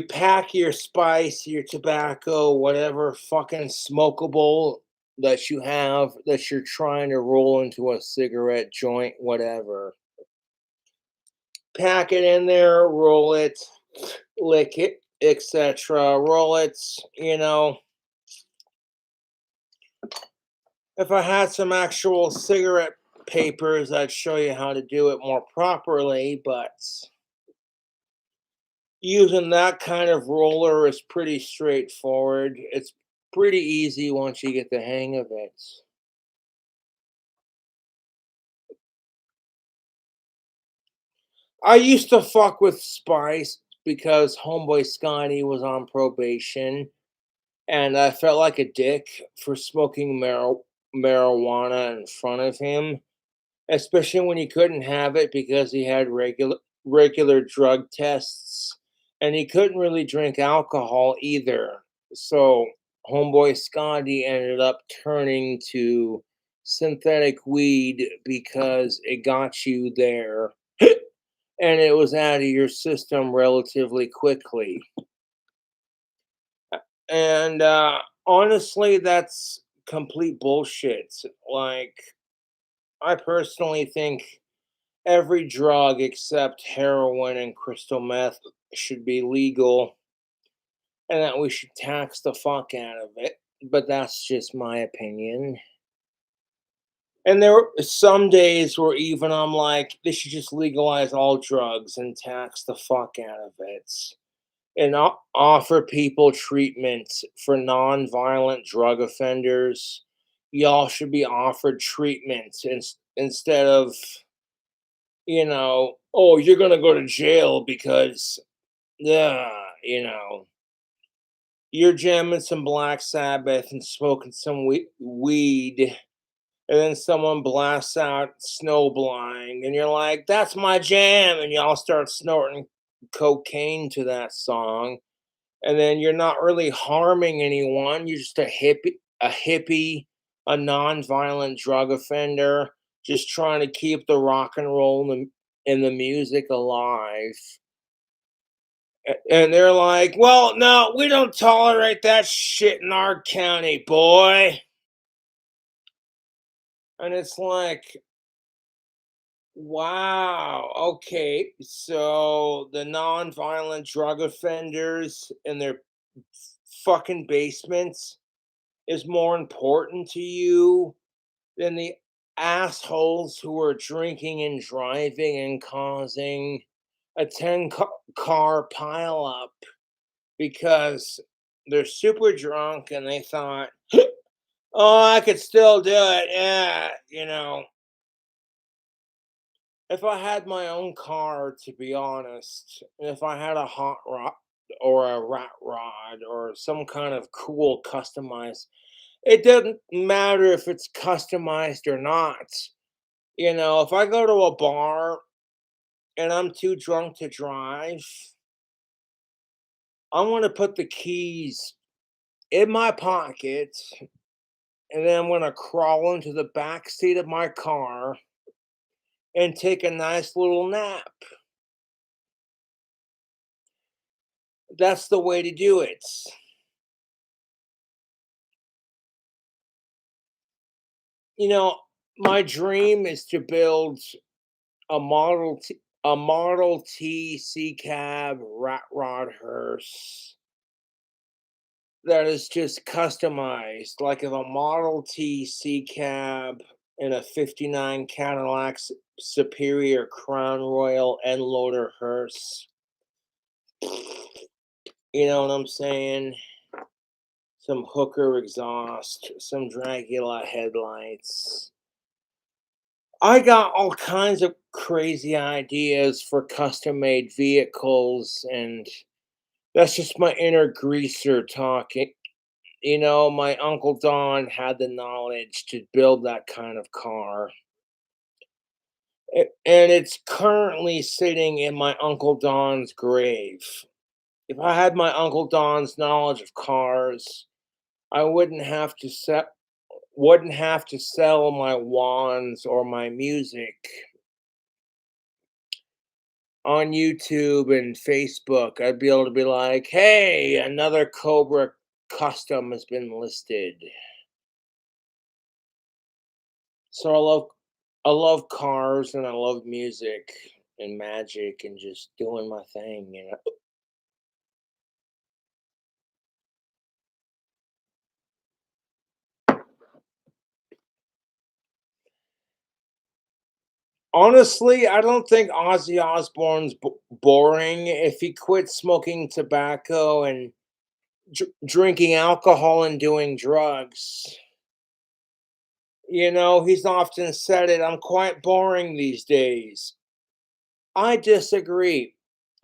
pack your spice, your tobacco, whatever fucking smokable that you have that you're trying to roll into a cigarette joint, whatever. Pack it in there, roll it, lick it, etc. Roll it, you know. If I had some actual cigarette papers, I'd show you how to do it more properly, but using that kind of roller is pretty straightforward. It's pretty easy once you get the hang of it. I used to fuck with Spice because Homeboy Scotty was on probation, and I felt like a dick for smoking marijuana in front of him, especially when he couldn't have it because he had regular drug tests, and he couldn't really drink alcohol either. So Homeboy Scotty ended up turning to synthetic weed because it got you there and it was out of your system relatively quickly. And honestly, that's complete bullshit. Like, I personally think every drug except heroin and crystal meth should be legal and that we should tax the fuck out of it. But that's just my opinion. And there were some days where even I'm like, they should just legalize all drugs and tax the fuck out of it. And offer people treatment for non-violent drug offenders. Y'all should be offered treatment instead of, oh, you're gonna go to jail because, yeah, you're jamming some Black Sabbath and smoking some weed, and then someone blasts out Snowblind, and you're like, "That's my jam," and y'all start snorting cocaine to that song, and then you're not really harming anyone. You're just a hippie, a non-violent drug offender, just trying to keep the rock and roll and the music alive. And they're like, well, no, we don't tolerate that shit in our county, boy. And it's like, wow, okay, so the non-violent drug offenders in their fucking basements is more important to you than the assholes who are drinking and driving and causing a 10 car pileup because they're super drunk and they thought, oh, I could still do it. Yeah, if I had my own car, to be honest, and if I had a hot rod or a rat rod or some kind of cool customized, it doesn't matter if it's customized or not. If I go to a bar and I'm too drunk to drive, I want to put the keys in my pocket and then I'm going to crawl into the back seat of my car and take a nice little nap. That's the way to do it. My dream is to build a Model T C cab rat rod hearse that is just customized, like if a Model T C cab in a '59 Cadillac Superior Crown Royal end loader hearse. You know what I'm saying? Some hooker exhaust, some Dracula headlights. I got all kinds of crazy ideas for custom made vehicles, and that's just my inner greaser talking. My Uncle Don had the knowledge to build that kind of car. And it's currently sitting in my Uncle Don's grave. If I had my Uncle Don's knowledge of cars, I wouldn't have to sell my wands or my music on YouTube and Facebook. I'd be able to be like, "Hey, another Cobra custom has been listed." So I love cars and I love music and magic and just doing my thing. Honestly, I don't think Ozzy Osbourne's boring if he quit smoking tobacco and drinking alcohol and doing drugs. He's often said it, "I'm quite boring these days." I disagree.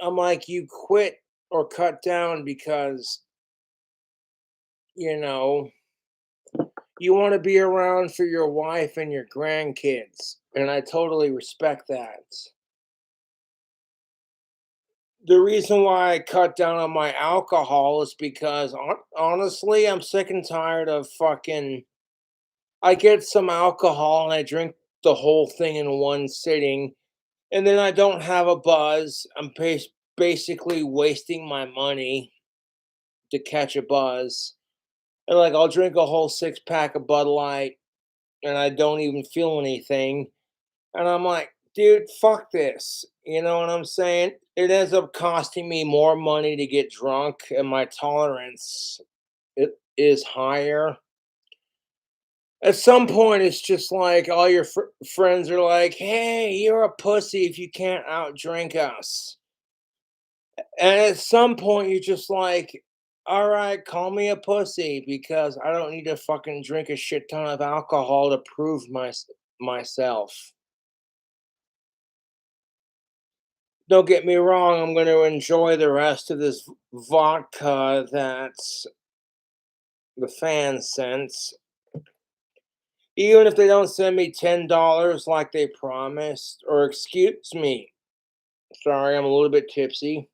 I'm like, you quit or cut down because, you know, you want to be around for your wife and your grandkids. And I totally respect that. The reason why I cut down on my alcohol is because honestly, I'm sick and tired of fucking. I get some alcohol and I drink the whole thing in one sitting, and then I don't have a buzz. I'm basically wasting my money to catch a buzz. And like, I'll drink a whole six pack of Bud Light and I don't even feel anything. And I'm like, dude, fuck this. You know what I'm saying? It ends up costing me more money to get drunk, and my tolerance it is higher. At some point, it's just like all your friends are like, "Hey, you're a pussy if you can't outdrink us." And at some point, you're just like, "All right, call me a pussy because I don't need to fucking drink a shit ton of alcohol to prove myself." Don't get me wrong, I'm going to enjoy the rest of this vodka that the fans sent. Even if they don't send me $10 like they promised, or excuse me, sorry, I'm a little bit tipsy.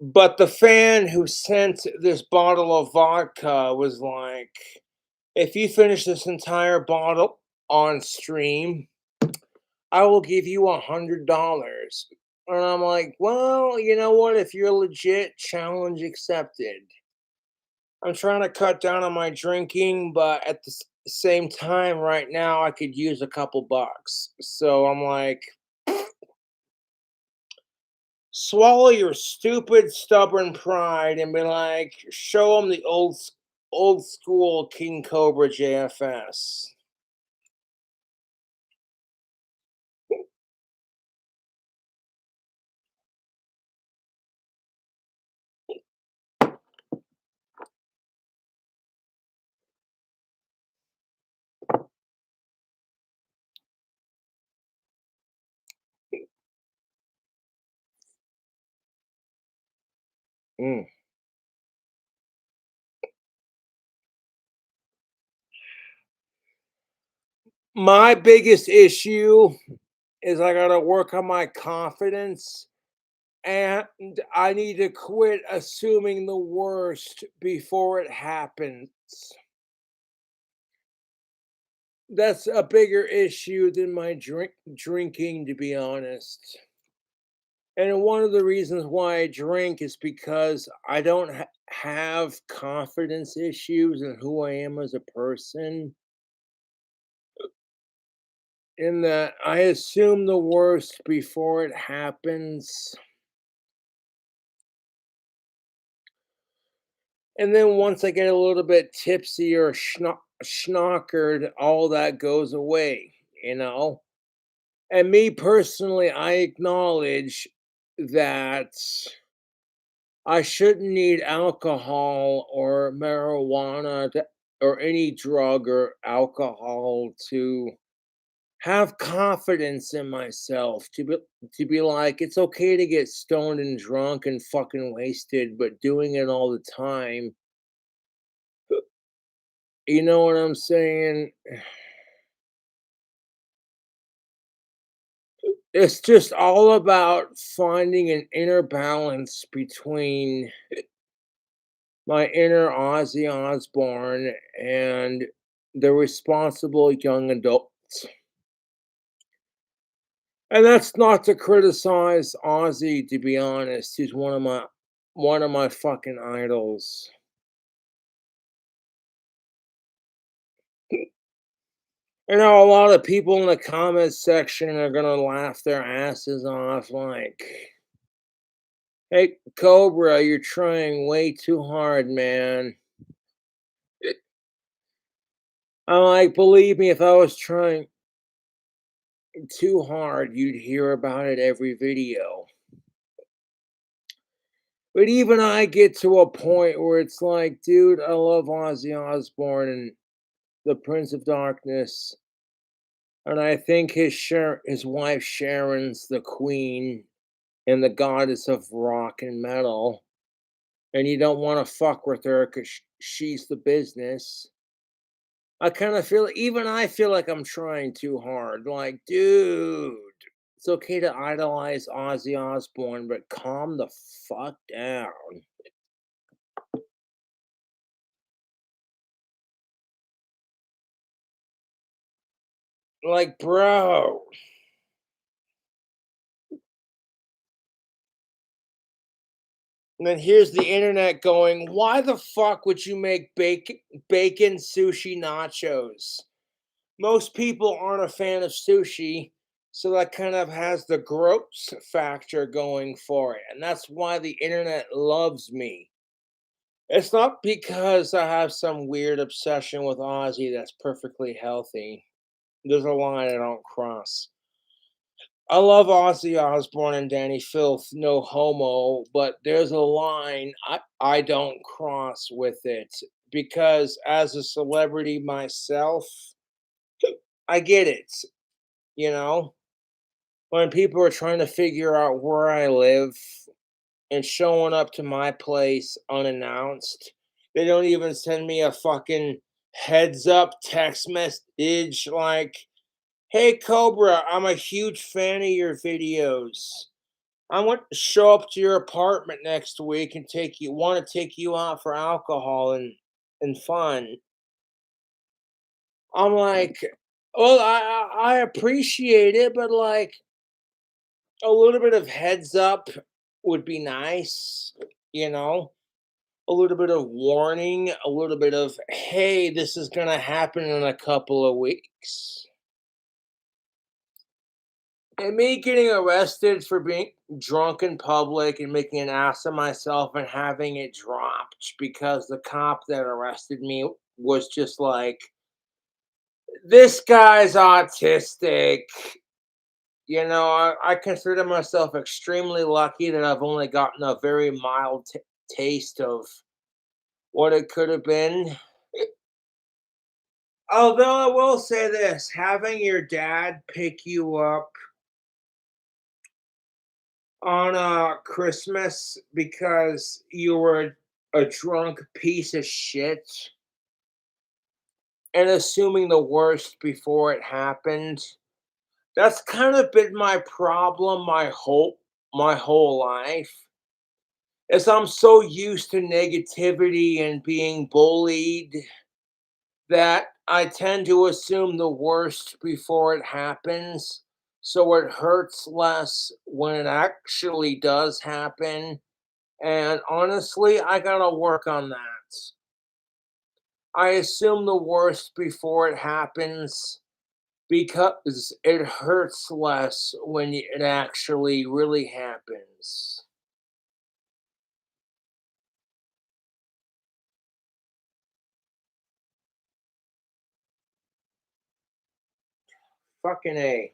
But the fan who sent this bottle of vodka was like, if you finish this entire bottle on stream, I will give you $100. And I'm like, well, you know what? If you're legit, challenge accepted. I'm trying to cut down on my drinking, but at the same time, right now, I could use a couple bucks. So I'm like, swallow your stupid, stubborn pride and be like, show them the old school King Cobra JFS. Mm. My biggest issue is I got to work on my confidence, and I need to quit assuming the worst before it happens. That's a bigger issue than my drinking, to be honest. And one of the reasons why I drink is because I don't have confidence issues in who I am as a person. In that I assume the worst before it happens. And then once I get a little bit tipsy or schnockered, all that goes away. And me personally, I acknowledge that I shouldn't need alcohol or marijuana or any drug or alcohol to have confidence in myself to be like, it's okay to get stoned and drunk and fucking wasted, but doing it all the time, you know what I'm saying? It's just all about finding an inner balance between my inner Ozzy Osbourne and the responsible young adults. And that's not to criticize Ozzy, to be honest. He's one of my fucking idols. You know, a lot of people in the comments section are gonna laugh their asses off like, hey, Cobra, you're trying way too hard, man. I'm like, believe me, if I was trying too hard, you'd hear about it every video. But even I get to a point where it's like, dude, I love Ozzy Osbourne and the Prince of Darkness, and I think his wife Sharon's the queen and the goddess of rock and metal, and you don't want to fuck with her because she's the business. I kind of feel, even I feel like I'm trying too hard. Like, dude, it's okay to idolize Ozzy Osbourne, but calm the fuck down. Like, bro. And then here's the internet going, why the fuck would you make bacon sushi nachos? Most people aren't a fan of sushi, so that kind of has the gross factor going for it. And that's why the internet loves me. It's not because I have some weird obsession with Ozzy that's perfectly healthy. There's a line I don't cross. I love Ozzy Osbourne and Danny Filth, no homo, but there's a line I don't cross with it because as a celebrity myself, I get it, you know? When people are trying to figure out where I live and showing up to my place unannounced, they don't even send me a fucking heads up text message like, hey Cobra, I'm a huge fan of your videos. I want to show up to your apartment next week and want to take you out for alcohol and fun. I'm like, well, I appreciate it, but like a little bit of heads up would be nice, you know? A little bit of warning, a little bit of, hey, this is gonna happen in a couple of weeks. And me getting arrested for being drunk in public and making an ass of myself and having it dropped because the cop that arrested me was just like, this guy's autistic. You know, I consider myself extremely lucky that I've only gotten a very mild taste of what it could have been. Although I will say this, having your dad pick you up on Christmas because you were a drunk piece of shit and assuming the worst before it happened. That's kind of been my problem my whole life. Is I'm so used to negativity and being bullied that I tend to assume the worst before it happens. So it hurts less when it actually does happen. And honestly, I gotta work on that. I assume the worst before it happens because it hurts less when it actually really happens. Fucking A.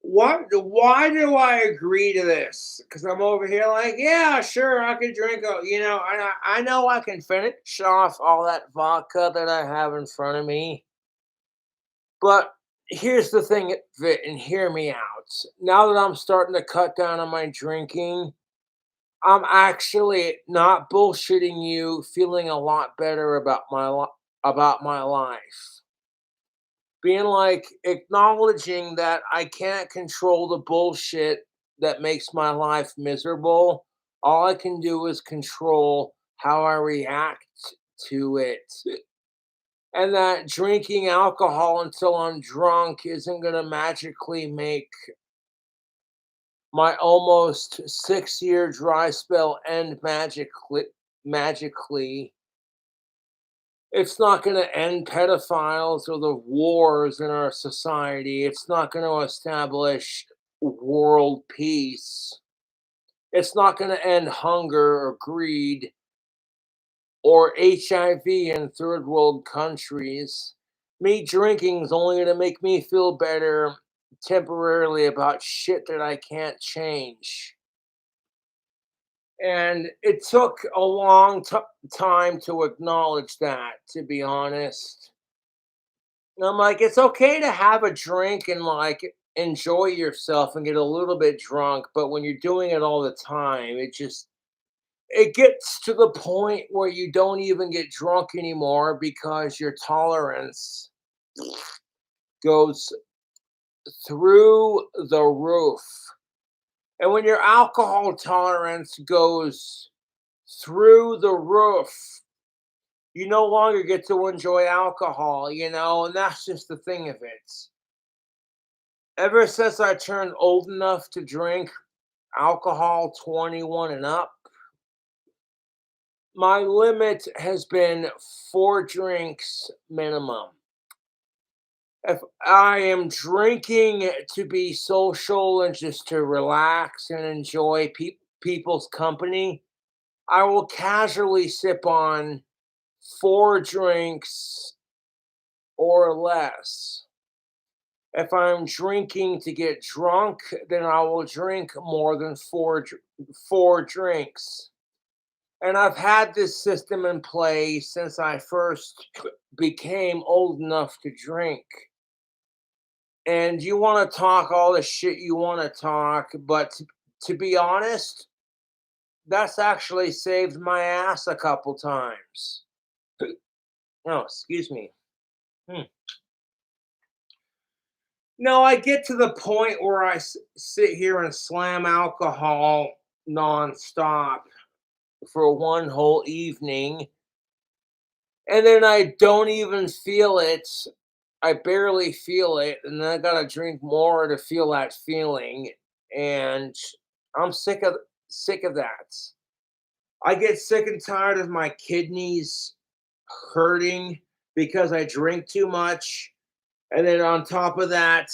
Why do I agree to this? Because I'm over here like, yeah, sure, I could drink I know I can finish off all that vodka that I have in front of me. But here's the thing, Vit, and hear me out. Now that I'm starting to cut down on my drinking, I'm actually not bullshitting you, feeling a lot better about about my life. Being like acknowledging that I can't control the bullshit that makes my life miserable. All I can do is control how I react to it. And that drinking alcohol until I'm drunk isn't going to magically make my almost 6-year dry spell end magically. It's not going to end pedophiles or the wars in our society. It's not going to establish world peace. It's not going to end hunger or greed or HIV in third world countries. Me drinking is only going to make me feel better temporarily about shit that I can't change. And it took a long time to acknowledge that, to be honest. And I'm like, it's okay to have a drink and like enjoy yourself and get a little bit drunk, but when you're doing it all the time, it gets to the point where you don't even get drunk anymore because your tolerance goes through the roof. And when your alcohol tolerance goes through the roof, you no longer get to enjoy alcohol, and that's just the thing of it. Ever since I turned old enough to drink alcohol 21 and up, my limit has been 4 drinks minimum. If I am drinking to be social and just to relax and enjoy people's company, I will casually sip on 4 drinks or less. If I'm drinking to get drunk, then I will drink more than four drinks. And I've had this system in play since I first became old enough to drink. And you want to talk all the shit you want to talk, but to be honest, that's actually saved my ass a couple times. Oh, excuse me. Hmm. No, I get to the point where I sit here and slam alcohol nonstop for one whole evening, and then I don't even feel it. I barely feel it, and then I gotta drink more to feel that feeling, and I'm sick of that. I get sick and tired of my kidneys hurting because I drink too much, and then on top of that,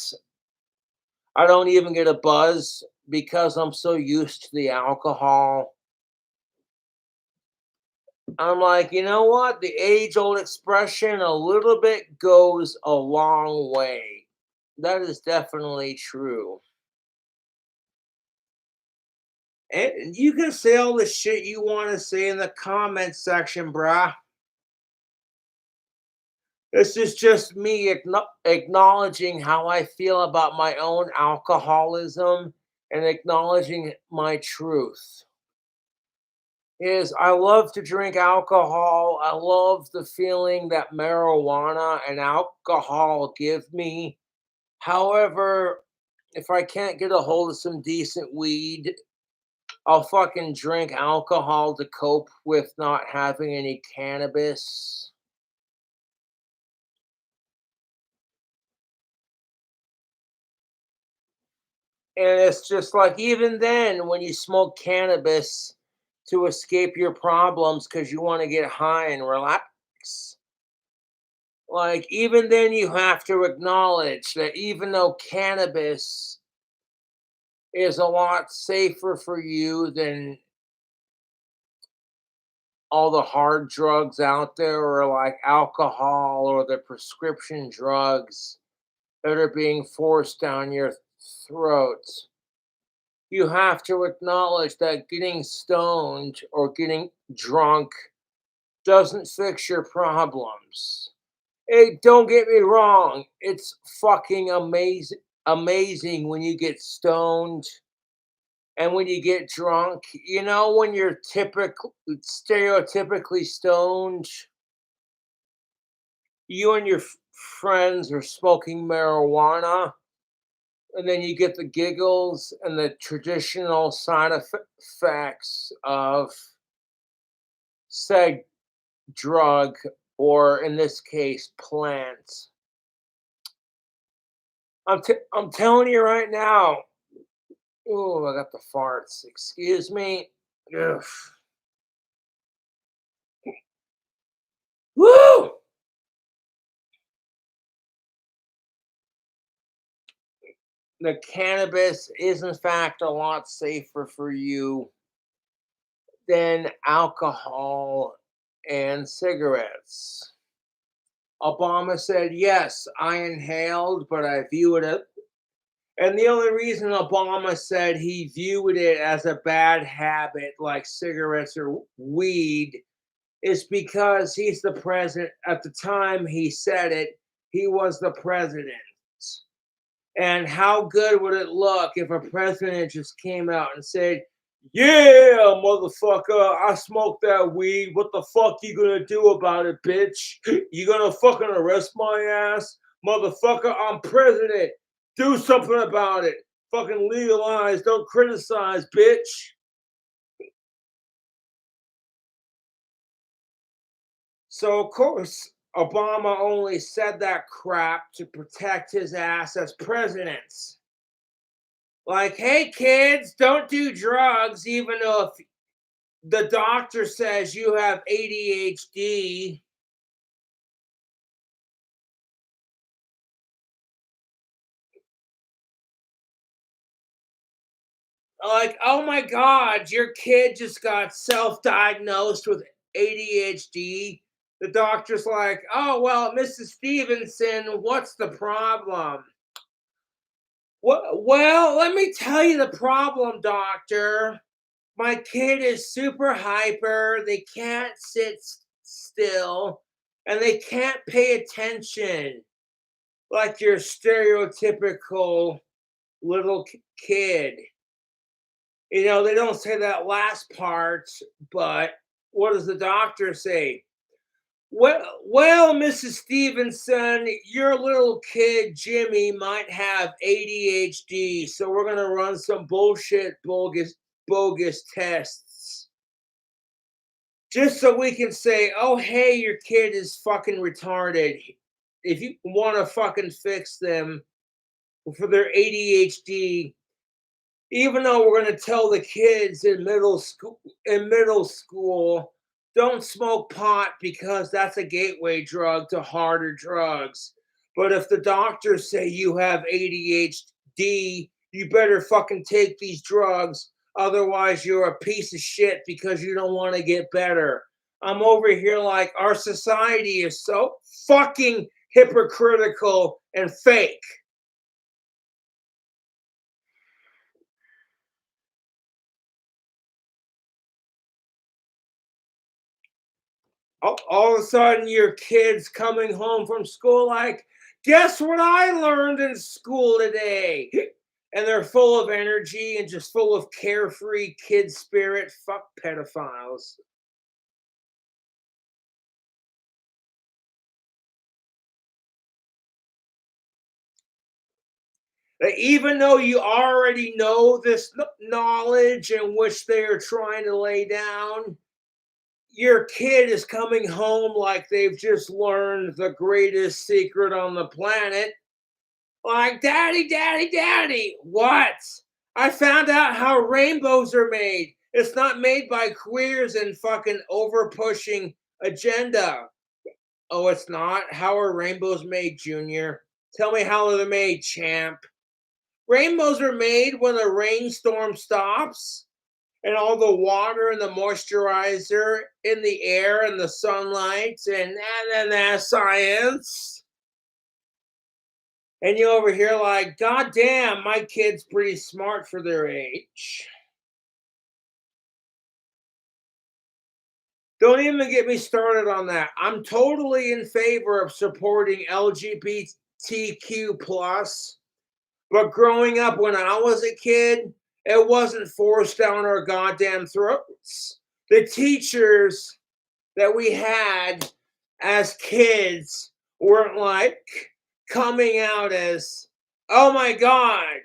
I don't even get a buzz because I'm so used to the alcohol. I'm like, you know what? The age old expression, a little bit goes a long way. That is definitely true. And you can say all the shit you want to say in the comment section, brah. This is just me acknowledging how I feel about my own alcoholism and acknowledging my truth. Is I love to drink alcohol. I love the feeling that marijuana and alcohol give me. However, if I can't get a hold of some decent weed, I'll fucking drink alcohol to cope with not having any cannabis. And it's just like, even then, when you smoke cannabis to escape your problems because you want to get high and relax, like, even then, you have to acknowledge that even though cannabis is a lot safer for you than all the hard drugs out there, or like alcohol or the prescription drugs that are being forced down your throat, you have to acknowledge that getting stoned or getting drunk doesn't fix your problems. Hey, don't get me wrong. It's fucking amazing when you get stoned and when you get drunk. You know, when you're stereotypically stoned, you and your friends are smoking marijuana, and then you get the giggles and the traditional effects of said drug, or in this case, plants. I'm telling you right now. Oh, I got the farts. Excuse me. Ugh. Woo! The cannabis is in fact a lot safer for you than alcohol and cigarettes. Obama said, yes, I inhaled, but I view it as, and the only reason Obama said he viewed it as a bad habit like cigarettes or weed is because he's the president. At the time he said it, he was the president. And how good would it look if a president just came out and said, yeah, motherfucker, I smoked that weed. What the fuck you gonna do about it, bitch? You gonna fucking arrest my ass? Motherfucker, I'm president. Do something about it. Fucking legalize, don't criticize, bitch. So, of course, Obama only said that crap to protect his ass as president. Like, hey, kids, don't do drugs, even though if the doctor says you have ADHD. Like, oh my God, your kid just got self diagnosed with ADHD. The doctor's like, oh, well, Mrs. Stevenson, what's the problem? Well, let me tell you the problem, doctor. My kid is super hyper. They can't sit still and they can't pay attention like your stereotypical little kid. You know, they don't say that last part, but what does the doctor say? Well, Mrs. Stevenson, your little kid Jimmy might have ADHD, so we're gonna run some bogus tests, just so we can say, oh, hey, your kid is fucking retarded. If you want to fucking fix them for their ADHD, even though we're going to tell the kids in middle school, don't smoke pot because that's a gateway drug to harder drugs. But if the doctors say you have ADHD, you better fucking take these drugs. Otherwise, you're a piece of shit because you don't want to get better. I'm over here like our society is so fucking hypocritical and fake. All of a sudden your kids coming home from school like, guess what I learned in school today? And they're full of energy and just full of carefree kid spirit. Fuck pedophiles. Even though you already know this knowledge in which they are trying to lay down, your kid is coming home like they've just learned the greatest secret on the planet. Like, daddy, daddy, daddy, what? I found out how rainbows are made. It's not made by queers and fucking over pushing agenda. Oh, it's not? How are rainbows made, Junior? Tell me how they're made, champ. Rainbows are made when a rainstorm stops and all the water and the moisturizer in the air and the sunlight and that's science. And you over here like, God damn, my kid's pretty smart for their age. Don't even get me started on that. I'm totally in favor of supporting LGBTQ plus, but growing up when I was a kid, it wasn't forced down our goddamn throats. The teachers that we had as kids weren't like coming out as, oh my God,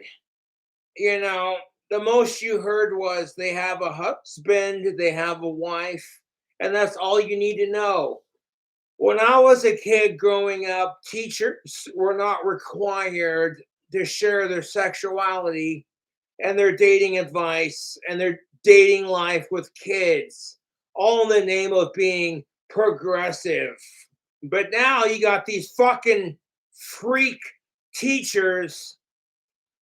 you know, the most you heard was they have a husband, they have a wife, and that's all you need to know. When I was a kid growing up, teachers were not required to share their sexuality and their dating advice and their dating life with kids, all in the name of being progressive. But now you got these fucking freak teachers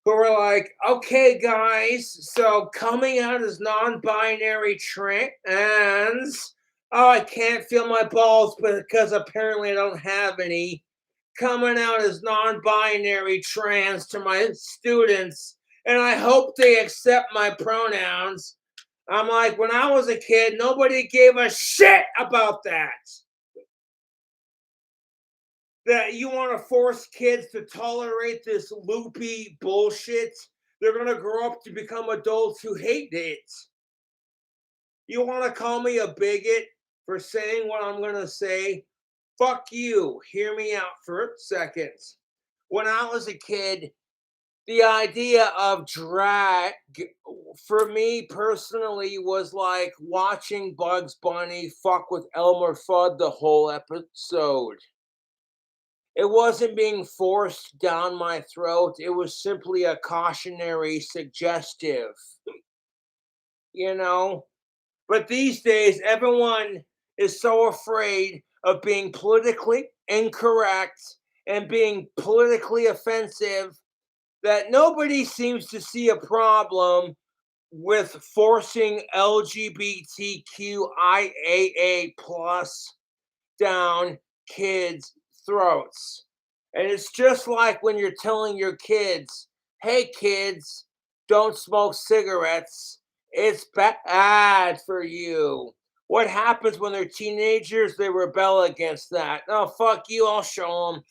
who are like, okay, guys, so coming out as non binary trans. Oh, I can't feel my balls because apparently I don't have any. Coming out as non binary trans to my students, and I hope they accept my pronouns. I'm like, when I was a kid, nobody gave a shit about that. That you want to force kids to tolerate this loopy bullshit. They're going to grow up to become adults who hate it. You want to call me a bigot for saying what I'm going to say? Fuck you. Hear me out for a second. When I was a kid, the idea of drag for me personally was like watching Bugs Bunny fuck with Elmer Fudd the whole episode. It wasn't being forced down my throat. It was simply a cautionary suggestive, you know? But these days, everyone is so afraid of being politically incorrect and being politically offensive that nobody seems to see a problem with forcing LGBTQIAA plus down kids' throats. And it's just like when you're telling your kids, hey kids, don't smoke cigarettes. It's bad for you. What happens when they're teenagers? They rebel against that. Oh, fuck you, I'll show them.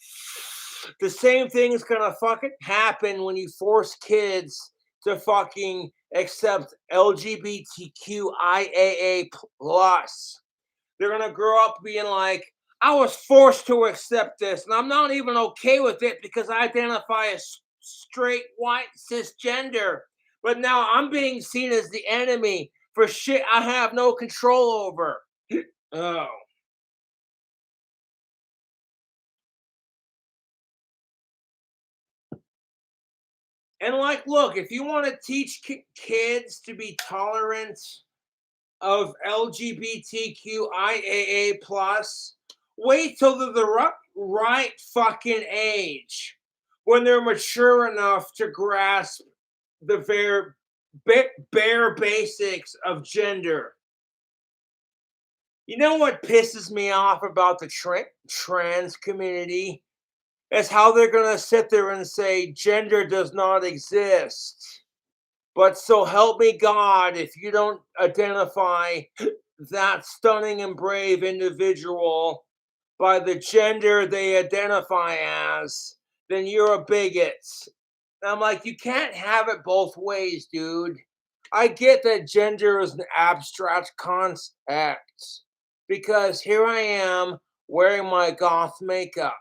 The same thing is gonna fucking happen when you force kids to fucking accept LGBTQIAA plus. They're gonna grow up being like, I was forced to accept this, and I'm not even okay with it because I identify as straight, white, cisgender. But now I'm being seen as the enemy for shit I have no control over. Oh. And like, look, if you want to teach kids to be tolerant of LGBTQIAA plus, wait till they're the right fucking age when they're mature enough to grasp the bare basics of gender. You know what pisses me off about the trans community? Is how they're going to sit there and say gender does not exist. But so help me God, if you don't identify that stunning and brave individual by the gender they identify as, then you're a bigot. And I'm like, you can't have it both ways, dude. I get that gender is an abstract concept because here I am wearing my goth makeup.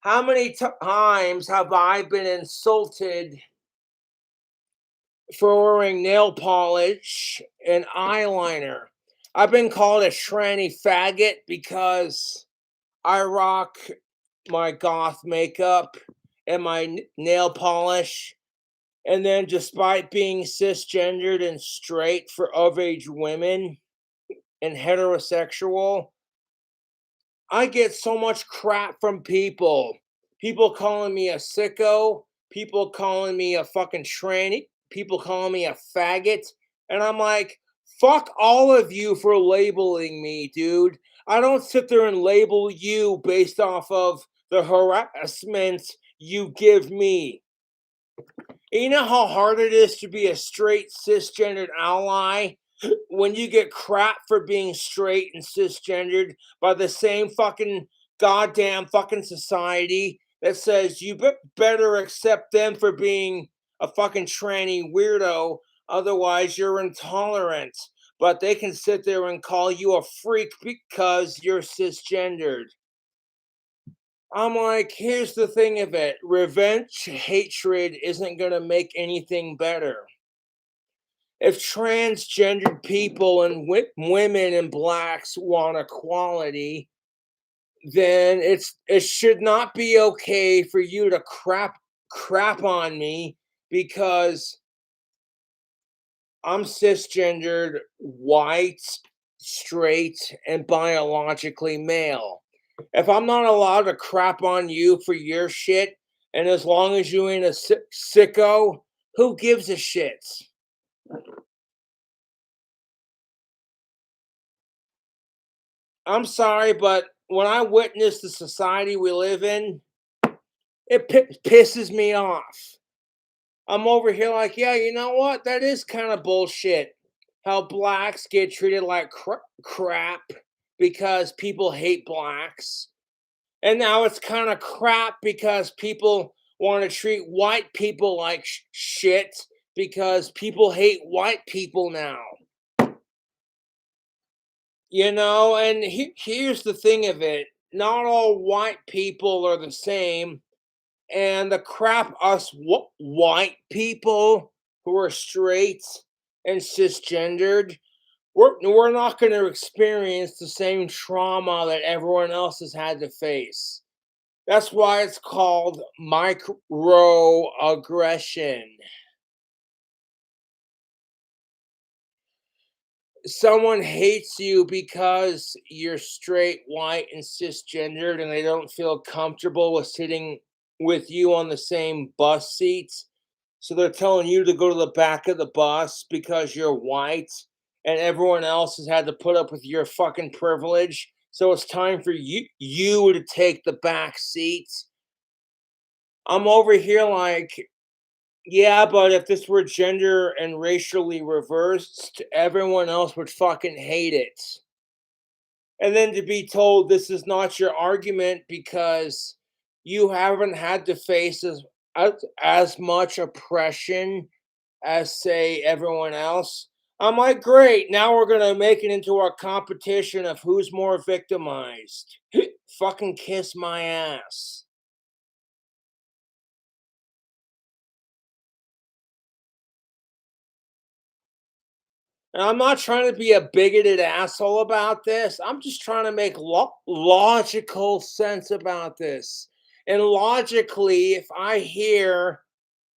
How many times have I been insulted for wearing nail polish and eyeliner? I've been called a tranny faggot because I rock my goth makeup and my nail polish. And then, despite being cisgendered and straight for of age women and heterosexual, I get so much crap from people. People calling me a sicko, people calling me a fucking tranny, people calling me a faggot. And I'm like, fuck all of you for labeling me, dude. I don't sit there and label you based off of the harassment you give me. You know how hard it is to be a straight cisgendered ally? when you get crap for being straight and cisgendered by the same fucking goddamn fucking society that says you better accept them for being a fucking tranny weirdo, otherwise you're intolerant. But they can sit there and call you a freak because you're cisgendered. I'm like, here's the thing of it: revenge hatred isn't going to make anything better. If transgendered people and women and blacks want equality, then it should not be okay for you to crap on me because I'm cisgendered, white, straight, and biologically male. If I'm not allowed to crap on you for your shit, and as long as you ain't a sicko, who gives a shit? I'm sorry, but when I witness the society we live in, it pisses me off. I'm over here like, yeah, you know what? That is kind of bullshit. How blacks get treated like crap because people hate blacks. And now it's kind of crap because people want to treat white people like shit because people hate white people now. And here's the thing of it: not all white people are the same, and the crap us white people who are straight and cisgendered, we're not going to experience the same trauma that everyone else has had to face. That's why it's called microaggression. Someone hates you because you're straight, white, and cisgendered, and they don't feel comfortable with sitting with you on the same bus seats. So they're telling you to go to the back of the bus because you're white, and everyone else has had to put up with your fucking privilege. So it's time for you to take the back seats. I'm over here like, yeah, but if this were gender and racially reversed, everyone else would fucking hate it. And then to be told this is not your argument because you haven't had to face as much oppression as, say, everyone else. I'm like, great, now we're going to make it into a competition of who's more victimized. Fucking kiss my ass. And I'm not trying to be a bigoted asshole about this. I'm just trying to make logical sense about this. And logically, if I hear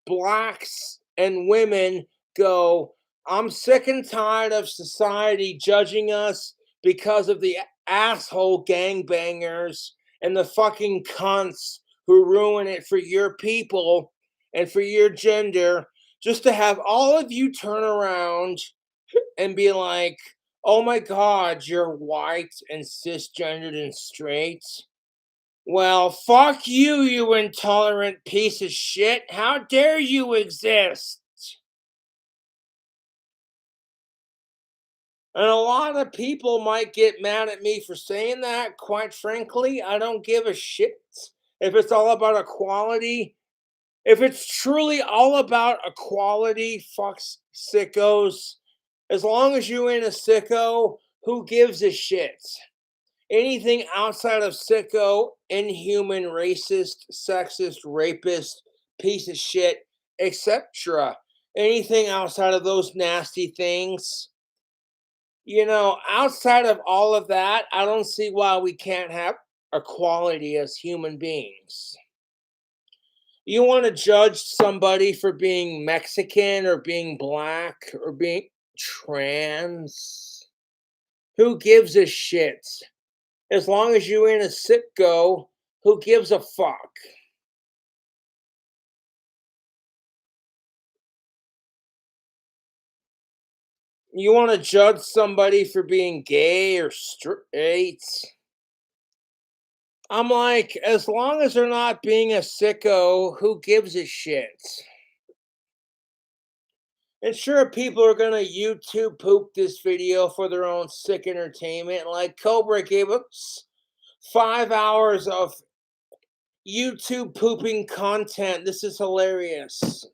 blacks and women go, I'm sick and tired of society judging us because of the asshole gangbangers and the fucking cunts who ruin it for your people and for your gender, just to have all of you turn around and be like, oh my God, you're white and cisgendered and straight. Well, fuck you, you intolerant piece of shit. How dare you exist? And a lot of people might get mad at me for saying that. Quite frankly, I don't give a shit. If it's all about equality, if it's truly all about equality, fuck sickos. As long as you ain't a sicko, who gives a shit? Anything outside of sicko, inhuman, racist, sexist, rapist, piece of shit, etc. Anything outside of those nasty things, outside of all of that, I don't see why we can't have equality as human beings. You want to judge somebody for being Mexican or being black or being trans? Who gives a shit? As long as you ain't a sicko, who gives a fuck? You want to judge somebody for being gay or straight? I'm like, as long as they're not being a sicko, who gives a shit? And sure, people are gonna YouTube poop this video for their own sick entertainment. Like Cobra gave us 5 hours of YouTube pooping content. This is hilarious.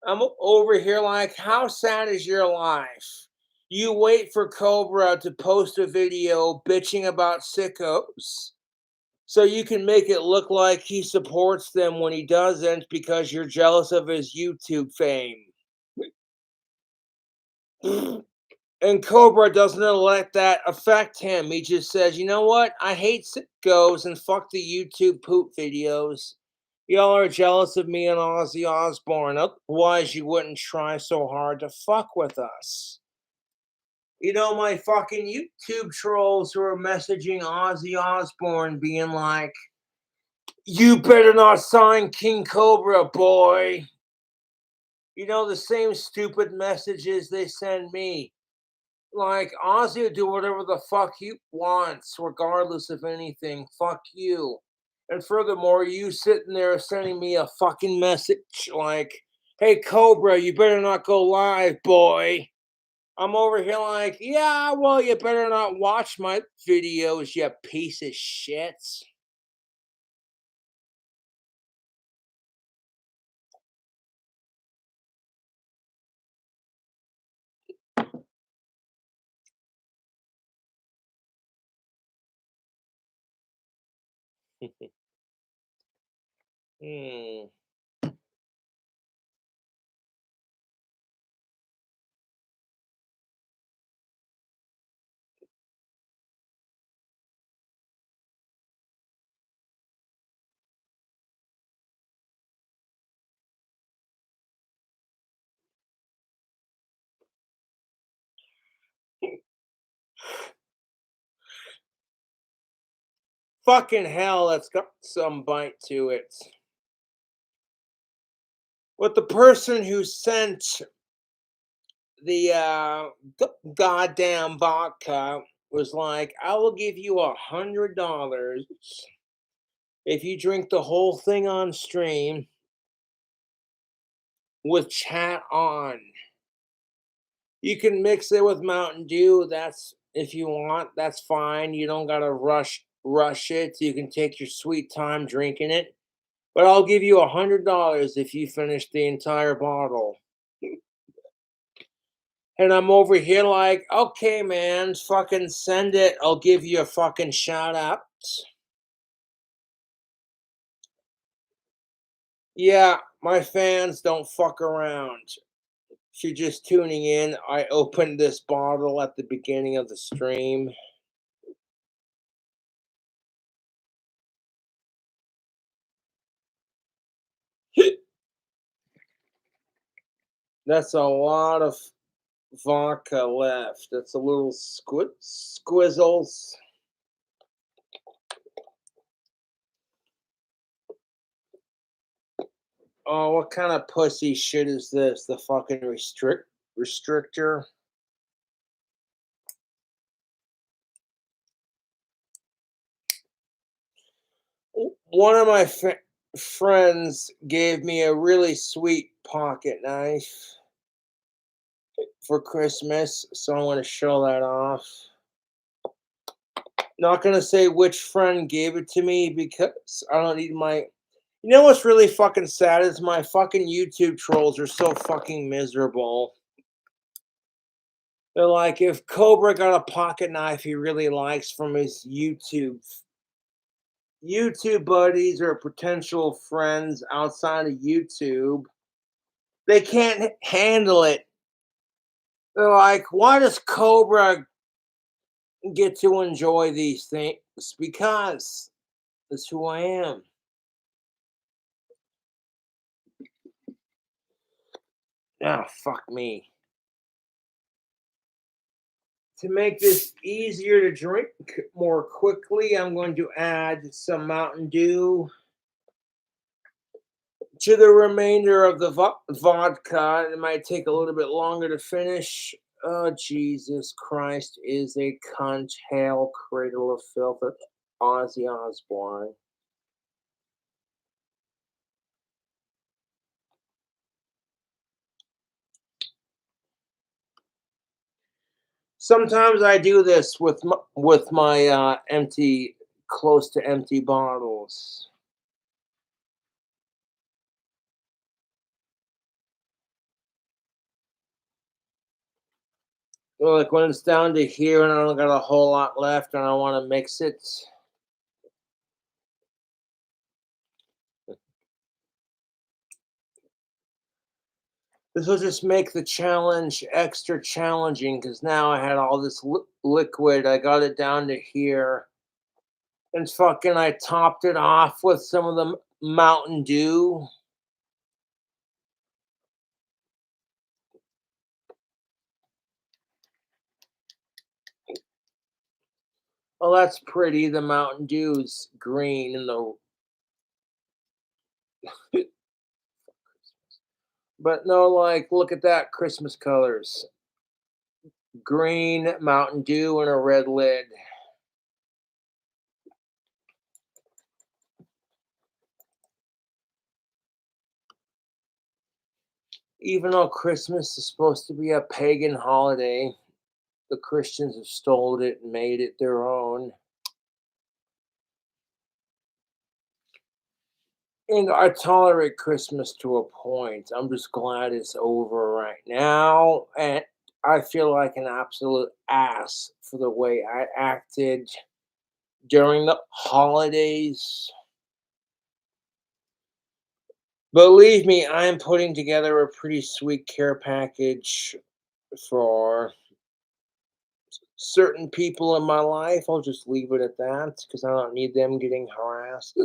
I'm over here like, how sad is your life? You wait for Cobra to post a video bitching about sickos so you can make it look like he supports them when he doesn't because you're jealous of his YouTube fame. And Cobra doesn't let that affect him. He just says, you know what? I hate sickos and fuck the YouTube poop videos. Y'all are jealous of me and Ozzy Osbourne. Otherwise, you wouldn't try so hard to fuck with us. You know, my fucking YouTube trolls who are messaging Ozzy Osbourne being like, you better not sign King Cobra, boy. You know, the same stupid messages they send me. Like, Ozzy will do whatever the fuck he wants, regardless of anything. Fuck you. And furthermore, you sitting there sending me a fucking message like, hey, Cobra, you better not go live, boy. I'm over here like, yeah, well, you better not watch my videos, you piece of shit. Hmm. Fucking hell, that's got some bite to it. But the person who sent the goddamn vodka was like, I will give you $100 if you drink the whole thing on stream with chat on. You can mix it with Mountain Dew. That's if you want. That's fine. You don't gotta rush it. You can take your sweet time drinking it. But I'll give you $100 if you finish the entire bottle. And I'm over here like, okay, man, fucking send it. I'll give you a fucking shout out. Yeah, my fans don't fuck around. If you're just tuning in, I opened this bottle at the beginning of the stream. That's a lot of vodka left. That's a little squizzles. Oh, what kind of pussy shit is this? The fucking restrictor? One of my friends gave me a really sweet pocket knife for Christmas, so I want to show that off. Not gonna say which friend gave it to me because I don't need my. You know what's really fucking sad is my fucking YouTube trolls are so fucking miserable. They're like, if Cobra got a pocket knife he really likes from his YouTube buddies or potential friends outside of YouTube, they can't handle it. They're like, why does Cobra get to enjoy these things? Because that's who I am. Ah, fuck me. To make this easier to drink more quickly, I'm going to add some Mountain Dew to the remainder of the vodka. It might take a little bit longer to finish. Oh, Jesus Christ is a cunt, hail, cradle of filth, Ozzy Osbourne. Sometimes I do this with my empty, close to empty bottles. Well, like when it's down to here and I don't got a whole lot left and I want to mix it. This will just make the challenge extra challenging because now I had all this liquid. I got it down to here. And fucking, I topped it off with some of the Mountain Dew. Oh, that's pretty. The Mountain Dew's green and the. But no, like, look at that Christmas colors. Green, Mountain Dew, and a red lid. Even though Christmas is supposed to be a pagan holiday, the Christians have stolen it and made it their own. And I tolerate Christmas to a point. I'm just glad it's over right now. And I feel like an absolute ass for the way I acted during the holidays. Believe me, I am putting together a pretty sweet care package for certain people in my life. I'll just leave it at that because I don't need them getting harassed.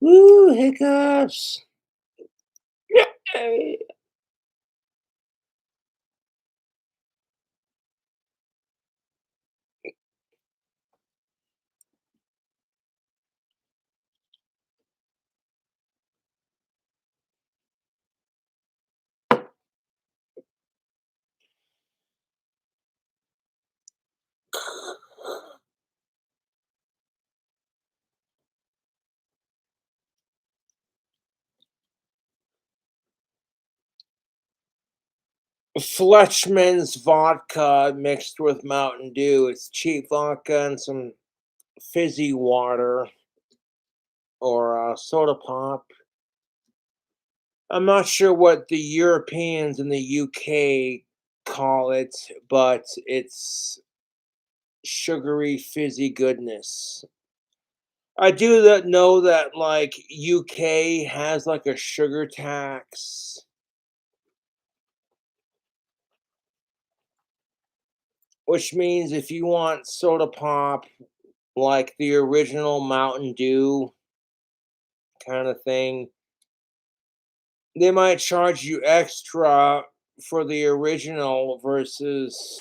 Woo, hiccups. Yay. Fletchman's vodka mixed with Mountain Dew. It's cheap vodka and some fizzy water or soda pop. I'm not sure what the Europeans in the UK call it, but it's sugary, fizzy goodness. I do that know that like UK has like a sugar tax, which means if you want soda pop like the original Mountain Dew kind of thing, they might charge you extra for the original versus.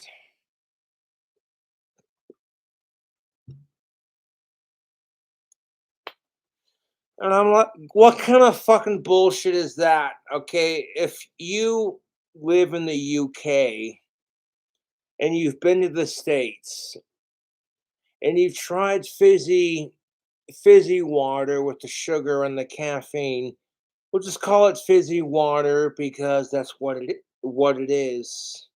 And I'm like, what kind of fucking bullshit is that? Okay, if you live in the UK and you've been to the States and you've tried fizzy water with the sugar and the caffeine, we'll just call it fizzy water because that's what it is.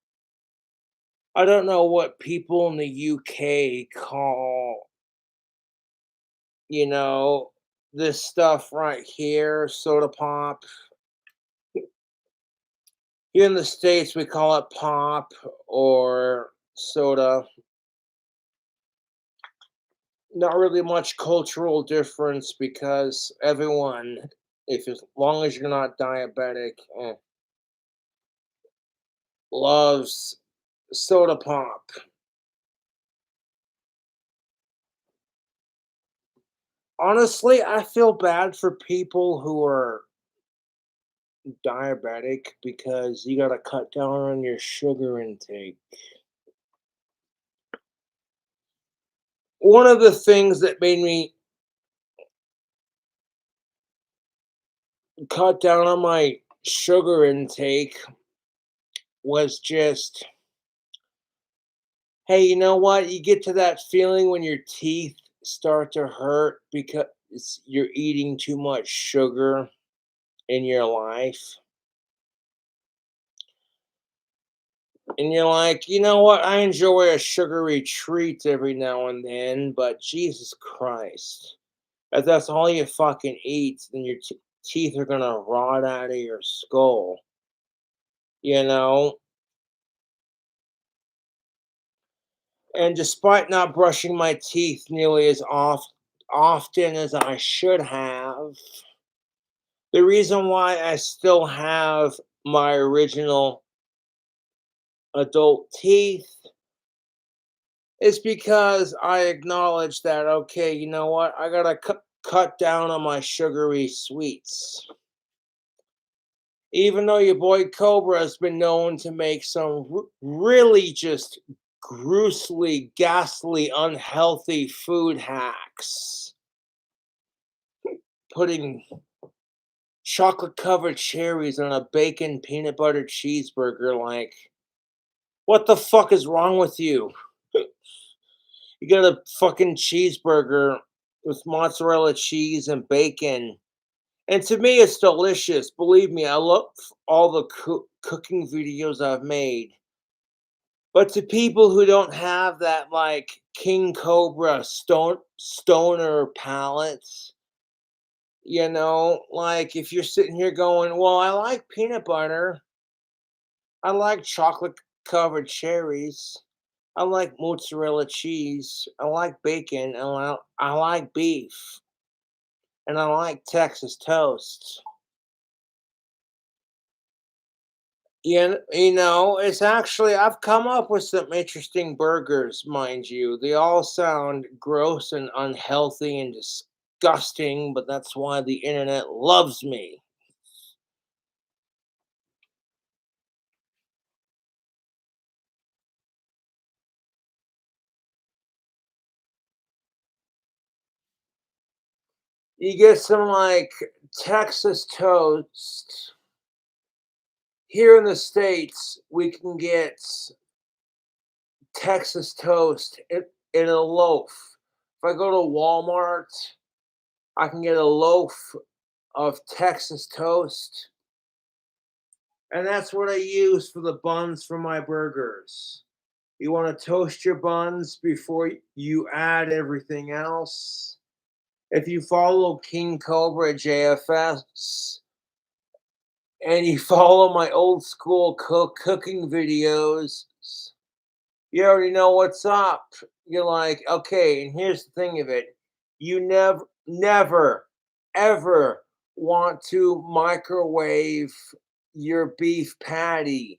I don't know what people in the UK call, you know, this stuff right here, soda pop. Here in the States, we call it pop or soda. Not really much cultural difference because everyone, if as long as you're not diabetic, loves soda pop. Honestly, I feel bad for people who are diabetic because you gotta cut down on your sugar intake. One of the things that made me cut down on my sugar intake was just, hey, you know what? You get to that feeling when your teeth start to hurt because you're eating too much sugar in your life. And you're like, you know what? I enjoy a sugary treat every now and then, but Jesus Christ. If that's all you fucking eat, then your teeth are gonna rot out of your skull. You know? And despite not brushing my teeth nearly as often as I should have, the reason why I still have my original adult teeth is because I acknowledge that, okay, you know what? I gotta cut down on my sugary sweets. Even though your boy Cobra has been known to make some really just gruesomely, ghastly, unhealthy food hacks, putting chocolate covered cherries on a bacon peanut butter cheeseburger. Like, what the fuck is wrong with you? You got a fucking cheeseburger with mozzarella cheese and bacon. And to me, it's delicious. Believe me, I love all the cooking videos I've made. But to people who don't have that, like, King Cobra stoner palates, like, if you're sitting here going, well, I like peanut butter, I like chocolate covered cherries, I like mozzarella cheese, I like bacon, and I like beef, and I like Texas toast. It's actually, I've come up with some interesting burgers, mind you. They all sound gross and unhealthy and disgusting, but that's why the internet loves me. You get some, like, Texas toast. Here in the States, we can get Texas toast in a loaf. If I go to Walmart, I can get a loaf of Texas toast, and that's what I use for the buns for my burgers. You want to toast your buns before you add everything else. If you follow King Cobra JFS and you follow my old school cooking videos, you already know what's up. You're like, okay, and here's the thing of it. You never, ever want to microwave your beef patty.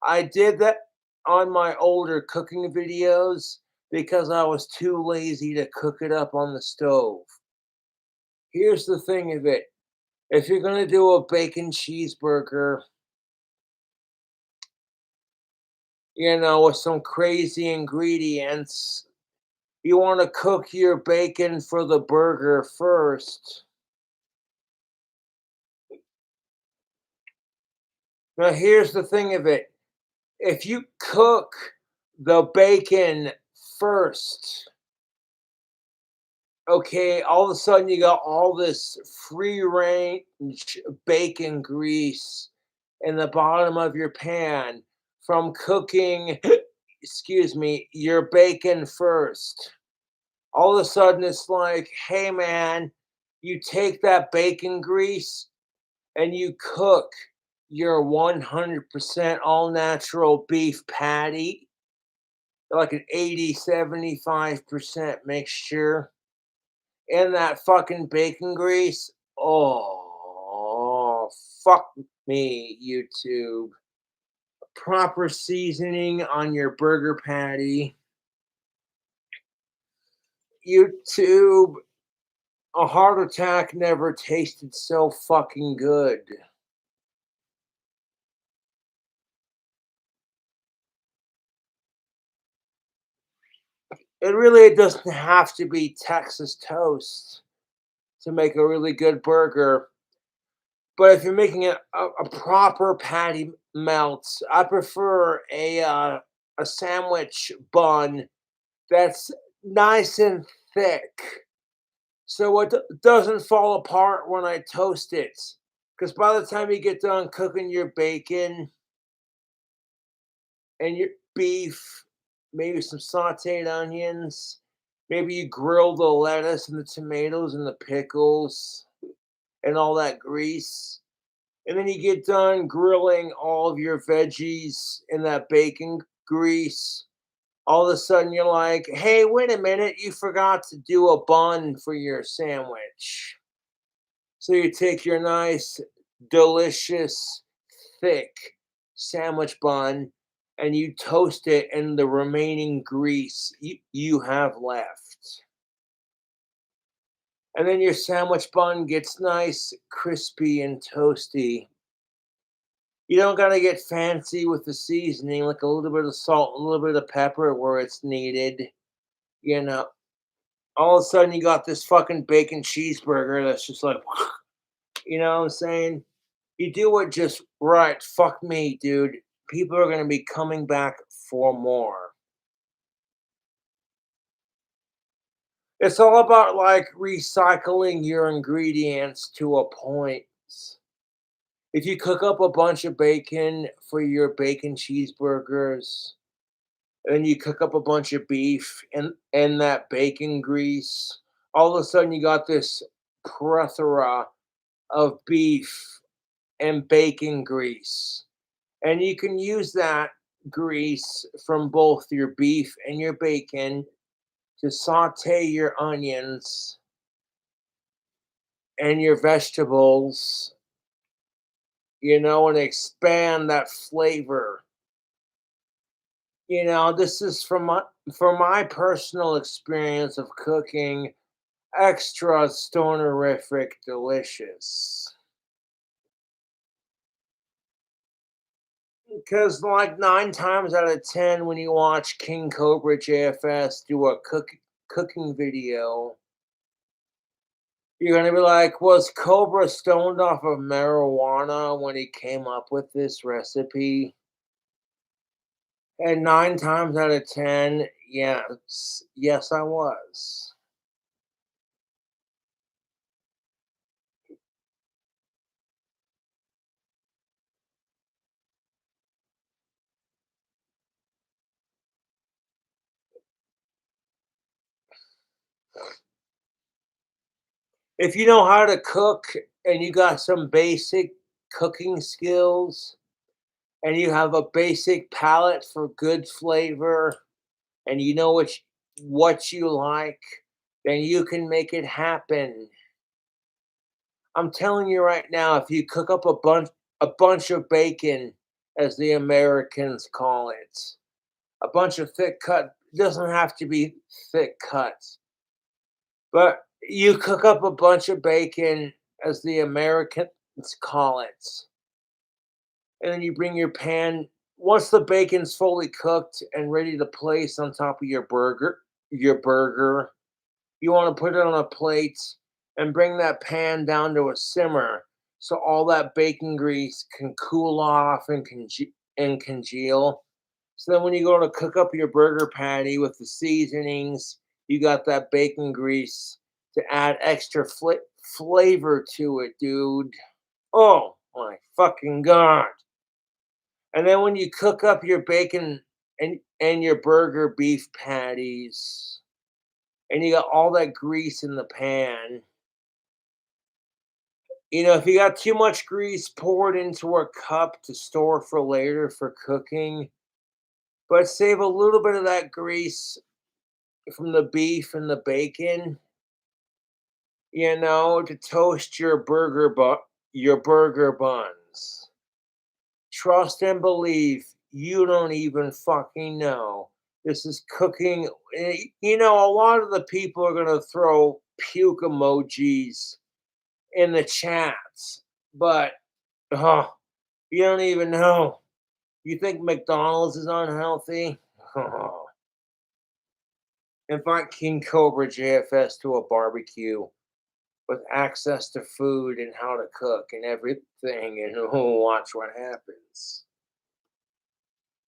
I did that on my older cooking videos because I was too lazy to cook it up on the stove. Here's the thing of it. If you're going to do a bacon cheeseburger, with some crazy ingredients, you want to cook your bacon for the burger first. Now, here's the thing of it. If you cook the bacon first, okay, all of a sudden you got all this free range bacon grease in the bottom of your pan from cooking, excuse me, your bacon first. All of a sudden it's like, hey man, you take that bacon grease and you cook your 100% all natural beef patty, like an 80-75% mixture in that fucking bacon grease. Oh, fuck me, YouTube. Proper seasoning on your burger patty. YouTube, a heart attack never tasted so fucking good. It really doesn't have to be Texas toast to make a really good burger. But if you're making a proper patty melt, I prefer a sandwich bun that's nice and thick, so it doesn't fall apart when I toast it. Because by the time you get done cooking your bacon, and your beef, maybe some sauteed onions, maybe you grill the lettuce and the tomatoes and the pickles and all that grease. And then you get done grilling all of your veggies in that bacon grease. All of a sudden, you're like, hey, wait a minute, you forgot to do a bun for your sandwich. So you take your nice, delicious, thick sandwich bun and you toast it in the remaining grease you have left. And then your sandwich bun gets nice, crispy, and toasty. You don't gotta get fancy with the seasoning, like a little bit of salt, a little bit of pepper where it's needed. You know, all of a sudden you got this fucking bacon cheeseburger that's just like, you know what I'm saying? You do it just right. Fuck me, dude. People are gonna be coming back for more. It's all about like recycling your ingredients to a point. If you cook up a bunch of bacon for your bacon cheeseburgers, and you cook up a bunch of beef and that bacon grease, all of a sudden you got this plethora of beef and bacon grease. And you can use that grease from both your beef and your bacon to saute your onions and your vegetables, and expand that flavor. This is from my personal experience of cooking extra stonerific delicious. Because like 9 times out of 10, when you watch King Cobra JFS do a cooking video, you're gonna be like, was Cobra stoned off of marijuana when he came up with this recipe? And 9 times out of 10, yes, I was. If you know how to cook and you got some basic cooking skills and you have a basic palate for good flavor and you know what you like, then you can make it happen. I'm telling you right now, if you cook up a bunch of bacon, as the Americans call it, a bunch of thick cut, doesn't have to be thick cuts, but you cook up a bunch of bacon, as the Americans call it, and then you bring your pan. Once the bacon's fully cooked and ready to place on top of your burger, you want to put it on a plate and bring that pan down to a simmer so all that bacon grease can cool off and congeal. So then when you go to cook up your burger patty with the seasonings, you got that bacon grease to add extra flavor to it, dude. Oh my fucking god. And then when you cook up your bacon and your burger beef patties, and you got all that grease in the pan. If you got too much grease, pour it into a cup to store for later for cooking. But save a little bit of that grease from the beef and the bacon, to toast your burger buns. Trust and believe, you don't even fucking know. This is cooking. A lot of the people are going to throw puke emojis in the chats, but oh, you don't even know. You think McDonald's is unhealthy? Invite King Cobra JFS to a barbecue with access to food and how to cook and everything, and watch what happens.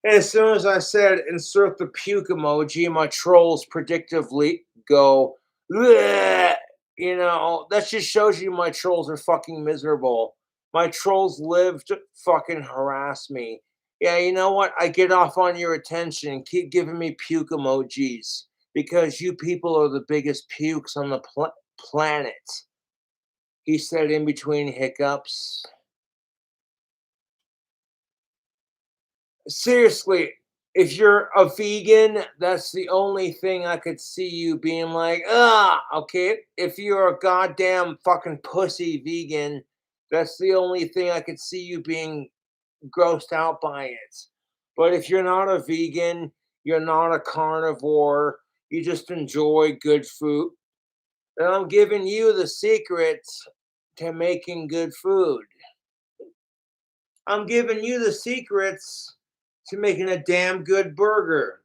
And as soon as I said insert the puke emoji, my trolls predictively go, "Bleh." That just shows you my trolls are fucking miserable. My trolls live to fucking harass me. Yeah, you know what? I get off on your attention. Keep giving me puke emojis because you people are the biggest pukes on the planet. He said in between hiccups. Seriously, if you're a vegan, that's the only thing I could see you being like, okay. If you're a goddamn fucking pussy vegan, that's the only thing I could see you being grossed out by it. But if you're not a vegan, you're not a carnivore, you just enjoy good food, then I'm giving you the secret to making good food. I'm giving you the secrets to making a damn good burger.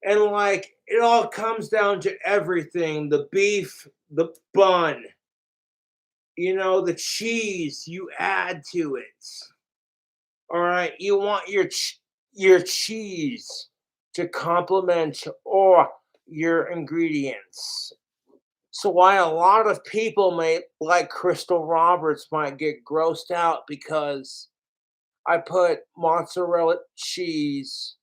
And like it all comes down to everything, the beef, the bun, the cheese you add to it. All right, you want your cheese to complement or your ingredients. So why a lot of people may like Crystal Roberts might get grossed out because I put mozzarella cheese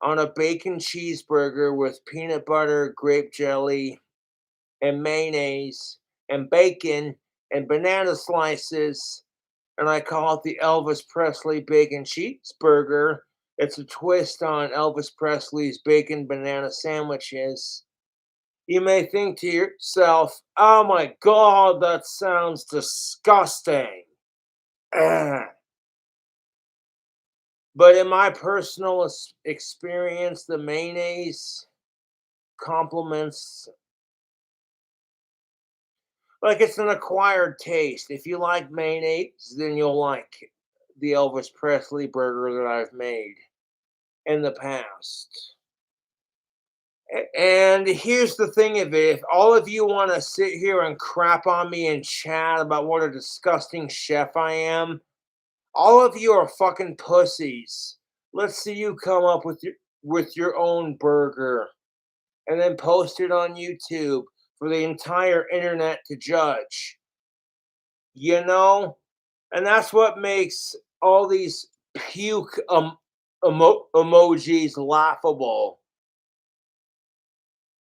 on a bacon cheeseburger with peanut butter, grape jelly, and mayonnaise, and bacon, and banana slices, and I call it the Elvis Presley bacon cheeseburger. It's a twist on Elvis Presley's bacon banana sandwiches. You may think to yourself, oh my God, that sounds disgusting. Ugh. But in my personal experience, the mayonnaise complements, like it's an acquired taste. If you like mayonnaise, then you'll like the Elvis Presley burger that I've made in the past. And here's the thing of it, if all of you want to sit here and crap on me and chat about what a disgusting chef I am, all of you are fucking pussies. Let's see you come up with your own burger and then post it on YouTube for the entire internet to judge. You know? And that's what makes all these puke emojis laughable.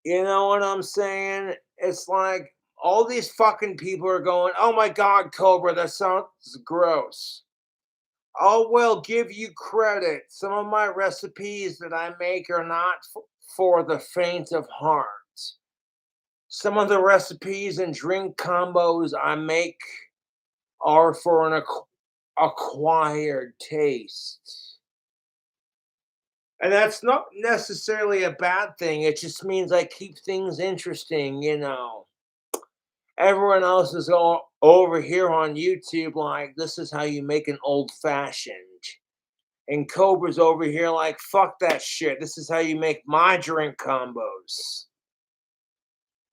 You know what I'm saying? It's like all these fucking people are going, oh my God, Cobra, that sounds gross. I'll well give you credit. Some of my recipes that I make are not for the faint of heart. Some of the recipes and drink combos I make are for an acquired taste. And that's not necessarily a bad thing. It just means I keep things interesting. Everyone else is all over here on YouTube like, this is how you make an old fashioned. And Cobra's over here like, fuck that shit. This is how you make my drink combos.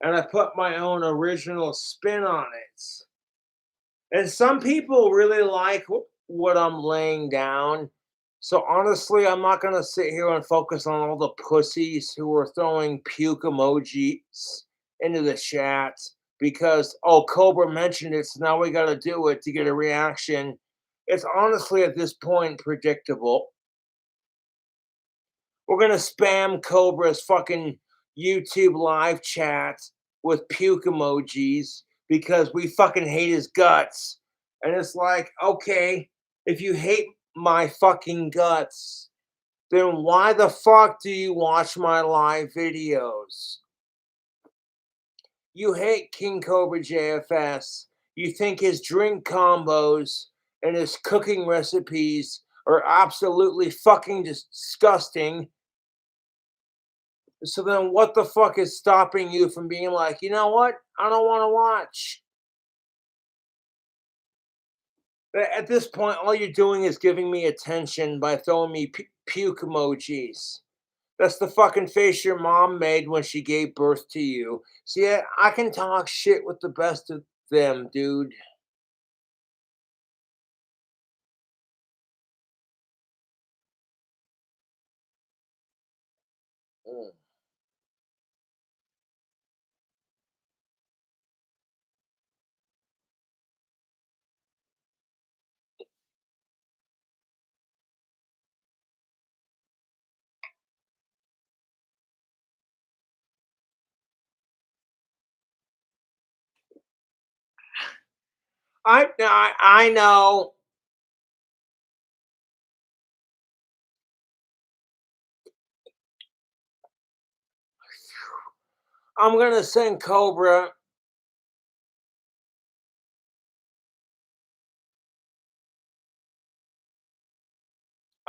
And I put my own original spin on it. And some people really like what I'm laying down. So honestly, I'm not gonna sit here and focus on all the pussies who are throwing puke emojis into the chat because Cobra mentioned it, so now we gotta do it to get a reaction. It's honestly at this point predictable. We're gonna spam Cobra's fucking YouTube live chat with puke emojis because we fucking hate his guts. And it's like, okay, if you hate my fucking guts, then why the fuck do you watch my live videos? You hate King Cobra JFS. You think his drink combos and his cooking recipes are absolutely fucking disgusting. So then what the fuck is stopping you from being like, you know what? I don't want to watch. At this point, all you're doing is giving me attention by throwing me puke emojis. That's the fucking face your mom made when she gave birth to you. See, I can talk shit with the best of them, dude. Mm. I know. I'm gonna send Cobra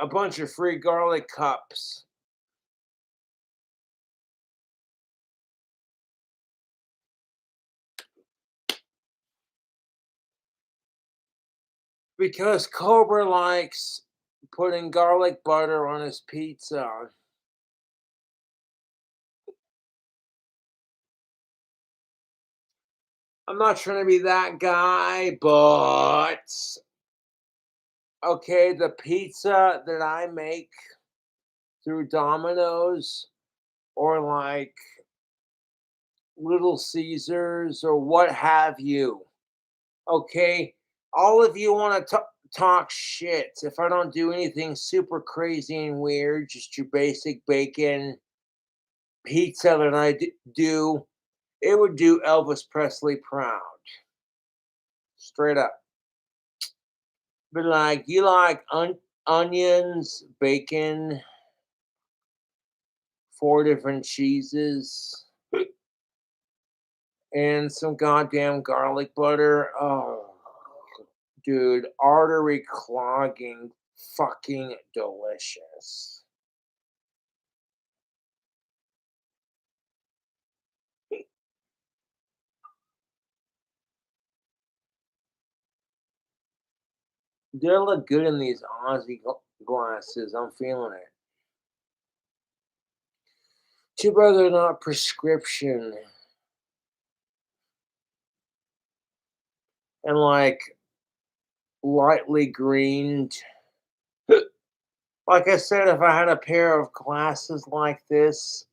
a bunch of free garlic cups. Because Cobra likes putting garlic butter on his pizza. I'm not trying to be that guy, but okay, the pizza that I make through Domino's or like Little Caesars or what have you. Okay, all of you want to talk shit. If I don't do anything super crazy and weird, just your basic bacon pizza that I do, it would do Elvis Presley proud. Straight up. But like, you like onions, bacon, 4 different cheeses, and some goddamn garlic butter. Oh, dude, artery clogging, fucking delicious. They look good in these Aussie glasses. I'm feeling it. Too bad they're not prescription and like lightly greened. Like I said, if I had a pair of glasses like this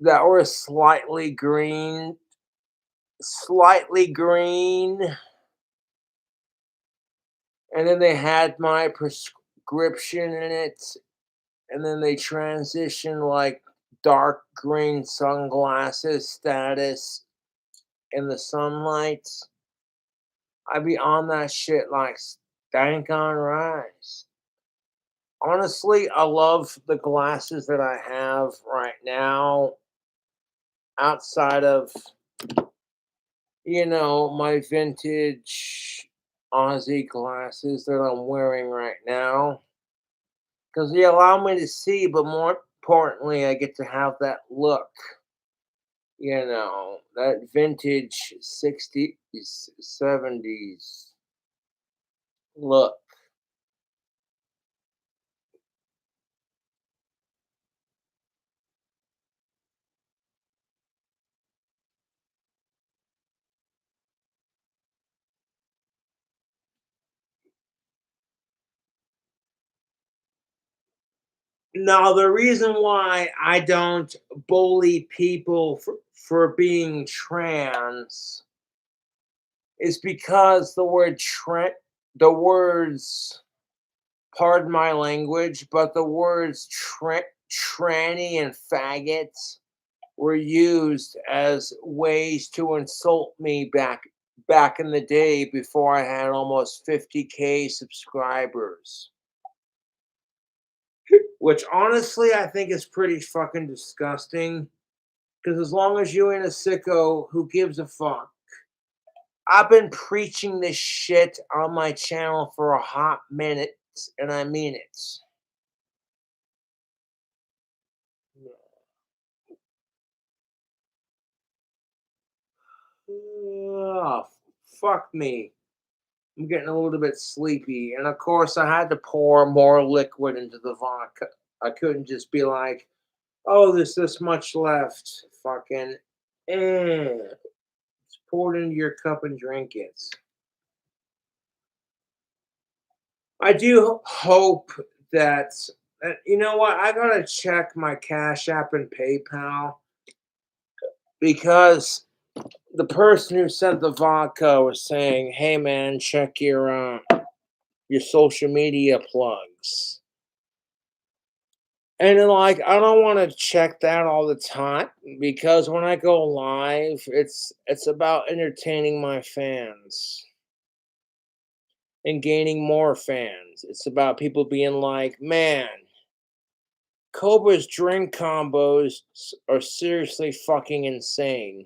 that were slightly green, and then they had my prescription in it, and then they transition like dark green sunglasses status in the sunlight, I'd be on that shit like stank on rice. Honestly, I love the glasses that I have right now outside of, my vintage Aussie glasses that I'm wearing right now. Because they allow me to see, but more importantly, I get to have that look, that vintage 60s, 70s look. Now, the reason why I don't bully people for being trans is because the words, pardon my language, but the words tranny and faggots were used as ways to insult me back in the day before I had almost 50K subscribers. Which honestly I think is pretty fucking disgusting. Because as long as you ain't a sicko, who gives a fuck? I've been preaching this shit on my channel for a hot minute, and I mean it. Oh, fuck me. I'm getting a little bit sleepy. And of course, I had to pour more liquid into the vodka. I couldn't just be like, oh, there's this much left. Fucking, just pour it into your cup and drink it. I do hope that, you know what? I gotta check my Cash App and PayPal because the person who sent the vodka was saying, "Hey, man, check your social media plugs." And then, like, I don't want to check that all the time because when I go live, it's about entertaining my fans. and gaining more fans. It's about people being like, man, Cobra's drink combos are seriously fucking insane.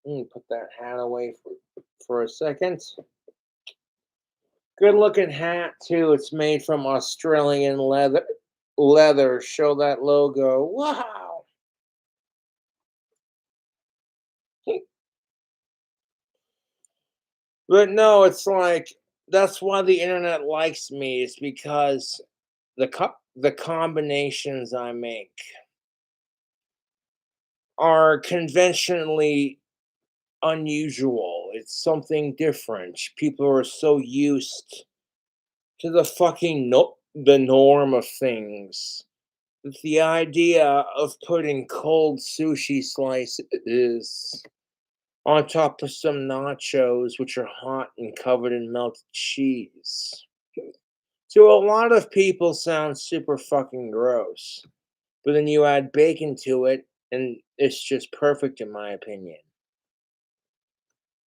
Let me put that hat away for a second. Good looking hat too. It's made from Australian leather. Leather. Show that logo. Wow. But no, it's like that's why the internet likes me. It's because the combinations I make are conventionally unusual. It's something different. People are so used to the fucking the norm of things. The idea of putting cold sushi slices on top of some nachos, which are hot and covered in melted cheese, to a lot of people sounds super fucking gross. But then you add bacon to it, and it's just perfect in my opinion.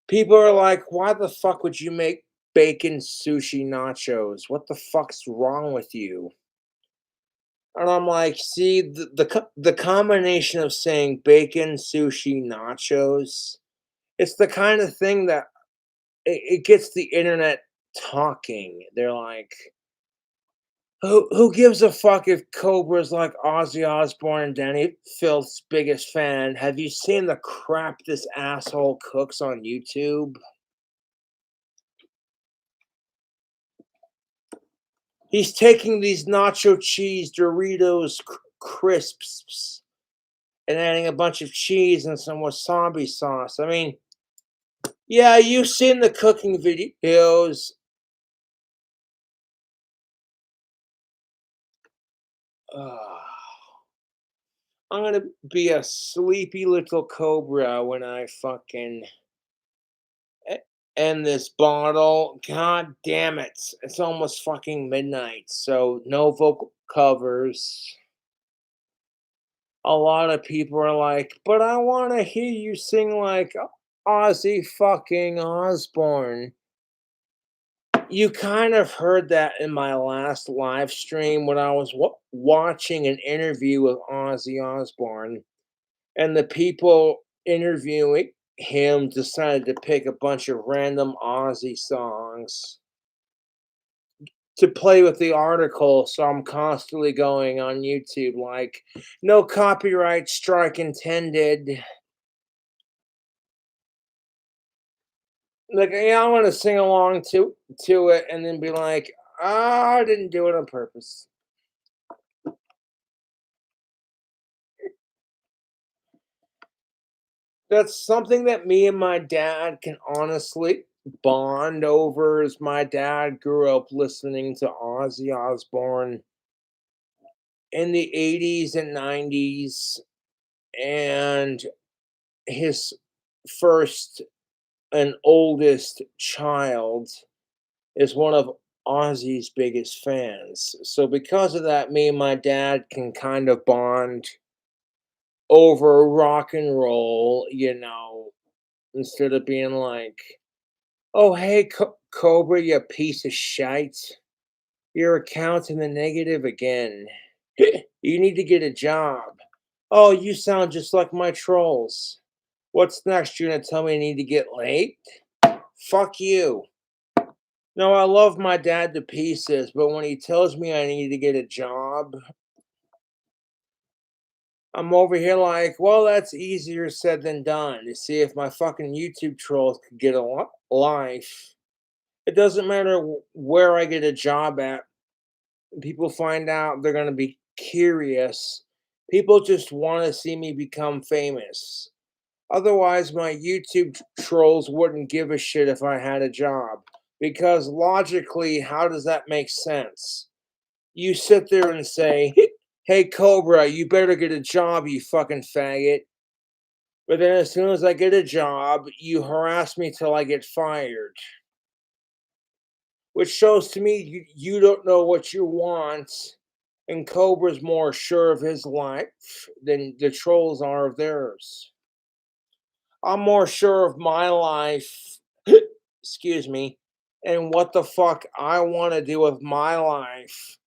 People are like, why the fuck would you make bacon sushi nachos? What the fuck's wrong with you? And I'm like, see, the combination of saying bacon, sushi, nachos, it's the kind of thing that it gets the internet talking. They're like, who gives a fuck if Cobra's like Ozzy Osbourne and Danny Filth's biggest fan? Have you seen the crap this asshole cooks on YouTube? He's taking these nacho cheese Doritos crisps and adding a bunch of cheese and some wasabi sauce. I mean, yeah, you've seen the cooking videos. Ugh. I'm gonna be a sleepy little cobra when I fucking end this bottle. God damn it. It's almost fucking midnight, so no vocal covers. A lot of people are like, but I want to hear you sing like Ozzy fucking Osbourne. You kind of heard that in my last live stream when I was watching an interview with Ozzy Osbourne, and the people interviewing him decided to pick a bunch of random Ozzy songs to play with the article. So I'm constantly going on YouTube like, no copyright strike intended. Like, yeah, I want to sing along to it and then be like, I didn't do it on purpose. That's something that me and my dad can honestly bond over. Is my dad grew up listening to Ozzy Osbourne in the 80s and 90s, and his first and oldest child is one of Ozzy's biggest fans. So because of that, me and my dad can kind of bond over rock and roll, instead of being like, oh, hey, Cobra, you piece of shite. Your account's in the negative again. You need to get a job. Oh, you sound just like my trolls. What's next? You're going to tell me I need to get laid? Fuck you. No, I love my dad to pieces, but when he tells me I need to get a job, I'm over here like, well, that's easier said than done. To see if my fucking YouTube trolls could get a life. It doesn't matter where I get a job at. People find out they're going to be curious. People just want to see me become famous. Otherwise, my YouTube trolls wouldn't give a shit if I had a job. Because logically, how does that make sense? You sit there and say, hey, Cobra, you better get a job, you fucking faggot. But then as soon as I get a job, you harass me till I get fired. Which shows to me you don't know what you want. And Cobra's more sure of his life than the trolls are of theirs. I'm more sure of my life excuse me, and what the fuck I want to do with my life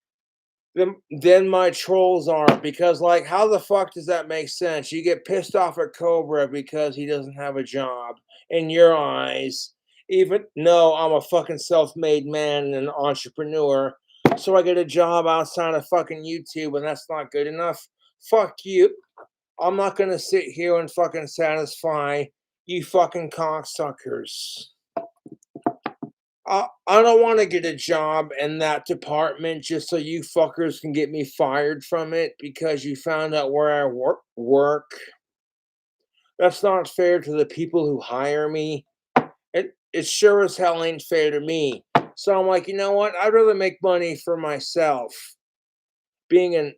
than my trolls are. Because, like, how the fuck does that make sense? You get pissed off at Cobra because he doesn't have a job in your eyes, even though I'm a fucking self-made man and an entrepreneur. So I get a job outside of fucking YouTube, and that's not good enough. Fuck you. I'm not gonna sit here and fucking satisfy you fucking cocksuckers. I don't want to get a job in that department just so you fuckers can get me fired from it because you found out where I work. That's not fair to the people who hire me. It sure as hell ain't fair to me. So I'm like, you know what? I'd rather make money for myself. Being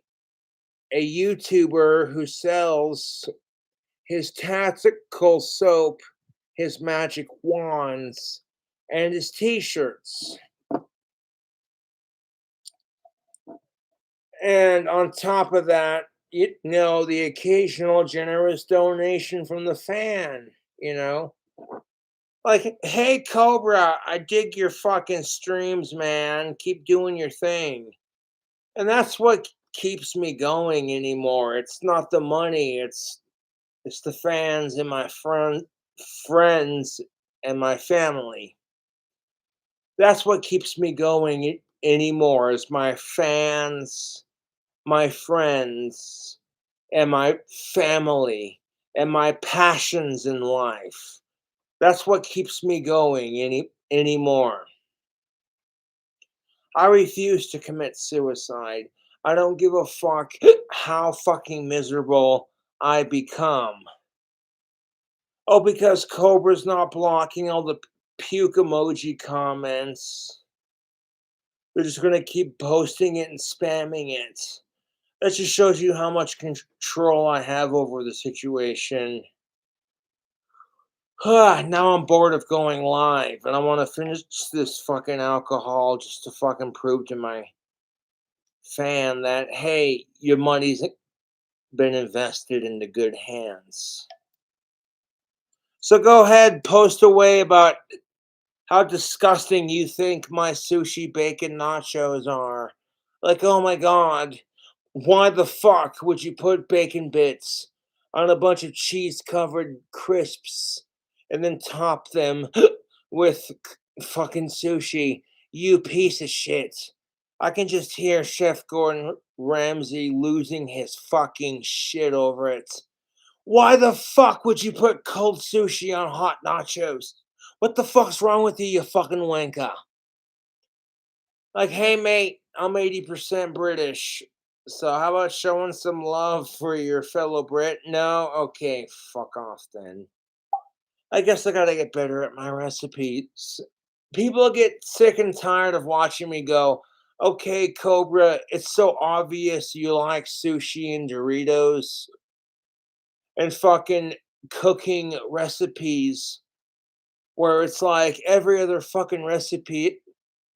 a YouTuber who sells his tactical soap, his magic wands, and his t-shirts. And on top of that, you know, the occasional generous donation from the fan, you know? Like, hey, Cobra, I dig your fucking streams, man. Keep doing your thing. And that's what keeps me going anymore. It's not the money, it's the fans and my friends and my family. That's what keeps me going anymore is my fans, my friends, and my family, and my passions in life. That's what keeps me going anymore. I refuse to commit suicide. I don't give a fuck how fucking miserable I become. Oh, because Cobra's not blocking all the puke emoji comments. They're just gonna keep posting it and spamming it. That just shows you how much control I have over the situation. Now I'm bored of going live and I want to finish this fucking alcohol just to fucking prove to my fan that, hey, your money's been invested into good hands. So go ahead, post away about how disgusting you think my sushi bacon nachos are. Like, oh my god, why the fuck would you put bacon bits on a bunch of cheese covered crisps and then top them with fucking sushi? You piece of shit. I can just hear Chef Gordon Ramsay losing his fucking shit over it. Why the fuck would you put cold sushi on hot nachos? What the fuck's wrong with you, you fucking wanker? Like, hey mate, I'm 80% British. So how about showing some love for your fellow Brit? No? Okay, fuck off then. I guess I gotta get better at my recipes. People get sick and tired of watching me go, okay, Cobra, it's so obvious you like sushi and Doritos and fucking cooking recipes where it's like every other fucking recipe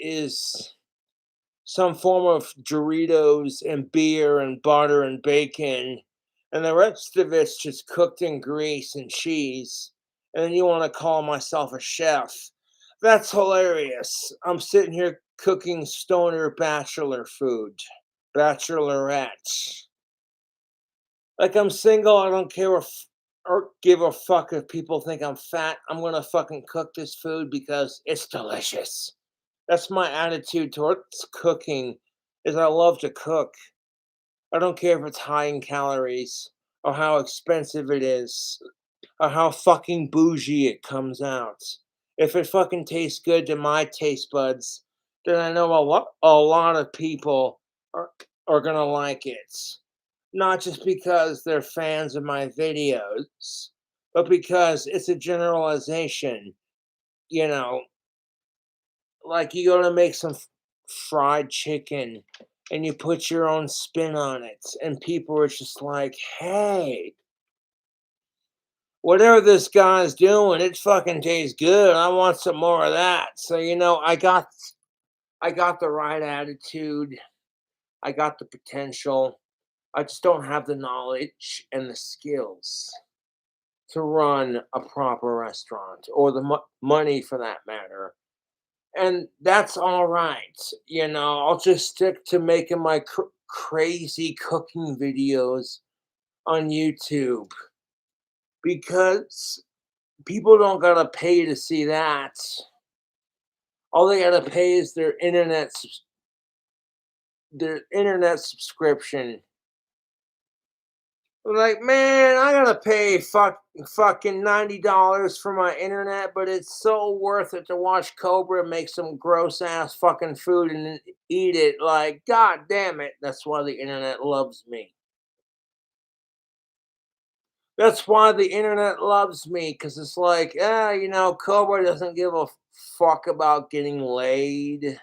is some form of Doritos and beer and butter and bacon, and the rest of it's just cooked in grease and cheese. And then you want to call myself a chef. That's hilarious. I'm sitting here cooking stoner bachelor food. Bachelorette. Like I'm single, I don't care if or give a fuck if people think I'm fat. I'm gonna fucking cook this food because it's delicious. That's my attitude towards cooking is I love to cook. I don't care if it's high in calories or how expensive it is or how fucking bougie it comes out. If it fucking tastes good to my taste buds, then I know a lot of people are gonna like it. Not just because they're fans of my videos, but because it's a generalization. You know, like you go to make some fried chicken and you put your own spin on it, and people are just like, hey, whatever this guy's doing, it fucking tastes good. I want some more of that. So, you know, I got the right attitude. I got the potential. I just don't have the knowledge and the skills. to run a proper restaurant or the money for that matter. And that's all right. I'll just stick to making my crazy cooking videos on YouTube because people don't gotta pay to see that. All they gotta pay is their internet subscription. Like, man, I gotta pay fucking $90 for my internet, but it's so worth it to watch Cobra make some gross ass fucking food and then eat it. Like, god damn it. That's why the internet loves me. That's why the internet loves me, because it's like, Cobra doesn't give a fuck about getting laid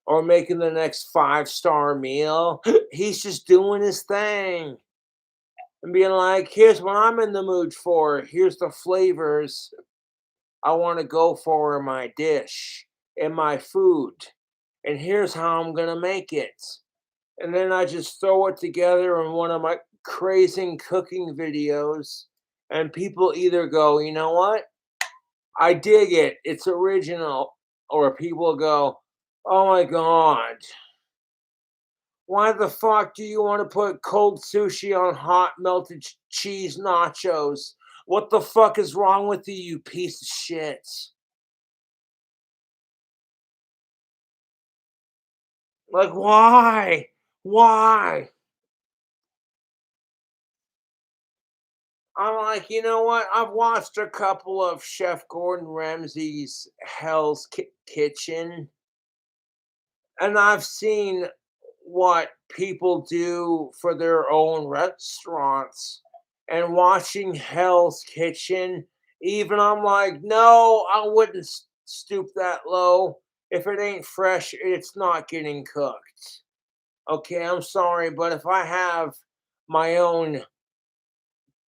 or making the next 5-star meal. He's just doing his thing and being like, here's what I'm in the mood for. Here's the flavors I want to go for in my dish, in my food. And here's how I'm going to make it. And then I just throw it together in one of my crazy cooking videos. And people either go, you know what? I dig it. It's original. Or people go, oh my God. Why the fuck do you want to put cold sushi on hot melted cheese nachos? What the fuck is wrong with you, you piece of shit? Like, why? Why? I'm like, you know what? I've watched a couple of Chef Gordon Ramsay's Hell's Kitchen, and I've seen what people do for their own restaurants. And watching Hell's Kitchen, even I'm like, no, I wouldn't stoop that low. If it ain't fresh, it's not getting cooked. Okay, I'm sorry, but if I have my own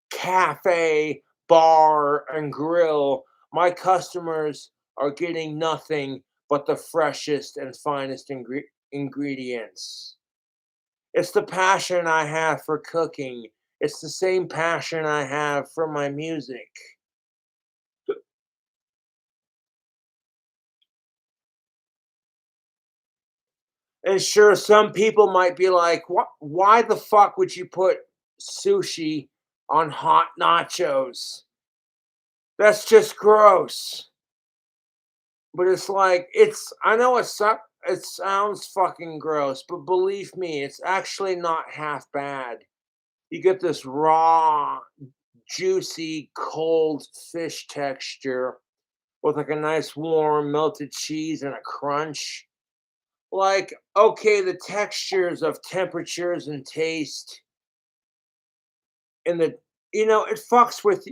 cafe, bar, and grill, my customers are getting nothing but the freshest and finest ingredients. It's the passion I have for cooking. It's the same passion I have for my music. And sure, some people might be like, why the fuck would you put sushi on hot nachos? That's just gross. But it's like, I know it sounds fucking gross, but believe me, it's actually not half bad. You get this raw, juicy, cold fish texture with like a nice warm melted cheese and a crunch. Like, okay, the textures of temperatures and taste and it fucks with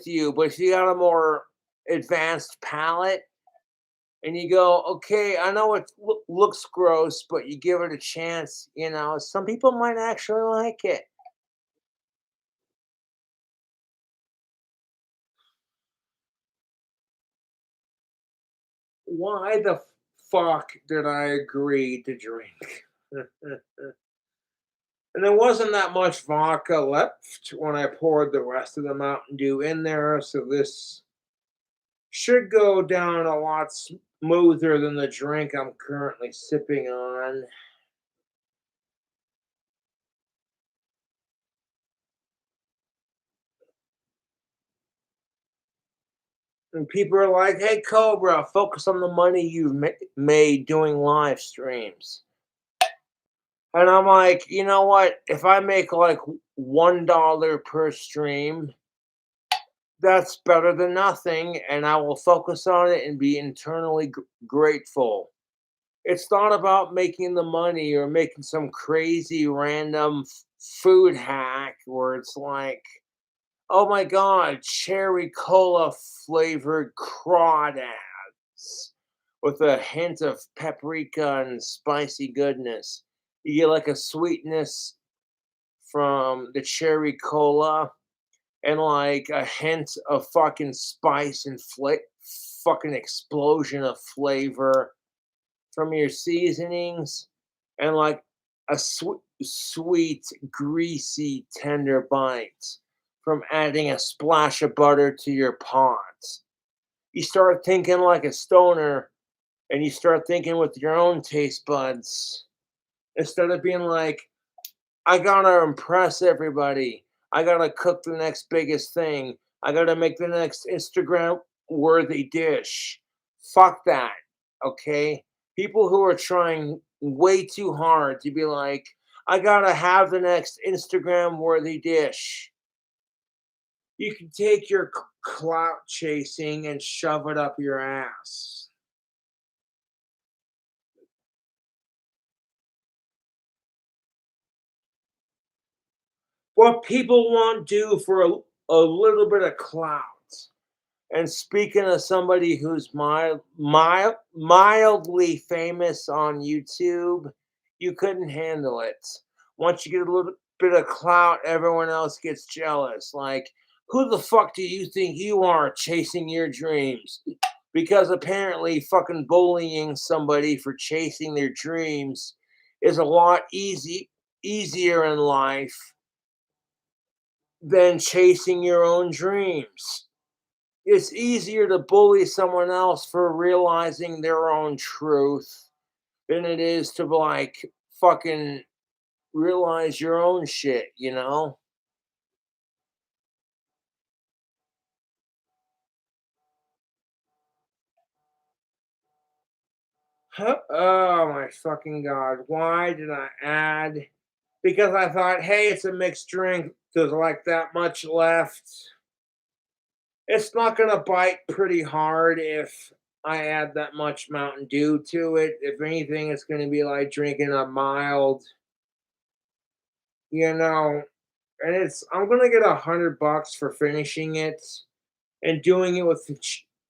you, but if you got a more advanced palate and you go, okay, I know it looks gross, but you give it a chance, some people might actually like it. Why the fuck did I agree to drink? And there wasn't that much vodka left when I poured the rest of the Mountain Dew in there, so this should go down a lot smoother than the drink I'm currently sipping on. And people are like, hey, Cobra, focus on the money you've made doing live streams. And I'm like, you know what? If I make like $1 per stream, that's better than nothing. And I will focus on it and be internally grateful. It's not about making the money or making some crazy random food hack where it's like, oh my God, cherry cola flavored crawdads with a hint of paprika and spicy goodness. You get like a sweetness from the cherry cola and like a hint of fucking spice and fucking explosion of flavor from your seasonings and like a sweet, greasy, tender bite from adding a splash of butter to your pots. You start thinking like a stoner and you start thinking with your own taste buds instead of being like, I gotta impress everybody. I gotta cook the next biggest thing. I gotta make the next Instagram worthy dish. Fuck that. Okay? People who are trying way too hard to be like, I gotta have the next Instagram worthy dish. You can take your clout chasing and shove it up your ass. What people won't do for a little bit of clout. And speaking of somebody who's mildly famous on YouTube, you couldn't handle it. Once you get a little bit of clout, everyone else gets jealous. Like, who the fuck do you think you are chasing your dreams? Because apparently, fucking bullying somebody for chasing their dreams is a lot easier in life than chasing your own dreams. It's easier to bully someone else for realizing their own truth than it is to like fucking realize your own shit, you know? Huh? Oh my fucking god. Why did I add? Because I thought, hey, it's a mixed drink. There's like that much left. It's not gonna bite pretty hard if I add that much Mountain Dew to it. If anything, it's gonna be like drinking a mild, you know, and I'm gonna get $100 for finishing it and doing it with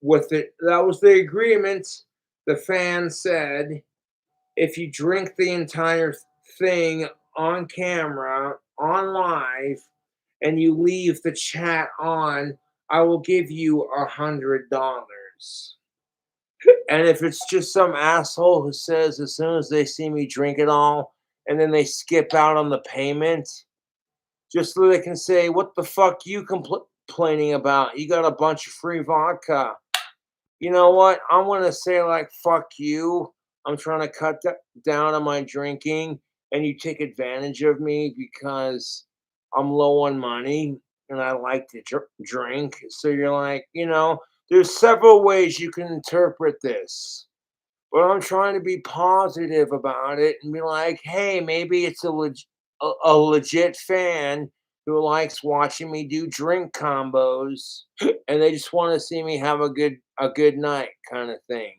with it. That was the agreement. The fan said if you drink the entire thing on camera, on live, and you leave the chat on, I will give you $100. And if it's just some asshole who says as soon as they see me drink it all and then they skip out on the payment, just so they can say, "What the fuck you complaining about? You got a bunch of free vodka." You know what? I want to say like, "Fuck you." I'm trying to cut down on my drinking, and you take advantage of me because I'm low on money and I like to drink. So you're like, there's several ways you can interpret this. But I'm trying to be positive about it and be like, hey, maybe it's a legit fan who likes watching me do drink combos and they just want to see me have a good night kind of thing.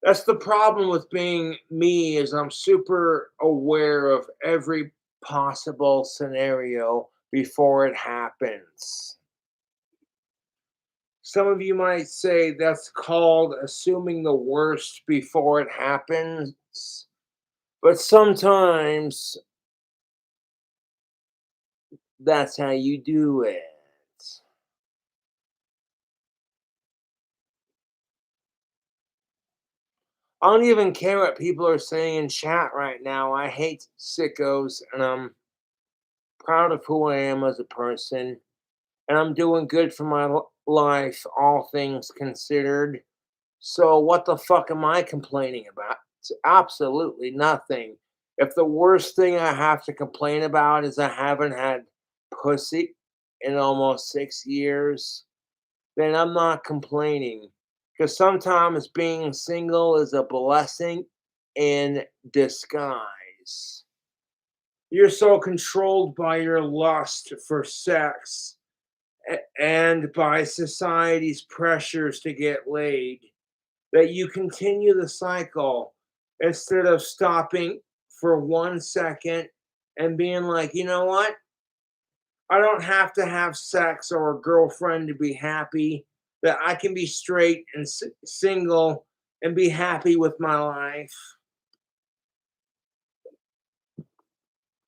That's the problem with being me is I'm super aware of every possible scenario before it happens. Some of you might say that's called assuming the worst before it happens, but sometimes that's how you do it. I don't even care what people are saying in chat right now. I hate sickos and I'm proud of who I am as a person and I'm doing good for my life, all things considered. So what the fuck am I complaining about? It's absolutely nothing. If the worst thing I have to complain about is I haven't had pussy in almost 6 years, then I'm not complaining. Because sometimes being single is a blessing in disguise. You're so controlled by your lust for sex and by society's pressures to get laid that you continue the cycle instead of stopping for 1 second and being like, you know what? I don't have to have sex or a girlfriend to be happy. That I can be straight and single and be happy with my life.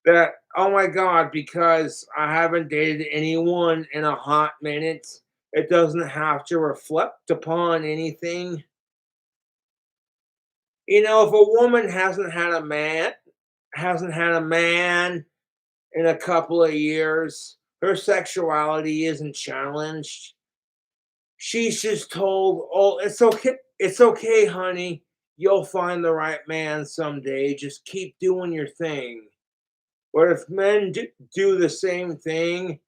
That, oh my God, because I haven't dated anyone in a hot minute, it doesn't have to reflect upon anything. If a woman hasn't had a man in a couple of years. Her sexuality isn't challenged. She's just told, "Oh, it's okay, honey. You'll find the right man someday. Just keep doing your thing." But if men do the same thing,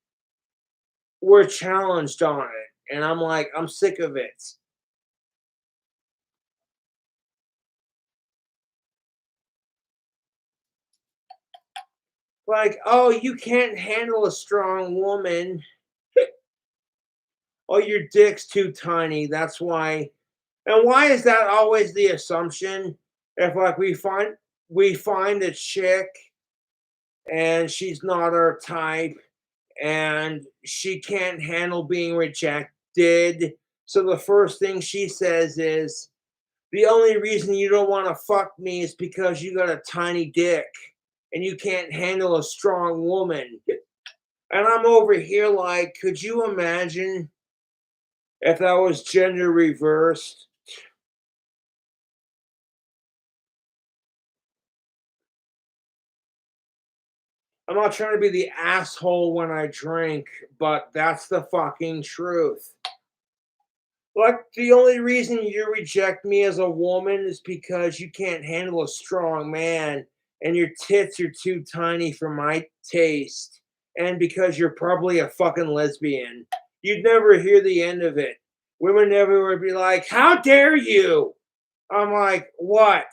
we're challenged on it. And I'm like, I'm sick of it. Like, oh, you can't handle a strong woman. Oh, your dick's too tiny. That's why. And why is that always the assumption? If like we find a chick and she's not our type and she can't handle being rejected. So the first thing she says is, the only reason you don't want to fuck me is because you got a tiny dick and you can't handle a strong woman. And I'm over here like, could you imagine if that was gender reversed? I'm not trying to be the asshole when I drink, but that's the fucking truth. Like, the only reason you reject me as a woman is because you can't handle a strong man and your tits are too tiny for my taste, and because you're probably a fucking lesbian. You'd never hear the end of it. Women never would be like, how dare you? I'm like, what?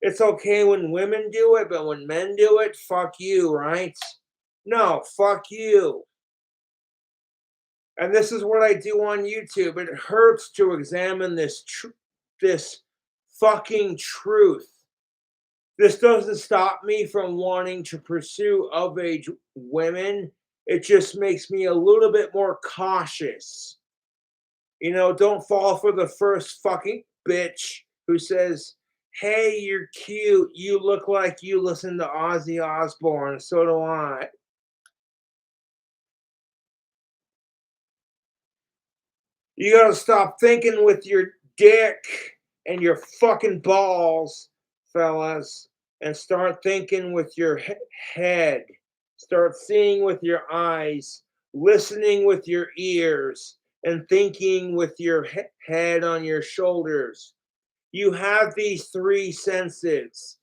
It's okay when women do it, but when men do it, fuck you, right? No, fuck you. And this is what I do on YouTube. It hurts to examine this fucking truth. This doesn't stop me from wanting to pursue of-age women. It just makes me a little bit more cautious. You know, don't fall for the first fucking bitch who says, hey, you're cute. You look like you listen to Ozzy Osbourne. So do I. You gotta stop thinking with your dick and your fucking balls, fellas, and start thinking with your head. Start seeing with your eyes, listening with your ears, and thinking with your head on your shoulders. You have these three senses.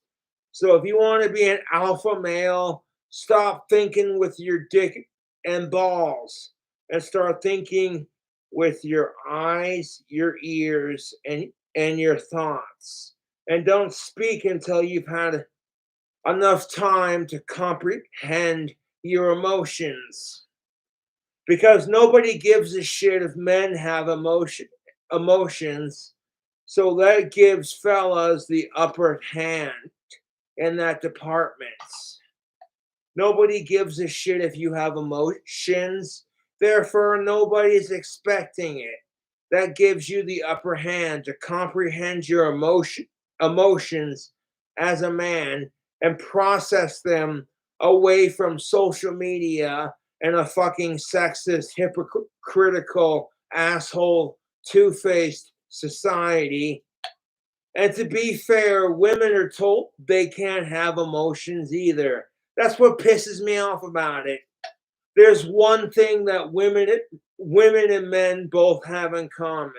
So if you want to be an alpha male, stop thinking with your dick and balls and start thinking with your eyes, your ears, and your thoughts. And don't speak until you've had enough time to comprehend your emotions. Because nobody gives a shit if men have emotions. So that gives fellas the upper hand in that department. Nobody gives a shit if you have emotions. Therefore, nobody's expecting it. That gives you the upper hand to comprehend your emotions as a man and process them away from social media and a fucking sexist, hypocritical, asshole, two-faced society. And to be fair, women are told they can't have emotions either. That's what pisses me off about it. There's one thing that women and men both have in common.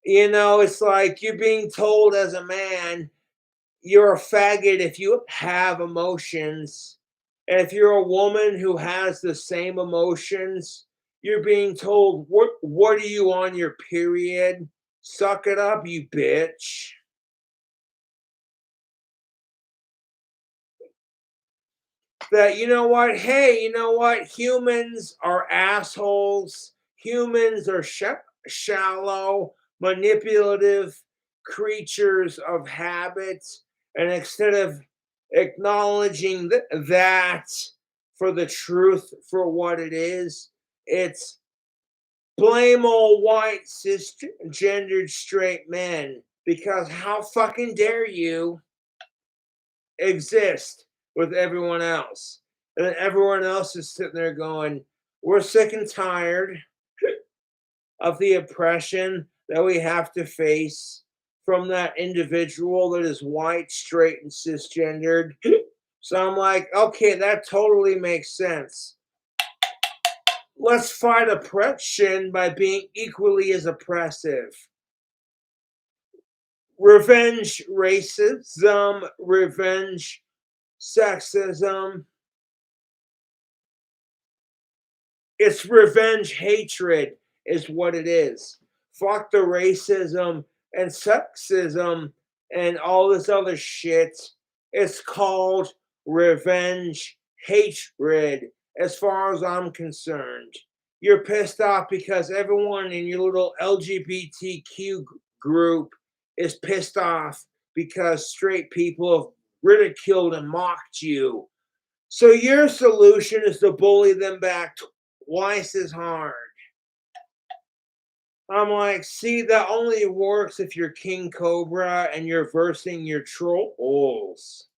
You know, it's like you're being told as a man, you're a faggot if you have emotions. And if you're a woman who has the same emotions, you're being told, what are you on your period? Suck it up, you bitch. That, you know what? Hey, you know what? Humans are assholes. Humans are shallow, manipulative creatures of habits. And instead of acknowledging that for the truth for what it is, it's blame all white cisgendered straight men. Because how fucking dare you exist with everyone else? And then everyone else is sitting there going, we're sick and tired of the oppression that we have to face from that individual that is white, straight, and cisgendered. So I'm like, okay, that totally makes sense. Let's fight oppression by being equally as oppressive. Revenge racism, revenge sexism. It's revenge hatred, is what it is. Fuck the racism and sexism and all this other shit. It's called revenge hatred, as far as I'm concerned. You're pissed off because everyone in your little LGBTQ group is pissed off because straight people have ridiculed and mocked you. So your solution is to bully them back twice as hard. I'm like, see, that only works if you're King Cobra and you're versing your trolls.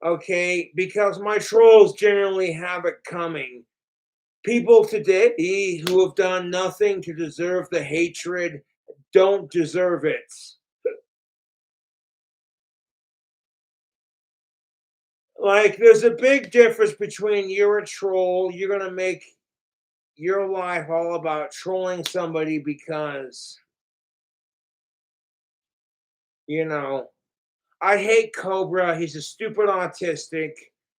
Okay, because my trolls generally have it coming. People today who have done nothing to deserve the hatred don't deserve it. Like, there's a big difference between you're a troll, you're going to make your life all about trolling somebody because, you know, I hate Cobra. He's a stupid autistic.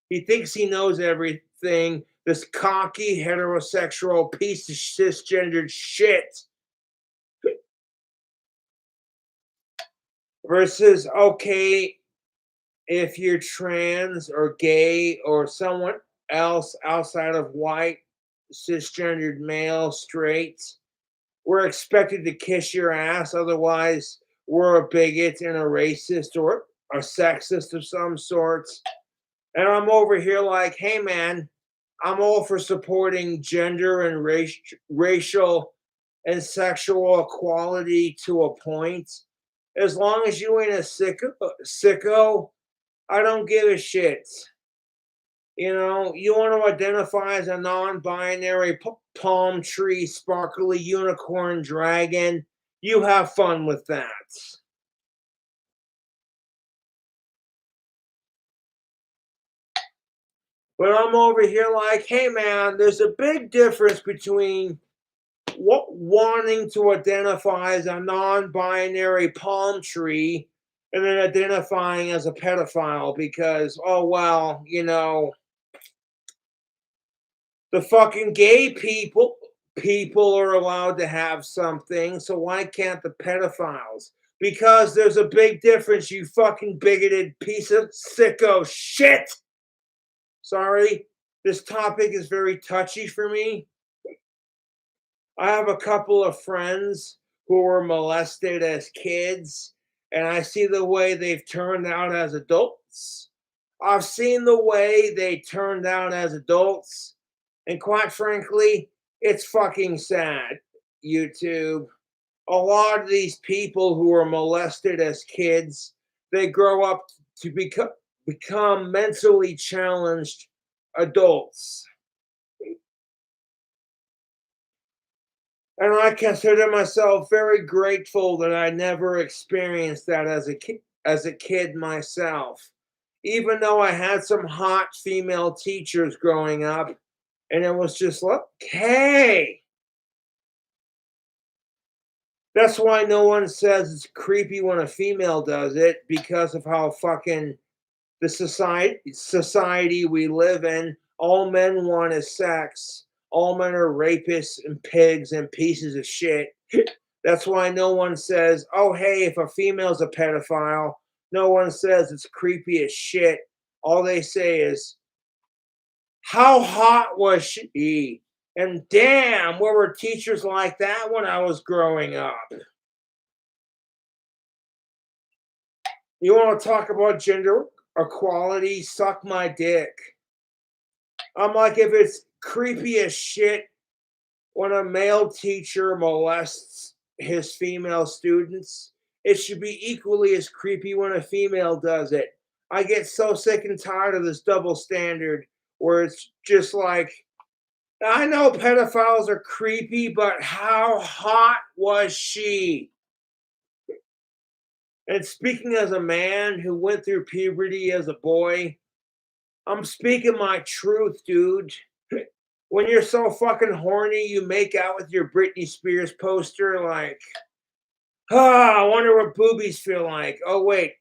He thinks he knows everything. This cocky heterosexual piece of cisgendered shit. Versus, okay, if you're trans or gay or someone else outside of white, cisgendered male, straight, we're expected to kiss your ass. Otherwise, we're a bigot and a racist or a sexist of some sorts. And I'm over here like, hey, man, I'm all for supporting gender and racial and sexual equality to a point. As long as you ain't a sicko, I don't give a shit. You know, you want to identify as a non binary palm tree, sparkly unicorn dragon, you have fun with that. But I'm over here like, hey man, there's a big difference between wanting to identify as a non binary palm tree and then identifying as a pedophile because, oh, well, you know, the fucking gay people are allowed to have something, so why can't the pedophiles? Because there's a big difference, you fucking bigoted piece of sicko shit. Sorry, this topic is very touchy for me. I have a couple of friends who were molested as kids, and I see the way they've turned out as adults. I've seen the way they turned out as adults. And quite frankly, it's fucking sad, YouTube. A lot of these people who were molested as kids, they grow up to become mentally challenged adults. And I consider myself very grateful that I never experienced that as a kid myself. Even though I had some hot female teachers growing up, and it was just like, hey. That's why no one says it's creepy when a female does it because of how fucking the society we live in. All men want is sex. All men are rapists and pigs and pieces of shit. That's why no one says, oh, hey, if a female's a pedophile, no one says it's creepy as shit. All they say is, how hot was she? And damn, where were teachers like that when I was growing up? You want to talk about gender equality? Suck my dick. I'm like, if it's creepy as shit when a male teacher molests his female students, it should be equally as creepy when a female does it. I get so sick and tired of this double standard where it's just like, I know pedophiles are creepy, but how hot was she? And speaking as a man who went through puberty as a boy, I'm speaking my truth, dude. When you're so fucking horny, you make out with your Britney Spears poster, like, I wonder what boobies feel like. Oh, wait,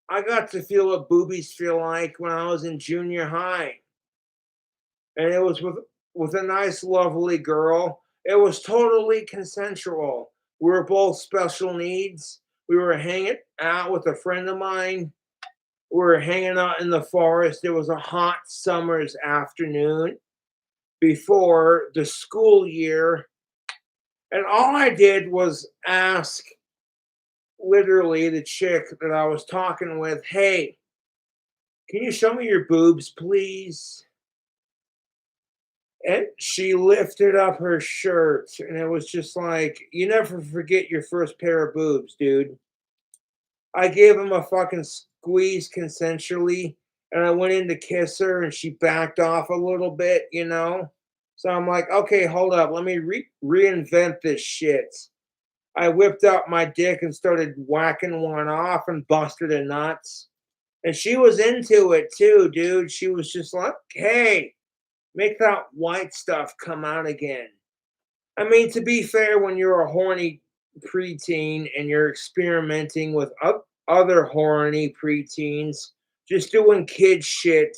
I got to feel what boobies feel like when I was in junior high. And it was with a nice, lovely girl. It was totally consensual. We were both special needs. We were hanging out with a friend of mine. We were hanging out in the forest. It was a hot summer's afternoon before the school year. And all I did was ask literally the chick that I was talking with, hey, can you show me your boobs, please? And she lifted up her shirt, and it was just like, you never forget your first pair of boobs, dude. I gave him a fucking squeeze consensually, and I went in to kiss her, and she backed off a little bit, you know? So I'm like, okay, hold up. Let me reinvent this shit. I whipped out my dick and started whacking one off and busted a nuts. And she was into it too, dude. She was just like, hey, make that white stuff come out again. I mean, to be fair, when you're a horny preteen and you're experimenting with other horny preteens, just doing kid shit,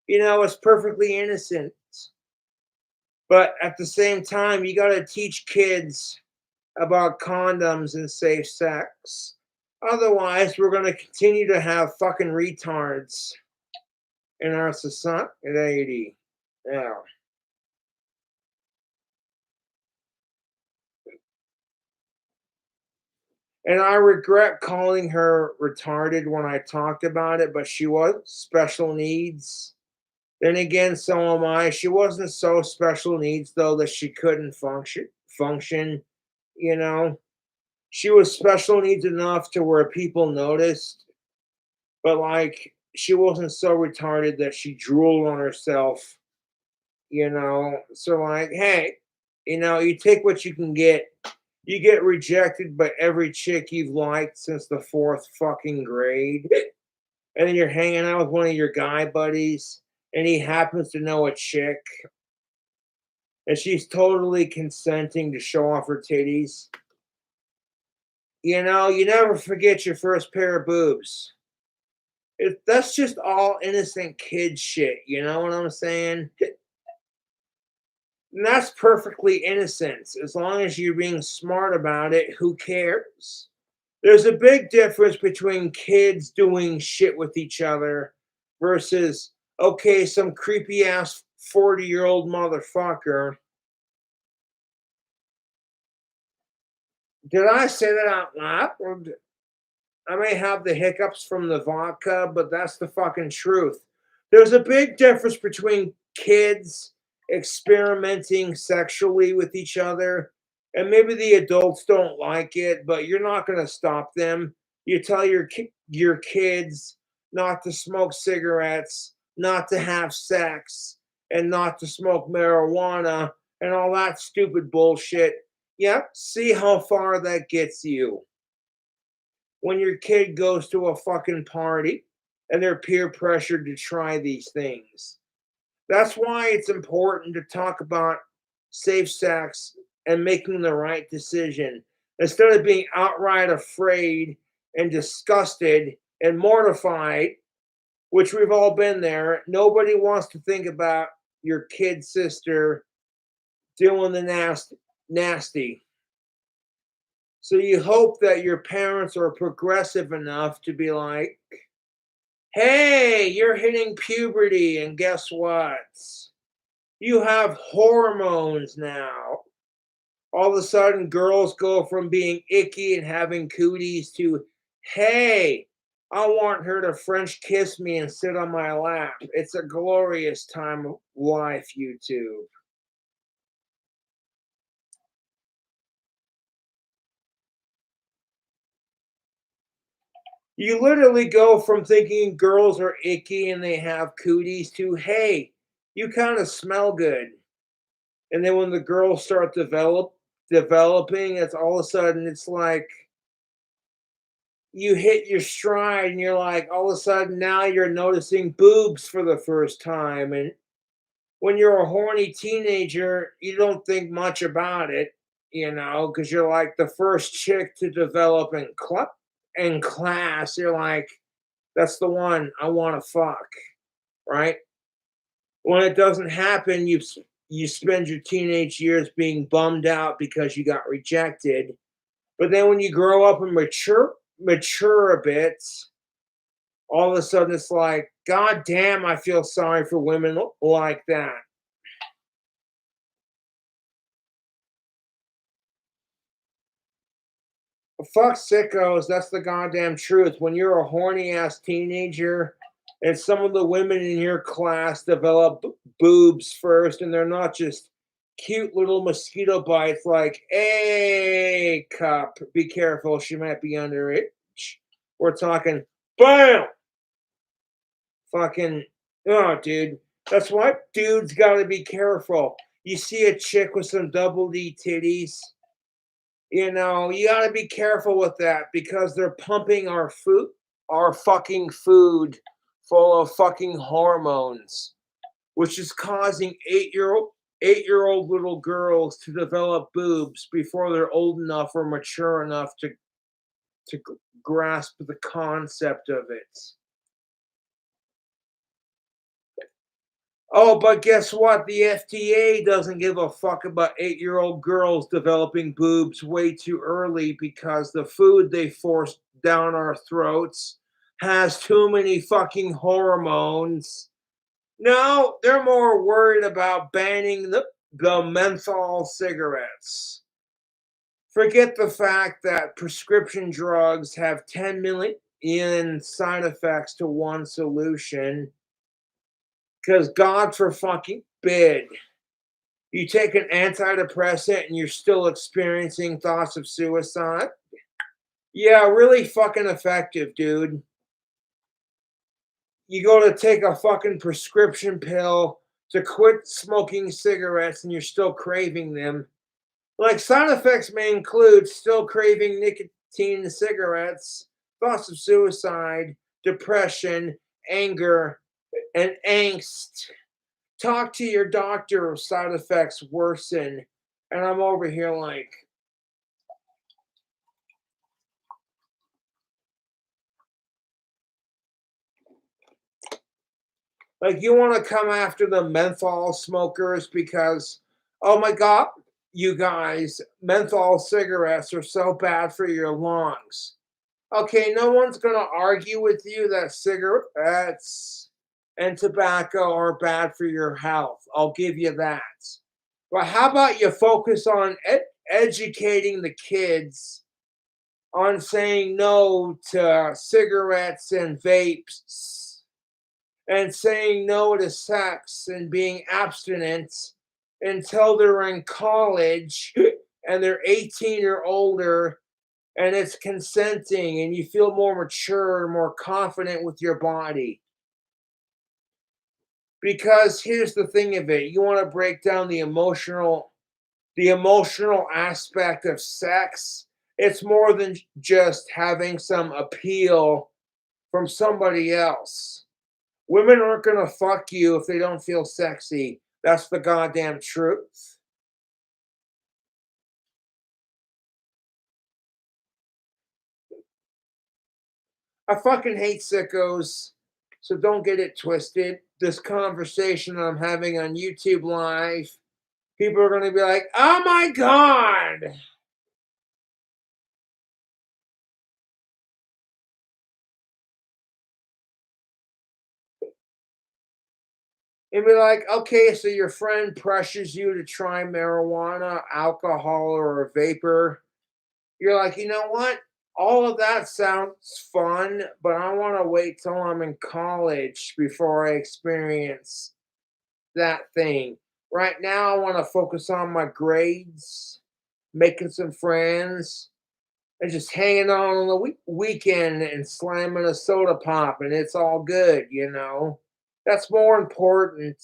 it's perfectly innocent. But at the same time, you got to teach kids about condoms and safe sex. Otherwise, we're going to continue to have fucking retards in our society. Yeah. And I regret calling her retarded when I talked about it, but she was special needs. Then again, so am I. She wasn't so special needs though that she couldn't function, you know. She was special needs enough to where people noticed, but like she wasn't so retarded that she drooled on herself, you know. So like, hey, you take what you can get. You get rejected by every chick you've liked since the fourth fucking grade. And then you're hanging out with one of your guy buddies, and he happens to know a chick, and she's totally consenting to show off her titties. You never forget your first pair of boobs. That's just all innocent kid shit. You know what I'm saying? And that's perfectly innocent. As long as you're being smart about it, who cares? There's a big difference between kids doing shit with each other versus, okay, some creepy ass 40-year-old motherfucker. Did I say that out loud? I may have the hiccups from the vodka, but that's the fucking truth. There's a big difference between kids experimenting sexually with each other, and maybe the adults don't like it, but you're not going to stop them. You tell your kids not to smoke cigarettes, not to have sex, and not to smoke marijuana and all that stupid bullshit. Yep, see how far that gets you when your kid goes to a fucking party and they're peer pressured to try these things. That's why it's important to talk about safe sex and making the right decision instead of being outright afraid and disgusted and mortified, which we've all been there. Nobody wants to think about your kid sister doing the nasty. So you hope that your parents are progressive enough to be like, hey, you're hitting puberty, and guess what? You have hormones now. All of a sudden, girls go from being icky and having cooties to, hey, I want her to French kiss me and sit on my lap. It's a glorious time of life, YouTube. You literally go from thinking girls are icky and they have cooties to, hey, you kind of smell good. And then when the girls start developing, it's all of a sudden it's like you hit your stride and you're like all of a sudden now you're noticing boobs for the first time. And when you're a horny teenager, you don't think much about it, because you're like the first chick to develop in class. You're like, that's the one I want to fuck, right? When it doesn't happen, you spend your teenage years being bummed out because you got rejected. But then when you grow up and mature a bit, all of a sudden it's like, God damn, I feel sorry for women like that. Fuck sickos, that's the goddamn truth. When you're a horny ass teenager and some of the women in your class develop boobs first, and they're not just cute little mosquito bites like, hey, cup, be careful, she might be underage. We're talking, bam! Fucking, oh, dude. That's why dudes gotta be careful. You see a chick with some double D titties, you gotta be careful with that because they're pumping our fucking food full of fucking hormones, which is causing eight-year-old little girls to develop boobs before they're old enough or mature enough to grasp the concept of it. Oh, but guess what? The FDA doesn't give a fuck about 8-year-old girls developing boobs way too early because the food they force down our throats has too many fucking hormones. No, they're more worried about banning the menthol cigarettes. Forget the fact that prescription drugs have 10 million side effects to one solution. Because God for fucking bid, you take an antidepressant and you're still experiencing thoughts of suicide? Yeah, really fucking effective, dude. You go to take a fucking prescription pill to quit smoking cigarettes and you're still craving them. Like, side effects may include still craving nicotine cigarettes, thoughts of suicide, depression, anger, and angst. Talk to your doctor if side effects worsen. And I'm over here like you want to come after the menthol smokers because, oh my God, you guys, menthol cigarettes are so bad for your lungs. Okay, no one's going to argue with you that cigarettes and tobacco are bad for your health. I'll give you that. But how about you focus on educating the kids on saying no to cigarettes and vapes and saying no to sex and being abstinent until they're in college and they're 18 or older and it's consenting and you feel more mature, more confident with your body. Because here's the thing of it, you want to break down the emotional aspect of sex. It's more than just having some appeal from somebody else. Women aren't going to fuck you if they don't feel sexy. That's the goddamn truth. I fucking hate sickos, so don't get it twisted. This conversation I'm having on YouTube Live, people are going to be like, oh my God. And be like, okay, so your friend pressures you to try marijuana, alcohol, or a vapor. You're like, you know what? All of that sounds fun, but I want to wait till I'm in college before I experience that thing. Right now, I want to focus on my grades, making some friends, and just hanging out on the weekend and slamming a soda pop, and it's all good. That's more important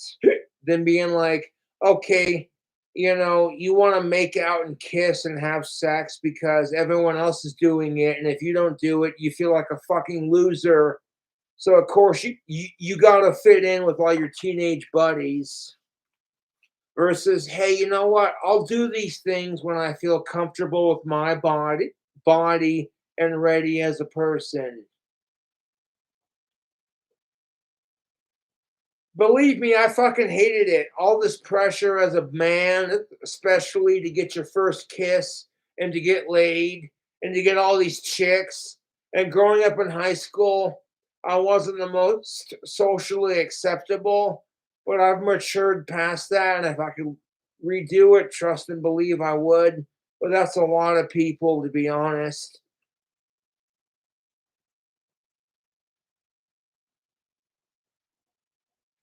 than being like, okay, you want to make out and kiss and have sex because everyone else is doing it, and if you don't do it, you feel like a fucking loser. So of course you got to fit in with all your teenage buddies versus, hey, you know what? I'll do these things when I feel comfortable with my body and ready as a person. Believe me, I fucking hated it. All this pressure as a man, especially to get your first kiss and to get laid and to get all these chicks. And growing up in high school, I wasn't the most socially acceptable, but I've matured past that. And if I could redo it, trust and believe I would. But that's a lot of people, to be honest.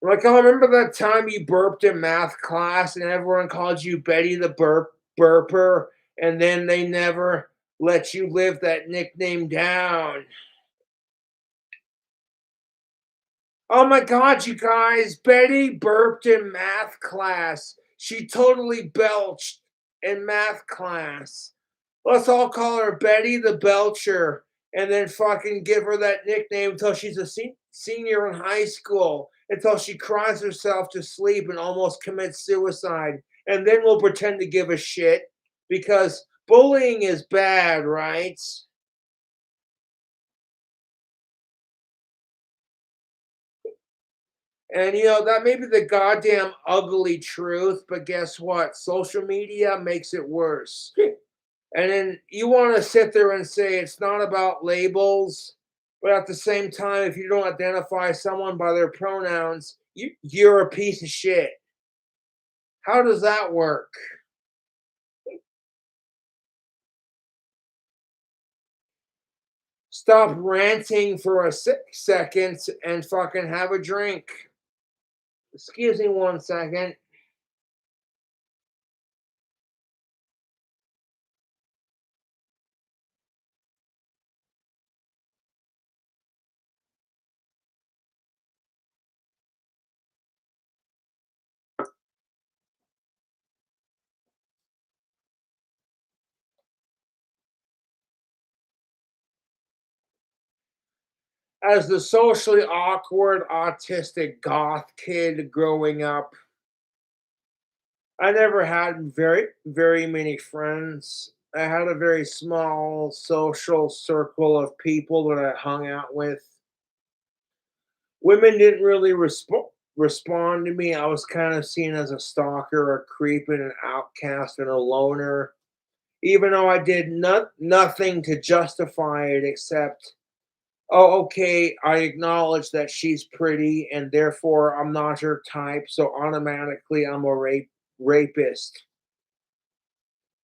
Like, I remember that time you burped in math class and everyone called you Betty the Burper, and then they never let you live that nickname down. Oh my God, you guys, Betty burped in math class. She totally belched in math class. Let's all call her Betty the Belcher and then fucking give her that nickname until she's a senior in high school, until she cries herself to sleep and almost commits suicide. And then we'll pretend to give a shit because bullying is bad, right? And that may be the goddamn ugly truth, but guess what? Social media makes it worse. And then you want to sit there and say it's not about labels, but at the same time, if you don't identify someone by their pronouns, you're a piece of shit. How does that work? Stop ranting for a second and fucking have a drink. Excuse me 1 second. As the socially awkward, autistic goth kid growing up, I never had very many friends. I had a very small social circle of people that I hung out with. Women didn't really respond to me. I was kind of seen as a stalker, a creep, and an outcast, and a loner. Even though I did nothing to justify it, except, oh, okay, I acknowledge that she's pretty, and therefore I'm not her type, so automatically I'm a rapist.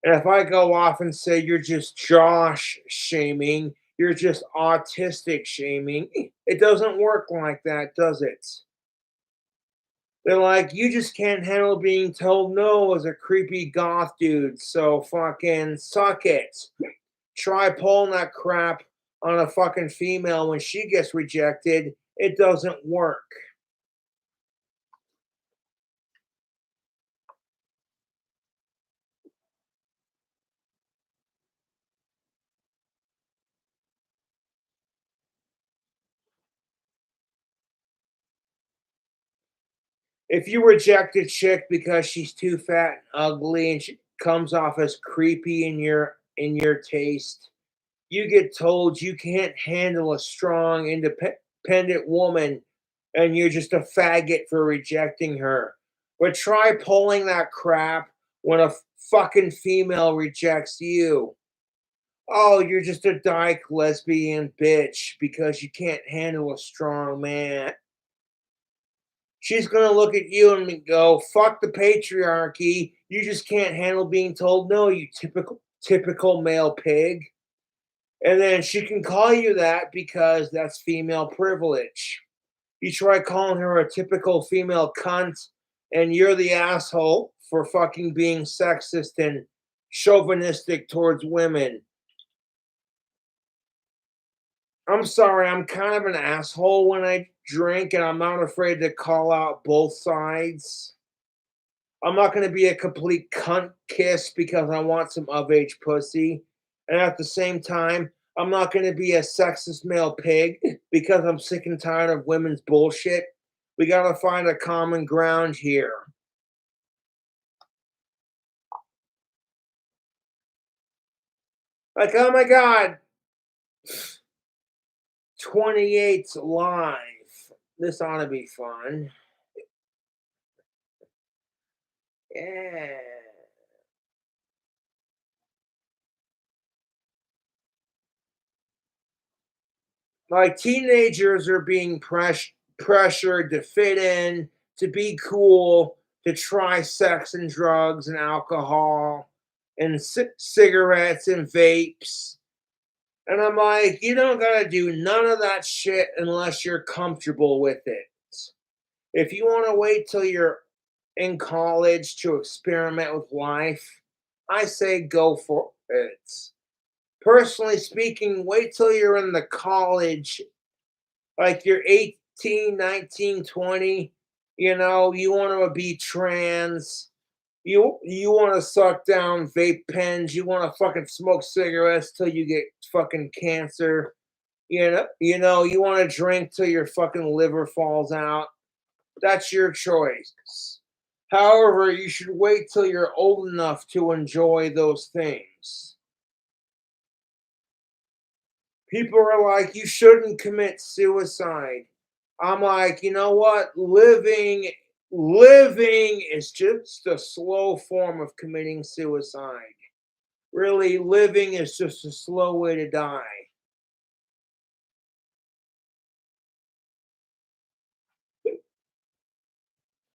And if I go off and say you're just Josh shaming, you're just autistic shaming, it doesn't work like that, does it? They're like, you just can't handle being told no as a creepy goth dude, so fucking suck it. Try pulling that crap on a fucking female when she gets rejected. It doesn't work. If you reject a chick because she's too fat and ugly and she comes off as creepy in your taste, you get told you can't handle a strong, independent woman and you're just a faggot for rejecting her. But try pulling that crap when a fucking female rejects you. Oh, you're just a dyke lesbian bitch because you can't handle a strong man. She's gonna look at you and go, "Fuck the patriarchy. You just can't handle being told no, you typical male pig." And then she can call you that because that's female privilege. You try calling her a typical female cunt, and you're the asshole for fucking being sexist and chauvinistic towards women. I'm sorry, I'm kind of an asshole when I drink, and I'm not afraid to call out both sides. I'm not going to be a complete cunt kiss because I want some of age pussy. And at the same time, I'm not going to be a sexist male pig because I'm sick and tired of women's bullshit. We got to find a common ground here. Like, oh my God, 28's live. This ought to be fun. Yeah. Like teenagers are being pressured to fit in, to be cool, to try sex and drugs and alcohol and cigarettes and vapes. And I'm like, you don't gotta do none of that shit unless you're comfortable with it. If you want to wait till you're in college to experiment with life, I say go for it. Personally speaking, wait till you're in the college, like you're 18, 19, 20, you know, you want to be trans, you want to suck down vape pens, you want to fucking smoke cigarettes till you get fucking cancer, you want to drink till your fucking liver falls out. That's your choice. However, you should wait till you're old enough to enjoy those things. People are like, you shouldn't commit suicide. I'm like, you know what? Living is just a slow form of committing suicide. Really, living is just a slow way to die.